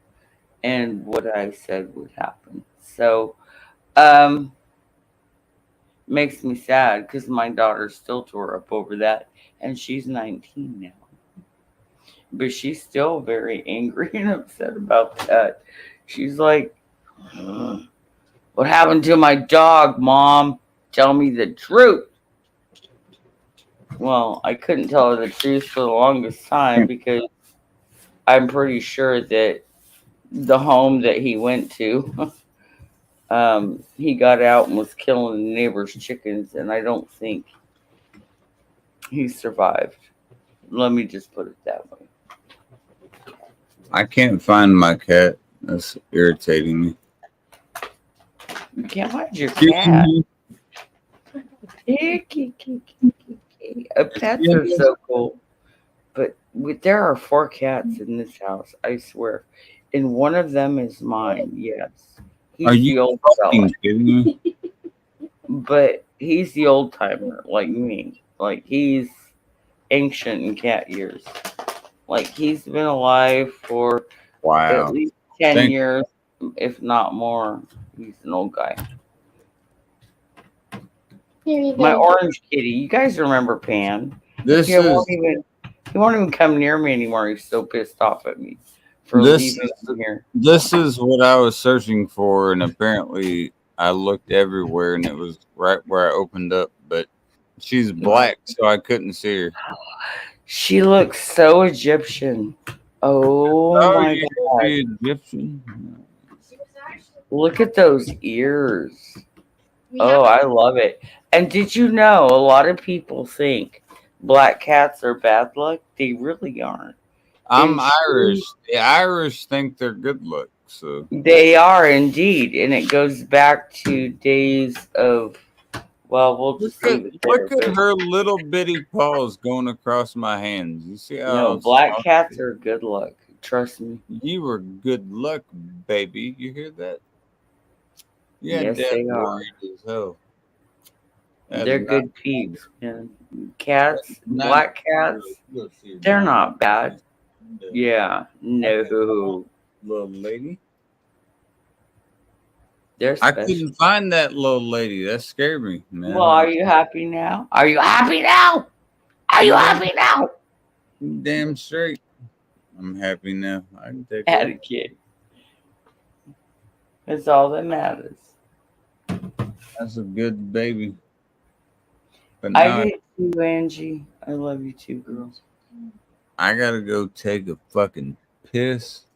and what I said would happen. So, makes me sad because my daughter still tore up over that, and she's 19 now. But she's still very angry and upset about that. She's like, what happened to my dog, Mom? Tell me the truth. Well, I couldn't tell her the truth for the longest time because I'm pretty sure that the home that he went to, he got out and was killing the neighbor's chickens, and I don't think he survived. Let me just put it that way. I can't find my cat. That's irritating me. You can't find your cat. Pets are so cool. But there are 4 cats in this house, I swear. And one of them is mine, yes. He's Are you the old fucking fella. kidding me? But he's the old timer, like me. Like, he's ancient in cat years. Like, he's been alive for Wow. at least 10 years, if not more. He's an old guy. Here you My go. orange kitty. You guys remember Pan? This He is won't even come near me anymore. He's so pissed off at me for This leaving him here. this is what I was searching for, and apparently I looked everywhere, and it was right where I opened up. But she's black, so I couldn't see her. She looks so Egyptian. Oh my you god. see Egyptian? Look at those ears. We Oh, have I love it. And did you know a lot of people think black cats are bad luck? They really aren't. I'm In truth, Irish. The Irish think they're good luck. So they are indeed, and it goes back to days of. Well, we'll just leave it there. look at But her little bitty paws going across my hands. You see no, how black small- cats are good luck. Trust me. you were good luck, baby. You hear that? Yeah, Yes, Dad they are. worried as hell. That They're is good peeps, man. Cats, not black cats, You'll see her they're now. not bad. Yeah, no, Little lady. they're I special. couldn't find that little lady. That scared me, man. Well, are you happy now? Are you happy now? Are you happy now? Damn straight. I'm happy now. I can take Had it. a kid. That's all that matters. That's a good baby. But I now did too, Angie. I love you too, girls. I gotta go take a fucking piss.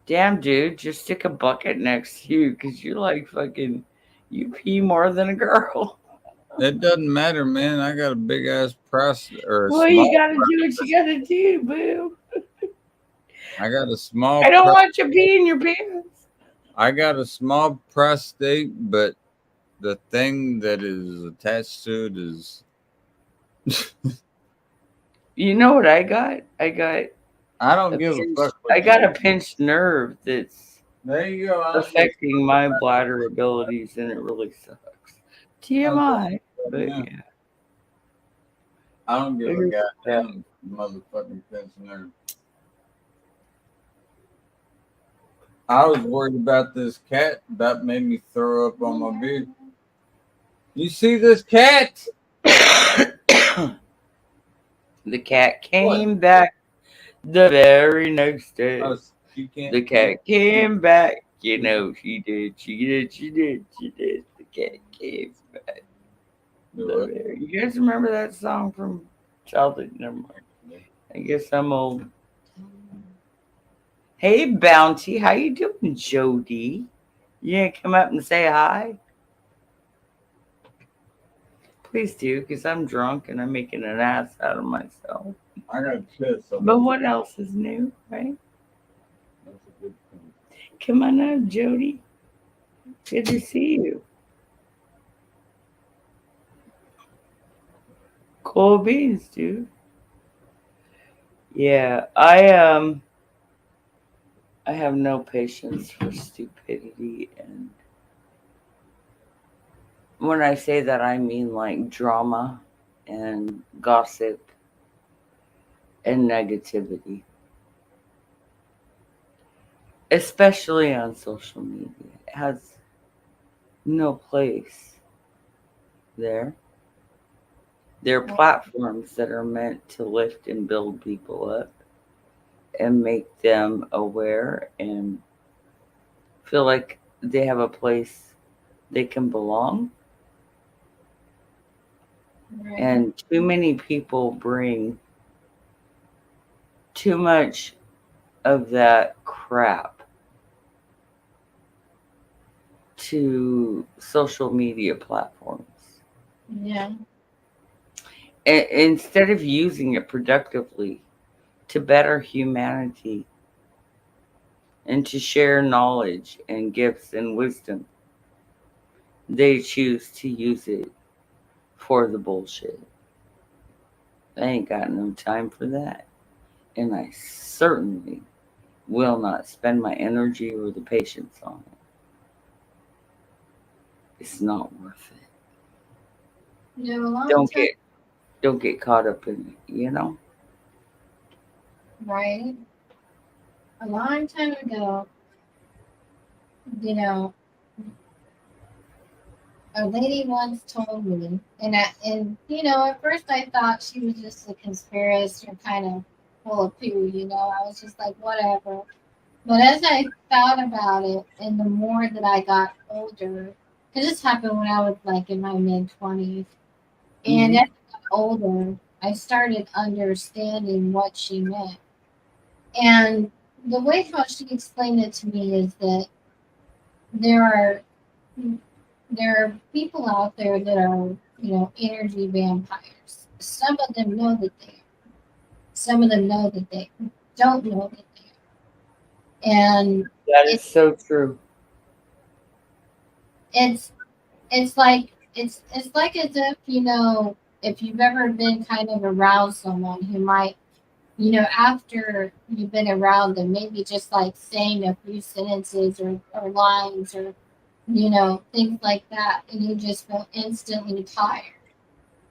Damn, dude, just stick a bucket next to you because you like fucking, you pee more than a girl. It doesn't matter, man. I got a big ass prostate or a Well, you small. gotta do what you gotta do, boo. I got a small. I don't want you peeing your pants. I got a small prostate, but the thing that is attached to it is. You know what I got? I got don't give a fuck. what I got you- a pinched nerve that's There you go. affecting my bladder abilities, and it really sucks. TMI, but Yeah. yeah. I don't give a Figure goddamn motherfucking pensioner. I was worried about this cat. That made me throw up on my beard. You see this cat? The cat came back the very next day. Oh, she can't. The cat came back. You know, she did. She did. She did. She did. The cat came back. Do You guys remember that song from childhood? Never mind. I guess I'm old. Hey, Bounty. How you doing, Jody? You gonna come up and say hi? Please do, because I'm drunk and I'm making an ass out of myself. I got to piss. But what else is new, right? That's a good thing. Come on up, Jody. Good to see you. Cool beans, dude. Yeah, I have no patience for stupidity, and when I say that, I mean like drama and gossip and negativity, especially on social media. It has no place there. There are platforms that are meant to lift and build people up and make them aware and feel like they have a place they can belong. Right. And too many people bring too much of that crap to social media platforms. Yeah. Instead of using it productively to better humanity and to share knowledge and gifts and wisdom, they choose to use it for the bullshit. I ain't got no time for that. And I certainly will not spend my energy or the patience on it. It's not worth it. You know, a long Don't time, get caught up in it, you know? right? A long time ago, you know, a lady once told me, and you know, at first I thought she was just a conspiracy or kind of full of poo, you know. I was just like, whatever. But as I thought about it, and the more that I got older, because this happened when I was like in my mid-20s, and as I got older, I started understanding what she meant. And the way how she explained it to me is that there are people out there that are, energy vampires. Some of them know that they are. Some of them know that they don't know that they are. And That is so true. it's it's like as if, if you've ever been kind of around someone who might, after you've been around them, maybe just like saying a few sentences or lines or things like that, and you just feel instantly tired.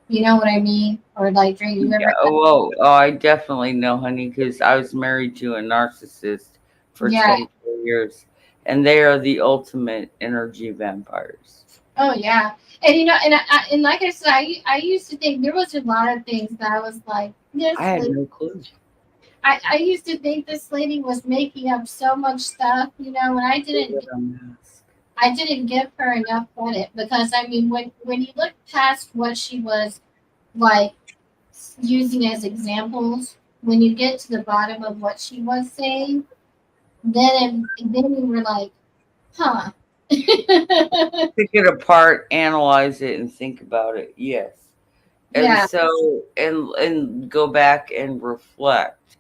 You know what I mean? Or like, drink. You Yeah, ever? I definitely know, honey, because I was married to a narcissist for Yeah. 24 years, and they are the ultimate energy vampires. Oh yeah. And and like I said, I used to think there was a lot of things that I was like, this I had lady, no clue. I used to think this lady was making up so much stuff, and I didn't give her enough credit, because I mean, when you look past what she was like using as examples, when you get to the bottom of what she was saying, then you were like, huh. Pick it apart, analyze it, and think about it. Yes. And Yeah. so, and go back and reflect.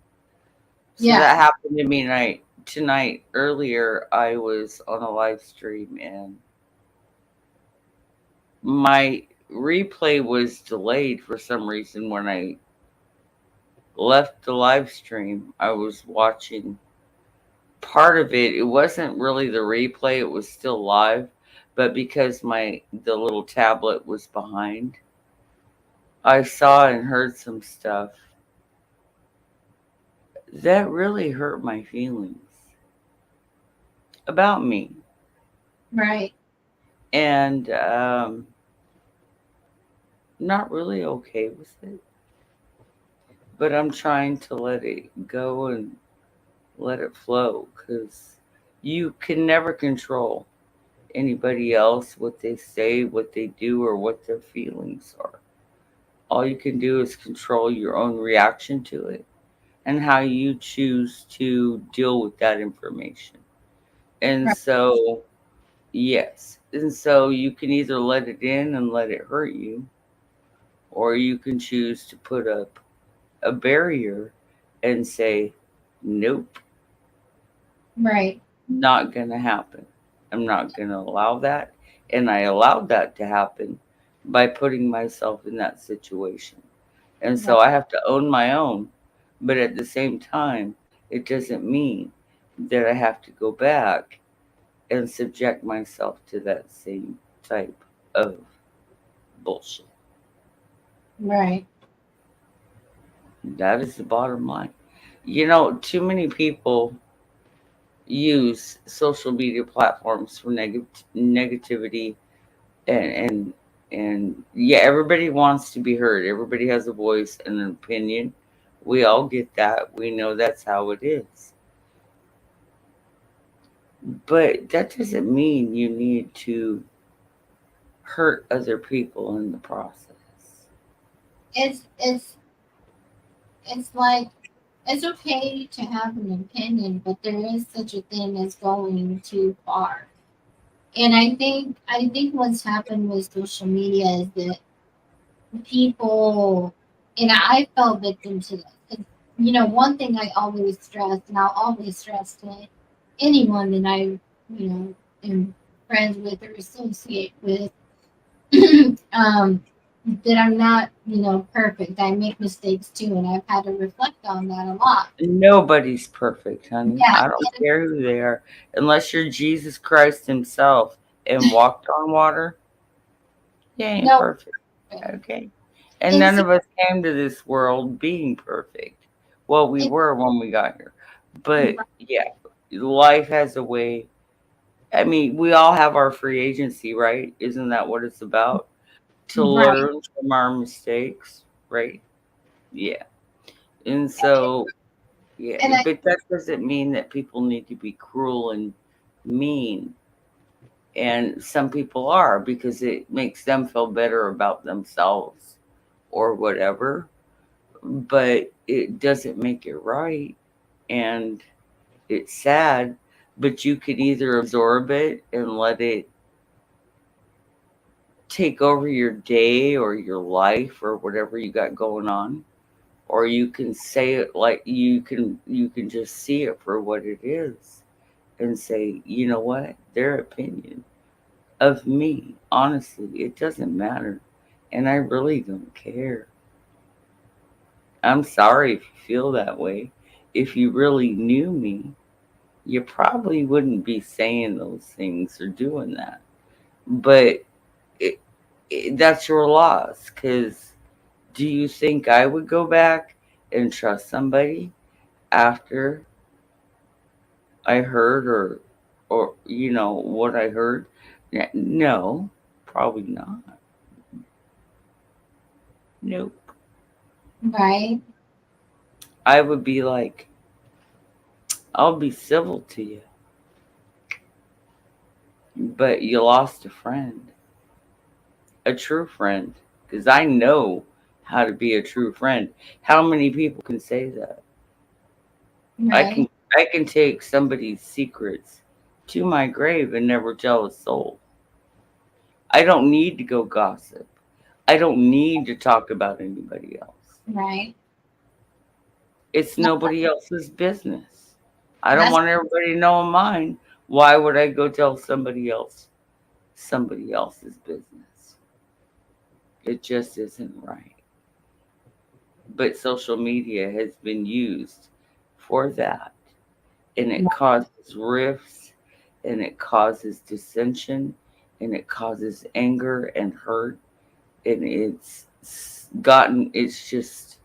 So Yeah. that happened to me tonight. Earlier, I was on a live stream, and my replay was delayed for some reason. When I left the live stream, I was watching part of it. It wasn't really the replay, it was still live, but because the little tablet was behind, I saw and heard some stuff that really hurt my feelings about me. Right. And not really okay with it. But I'm trying to let it go and let it flow, because you can never control anybody else, what they say, what they do, or what their feelings are. All you can do is control your own reaction to it and how you choose to deal with that information. And Right. so, yes. And so you can either let it in and let it hurt you, or you can choose to put up a barrier and say, nope, Right. not going to happen. I'm not going to allow that. And I allowed that to happen by putting myself in that situation. And so I have to own my own. But at the same time, it doesn't mean that I have to go back and subject myself to that same type of bullshit. Right. That is the bottom line. Too many people use social media platforms for negativity, and yeah, everybody wants to be heard. Everybody has a voice and an opinion. We all get that. We know that's how it is. But that doesn't mean you need to hurt other people in the process. It's like, it's okay to have an opinion, but there is such a thing as going too far. And I think what's happened with social media is that people, and I fell victim to this. 'Cause, one thing I always stress, and I'll always stress to anyone that I, am friends with or associate with, that I'm not, perfect. I make mistakes too, and I've had to reflect on that a lot. Nobody's perfect, honey. Yeah. I don't care who they are. Unless you're Jesus Christ himself and walked on water, you ain't No. perfect. Okay. And none of us came to this world being perfect. Well, we were when we got here. But yeah, life has a way. I mean, we all have our free agency, right? Isn't that what it's about? To Right. learn from our mistakes, right? Yeah. And so, yeah, And but that doesn't mean that people need to be cruel and mean. And some people are, because it makes them feel better about themselves or whatever. But it doesn't make it right. And It's sad, but you could either absorb it and let it take over your day or your life or whatever you got going on, or you can say it like you can just see it for what it is and say, you know what, their opinion of me, honestly, it doesn't matter, and I really don't care. I'm sorry if you feel that way. If you really knew me, you probably wouldn't be saying those things or doing that. But that's your loss. Because do you think I would go back and trust somebody after I heard or what I heard? No, probably not. Nope. Right? I would be like, I'll be civil to you, but you lost a friend, a true friend, because I know how to be a true friend. How many people can say that? Right? I can take somebody's secrets to my grave and never tell a soul. I don't need to go gossip. I don't need to talk about anybody else. Right? It's nobody else's business. I don't That's want everybody to know mine. Why would I go tell somebody else's business? It just isn't right. But social media has been used for that. And it causes rifts, and it causes dissension, and it causes anger and hurt. And it's just,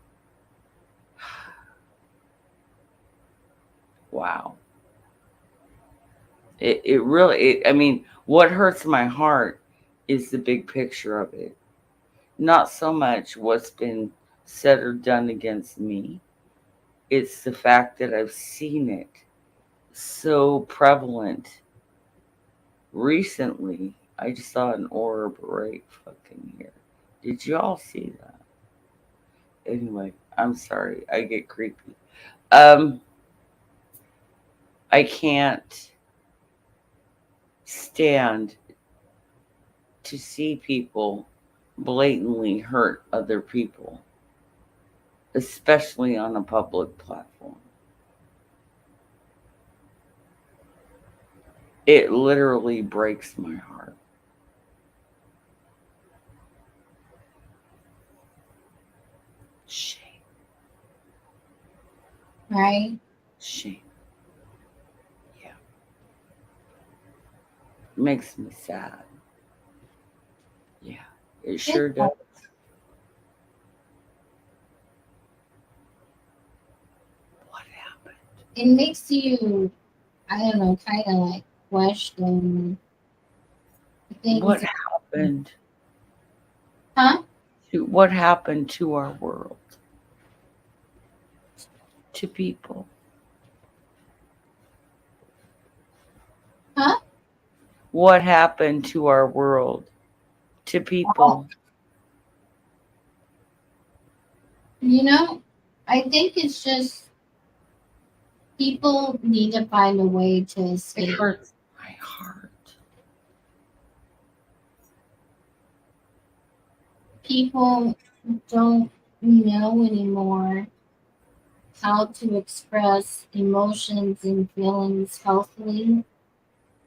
wow. It really, I mean, what hurts my heart is the big picture of it. Not so much what's been said or done against me. It's the fact that I've seen it so prevalent recently. I just saw an orb right fucking here. Did you all see that? Anyway, I'm sorry. I get creepy. I can't stand to see people blatantly hurt other people, especially on a public platform. It literally breaks my heart. Shame. right. Shame. Yeah. Makes me sad. Yeah, it sure does. What happened? It makes you, I don't know, kind of like question things. What happened? Huh? What happened to our world? To people? Huh? What happened to our world? To people? You know, I think it's just people need to find a way to It escape. hurts my heart. People don't know anymore how to express emotions and feelings healthily.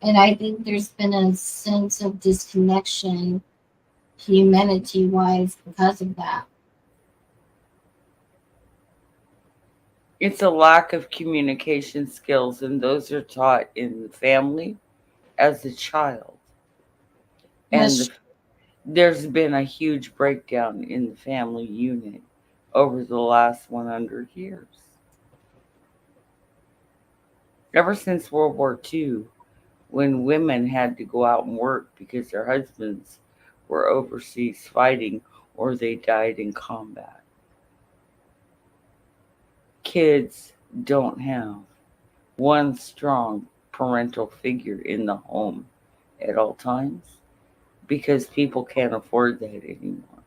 And I think there's been a sense of disconnection humanity wise because of that. It's a lack of communication skills, and those are taught in the family as a child. And Yes. there's been a huge breakdown in the family unit over the last 100 years. Ever since World War II, when women had to go out and work because their husbands were overseas fighting or they died in combat. Kids don't have one strong parental figure in the home at all times because people can't afford that anymore.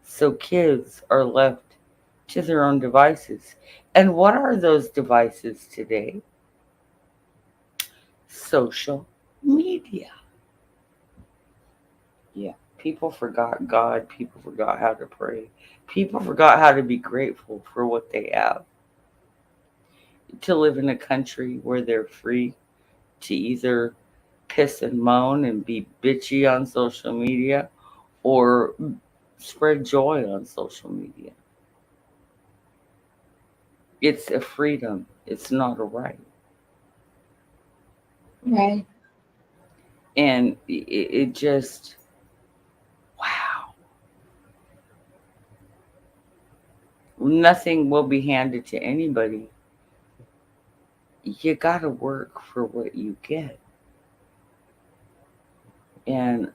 So kids are left to their own devices. And what are those devices today? social media. Yeah, people forgot God. People forgot how to pray. People forgot how to be grateful for what they have. To live in a country where they're free to either piss and moan and be bitchy on social media or spread joy on social media. It's a freedom. It's not a right. Right. And it just, wow. Nothing will be handed to anybody. You got to work for what you get. And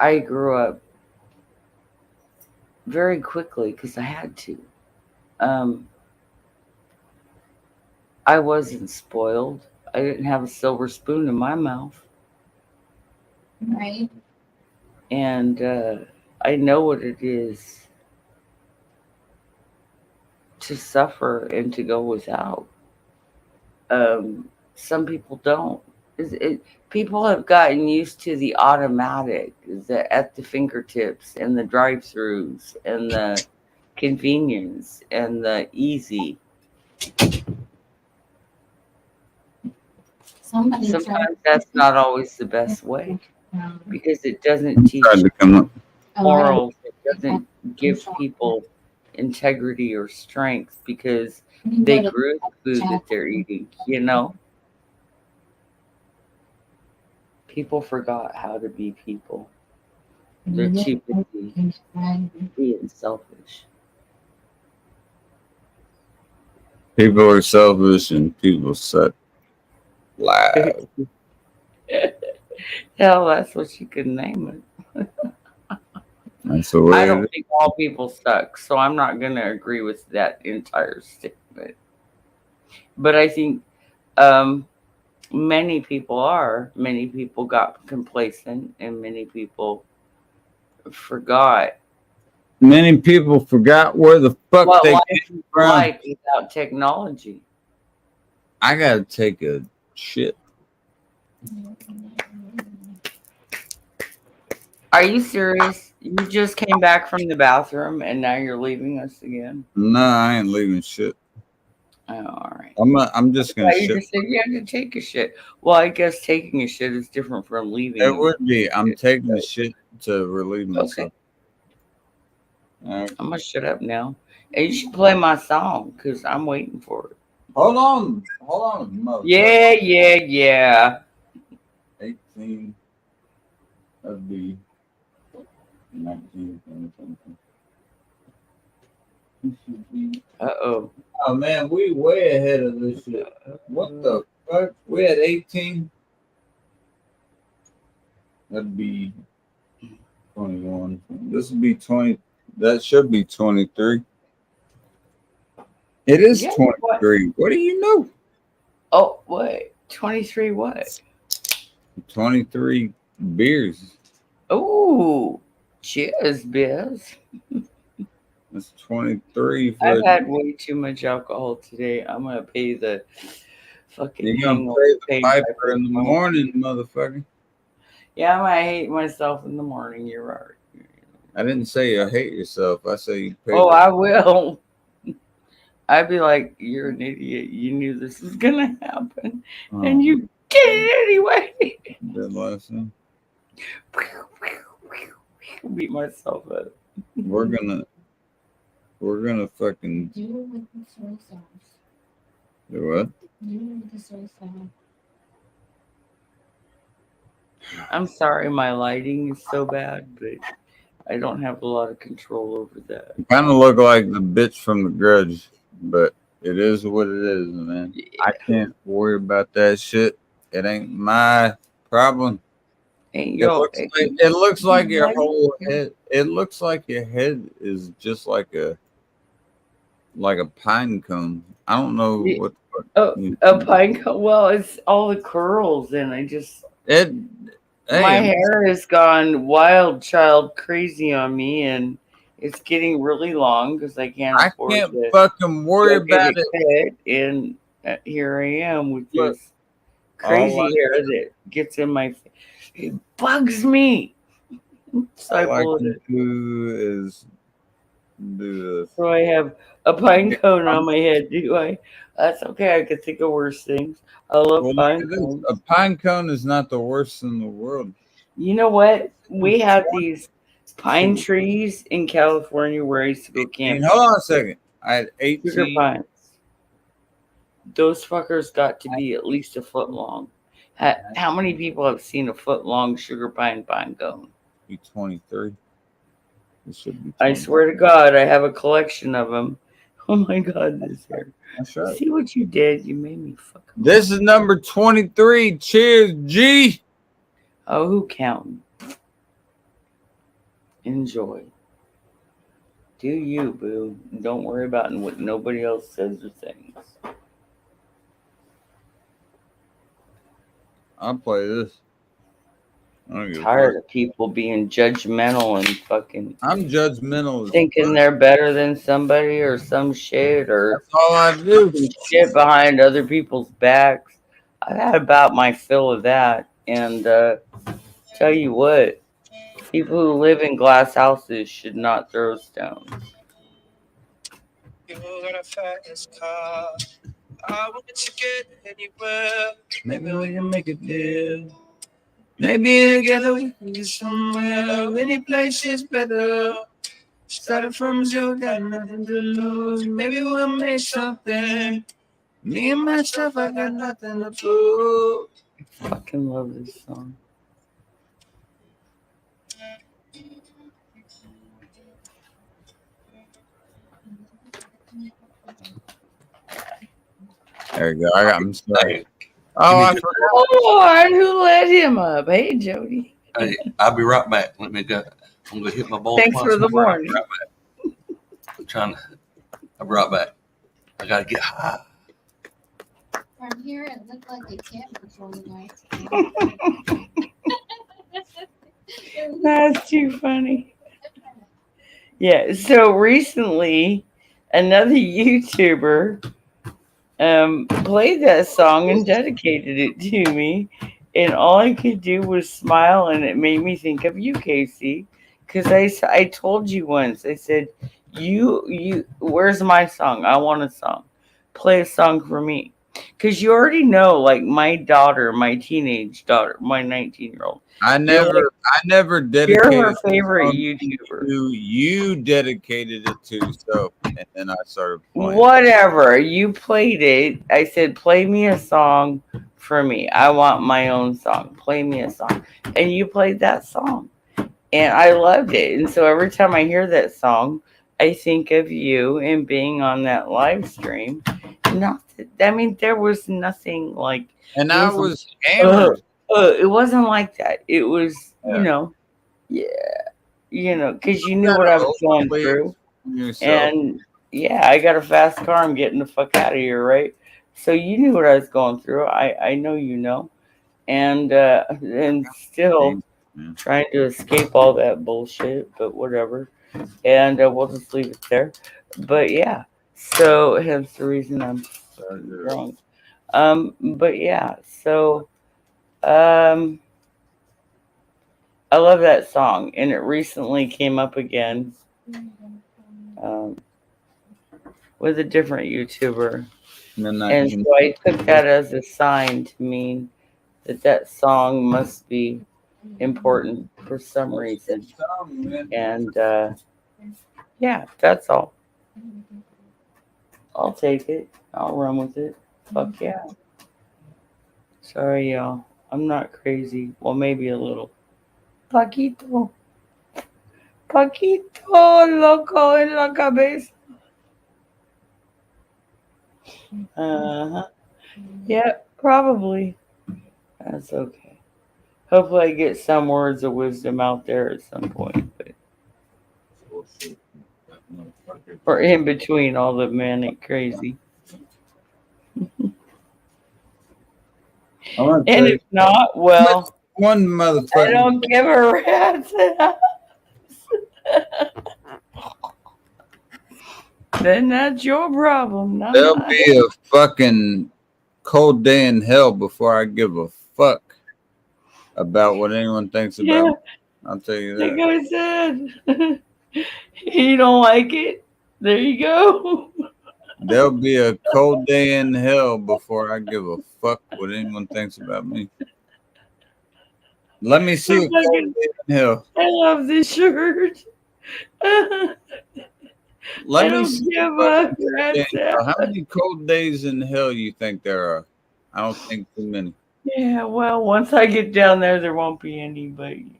I grew up very quickly because I had to. I wasn't spoiled. I didn't have a silver spoon in my mouth. Right. And I know what it is to suffer and to go without. Some people don't. People have gotten used to the automatic, at the fingertips, and the drive-throughs, and the convenience, and the easy. Sometimes that's not always the best way because it doesn't teach Tried to come up. morals. It doesn't give people integrity or strength because they grew the food that they're eating, you know? People forgot how to be people. They're too busy being selfish. People are selfish and people suck. Loud. Hell, that's what you could name it. That's the way I it don't is. think all people suck, so I'm not going to agree with that entire statement. But I think many people are. Many people got complacent, and many people forgot Many people forgot where the fuck what they life came is from. like without technology. I gotta take a shit. Are you serious? You just came back from the bathroom and now you're leaving us again? No, I ain't leaving shit. Oh, all right. I'm just gonna You shit. just said you had to take a shit. Well, I guess taking a shit is different from leaving. It would be. I'm taking the shit to relieve myself. Okay. All right. I'm gonna shut up now. And you should play my song because I'm waiting for it. Hold on, motherfucker. Yeah. 18. That'd be 19. 20. Uh-oh. Oh man, we way ahead of this shit. What the fuck? We had 18. That'd be 21. This would be 20. That should be 23. It is Yeah, 23. What do you know? Oh, what? 23 what? 23 beers. Oh, cheers, Biz. That's 23 for I've had way too much alcohol today. I'm gonna pay the fucking you're gonna hangover pay the pay piper in the morning, motherfucker. Yeah, I might hate myself in the morning. You're right. I didn't say you hate yourself. I say you pay. Oh, I will. I'd be like, you're an idiot. You knew this was gonna happen, and you did it anyway. Did last time. Beat myself up. We're gonna fucking Do it with the soy sauce. do what? Do it with the soy sauce. I'm sorry, my lighting is so bad, but I don't have a lot of control over that. Kind of look like the bitch from The Grudge, but it is what it is, man. Yeah. I can't worry about that shit. It ain't my problem. Ain't It looks like your Like- whole head. It looks like your head is just like a pine cone. I don't know Yeah. what. A pine cone. Well, it's all the curls, and I just my hair has gone wild child crazy on me, and it's getting really long because I can't afford to fucking worry go get about it. cut, and here I am with Look, this crazy all I- hair that gets in my face. It bugs me. So I All I pull can it. do is do this. So I have a pine cone on my head. Do I? That's okay. I could think of worse things. I love Well, pine look at this. cones. A pine cone is not the worst in the world. You know what? We had these pine trees in California where I used to go 18, camping. hold on a second. I had Sugar 18. pines. Those fuckers got to be at least a foot long. How many people have seen a foot long sugar pine cone? Be 23. This should be. I 20. swear to God, I have a collection of them. Oh my God, this hair. That's right. See what you did? You made me fuck. This is number 23. Cheers, G. Oh, who counting? Enjoy. Do you, boo? Don't worry about what nobody else says or thinks. I'll play this. I don't give a Tired fuck. of people being judgmental and fucking I'm judgmental. As thinking fuck. they're better than somebody or some shit or That's all I do. some shit behind other people's backs. I've had about my fill of that. And tell you what, people who live in glass houses should not throw stones. You got a fast car. I want to get anywhere. Maybe we can make a deal. Maybe together we can get somewhere. Any place is better. Started from zero, got nothing to lose. Maybe we'll make something. Me and myself, I got nothing to prove. Fucking love this song. There you go. I got him started. Oh, I forgot. Lord, who let him up? Hey, Jody. Hey, I'll be right back. Let me go. I'm gonna hit my ball. Thanks twice. for the warning. Right back. I'm trying to. I'll be right back. I gotta get high. From here, it looked like they can't control the noise. That's too funny. Yeah, so recently another YouTuber played that song and dedicated it to me, and all I could do was smile, and it made me think of you, Casey, because I told you once, I said, you where's my song? I want a song. Play a song for me. Because you already know, like my daughter, my teenage daughter, my 19-year-old. I never You're dedicated her the favorite song YouTuber. to you. Dedicated it to, so and then I started playing. Whatever. You played it. I said, play me a song for me. I want my own song. Play me a song. And you played that song. And I loved it. And so every time I hear that song, I think of you and being on that live stream. There was nothing like. And it I was was hammered. it wasn't like that. It was, because you knew what I was going through. Yourself. And yeah, I got a fast car. I'm getting the fuck out of here, right? So you knew what I was going through. I know you know, and still trying to escape all that bullshit, but whatever. And we'll just leave it there. But yeah, so hence the reason I'm drunk. But yeah, so I love that song, and it recently came up again. With a different YouTuber. And so I took that as a sign to mean that song must be important for some reason. And yeah, that's all. I'll take it. I'll run with it. Fuck yeah. Sorry, y'all. I'm not crazy. Well, maybe a little. Paquito loco en la cabeza. Yeah, probably. That's okay. Hopefully I get some words of wisdom out there at some point. But or in between all the manic crazy. And if not, well, one motherfucker. I don't give a rat's ass. Then that's your problem. Not There'll mine. be a fucking cold day in hell before I give a fuck about what anyone thinks about Yeah. me. I'll tell you Like that. I said, you don't like it. There you go. There'll be a cold day in hell before I give a fuck what anyone thinks about me. Let me see a cold day in hell. I love this shirt. I Let me don't see give a a fucking cold day rat's in hell. ass. How many cold days in hell you think there are? I don't think too many. Yeah, well, once I get down there won't be any, but you know.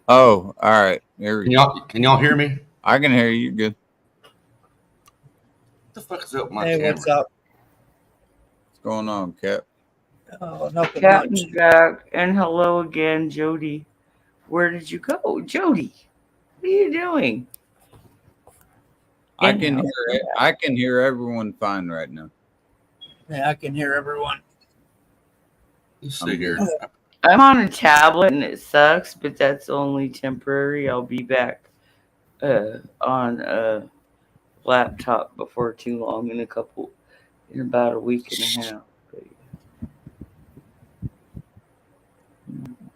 Oh, all right. Here we go. Can y'all hear me? I can hear you good. What the fuck is up with my Hey, camera? what's up? What's going on, Cap? Oh, nothing Captain much. Jack, and hello again, Jody. Where did you go, Jody? What are you doing? I And can how- hear it. I can hear everyone fine right now. Yeah, I can hear everyone. You sit here. I'm on a tablet and it sucks, but that's only temporary. I'll be back on a laptop before too long in about a week and a half.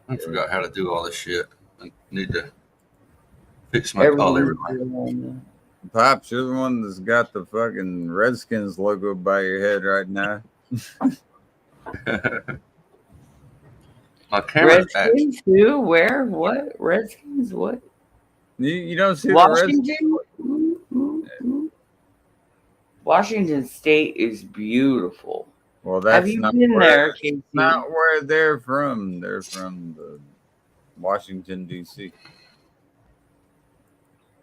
I forgot how to do all this shit. I need to fix my call, everybody. Everyone's Pops, you're the one that's got the fucking Redskins logo by your head right now. My camera's Redskins? Who? Where? What? Redskins? What? You don't see the Washington? Ooh. Washington State is beautiful. Well, Have that's you not been where, there, Casey? not where they're from. They're from the Washington D.C.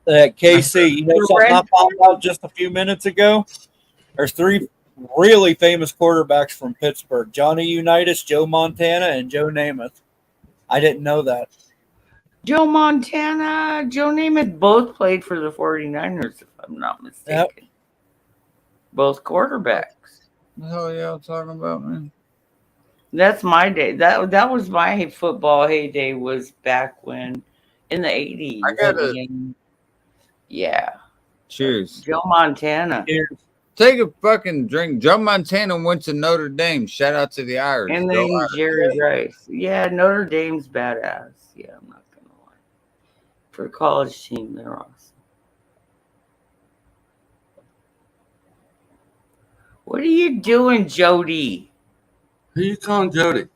KC, you know something I found out just a few minutes ago? There's 3 really famous quarterbacks from Pittsburgh: Johnny Unitas, Joe Montana, and Joe Namath. I didn't know that. Joe Montana, Joe Namath both played for the 49ers, if I'm not mistaken. Both quarterbacks. What the hell are y'all talking about, man? That's my day. That was my football heyday, was back when in the 80s. I gotta Yeah. cheers. Joe Montana. Take a fucking drink. Joe Montana went to Notre Dame. Shout out to the Irish. And Go then Irish. Jerry Rice. Yeah, Notre Dame's badass. Yeah, I'm not gonna lie. For a college team, they're awesome. What are you doing, Jody? Who you calling Jody?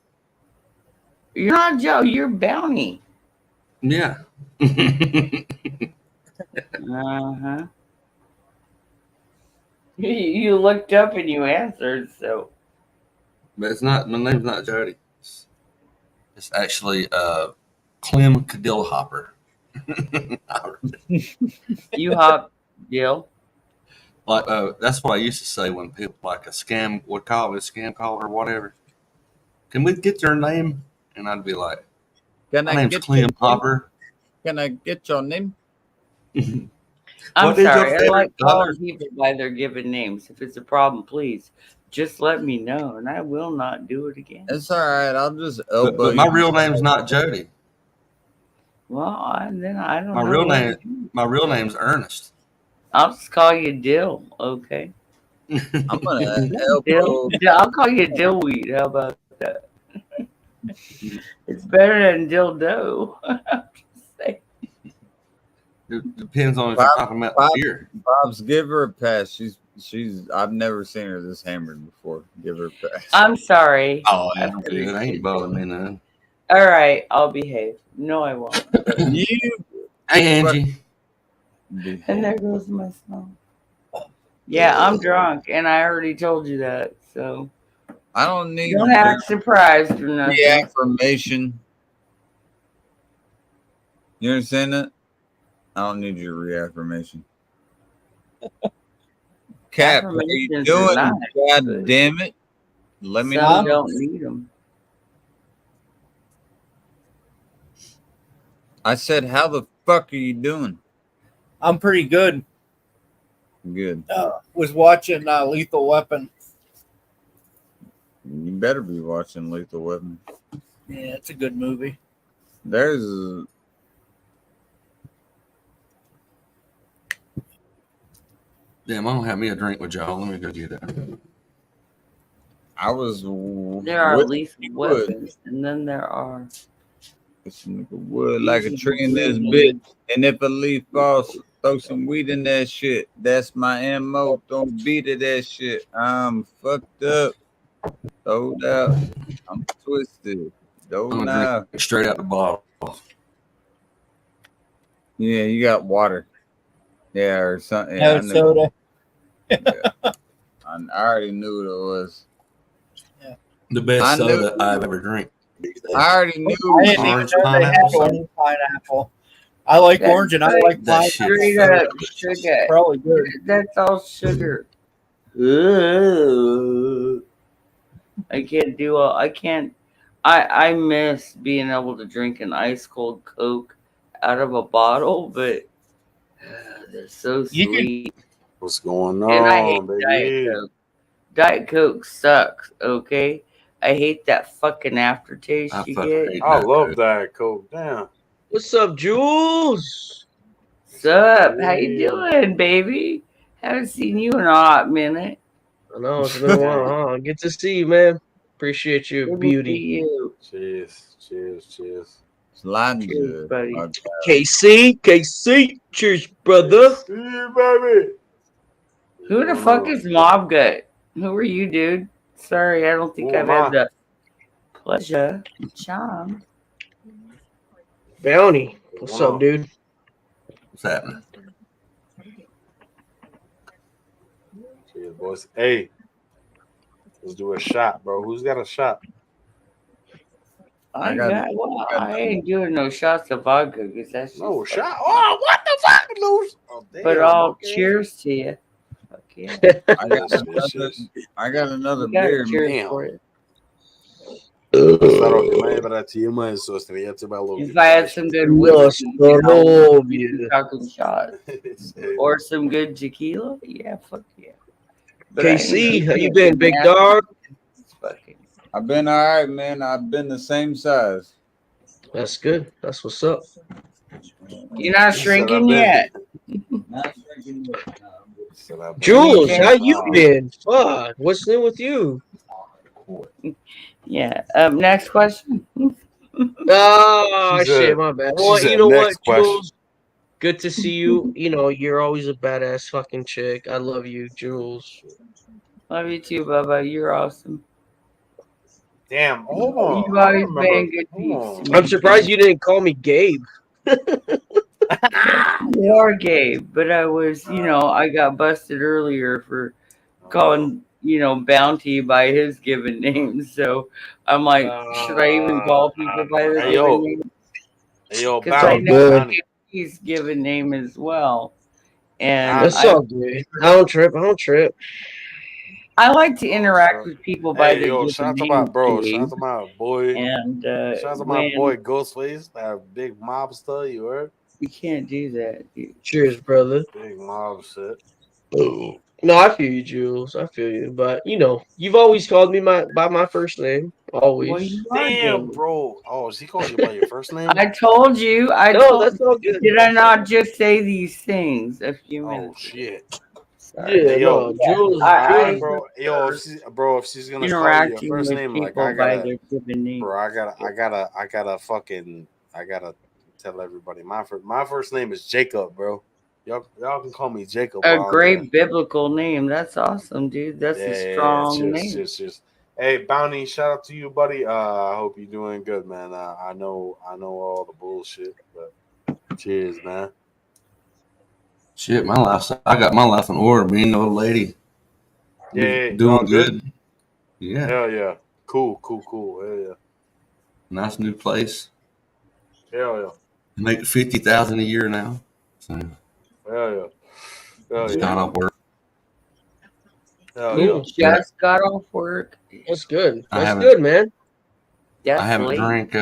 You're not Joe, you're Bounty. Yeah. Uh-huh. You looked up and you answered, so. But it's not. My name's not Jody. It's actually Clem Cadillhopper. You hop, Gil. Like that's what I used to say when people like a scam would call it a scam call or whatever. Can we get your name? And I'd be like, Can my I name's get Clem your Hopper. Can I get your name? I'm What is your sorry. I favorite like color? calling people by their given names. If it's a problem, please just let me know, and I will not do it again. It's all right. I'll just elbow But my you. real name's not Jody. Well, then I don't My know. real what name- to do. My real name's Ernest. I'll just call you Dill. Okay. I'm gonna Dill. elbow. I'll call you Dillweed. How about that? It's better than dildo. I'm just saying. It depends on if you're talking about the beer. Bob's, give her a pass. She's. I've never seen her this hammered before. Give her a pass. I'm sorry. Oh, that's good. I ain't bothering me none. All right, I'll behave. No, I won't. You. Hey, Angie. And there goes my song. Yeah, I'm drunk, and I already told you that. So I don't need don't act surprised or nothing. reaffirmation. You understand that? I don't need your reaffirmation. Cap, how you Affirmations doing? are nice, God but damn it! Let me some know. don't need them. I said, how the fuck are you doing? I'm pretty good. Good. Was watching Lethal Weapon. You better be watching Lethal Weapon. Yeah, it's a good movie. Damn, I'm gonna have me a drink with y'all. Let me go get it. I was There are with lethal wood. weapons, and then there are. This nigga wood like a tree in this bitch. And if a leaf falls, throw some weed in that shit. That's my ammo. Don't beat it that shit. I'm fucked up. Throwed out. I'm twisted. Go I'm gonna now. drink straight out the bottle. Yeah, you got water. Yeah, or something. No Yeah, soda. I already knew what it was. The best I knew- soda I've ever drank. I already knew. I didn't even Orange know they had pineapple orange pineapple. I like That's orange and I like like that pineapple. shit. Straight up sugar. Probably good. That's all sugar. Ugh. I can't do all. I can't. I miss being able to drink an ice cold Coke out of a bottle, but they're so You can- sweet. What's going And I hate on, baby? Diet Coke. Diet Coke sucks. Okay, I hate that fucking aftertaste I you fucking get. hate I that. love Diet Coke. Damn. What's up, Jules? Sup? How you Yeah. doing, baby? Haven't seen you in a hot minute. I know it's been a while, huh? Good to see you, man. Appreciate you, Good to beauty. see you. Cheers, cheers, cheers. Sliding Cheers, good. buddy. KC, cheers, brother. See you, baby. Who the fuck is Mob Gut? Who are you, dude? Sorry, I don't think Who I've am had the pleasure. Charm. Bounty. What's Wow. up, dude? What's happening? Cheers, boys. Hey, let's do a shot, bro. Who's got a shot? I got- got, well, I ain't doing no shots of vodka because that's just No like- shot. Oh, what the fuck, Lose? Oh, damn. But I'll okay. cheers to you. Fuck yeah. I got another, I got another You got beer. a cheers damn. for it. Claro que me para ti, maestro. Estaría te malo. If I had some good Los whiskey, you know, Colombia. talking shot or some good tequila, yeah, fuck yeah. But KC, how you been, big dog? Fucking. I've been all right, man. I've been the same size. That's good. That's what's up. You're not shrinking yet. Not drinking yet. Jules, how you been? Fuck, what's new with you? Yeah. Next question. Oh, She said- shit, my bad. she Well, said you know what, next question. Jules? Good to see you. You know, you're always a badass fucking chick. I love you, Jules. Love you too, Bubba. You're awesome. Damn, hold on. You've I always remember- been good hold peeps. on. I'm surprised you didn't call me Gabe. You are gay, but I was, I got busted earlier for calling, Bounty by his given name. So I'm like, should I even call people by their Hey, yo. given name? Hey, yo, Because I Bounty, know Bounty. his given name as well. And That's all good. I don't trip. I like to interact with people by Hey, their yo, given shout out to name. my bro. Dave. Shout out to my boy. And Shout out to my when- boy Ghostface, that big mobster, you heard? You can't do that, dude. Cheers, brother. Big mob shit. No, I feel you, Jules. I feel you. But you've always called me by my first name. Always. Well, you are Damn, gay. bro. Oh, is he calling you by your first name? I told you. No, that's all good. Did I not just say these things a few Oh minutes? shit. Sorry. Yeah, Hey, yo. no, Jules. I- Jules- Bro, yo, if she's gonna call you your Interacting first with name, people like I by gotta, their given name. bro, I gotta tell everybody my first name is Jacob, bro. Y'all can call me Jacob. A while I'm great there. biblical name. That's awesome, dude. That's a strong name. Cheers. Hey, Bounty, shout out to you, buddy. I hope you're doing good, man. I know all the bullshit, but cheers, man. Shit, I got my life in order, being an old lady. Yeah, Doing y'all good? good. Yeah. Hell yeah. Cool. Hell yeah. Nice new place. Hell yeah. Make 50,000 a year now. So Hell yeah. Hell just yeah. got off work. Hell Cool. yeah. Just got off work. That's good. I That's haven't- good, man. That's I haven't late. drank. You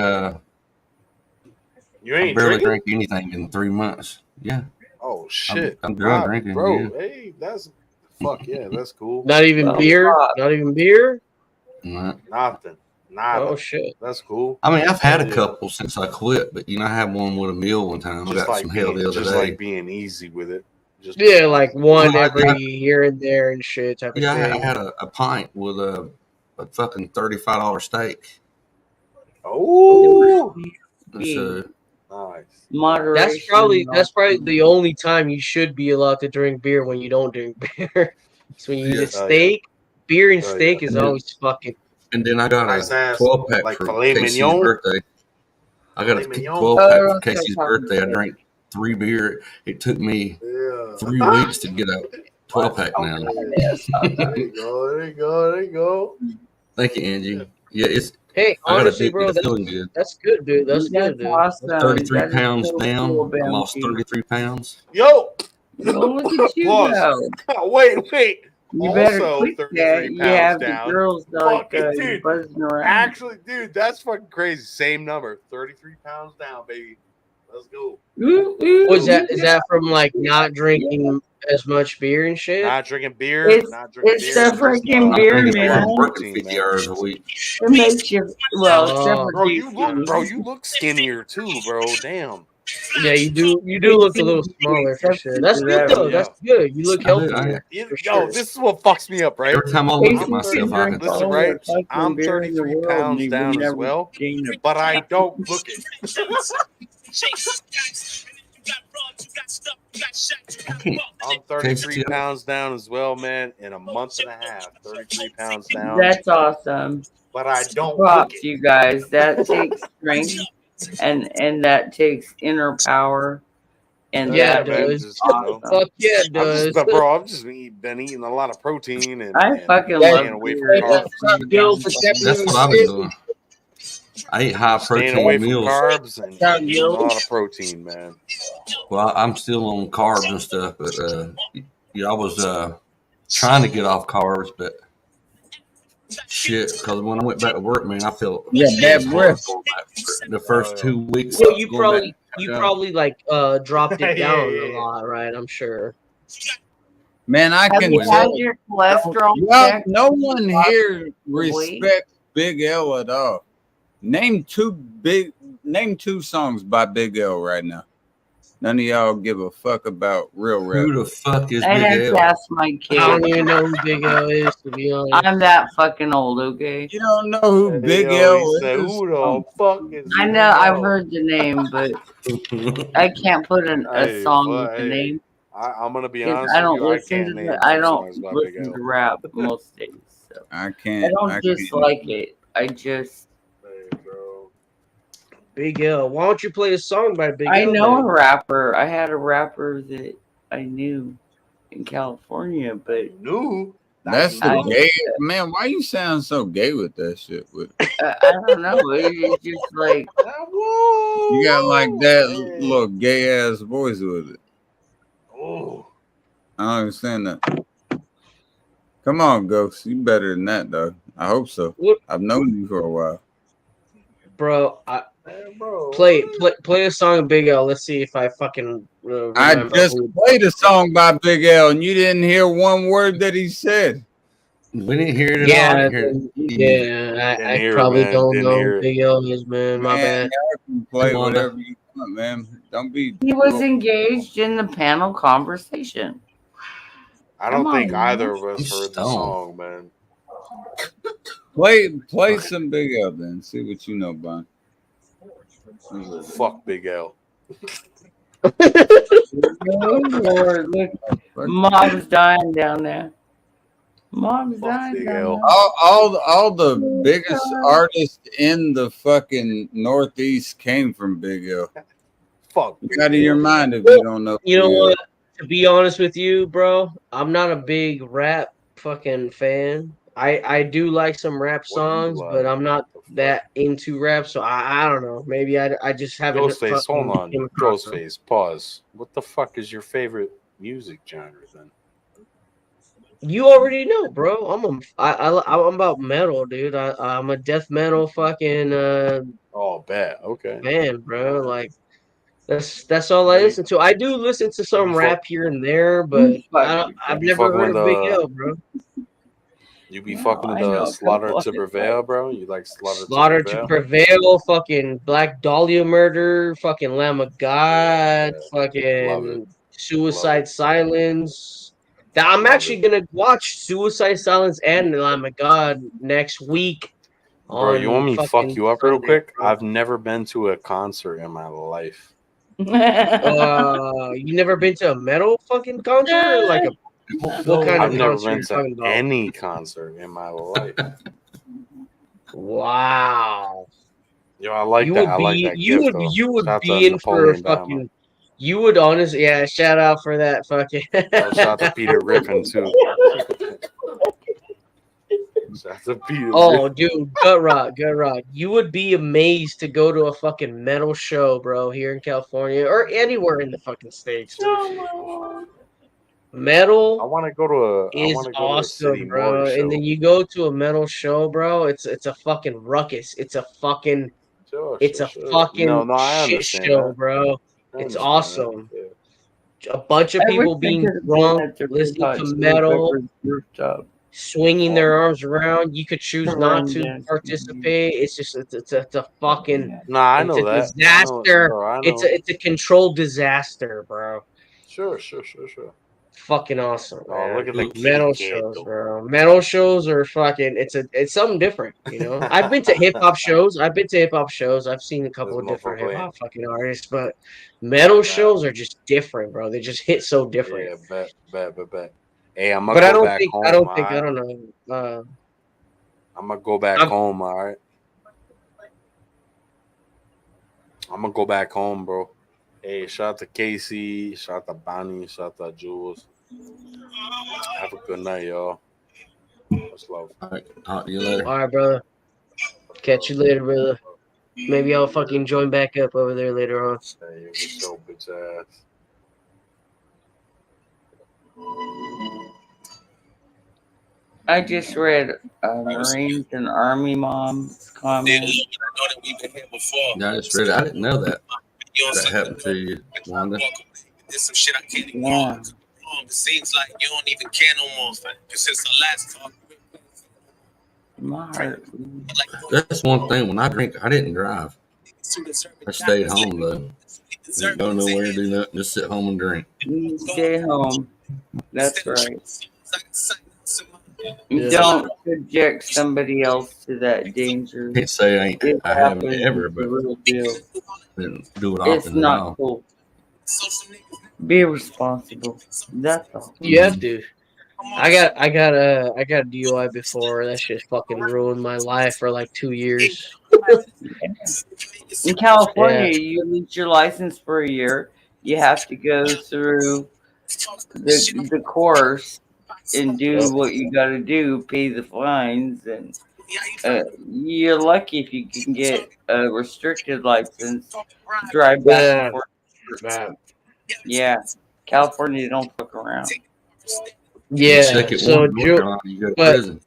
I ain't barely drinking? drank anything in 3 months. Yeah. Oh shit. I'm done Wow, drinking, bro. yeah. Hey, that's fuck yeah, that's cool. Not even Well, beer. fuck. Not even beer. Nah. Nothing. Oh shit. That's cool. I mean, I've had a Yeah. couple since I quit, but I had one with a meal one time. I got some hell the other just day. like being easy with it. Just Yeah, like one Well, I every got- here and there and shit type of Yeah, I thing. had a pint with a fucking $35 steak. Oh, So nice. Moderation. That's probably the only time you should be allowed to drink beer when you don't drink beer. So when you eat Yeah. a steak, beer and Oh, yeah. steak is And then- always fucking. and then I got Nice a ass, 12 pack like for filet Casey's mignon. birthday. I got a Filet mignon. 12 pack Oh, for okay, Casey's talking birthday. I steak. drank 3 beer. It took me Yeah. 3 weeks to get a 12 pack now. Yes, There you go. There you go. There you go. Thank you, Angie. Yeah, it's Hey, I got a honestly, big bro, bit of feeling good. that's good, dude. That's good, dude. awesome. 33 That is pounds so down. cool, I lost Bounty. 33 pounds. Yo. Well, look at you Pause. go. Wait. You better Also, quit 33 that. You pounds have down. the girls like Fucking dude. buzzing around. Actually, dude, that's fucking crazy. Same number. 33 pounds down, baby. Let's go. Ooh, ooh. Was that is that from like not drinking as much beer and shit? Not drinking beer. It's- Not drinking it's beer. the freaking I'm beer, drinking beer. I'm man. working Protein, 50 man. hours a week. It makes you well, except Oh. for Bro, you Casey. look skinnier too, bro. Damn. Yeah, you do look a little smaller for sure. That's good though. That's good. You look I do, healthier. Yo, For sure. this is what fucks me up, right? Every time I look at Casey's myself, been I drinking can Listen, all right? the fucking I'm beer in the 33 world, pounds and he would down as never well, gain a but I don't look it. I'm 33 Casey. pounds down as well, man, in a month and a half. 33 pounds down, That's awesome. but I don't look Props, it. you guys. That takes strength and that takes inner power. And Yeah, that it man, is does. just, you know, awesome. Fuck yeah, it does. I've just been eating a lot of protein and I fucking Yeah, love staying away from beer. carbs. That's what I've been doing. I eat high Staying away protein from meals. carbs and eating a lot of protein, man. Well, I'm still on carbs and stuff, but yeah, I was trying to get off carbs, but shit, because when I went back to work, man, I felt Yeah, bad it was breath. hard going back. The first 2 weeks. Well, you going back probably like dropped it Yeah, down yeah. a lot, right? I'm sure. Man, I Have can you had tell. your cholesterol Y'all, checked? no one here Wait. respects Big L at all. Name two songs by Big L right now. None of y'all give a fuck about real rap. Who the fuck is I Big have to L? ask my I don't kid. even know who Big L is, to be honest. I'm that fucking old, okay? You don't know who Big Yo, L he said, is? who the fuck is I Big know I've L? heard the name, but I can't put a Hey, song but, with the hey, name I'm gonna be because honest I with don't you. I listen can't to name the, I some don't songs by Big listen L. to rap most days. So I I can't. don't dislike it. I just Hey, bro. Big L. Why don't you play a song by Big I L? know a then? rapper. I had a rapper that I knew in California, but New. That's the I- gay man. Why you sound so gay with that shit? With I don't know. It's just like you got like that little gay ass voice with it. Oh, I don't understand that. Come on, Ghost. You better than that, though. I hope so. What? I've known you for a while. Bro, man, bro. play a song of Big L. Let's see if I fucking I remember just who. played a song by Big L, and you didn't hear one word that he said. We didn't hear it at Yeah, all. I didn't hear it. I hear it, probably man. don't Didn't know hear who it. Big L is, man. My Man, bad. y'all can play Come on, whatever you want, man. Don't be. he was engaged in the panel conversation. I don't Come think on, either man. of us He's heard the stoned. song, man. Play some Big L, then. See what you know, Bon. Fuck Big L. Oh Lord, look, mom's dying down there. Mom's Fuck dying Big down L. there. All the biggest artists in the fucking Northeast came from Big L. Fuck. Get Big out of your L. mind if you don't know. You know Big L. what? To be honest with you, bro, I'm not a big rap fucking fan. I do like some rap What do you songs, like? but I'm not What the fuck? that into rap. So I don't know. Maybe I just haven't. Ghostface, fucking hold on. came across them. Ghostface, pause. What the fuck is your favorite music genre then? You already know, bro. I'm about metal, dude. I'm a death metal fucking Oh, bet. Okay. fan, bro. Like that's all I Hey, listen to. I do listen to some fuck- rap here and there, but I've be never fucking heard of with, Big L, bro. You be No, fucking I with know a Slaughter couple to of it. Prevail, bro? You like Slaughter Slaughter to Prevail, fucking Black Dahlia Murder, fucking Lamb of God, Love fucking Suicide Silence. I'm actually gonna watch Suicide Silence and Lamb of God next week. Bro, you want me to fuck fucking you up real Sunday, quick? bro. I've never been to a concert in my life. You never been to a metal fucking concert or like a what kind I've of never concert been you're to talking about? any concert in my life. Wow. Yo, I like You that. would I like be that gift though. you would Shout out be to in for a Napoleon Dynamite. fucking you would honestly shout out for that fucking Oh, shout out to Peter Griffin too. Shout out to Peter Oh, Griffin. dude, gut rock. You would be amazed to go to a fucking metal show, bro, here in California or anywhere in the fucking states. I Metal want to go to is a City awesome, Morgue bro. show. And then you go to a metal show, bro. It's a fucking ruckus. It's a fucking Sure. fucking No, I shit understand show, that. bro. I It's understand awesome. that. Yeah. A bunch of I wish people I being could have been drunk, at the Red listening Hot to Chili metal, Peppers rooftop. swinging their arms around. You could choose not to Horrendous. participate. It's just it's a fucking Nah, I it's know a that. disaster. Bro, I It's know. it's a controlled disaster, bro. Sure. Fucking awesome, Oh, man. look at the Metal kitty cat, shows, though. bro. Metal shows are fucking. It's something different, you know. I've been to hip hop shows. I've seen a couple of different hip hop fucking artists, but metal shows are just different, bro. They just hit so different. Yeah, bet. Hey, I'm gonna But I go don't back think home. I don't alright? know. I'm gonna go back home. All right. I'm gonna go back home, bro. Hey, shout out to Casey, shout out to Bonnie, shout out to Jules. Have a good night, y'all. Much love. All right, talk to you later. All right, brother. Catch you later, brother. Maybe I'll fucking join back up over there later on. Hey, what's your bitch ass? I just read Marines and Army mom's comments. Yeah, I just read it. I didn't know that. That happened to you, Wanda. There's some shit I can't ignore. Yeah. It seems like you don't even care no more. Since our last talk. My heart. That's one thing. When I drink, I didn't drive. I stayed home though. Didn't go nowhere, do nothing. Just sit home and drink. You stay home. That's right. Yeah. Don't subject somebody else to that danger. Can't say I haven't ever, but Real deal. didn't do it It's often at not all. cool. Be responsible. That's all. You have to. I got a DUI before. That shit fucking ruined my life for like 2 years. In California, you lose your license for a year. You have to go through the course and do what you got to do, pay the fines, and you're lucky if you can get a restricted license, drive back and forth. Yeah, California don't fuck around. Yeah, Second so one, North Carolina, you go to but prison.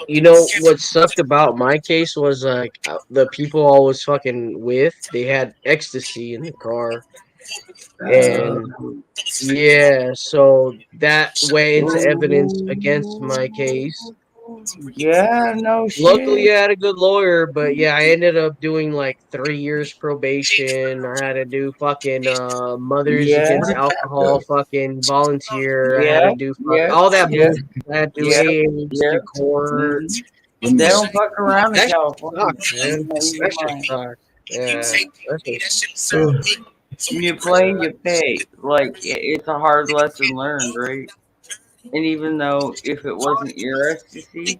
you know what sucked about my case was like the people I was fucking with, they had ecstasy in the car, and yeah, so that went into evidence against my case. Yeah, no shit. Luckily, I had a good lawyer, but yeah, I ended up doing like 3 years probation. I had to do fucking Mothers Against Alcohol fucking volunteer. I had to do all that bullshit. I had to do AA, do court. They don't fuck around in That California. sucks, man. That shit sucks. Yeah, that shit You play, you pay. Like, it's a hard lesson learned, right? And even though if it wasn't your ecstasy,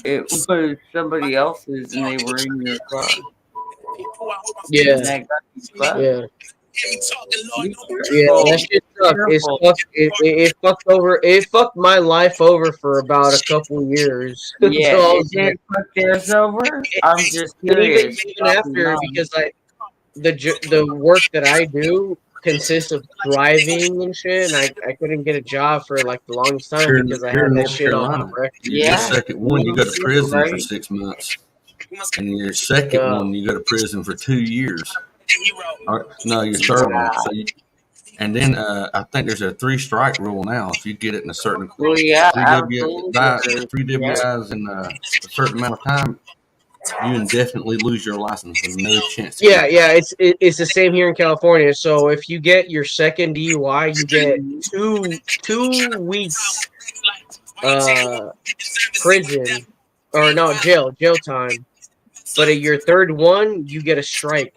it was somebody else's and they were in your car. Yeah. And that got you fucked. Yeah. Be Yeah, careful. that shit sucked. It fucked over. It fucked my life over for about a couple years. Yeah, So I it was like- did fuck theirs over. I'm just But curious. even after, because the work that I do consists of driving and shit, and I couldn't get a job for like the longest time Here because I in had that North shit on my Carolina, record. your second one, you go to prison for Right. 6 months. And your second Yeah. one, you go to prison for 2 years. No, your third one. So and then I think there's a 3-strike rule now. If you get it in a certain Well, yeah, 3 absolutely. WIs in a certain amount of time, you indefinitely lose your license with no chance. To Yeah, yeah, it's the same here in California. So if you get your second DUI, you get two weeks prison or no jail time. But at your third one, you get a strike.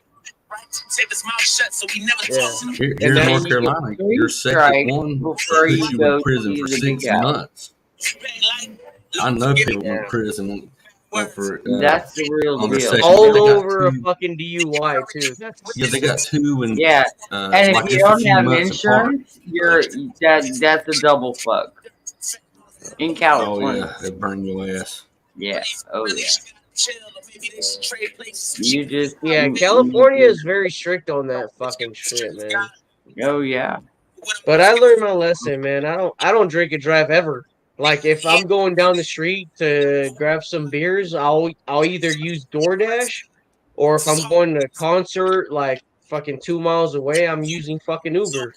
Yeah. Here And in that North you get Carolina, your second one before puts you you go in prison to for the big 6 house. months. I know people Yeah. in prison for That's the real on their deal. second. all They got over a two. fucking DUI too. That's Yeah, they got two and Yeah, and like if you just a don't few have months apart. insurance, that's a double fuck in Oh California. yeah, they burn your ass. Yeah. Oh yeah. You just yeah, you California just- is very strict on that fucking shit, man. oh yeah. But I learned my lesson, man. I don't drink and drive ever. Like if I'm going down the street to grab some beers, I'll either use DoorDash, or if I'm going to a concert like fucking 2 miles away, I'm using fucking Uber.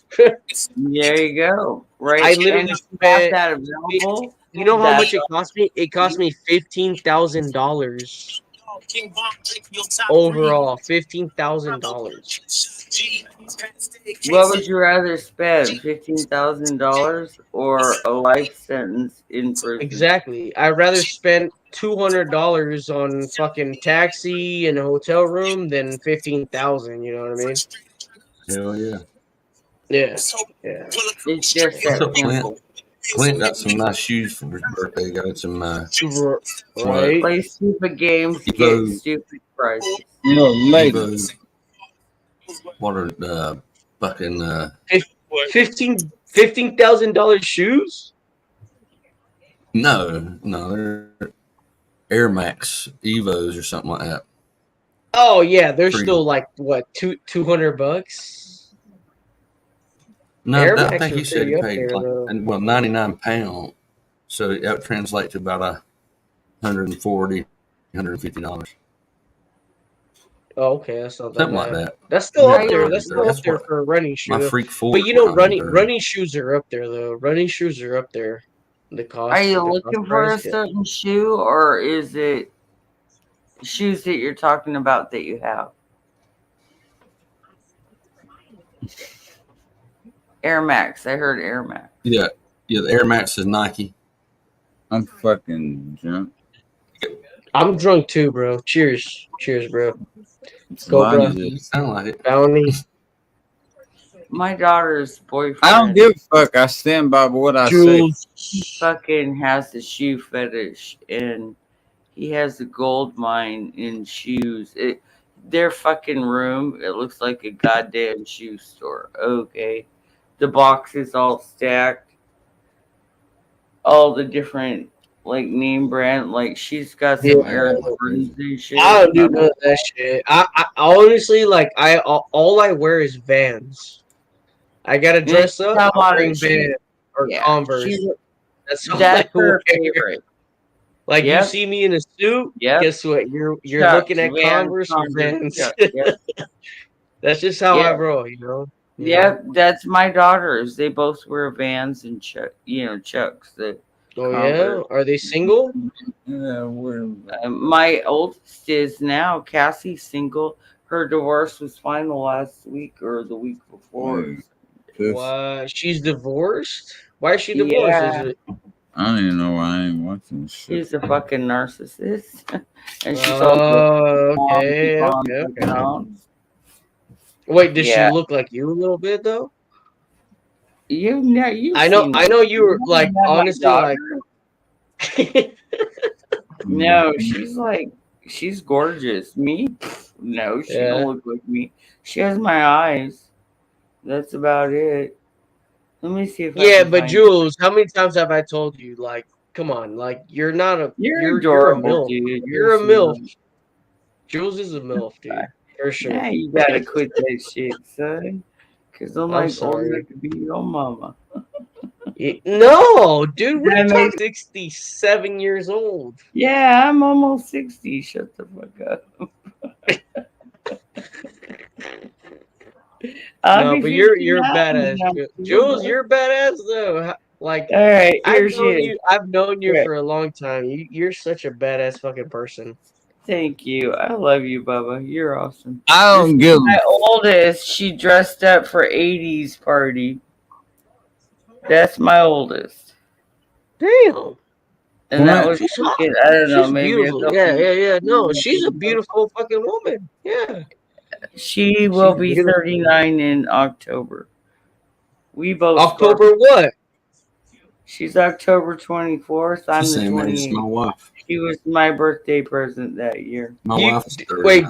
There you go. Right. I And literally if you have spent. that available, You know how that's much it cost me? It cost me $15,000 overall. $15,000. what would you rather spend? $15,000 or a life sentence in prison? Exactly. I'd rather spend $200 on fucking taxi and a hotel room than 15,000. You know what I mean? Hell yeah. Yeah. Yeah. It's just What's that up, Clint? simple. Clint got some nice shoes for his birthday. Got some Right. Play stupid games, get Evo. stupid prices. You know, ladies. Evo. What are fucking $15,000 shoes? no, they're Air Max Evos or something like that. Oh yeah, they're Pretty- still like what $200? No, Air I Max think are he said he pretty up paid there, like though. 99 pounds. So that would translate to about $140, $150. Oh, okay, that's not that Something bad. like that. That's still Yeah, up there. That's still up that's there what for a running my shoe. freak four. But you know, running shoes are up there though. Running shoes are up there. The cost. Are you the cost looking for a price, yeah. certain shoe, or is it shoes that you're talking about that you have? Air Max. I heard Air Max. Yeah, the Air Max is Nike. I'm fucking drunk. I'm drunk too, bro. Cheers, bro. It's Go, bro. Lonnie's. You sound like it. Bounty. My daughter's boyfriend. I don't give a fuck. I stand by what I say. Jules. He fucking has a shoe fetish, and he has a gold mine in shoes. Their fucking room, it looks like a goddamn shoe store. Okay, the boxes all stacked, all the different like name brand. Like she's got some Air Jordans and shit. I don't do none of that shit. I honestly like all I wear is Vans. I gotta dress up. How I'll about bring it? Vans or Yeah, Converse. she's- That's all That's I wear. her favorite. Like Yep. you see me in a suit. Yep. Guess what? You're Chucks, looking at Vans, Converse or Converse, Vans. Chucks, yep. That's just how I Yep. roll, you know. Yep, that's my daughters. They both wear Vans and Chucks. The Oh yeah. Converse. Are they single? Yeah, we're My oldest is now. Cassie's single. Her divorce was final last week or the week before. What? She's divorced? Why is she divorced? Yeah. Is it? I don't even know why I ain't watching this shit. She's a fucking narcissist, and she's Oh, also okay. Wait, does Yeah. she look like you a little bit though? You know, you. I know you were like honestly like. No, she's gorgeous. Me? No, she Yeah. don't look like me. She has my eyes. That's about it. Let me see if I Yeah, can but find- Jules, how many times have I told you? Like, come on, like you're not a You're a adorable, MILF. dude. You're a so MILF. Jules is a MILF, dude, for sure. Yeah, you gotta quit that shit, son. Cause I'm like old sorry. enough to be your mama. No, dude, we're That talking makes- 67 years old. Yeah, I'm almost 60. Shut the fuck up. No, but you're now. badass, Jules. You're badass though. Like, All right, I've here's known you. you. I've known you Right. for a long time. You're such a badass fucking person. Thank you. I love you, Bubba. You're awesome. I This don't is give. my oldest. She dressed up for 80s party. That's my oldest. Damn. And that What? was She's hot. fucking, I don't know, She's maybe a beautiful. couple Yeah, yeah, years yeah. No, ago. she's a beautiful fucking woman. Yeah. She will She's be beautiful. 39 in October. We both October what? She's October 24th. I'm She's the the same age as 28th. my wife. She was my birthday present that year. My You, wife is 39. wait,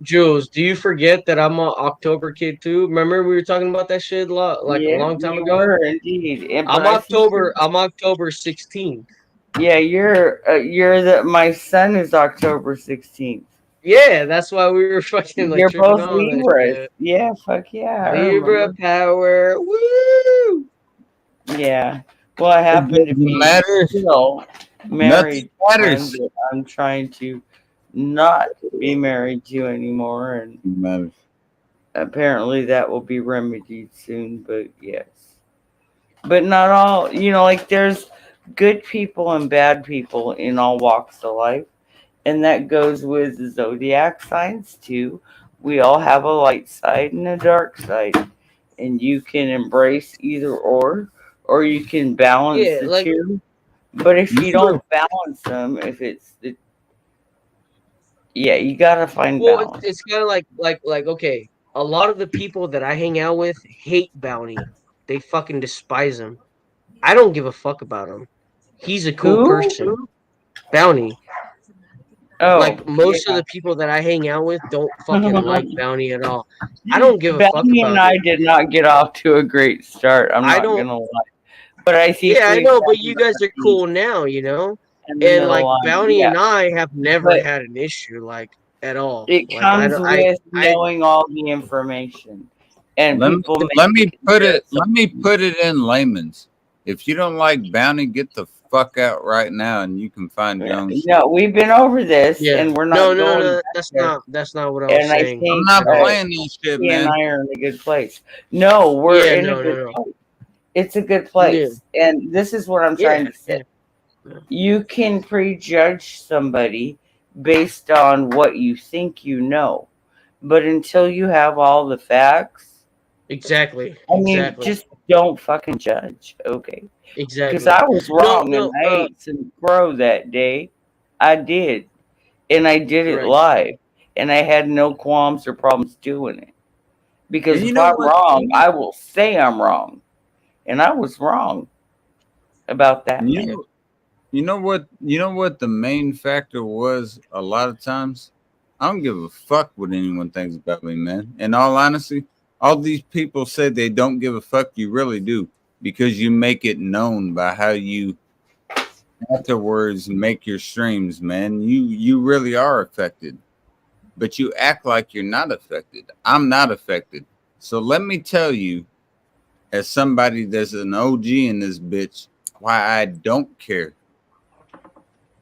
Jules, do you forget that I'm an October kid too? Remember we were talking about that shit like a Yeah, long time you ago? were indeed. And, but I'm I think October 16th. yeah, you're my son is October 16th. Yeah, that's why we were fucking like You're tripping both on that Libras. shit. Yeah, fuck yeah. I Libra remember. power. Woo! Yeah. Well, I happen to Doesn't be matter. still married Nothing to one matters. that I'm trying to not be married to anymore, and Matters. apparently that will be remedied soon. But yes, but not all. Like there's good people and bad people in all walks of life, and that goes with the zodiac signs too. We all have a light side and a dark side, and you can embrace either or you can balance Yeah, the like two. But if you don't balance them, if it's you gotta find well, balance. it's kind of like okay, a lot of the people that I hang out with hate Bounty. They fucking despise him. I don't give a fuck about him. He's a cool Who? person. Bounty. Oh, Like most of the people that I hang out with don't fucking like Bounty at all. I don't give a fuck Bounty and about I it. did not get off to a great start. I'm I not don't. gonna lie, but I think Yeah, I we've know, but gotten you guys are cool now, you know. And like Bounty Yeah, and I have never but had an issue like at all. it Like I comes don't. with knowing all the information, and Let me, people let me make put it. Let me put it in layman's. If you don't like Bounty, get the fuck out right now, and you can find your own. No, we've been over this, Yeah. and we're not No, going. no. back That's there. not what I was And I saying. think I'm not playing this shit, he and man. I are in a good place. No, we're Yeah, in no, a good no, no. place. It's a good place, and this is what I'm trying to say. You can prejudge somebody based on what you think you know, but until you have all the facts, Exactly. I mean, Exactly. just don't fucking judge, okay? Exactly. Because I was wrong No, and I ate some crow that day. I did, and I did it Right. live, and I had no qualms or problems doing it. Because And you if know I'm what? wrong, I will say I'm wrong, and I was wrong about that. You know what? You know what the main factor was. A lot of times, I don't give a fuck what anyone thinks about me, man. In all honesty, all these people say they don't give a fuck. You really do, because you make it known by how you afterwards make your streams, man. You really are affected, but you act like you're not affected. I'm not affected. So let me tell you, as somebody that's an OG in this bitch, why I don't care.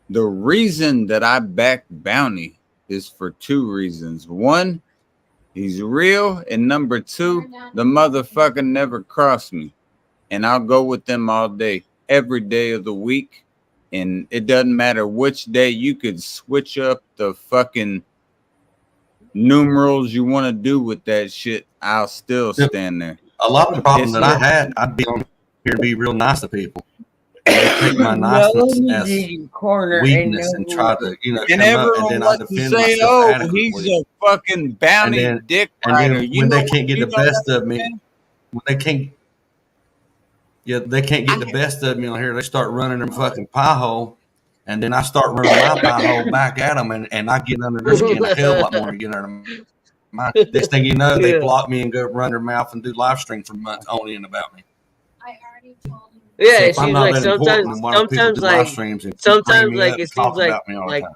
The reason that I back Bounty is for two reasons. One, he's real, and number two, the motherfucker never crossed me. And I'll go with them all day, every day of the week. And it doesn't matter which day. You could switch up the fucking numerals you want to do with that shit. I'll still stand there. A lot of the problems It's that I not- had, I'd be on here to be real nice to people. And they take my niceness as weakness and try to, and come up, everyone and then I wants to defend say, myself "Oh, adequately. he's a fucking Bounty dick and rider." then You when know they what- can't get you the know best what, of me, man? when they can't get the best of me on here, they start running their fucking pie hole, and then I start running my pie hole back at them, and I get under their skin a hell of a lot more than get under mine. Next thing you know, they Yeah. block me and go run their mouth and do live stream for months only and about me. Yeah, So it if I'm seems not like that important, sometimes, then why do people do live streams and keep bringing sometimes me like up it and seems talking like about me all the time?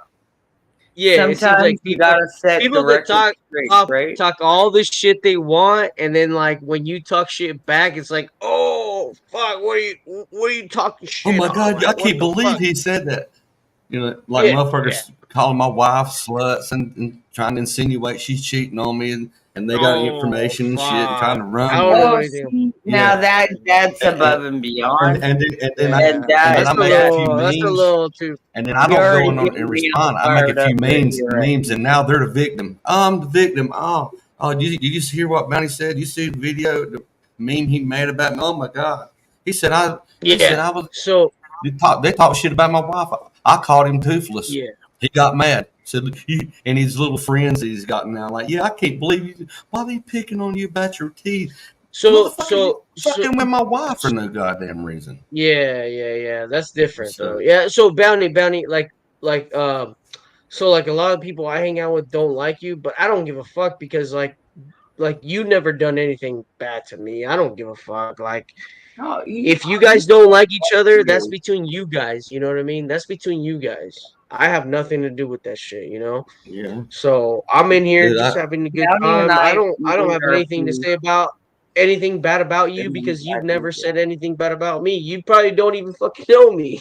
yeah, it seems Sometimes like you people gotta set people the that record straight, right? talk all the shit they want, and then like when you talk shit back, it's like, oh fuck, what are you talking shit? Oh my on? god, Like, I what can't the believe fuck? he said that. Like Yeah, motherfuckers calling my wife sluts and trying to insinuate she's cheating on me, and and they got information and shit and trying to run. I don't know Oh, anything. see, now Yeah. that's above and beyond. And then Yeah, I And that I make a few that's a memes, little too. and then I you don't go already in get and me respond. all I make a fired few up. But you're right. memes, and now they're the victim. I'm the victim. Oh, did you hear what Bounty said? You see the video, the meme he made about me? Oh my god. He said I Yeah. was. So They talk shit about my wife. I called him toothless. yeah. He got mad. Said and his little friends he's got now, like, yeah, I can't believe you. Why are they picking on you about your teeth? So Fucking with my wife for no goddamn reason. yeah. That's different So- though. Yeah. So bounty, like so like a lot of people I hang out with don't like you, but I don't give a fuck because like you never done anything bad to me. I don't give a fuck. Like No, if you guys don't like each other, that's between you guys. You know what I mean? That's between you guys. I have nothing to do with that shit, you know? Yeah. So I'm in here Dude, just having a good Bounty and time. I I don't have are anything to say about anything bad about you because you've never said anything bad about me. You probably don't even fucking know me.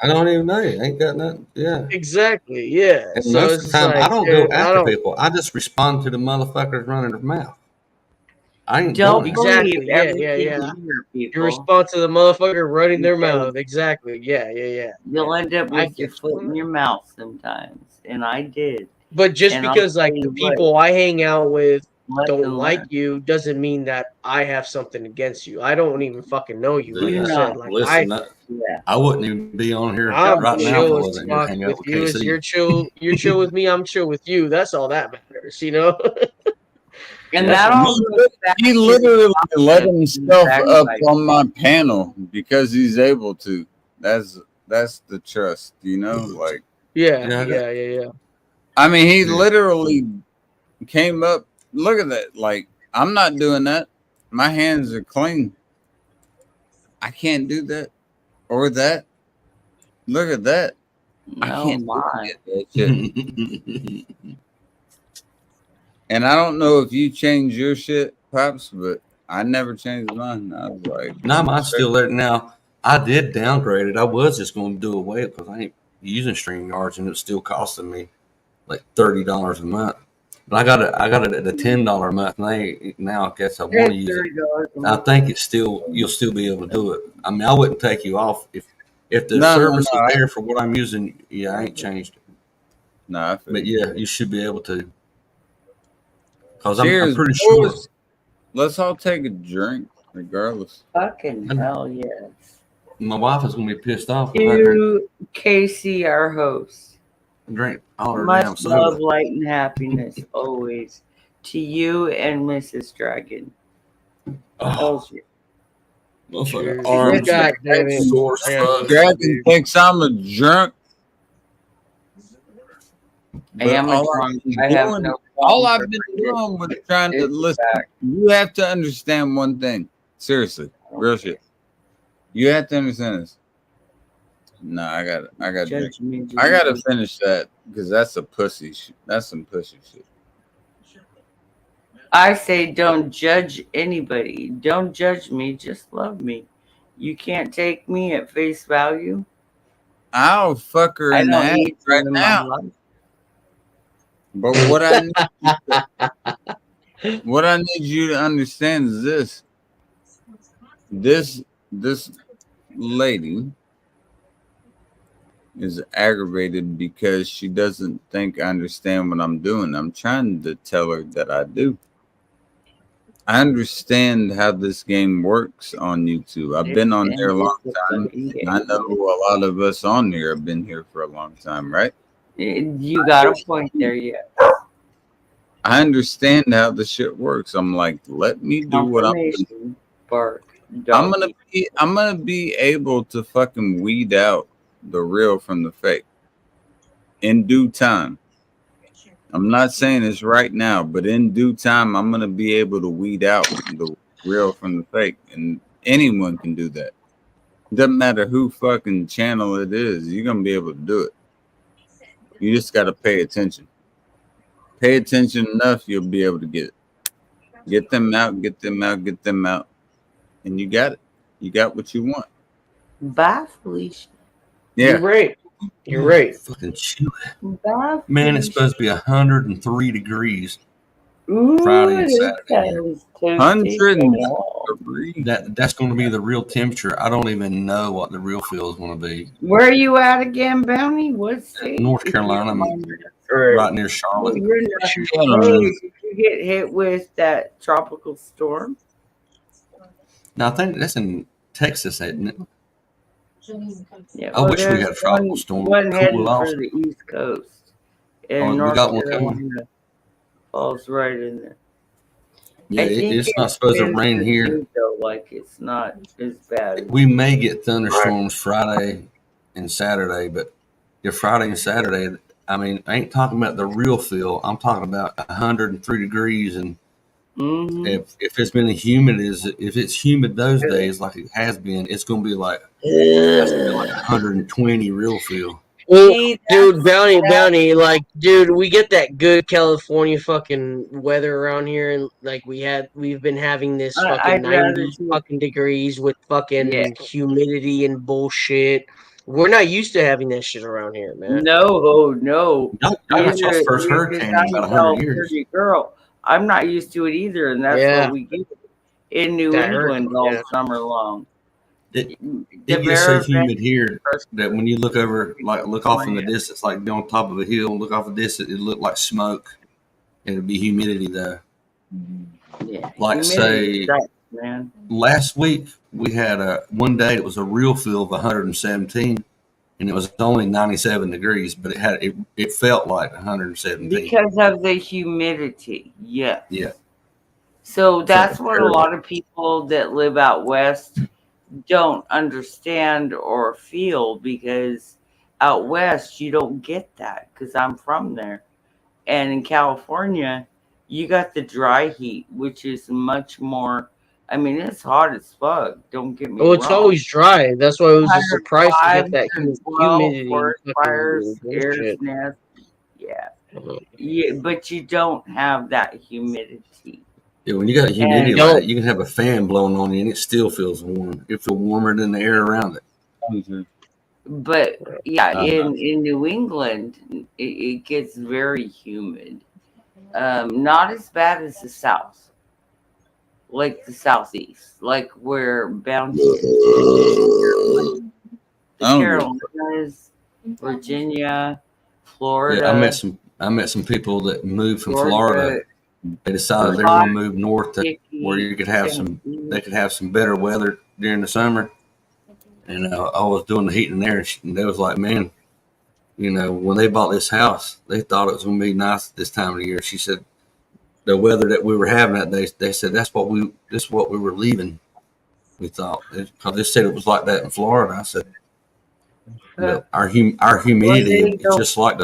I don't even know you. Ain't got nothing. Yeah. Exactly. Yeah. And So most it's of the just time, like, I don't go dude, I after don't people. I just respond to the motherfuckers running their mouth. I ain't don't doing exactly. believe Yeah. everything you hear, You people. respond to the motherfucker running their Because mouth. Exactly. Yeah. you'll end up I with your get foot in you. your mouth sometimes, and I did. But just And I'll because like tell the you what, people I hang out with don't lesson like learned. you doesn't mean that I have something against you. I don't even fucking know you. Like You I know, said, like Listen, yeah. I wouldn't even be on here I'm right now if I chill as wasn't here fuck hanging with out with you. As you're KC. chill with me. I'm chill with you. That's all that matters, you know. And That's that what all goes back He to literally let the himself up backbiting. on my panel because he's able to. That's the trust, you know? Like, yeah. I mean, he Yeah. literally came up. Look at that. Like, I'm not doing that. My hands are clean. I can't do that or that. Look at that. I Oh can't do my. that shit. And I don't know if you changed your shit, Pops, but I never changed mine. I was like, No, mine's still there now. I did downgrade it. I was just going to do away because I ain't using StreamYards, and it's still costing me like $30 a month. But I got it at the $10 a month. And now I guess I want to use it. $30 a I month. think you'll still be able to do it. I mean, I wouldn't take you off if the No, service no. is there for what I'm using. Yeah, I ain't changed it. No, I feel But you. yeah, you should be able to. Because I'm Cheers, pretty sure. boys. Let's all take a drink, regardless. Fucking hell yes. My wife is going to be pissed off if I drink, To Casey, our host, drink all her damn much soda. love, light, and happiness always to you and Mrs. Dragon. Oh, Elsie. motherfucker, Cheers. arms God damn it. sore as Yeah. fuck. Dragon thinks I'm a drunk. I am a all drunk. I've I been have doing- no all qualms I've been for this. doing was trying to It's listen. back. You have to understand one thing. Seriously, real shit. You have to understand this. No, I got drink. Judge me, judge I gotta me. finish that because that's a pussy shit. That's some pussy shit. I say don't judge anybody. Don't judge me. Just love me. You can't take me at face value. I'll fuck her I in the don't ass need you right in my now. life. But what I need you to understand is this. This lady is aggravated because she doesn't think I understand what I'm doing. I'm trying to tell her that I do. I understand how this game works on YouTube. I've been on there a long time. And I know a lot of us on there have been here for a long time, right? You got a point there, yeah. I understand how the shit works. I'm like, let me do what I'm doing. Confirmation, bark. I'm doggy. gonna be able to fucking weed out the real from the fake in due time. I'm not saying it's right now, but in due time, I'm gonna be able to weed out the real from the fake, and anyone can do that. Doesn't matter who fucking channel it is, you're gonna be able to do it. You just gotta pay attention. Pay attention enough, you'll be able to get it. Get them out, get them out, get them out, and you got it. You got what you want. Bye, Felicia. Yeah. You're right. You're right. Fucking chilly. Bye, Man, it's Felicia. supposed to be 103 degrees. Ooh, Friday and that Saturday. sounds toasty. 100 That's going to be the real temperature. I don't even know what the real feel is going to be. Where are you at again, Bounty? What state? North If you Carolina, don't I'm mind me asking. right near Well, Charlotte. you're not. Hey, did you get hit with that tropical storm? Now I think that's in Texas, isn't it? Yeah, I well, wish we there's had a tropical storm. one heading Cool for off. the East Coast, Oh, and we North got one coming. Carolina falls right in there. Yeah, I think it's not supposed to rain here. Though, like it's not as bad. We may get thunderstorms Friday and Saturday, but your Friday and Saturday, I mean, I ain't talking about the real feel. I'm talking about 103 degrees, and if it's been humid, if it's humid those days like it has been, it's gonna be like 120 real feel. Well, dude, Bounty, like, dude, we get that good California fucking weather around here, and like we've been having this fucking I'd rather 90 do- fucking degrees with fucking Yeah. humidity and bullshit. We're not used to having that shit around here, man. No. Y'all got y'all's first hurricane in about 100 years. Girl, I'm not used to it either, and that's Yeah. what we get in New That England hurricane, all yeah. summer long. It gets so humid here that when you look over, like look off in the distance, like be on top of a hill, look off a distance, it look like smoke. It'd be humidity though. Yeah, Like humidity say sucks, man. last week we had one day it was a real feel of 117, and it was only 97 degrees, but it felt like 117 Because of the humidity, yes. Yeah. So that's what a lot of people that live out west don't understand or feel, because out west you don't get that, because I'm from there. And in California, you got the dry heat, which is much more, I mean, it's hot as fuck. Don't get me Oh, it's wrong. always dry. That's why it was a surprise to get that 105, humidity. forest fucking fires, air's bullshit. nest. Yeah, but you don't have that humidity. Yeah, when you got humidity And- like that, you can have a fan blowing on you and it still feels warm. It feels warmer than the air around it. But yeah, in New England, it gets very humid. Not as bad as the South, like the Southeast, like where Bounty is. The Carolinas, Virginia, Florida. Yeah, I met some people that moved from Florida. They decided they were going to move north to where you could have they could have some better weather during the summer. And I was doing the heating there, and they was like, "Man, you know, when they bought this house, they thought it was going to be nice this time of the year." She said, "The weather that we were having that day, they said this is what we were leaving. We thought because they said it was like that in Florida." I said, "But our humidity is just like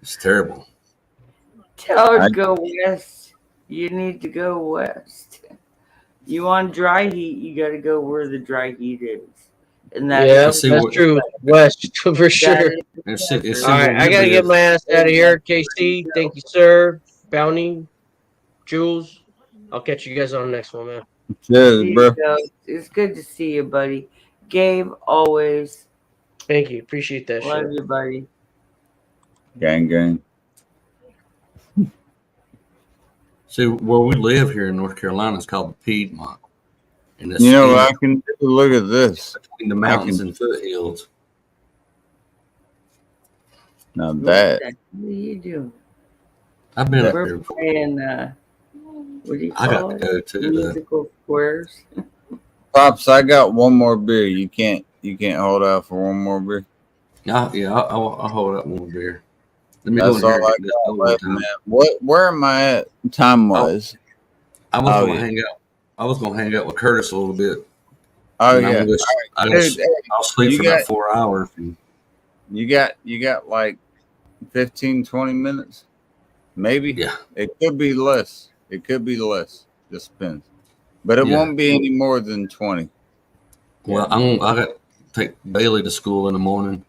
it's terrible." Tell her to go west. You need to go west. You want dry heat, you got to go where the dry heat is. And That's true. West for sure. All right, I gotta get my ass out of here. KC, thank you, sir. Bounty, Jules. I'll catch you guys on the next one, man. Cheers, bro. It's good to see you, buddy. Gabe, always. Thank you. Appreciate that. Love shit. you, buddy. Gang. See, where we live here in North Carolina is called the Piedmont. And it's I can look at this. Between the mountains and foothills. Now that. What are you doing? I've been up We're there. playing, what do you I call got to it? go to the Musical squares. Pops, I got one more beer. You can't hold out for one more beer. I'll hold up one beer. Let me That's go in all here I and get got this left, over man. Where am I at time wise? I was gonna hang out. I was gonna hang out with Curtis a little bit. Oh And yeah. I'll sleep for about 4 hours. You got like 15, 20 minutes? Maybe? Yeah. It could be less. Just depends. But it won't be any more than 20. Well, I got to take Bailey to school in the morning.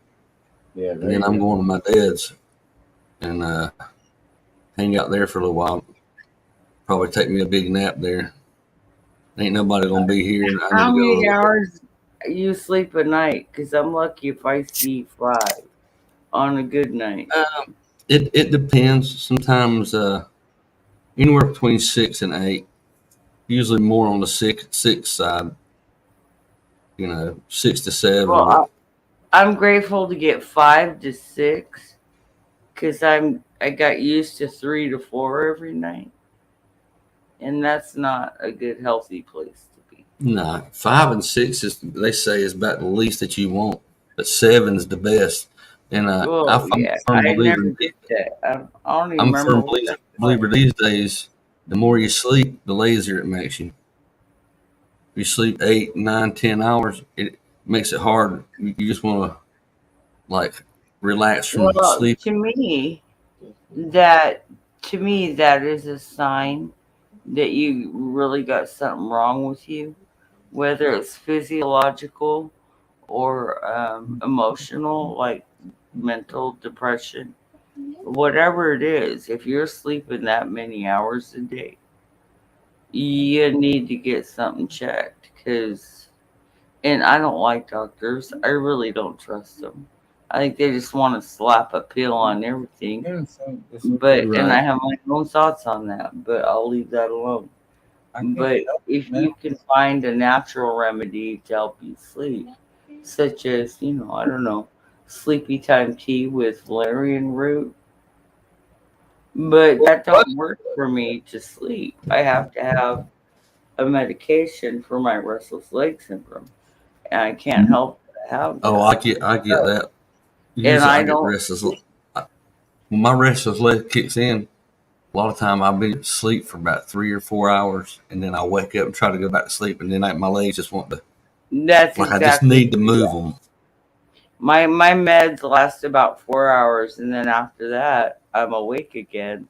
Yeah. And then I'm going to my dad's and hang out there for a little while. Probably take me a big nap there. Ain't nobody gonna be here. How many hours you sleep a night? Because I'm lucky if I see 5 on a good night. It depends. Sometimes anywhere between 6 and 8. Usually more on the six side. 6 to 7. Well, I'm grateful to get 5 to 6 because I got used to 3 to 4 every night, and that's not a good healthy place to be. No, 5 and 6 is, they say, is about the least that you want, but 7 is the best. And Oh I'm yeah, a firm I believer. never did that. I don't even I'm a remember firm what that believer these days. The more you sleep, the lazier it makes you. If you sleep 8, 9, 10 hours, it makes it hard. You just want to like relax from Well, sleep. to me, that is a sign that you really got something wrong with you, whether it's physiological or emotional, like mental depression, whatever it is. If you're sleeping that many hours a day, you need to get something checked. And I don't like doctors. I really don't trust them. I think they just want to slap a pill on everything. But and I have my own thoughts on that, but I'll leave that alone. But if you can find a natural remedy to help you sleep, such as, I don't know, sleepy time tea with valerian root, but that don't work for me to sleep. I have to have a medication for my restless leg syndrome, and I can't help but have that. Oh, I get that. Usually And I I get don't. restless. When my restless leg kicks in, a lot of time I'll be asleep for about 3 or 4 hours, and then I wake up and try to go back to sleep, and then my legs just want to. That's like exactly. I just need to move them. My meds last about 4 hours, and then after that, I'm awake again.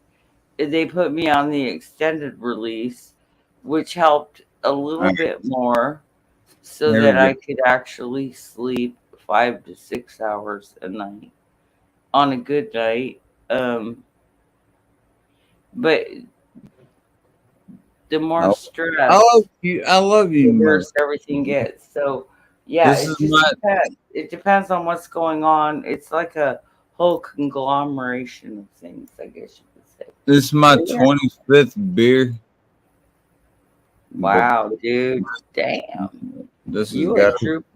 They put me on the extended release, which helped a little bit more, so There that we I go. could actually sleep 5 to 6 hours a night on a good night. But the more I stress, love you. I love you, the worse mother. everything gets. So yeah, This it is just my depends. It depends on what's going on. It's like a whole conglomeration of things, I guess you could say. this is my But yeah. 25th beer. Wow, dude. Damn. This has You a got. trooper.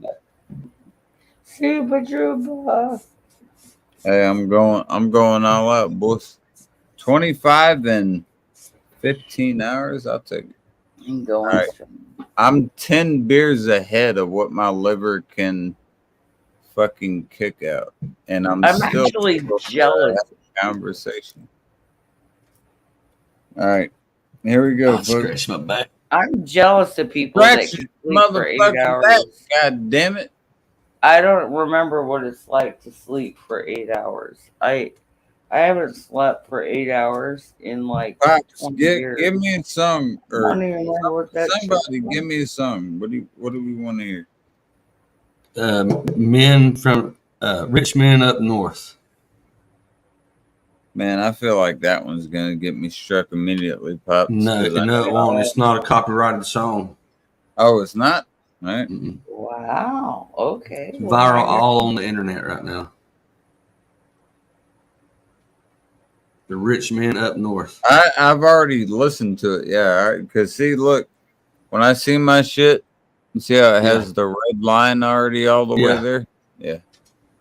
Super trooper. Hey, I'm going all out, boys. 25 and 15 hours. I'll take it. I'm All going right. strong. I'm 10 beers ahead of what my liver can fucking kick out, and I'm still actually jealous. Conversation. All right, here we go, I folks. scratch my back. I'm jealous of people Scratch that your can sleep for 8 motherfucking hours. back. God damn it! I don't remember what it's like to sleep for 8 hours. I haven't slept for 8 hours in like Pops, 20 give years. me a song, I or don't even remember what that somebody shit's give from. me a song. What do we want to hear? Men from rich men up north. Man, I feel like that one's gonna get me struck immediately, Pops. No, 'cause I no, it know- won't. It's not a copyrighted song. Oh, it's not. All right. Mm-mm. Wow. Okay. It's Well, viral I guess- all on the internet right now. The rich men up north. I've already listened to it. Yeah, because see, look, when I see my shit, you see how it has the red line already all the way Yeah. there. Yeah,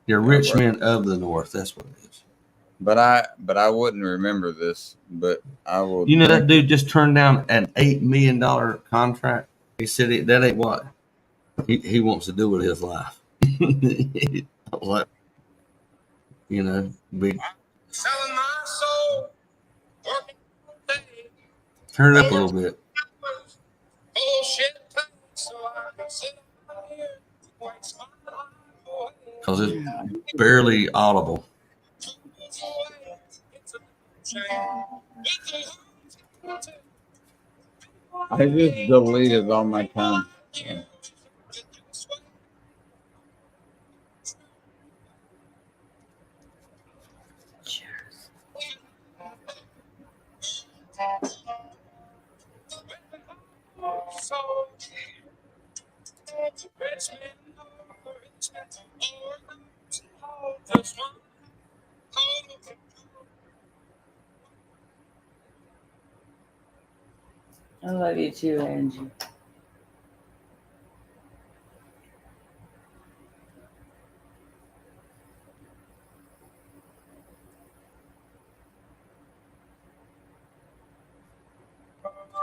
They're rich right. men of the north. That's what it is. but I wouldn't remember this, but I will. You know that drink dude just turned down an $8 million contract. He said that ain't what he wants to do with his life. What, big. Selling my soul, working all day, Turn it up a little bit bullshit pay, so I can sit out here and waste my life away. because it's barely audible. I just deleted all my time. Yeah. I love you too, Angie.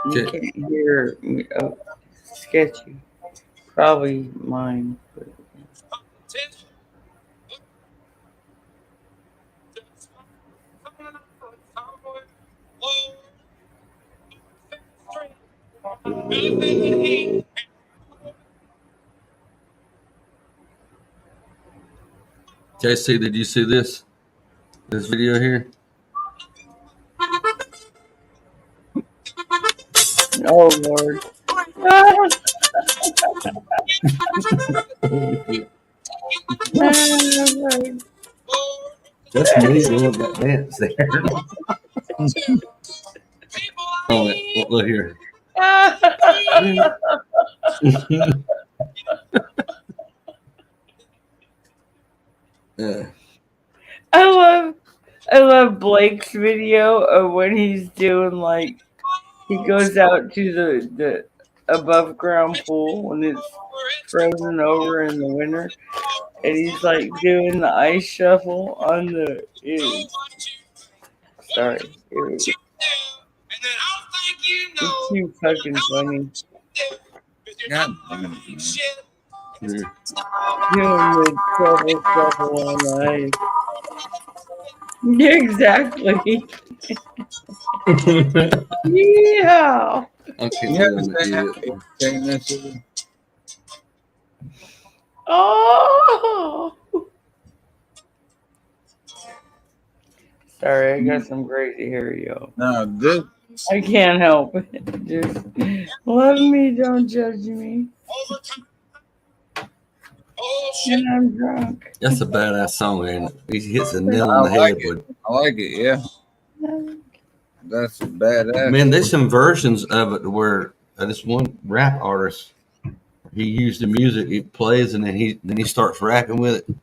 You Okay. can't hear me. Oh, sketchy. Probably mine. But JC, did you see this video here? oh Lord. That's me doing that dance there. Oh, look here. I love Blake's video of when he's doing like he goes out to the above ground pool when it's frozen over in the winter, and he's like doing the ice shuffle on the. Sorry, it's too fucking funny. God damn it, man. Doing the trouble shuffle on the ice. Yeah, exactly. Yeah. Okay, You ever seen this? Oh. Sorry, I got some crazy hair, yo. No, this. I can't help it. Just love me, don't judge me. And I'm drunk. That's a badass song, ain't it? He hits a nail on the head with. I like it, yeah. That's badass. Man, there's some versions of it where this one rap artist, he used the music, it plays, and then he starts rapping with it.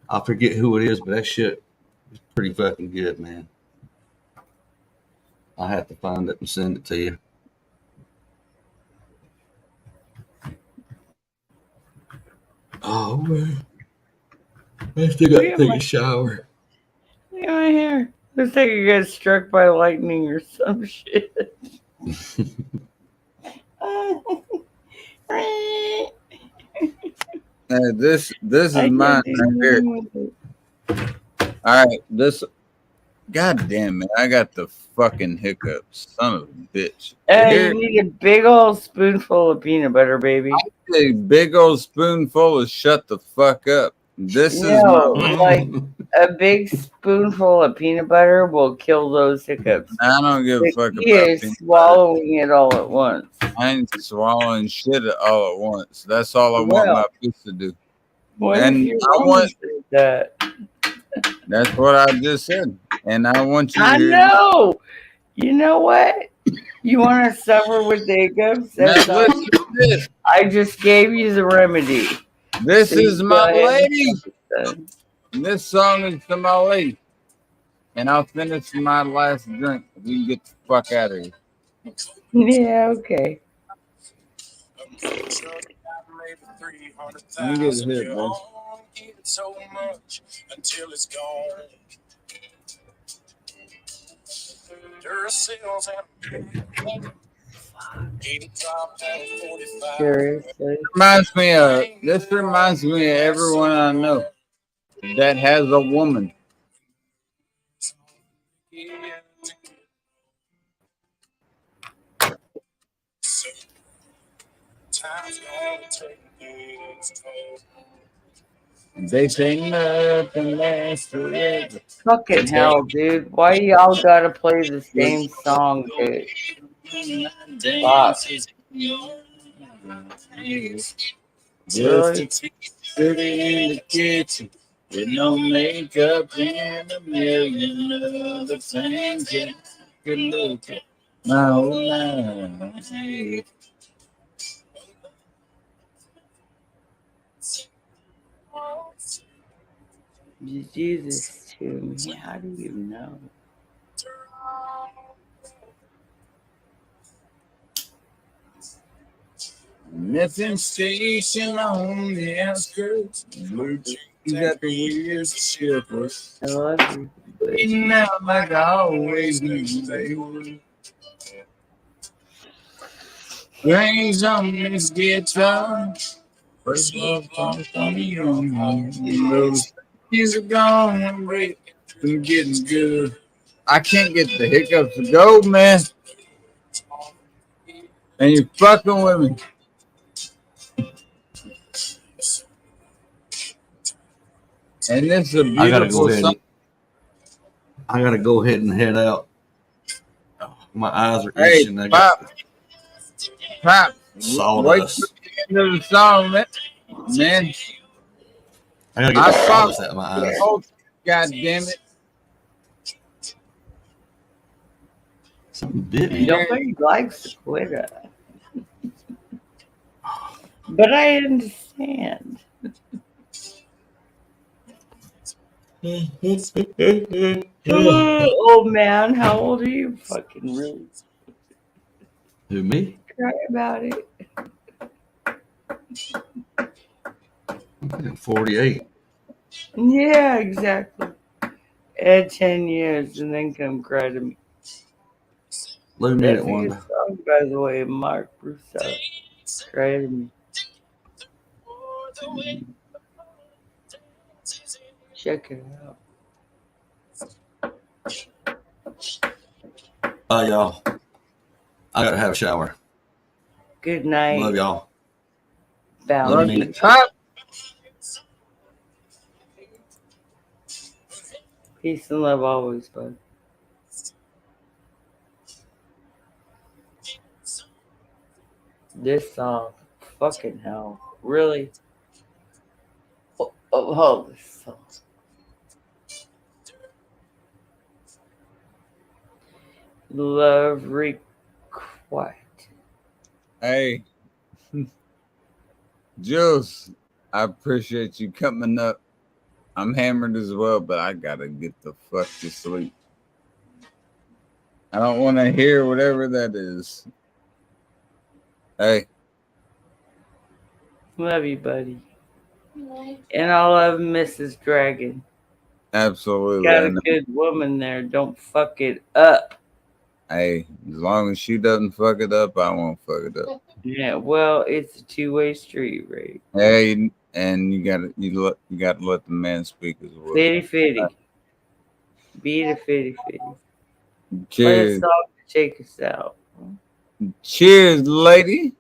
I forget who it is, but that shit is pretty fucking good, man. I have to find it and send it to you. Oh man, I still got to take a shower. Look at my hair. Looks like I got struck by lightning or some shit. This is mine right here. All right, this. God damn it! I got the fucking hiccups, son of a bitch. You need a big old spoonful of peanut butter, baby. A big old spoonful of shut the fuck up. This is like a big spoonful of peanut butter will kill those hiccups. I don't give a fuck about peanut swallowing it all at once. I ain't swallowing shit all at once. That's all I want my piece to do. And I want that. That's what I just said. And I want you to I hear know. You know what? You want to suffer with the hiccups? That's now, listen to this. I just gave you the remedy. This So is you my go ahead lady. and- And this song is to my lady. And I'll finish my last drink. We can get the fuck out of here. Yeah, okay. Let me get a hit, bro. So much until it's gone. Seriously. This reminds me of everyone I know that has a woman. They say nothing lasts forever. Fucking hell, dude. Why y'all gotta play the same song, dude? Fuck. Just sitting in the kitchen with no makeup and a million other things that could look at my whole life. You do this to me. How do you know? Nothing station on the outskirts. Blue jeans got the wheels of skippers. I love you. Eating out like I always knew they would. Rings on this guitar. First love comes from the young home. Those things are gone and break and getting good. I can't get the hiccups to go, man. And you're fucking with me. And this is a I gotta go beautiful ahead. song. I gotta go ahead and head out. My eyes are Hey, itching. I got Pop, wait sawdust. till the end of the song, man. Man, I gotta I get the saw sawdust out of my the eyes. whole. God damn it! Something bit me. Nobody likes the Twitter. But I understand. Old man, how old are you? Fucking really Who, me? cry about it. I'm 48. Yeah, exactly. Add 10 years and then come cry to me. Lou need That's it a one good day. song, by the way, Mark Russo. Cry to me. Check it out. Y'all. I gotta have a shower. Good night. Love y'all. Bounty. Love you. Pop. Peace and love always, bud. This song, fucking hell. Really? Oh, this song. Love required. Hey, Jules, I appreciate you coming up. I'm hammered as well, but I gotta get the fuck to sleep. I don't want to hear whatever that is. Hey, Love you, buddy. And I love Mrs. Dragon. absolutely. Got I a know. good woman there. Don't fuck it up. Hey, as long as she doesn't fuck it up, I won't fuck it up. Yeah, well, it's a two-way street, right? Hey, and you gotta let the man speak as well. Fitty. Be the fitty. Play a Cheers, song to take us out. cheers, lady.